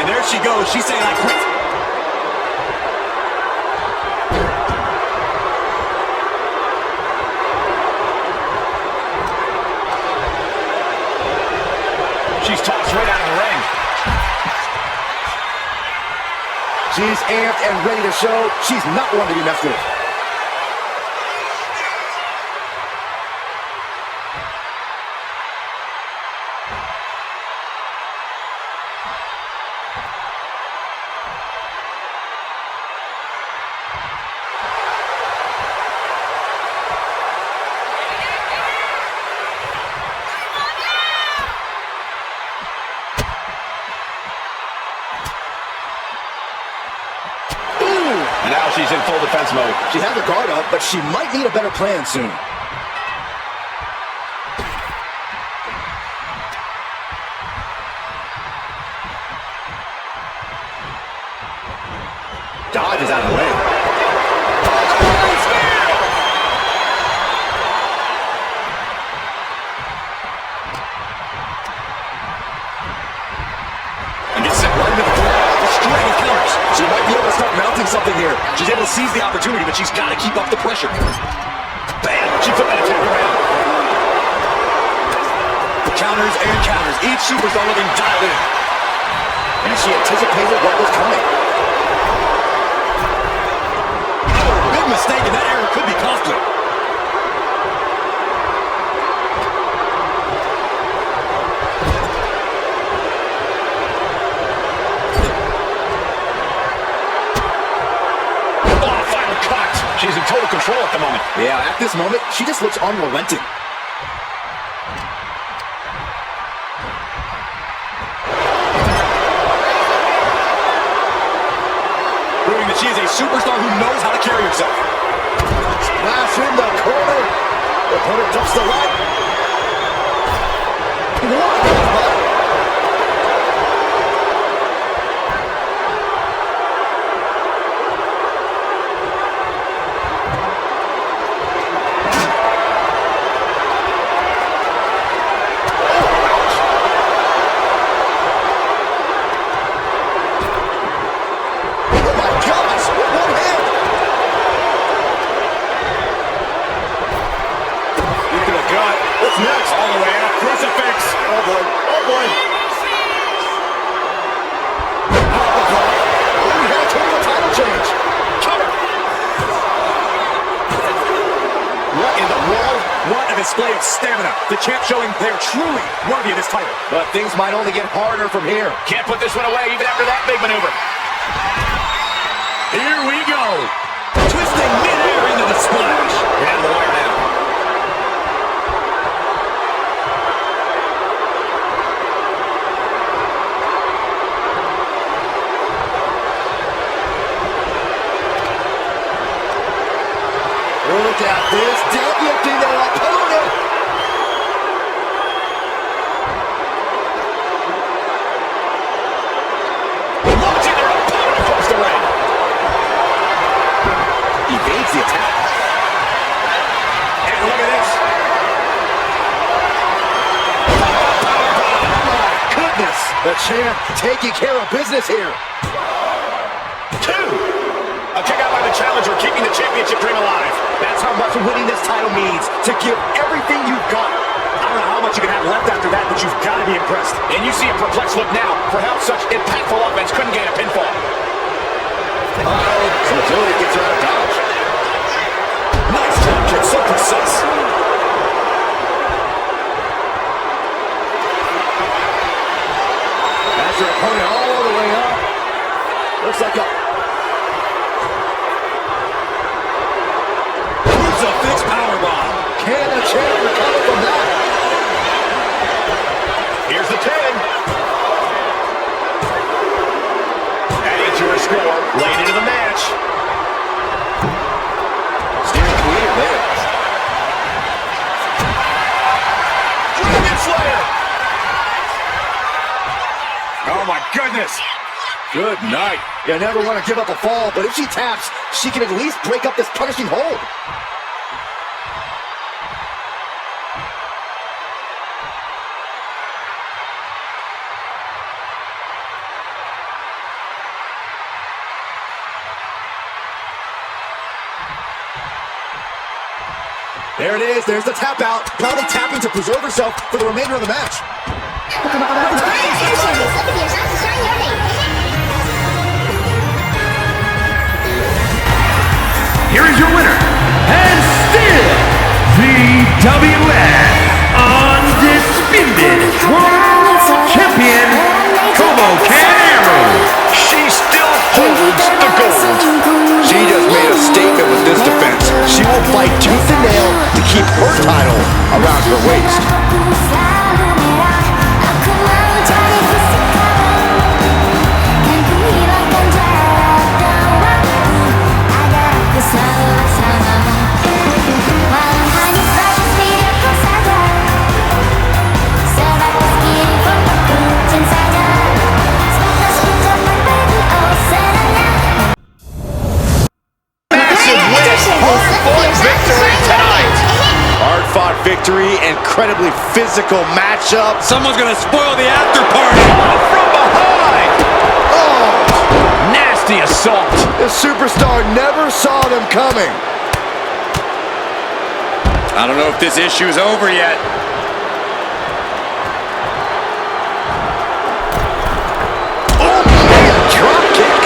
There she goes. She's saying, I quit. She's tossed right out of the ring. She's amped and ready to show she's not one to be messed with. Now she's in full defense mode. She has her guard up, but she might need a better plan soon. Dodge is out of the way. And gets set right into the floor. Destroying counters. She might be able to start mounting something here. She's able to seize the opportunity, but she's got to keep up the pressure. Bam! She put that attack around. Counters and counters. Each superstar looking dialed in. And she anticipated what was coming. Mistake, and that error could be costly. Oh, final cut. She's in total control at the moment. Yeah, at this moment, she just looks unrelenting. Proving that she is a superstar who knows how to carry herself. Splash in the corner. The opponent dumps the right. Next. All the way up. Crucifix. Oh boy. Oh boy. We had a total title change. Cover. What in the world? What a display of stamina. The champ showing they're truly worthy of this title. But things might only get harder from here. Can't put this one away even after that big maneuver. Here we go. Twisting midair into the splash. Get out of the wire now. Look at this, deadlifting their opponent. Launching their opponent across the ring. Evades the attack. And look at this. Oh my goodness. The champ taking care of business here. 2. A kick out by the challenger, keeping the championship dream alive. That's how much winning this title means, to give everything you've got. I don't know how much you can have left after that, but you've got to be impressed. And you see a perplexed look now for how such impactful offense couldn't gain a pinfall. Some agility gets her out of dodge. Nice drop kick, so precise. That's her opponent all the way up. Looks like a fixed powerbomb. Can the champ recover from that? Here's the 10. Adding to her score, late into the match. Steering clear there. Dragon Slayer. Oh my goodness. Good night. You never want to give up a fall, but if she taps, she can at least break up this punishing hold. There it is. There's the tap out. Probably tapping to preserve herself for the remainder of the match. Here is your winner, and still VWF Undisputed World Champion, Kobo She still holds the gold. She just made a statement with this defense. She will fight tooth and nail to keep her title around her waist. incredibly physical matchup. Someone's gonna spoil the after party. Oh, from behind! Oh! Nasty assault. The superstar never saw them coming. I don't know if this issue is over yet. Oh, man, drop kick.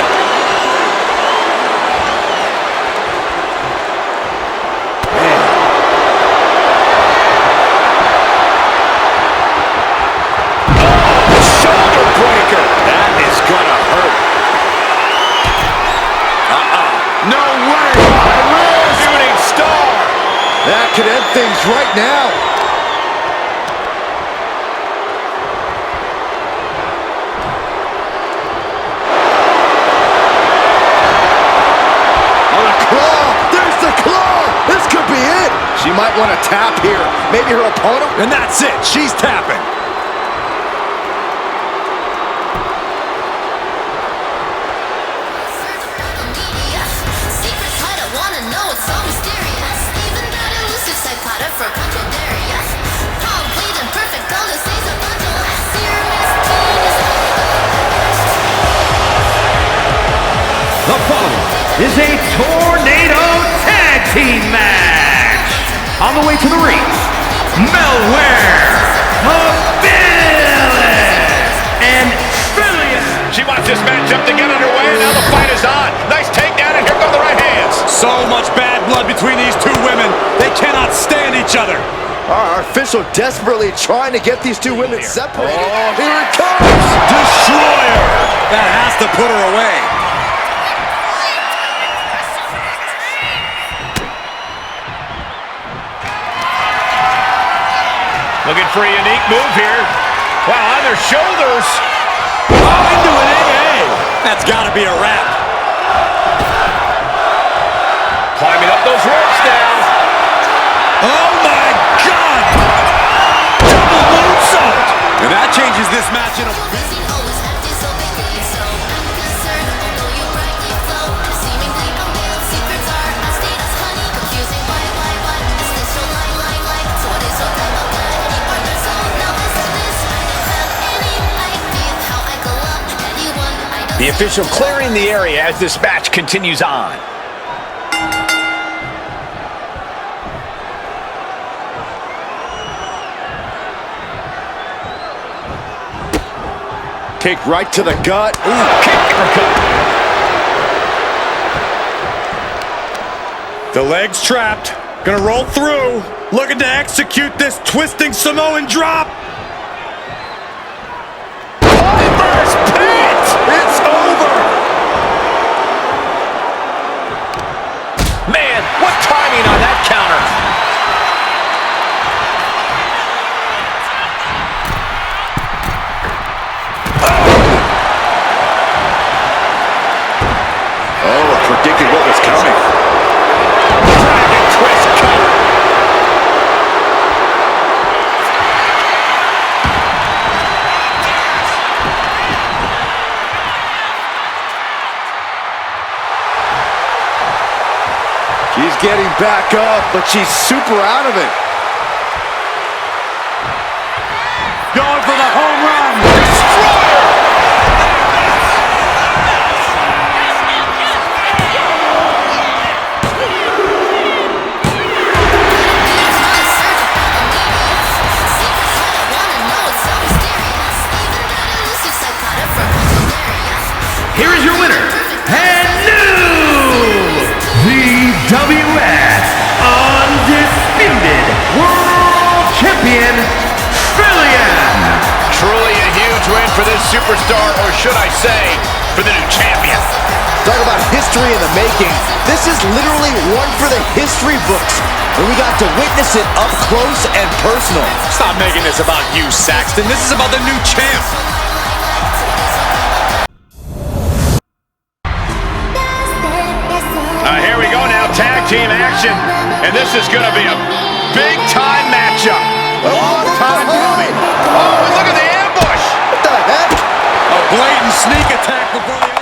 Shoulder breaker. That is gonna hurt. No way! Shooting star. That could end things right now. On a claw. There's the claw. This could be it. She might want to tap here. Maybe her opponent. And that's it. She's tapping. The following is a tornado tag team match. On the way to the ring, Melware, Abilis, and Billion. She wants this matchup to get underway, and now the fight is on. Nice takedown, and here go the right hands. So much bad blood between these two women. They cannot stand each other. Our official desperately trying to get these two women separated. Oh, here it comes. Destroyer. That has to put her away. Looking for a unique move here. Wow, on their shoulders. Oh, into an AA. That's got to be a wrap. Climbing up those ropes now. Oh, my God. Double moonsault. And that changes this match in a... The official clearing the area as this match continues on. Kick right to the gut. Ooh, kick uppercut. The leg's trapped. Gonna roll through. Looking to execute this twisting Samoan drop. Piper's Pit! It's over! Man, what timing on that counter. Oh, predicted what was coming. Dragon twist cover. She's getting back up, but she's super out of it. Going for the home run. Here is your winner, and new VWF Undisputed World Champion, Villian. Truly a huge win for this superstar, or should I say, for the new champion. Talk about history in the making. This is literally one for the history books. And we got to witness it up close and personal. Stop making this about you, Saxton. This is about the new champ. Here we go now, tag team action. And this is going to be a big-time matchup. A long time coming. Oh, look at the ambush. What the heck? A blatant sneak attack before the open.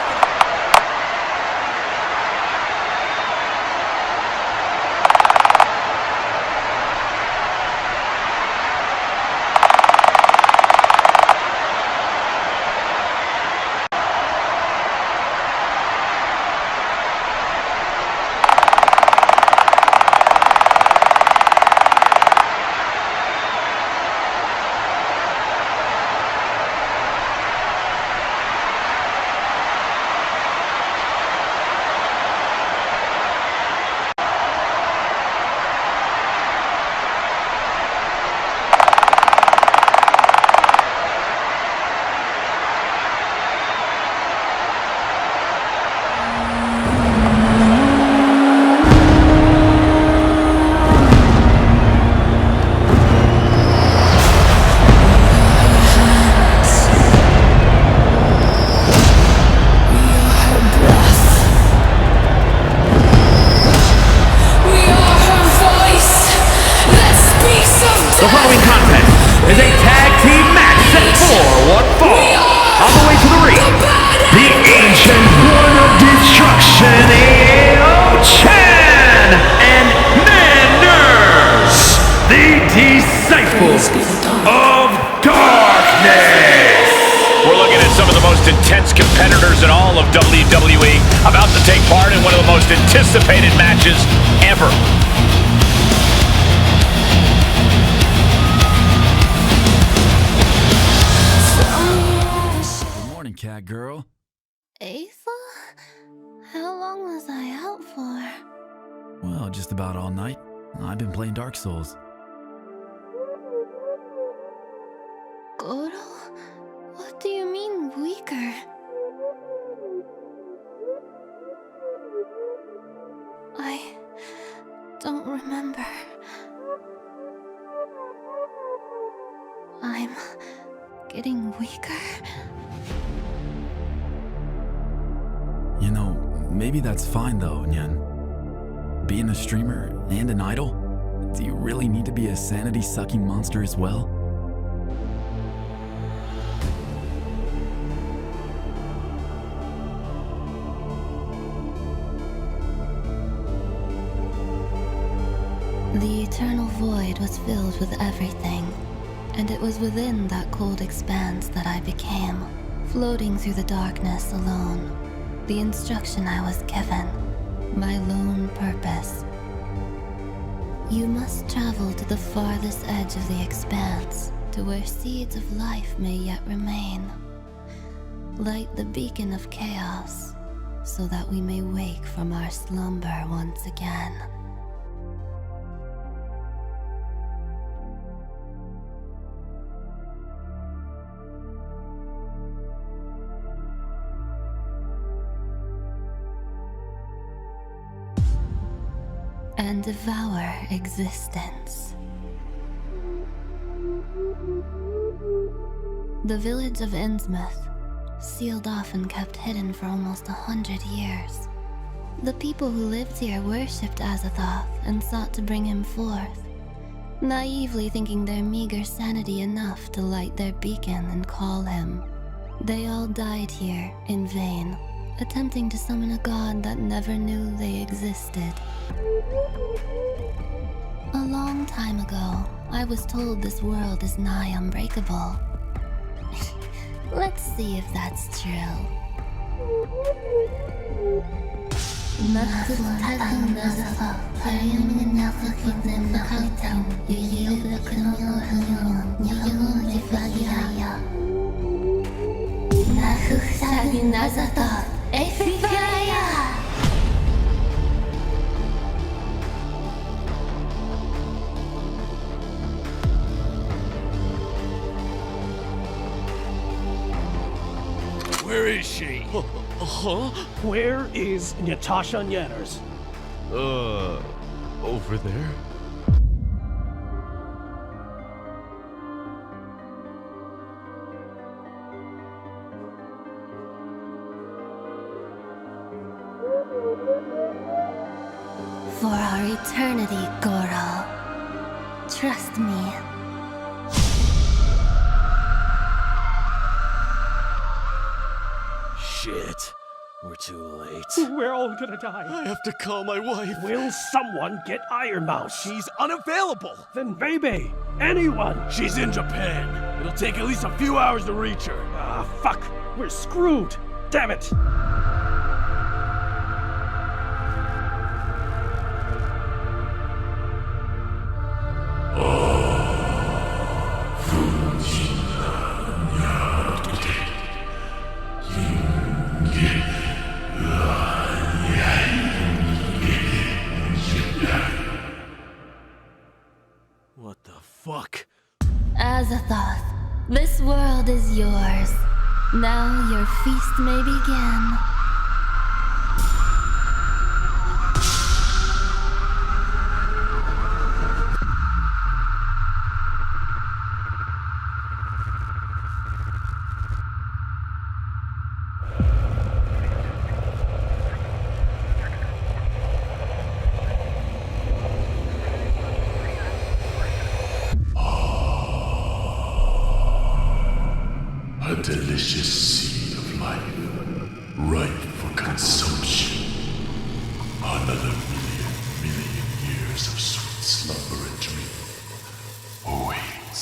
of Darkness. We're looking at some of the most intense competitors in all of WWE about to take part in one of the most anticipated matches ever. Good morning, cat girl. Asa? How long was I out for? Well, just about all night. I've been playing Dark Souls. Goro? What do you mean, weaker? I don't remember. I'm getting weaker. You know, maybe that's fine though, Nyan. Being a streamer and an idol? Do you really need to be a sanity-sucking monster as well? The eternal void was filled with everything, and it was within that cold expanse that I became, floating through the darkness alone. The instruction I was given, my lone purpose. You must travel to the farthest edge of the expanse, to where seeds of life may yet remain. Light the beacon of chaos, so that we may wake from our slumber once again. And devour existence. The village of Innsmouth, sealed off and kept hidden for almost 100 years. The people who lived here worshipped Azathoth and sought to bring him forth, naively thinking their meager sanity enough to light their beacon and call him. They all died here in vain, attempting to summon a god that never knew they existed. A long time ago, I was told this world is nigh unbreakable. Let's see if that's true. Where is she? Where is Natasha Yanners? Over there? For our eternity, Goro. Trust me. Shit. We're too late. We're all gonna die. I have to call my wife. Will someone get Iron Mouse? She's unavailable. Then baby, anyone. She's in Japan. It'll take at least a few hours to reach her. Ah, fuck. We're screwed. Damn it. What the fuck? Azathoth, this world is yours. Now your feast may begin. A delicious seed of life, ripe for consumption. Another million years of sweet slumber and dream awaits.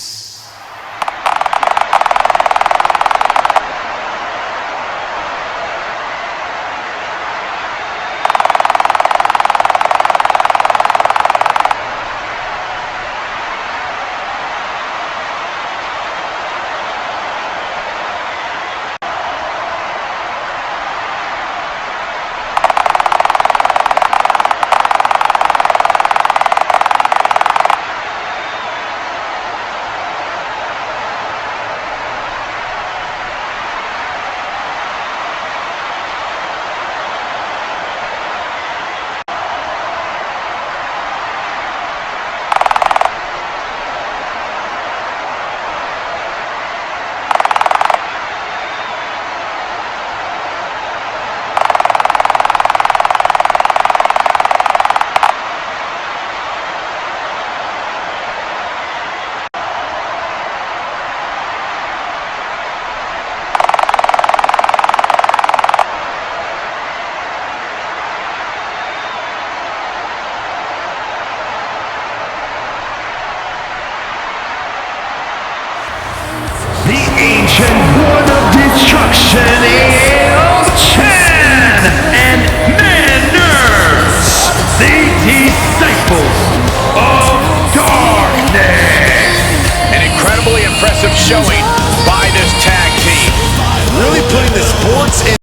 sports and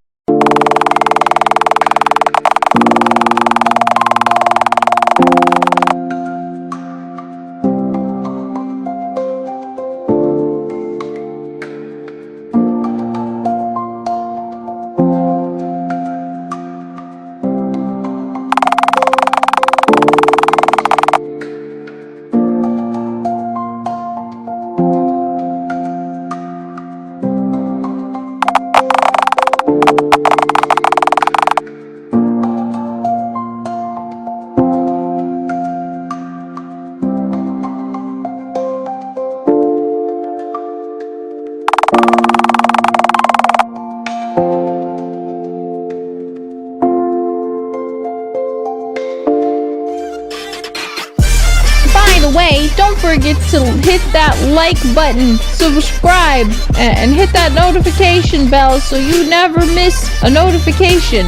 don't forget to hit that like button, subscribe, and hit that notification bell so you never miss a notification.